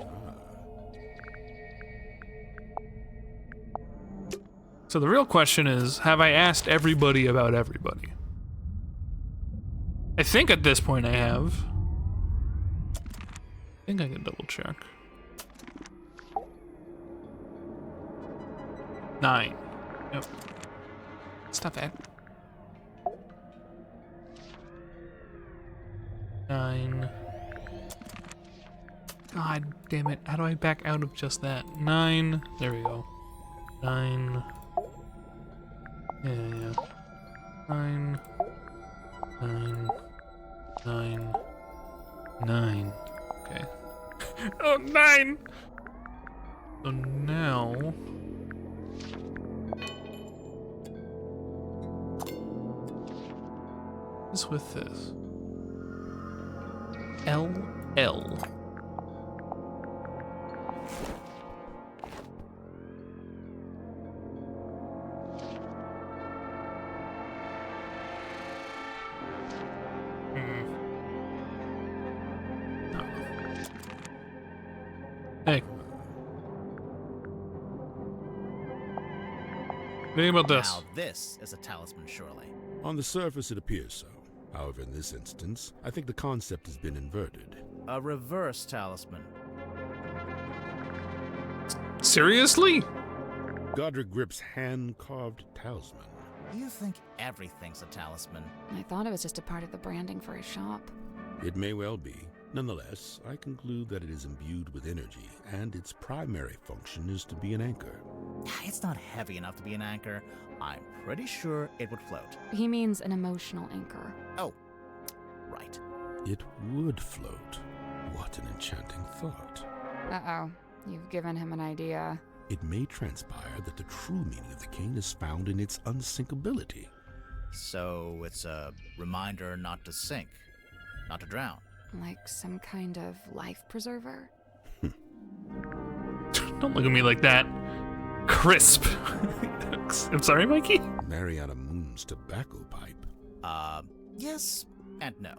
So the real question is, have I asked everybody about everybody? I think at this point I have. I think I can double check. 9. Yep. Stop that. 9. God damn it. How do I back out of just that? 9. There we go. 9. Yeah. 9. 9. 9. 9. Okay. Oh, 9! So now... What's with this? LL. Hey. Think about this. Now this is a talisman, surely. On the surface, it appears so. However, in this instance, I think the concept has been inverted. A reverse talisman. Seriously? Godric Grip's hand-carved talisman. You think everything's a talisman? I thought it was just a part of the branding for his shop. It may well be. Nonetheless, I conclude that it is imbued with energy, and its primary function is to be an anchor. It's not heavy enough to be an anchor. I'm pretty sure it would float. He means an emotional anchor. Oh, right. It would float. What an enchanting thought. Uh-oh. You've given him an idea. It may transpire that the true meaning of the cane is found in its unsinkability. So it's a reminder not to sink, not to drown. Like some kind of life preserver? Don't look at me like that. Crisp. I'm sorry, Mikey? Mariana Moon's tobacco pipe. Yes and no.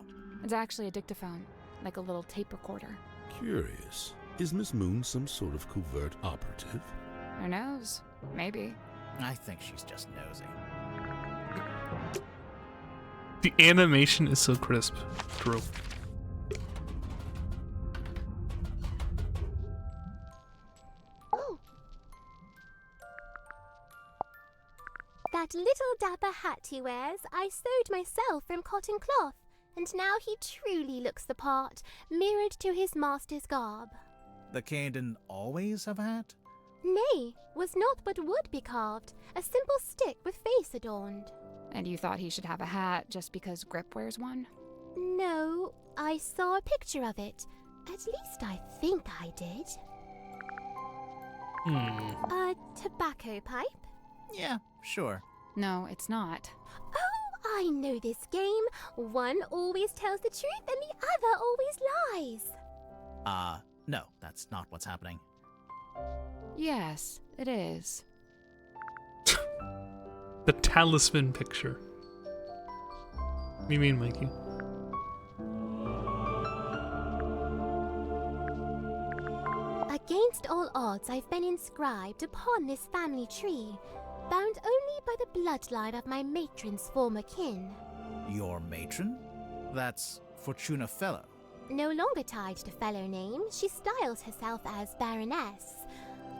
It's actually a dictaphone, like a little tape recorder. Curious. Is Miss Moon some sort of covert operative? Who knows? Maybe. I think she's just nosy. The animation is so crisp. True. That little dapper hat he wears, I sewed myself from cotton cloth, and now he truly looks the part, mirrored to his master's garb. The cane didn't always have a hat? Nay, was not but wood be carved, a simple stick with face adorned. And you thought he should have a hat just because Grip wears one? No, I saw a picture of it. At least I think I did. A tobacco pipe? Yeah, sure. No, it's not. Oh, I know this game. One always tells the truth and the other always lies. No, that's not what's happening. Yes, it is. The talisman picture. What do you mean, Mikey? Against all odds, I've been inscribed upon this family tree, bound only by the bloodline of my matron's former kin. Your matron? That's Fortuna Fellow. No longer tied to fellow name, she styles herself as Baroness.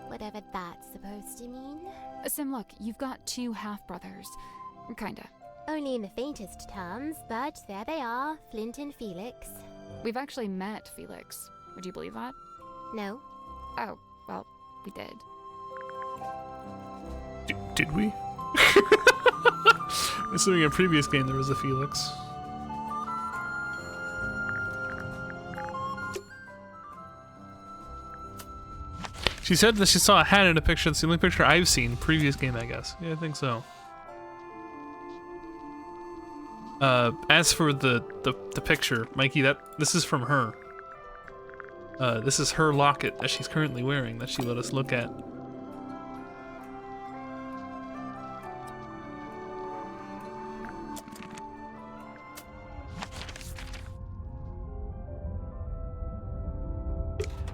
Whatever that's supposed to mean. Sim, look, you've got 2 half-brothers. Kinda. Only in the faintest terms, but there they are, Flint and Felix. We've actually met Felix. Would you believe that? No. Oh, well, we did. Did we? Assuming in a previous game there was a Felix. She said that she saw a hat in a picture. That's the only picture I've seen. Previous game, I guess. Yeah, I think so. As for the picture, Mikey, this is from her. This is her locket that she's currently wearing that she let us look at.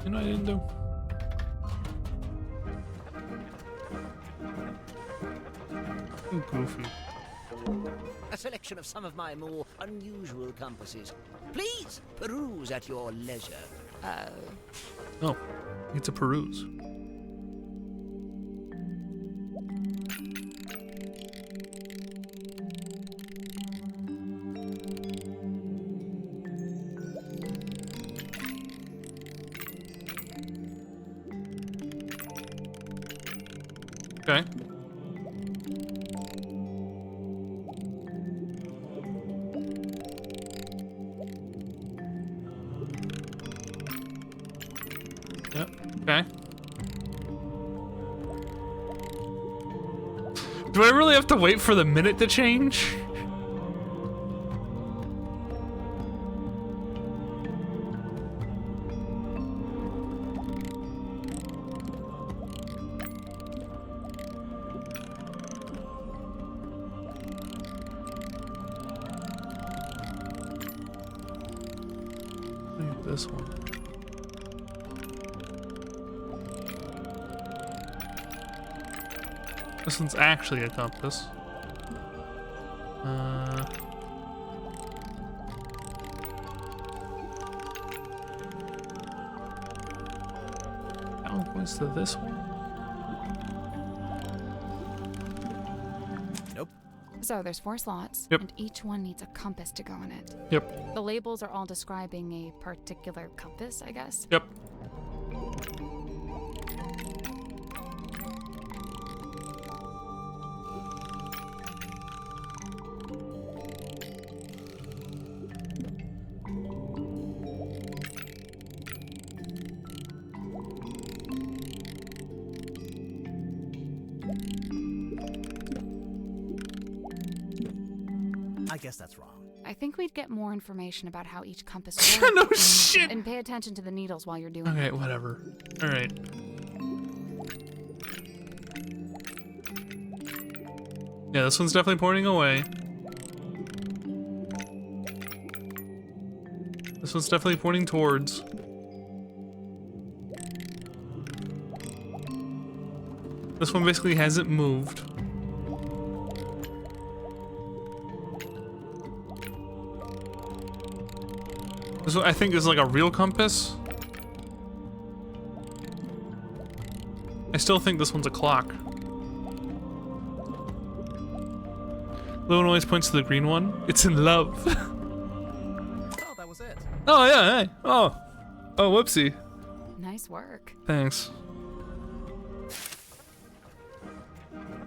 You know what I didn't do? I'm goofy. A selection of some of my more unusual compasses. Please peruse at your leisure. Oh, it's a peruse. Okay. Yep. Okay. Do I really have to wait for the minute to change? Maybe this one. This one's actually a compass. That one points to this one. Nope. So there's 4 slots, Yep. and each one needs a compass to go in it. Yep. The labels are all describing a particular compass, I guess. Yep. I guess that's wrong. I think we'd get more information about how each compass No works. shit. And pay attention to the needles while you're doing Okay, it. whatever. Alright. Yeah, this one's definitely pointing away. This one's definitely pointing towards. This one basically hasn't moved. This one I think is like a real compass. I still think this one's a clock. The one always points to the green one. It's in love. Oh, that was it. Oh yeah, hey. Oh, whoopsie. Nice work. Thanks.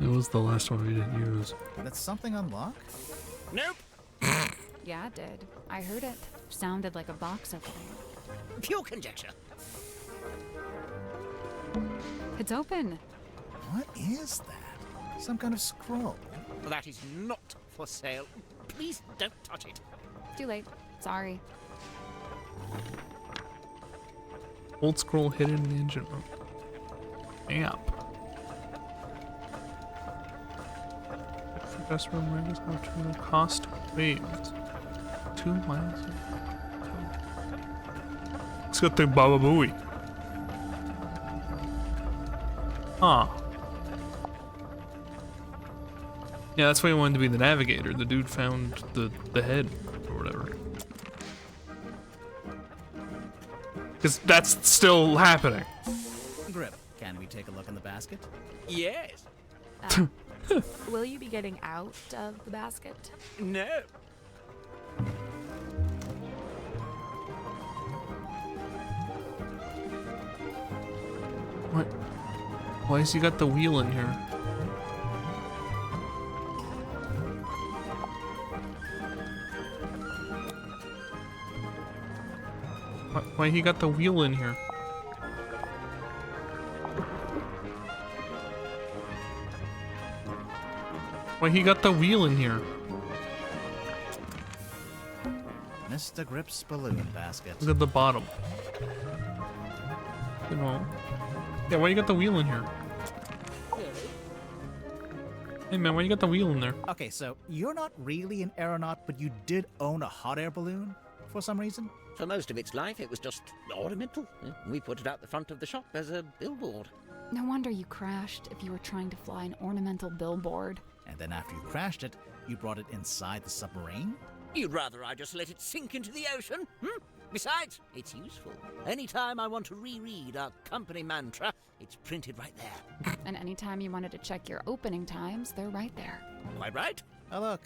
It was the last one we didn't use. That's something unlock? Nope. Yeah, it did. I heard it. Sounded like a box opening. Pure conjecture. It's open. What is that? Some kind of scroll? That is not for sale. Please don't touch it. Too late. Sorry. Old scroll hidden in the engine room. Amp. Best room ranges have to cost waves. 2 miles. Let's get the Baba Booey. Huh. Yeah, that's why he wanted to be the navigator. The dude found the head or whatever. Because that's still happening. Grip, can we take a look in the basket? Yes. Will you be getting out of the basket? No. What? Why has he got the wheel in here? Why he got the wheel in here? Why he got the wheel in here? Mr. Grip's balloon basket. Look at the bottom. You know. Yeah, why you got the wheel in here? Hey man, why you got the wheel in there? Okay, so you're not really an aeronaut, but you did own a hot air balloon for some reason? For most of its life, it was just ornamental. We put it out the front of the shop as a billboard. No wonder you crashed if you were trying to fly an ornamental billboard. And then after you crashed it, you brought it inside the submarine? You'd rather I just let it sink into the ocean? Besides, it's useful. Anytime I want to reread our company mantra, it's printed right there. And anytime you wanted to check your opening times, they're right there. Quite right. Oh look,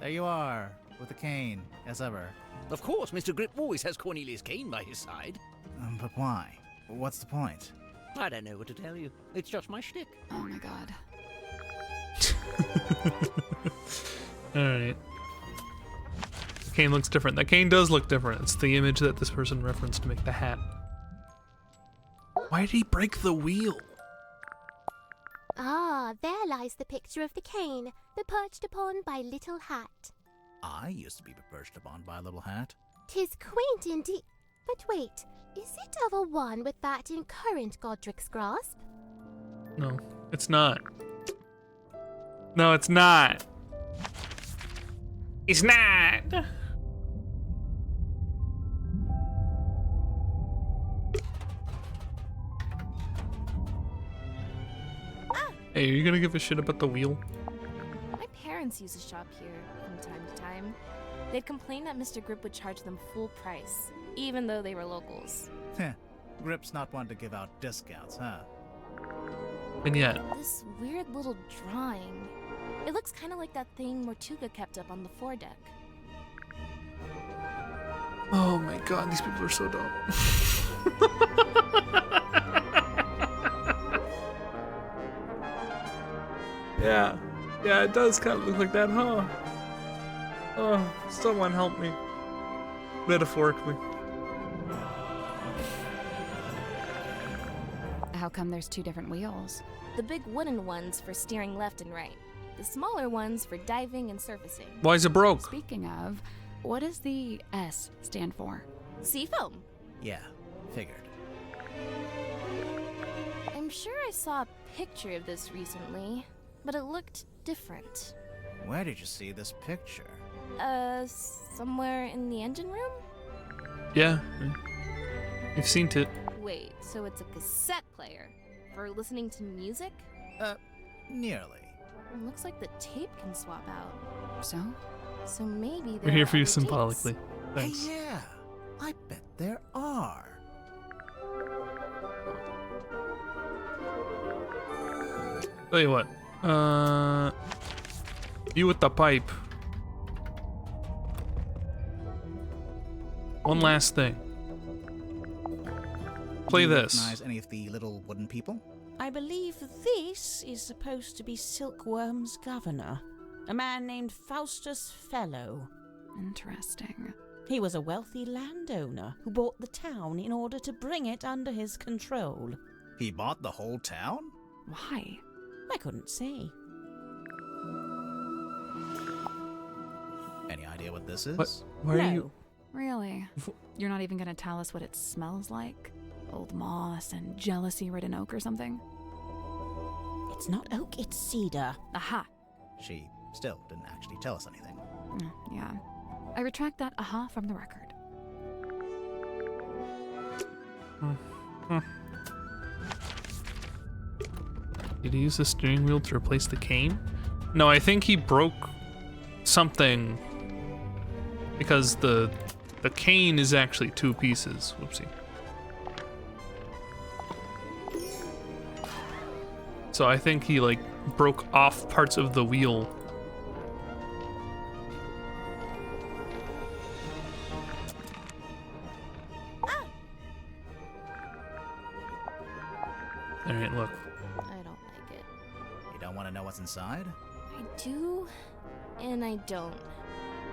there you are, with the cane, as ever. Of course, Mr. Grip always has Cornelius Kane by his side. But why? What's the point? I don't know what to tell you. It's just my shtick. Oh my god. Alright. Cane looks different. That cane does look different. It's the image that this person referenced to make the hat. Why did he break the wheel? Ah, there lies the picture of the cane, perched upon by Little Hat. I used to be perched upon by a little hat. 'Tis quaint indeed. But wait, is it of a one with that in current Godric's grasp? No, it's not. No, it's not. It's not. Hey, are you gonna give a shit about the wheel? My parents used to shop here from time to time. They'd complain that Mr. Grip would charge them full price, even though they were locals. Heh, Grip's not one to give out discounts, huh? And yet. This weird little drawing. It looks kind of like that thing Mortuga kept up on the foredeck. Oh my god, these people are so dumb. Yeah. Yeah, it does kind of look like that, huh? Oh, someone help me. Metaphorically. How come there's 2 different wheels? The big wooden ones for steering left and right. The smaller ones for diving and surfacing. Why is it broke? Speaking of, what does the S stand for? Seafoam. Yeah, figured. I'm sure I saw a picture of this recently, but it looked different. Where did you see this picture? Somewhere in the engine room? Yeah. You've seen it. Wait, so it's a cassette player for listening to music? Nearly. It looks like the tape can swap out. So? So maybe We're here for you other tapes. symbolically. Thanks. Hey, yeah, I bet there are. Tell you what. You with the pipe. One last thing. Play Do you this. recognize any of the little wooden people? I believe this is supposed to be Silkworm's governor, a man named Faustus Fellow. Interesting. He was a wealthy landowner who bought the town in order to bring it under his control. He bought the whole town? Why? I couldn't say. Any idea what this is? What? Why are you? Really? You're not even gonna tell us what it smells like? Old moss and jealousy-ridden oak or something? It's not oak, it's cedar. Aha. She still didn't actually tell us anything. Yeah. I retract that aha from the record. Did he use the steering wheel to replace the cane? No, I think he broke something because the cane is actually two pieces. Whoopsie. So I think he like broke off parts of the wheel. Alright, look. I don't like it. You don't want to know what's inside? I do, and I don't.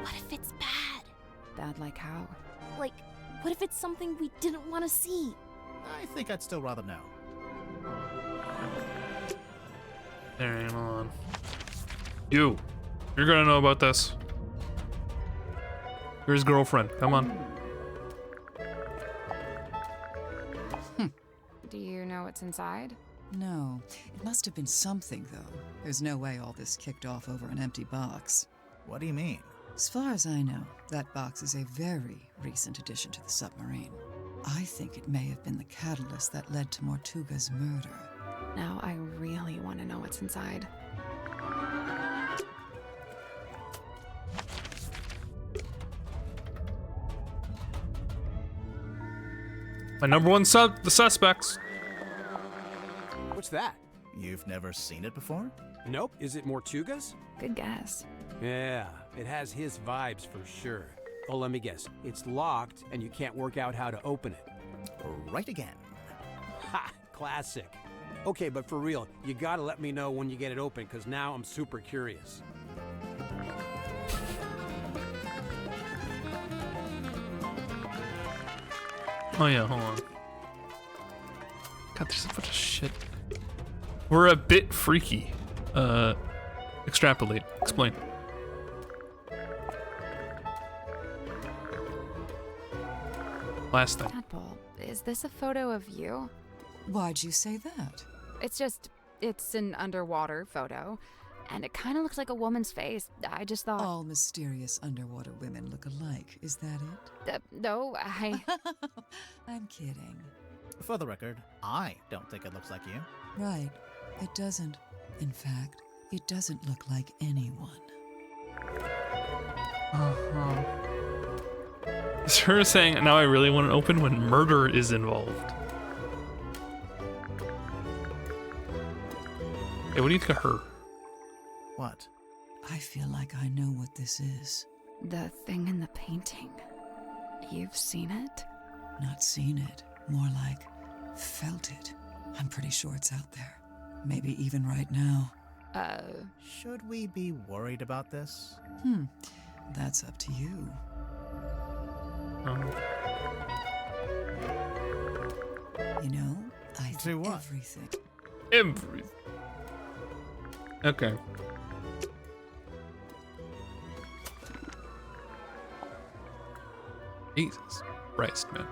What if it's bad? Bad like how? Like, what if it's something we didn't want to see? I think I'd still rather know. Alright, hold on. You're gonna know about this. You're his girlfriend. Come on. Do you know what's inside? No. It must have been something, though. There's no way all this kicked off over an empty box. What do you mean? As far as I know, that box is a very recent addition to the submarine. I think it may have been the catalyst that led to Mortuga's murder. Now I really want to know what's inside. My number one the suspects. What's that? You've never seen it before? Nope. Is it Mortuga's? Good guess. Yeah, it has his vibes for sure. Oh, let me guess. It's locked and you can't work out how to open it. Right again. Ha! Classic. Okay, but for real, you gotta let me know when you get it open, because now I'm super curious. Oh yeah, hold on. God, there's a bunch of shit. We're a bit freaky. Extrapolate. Explain. Last thing. Tadpole, is this a photo of you? Why'd you say that? It's an underwater photo, and it kind of looks like a woman's face. I just thought... All mysterious underwater women look alike, is that it? No, I'm kidding. For the record, I don't think it looks like you. Right, it doesn't. In fact, it doesn't look like anyone. It's her saying, now I really want to open when murder is involved. Hey, what do you think of her? What? I feel like I know what this is. The thing in the painting. You've seen it? Not seen it. More like felt it. I'm pretty sure it's out there. Maybe even right now. Should we be worried about this? That's up to you. You know, I think everything. Everything. Okay. Jesus Christ, man.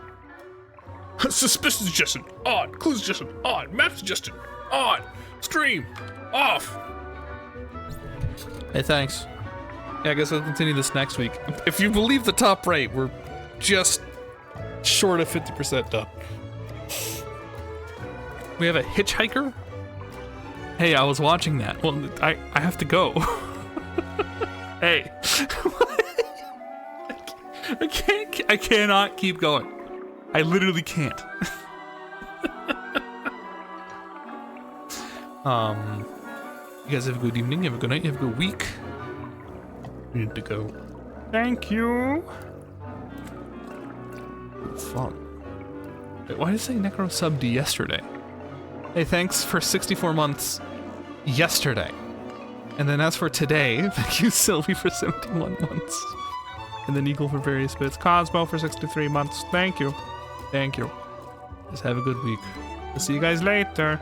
Suspicious suggestion, on. Clue suggestion, on. Map suggestion, on. Stream, off. Hey, thanks. Yeah, I guess I'll continue this next week. If you believe the top right, we're just short of 50% done. We have a hitchhiker? Hey, I was watching that. Well, I have to go. Hey. I cannot keep going. I literally can't. You guys have a good evening, you have a good night, you have a good week. I need to go. Thank you. Fun. Wait, why did it say Necro subbed yesterday? Hey, thanks for 64 months yesterday. And then as for today, thank you, Sylvie, for 71 months. And then Eagle for various bits. Cosmo for 63 months. Thank you. Thank you. Just have a good week. I'll see you guys later.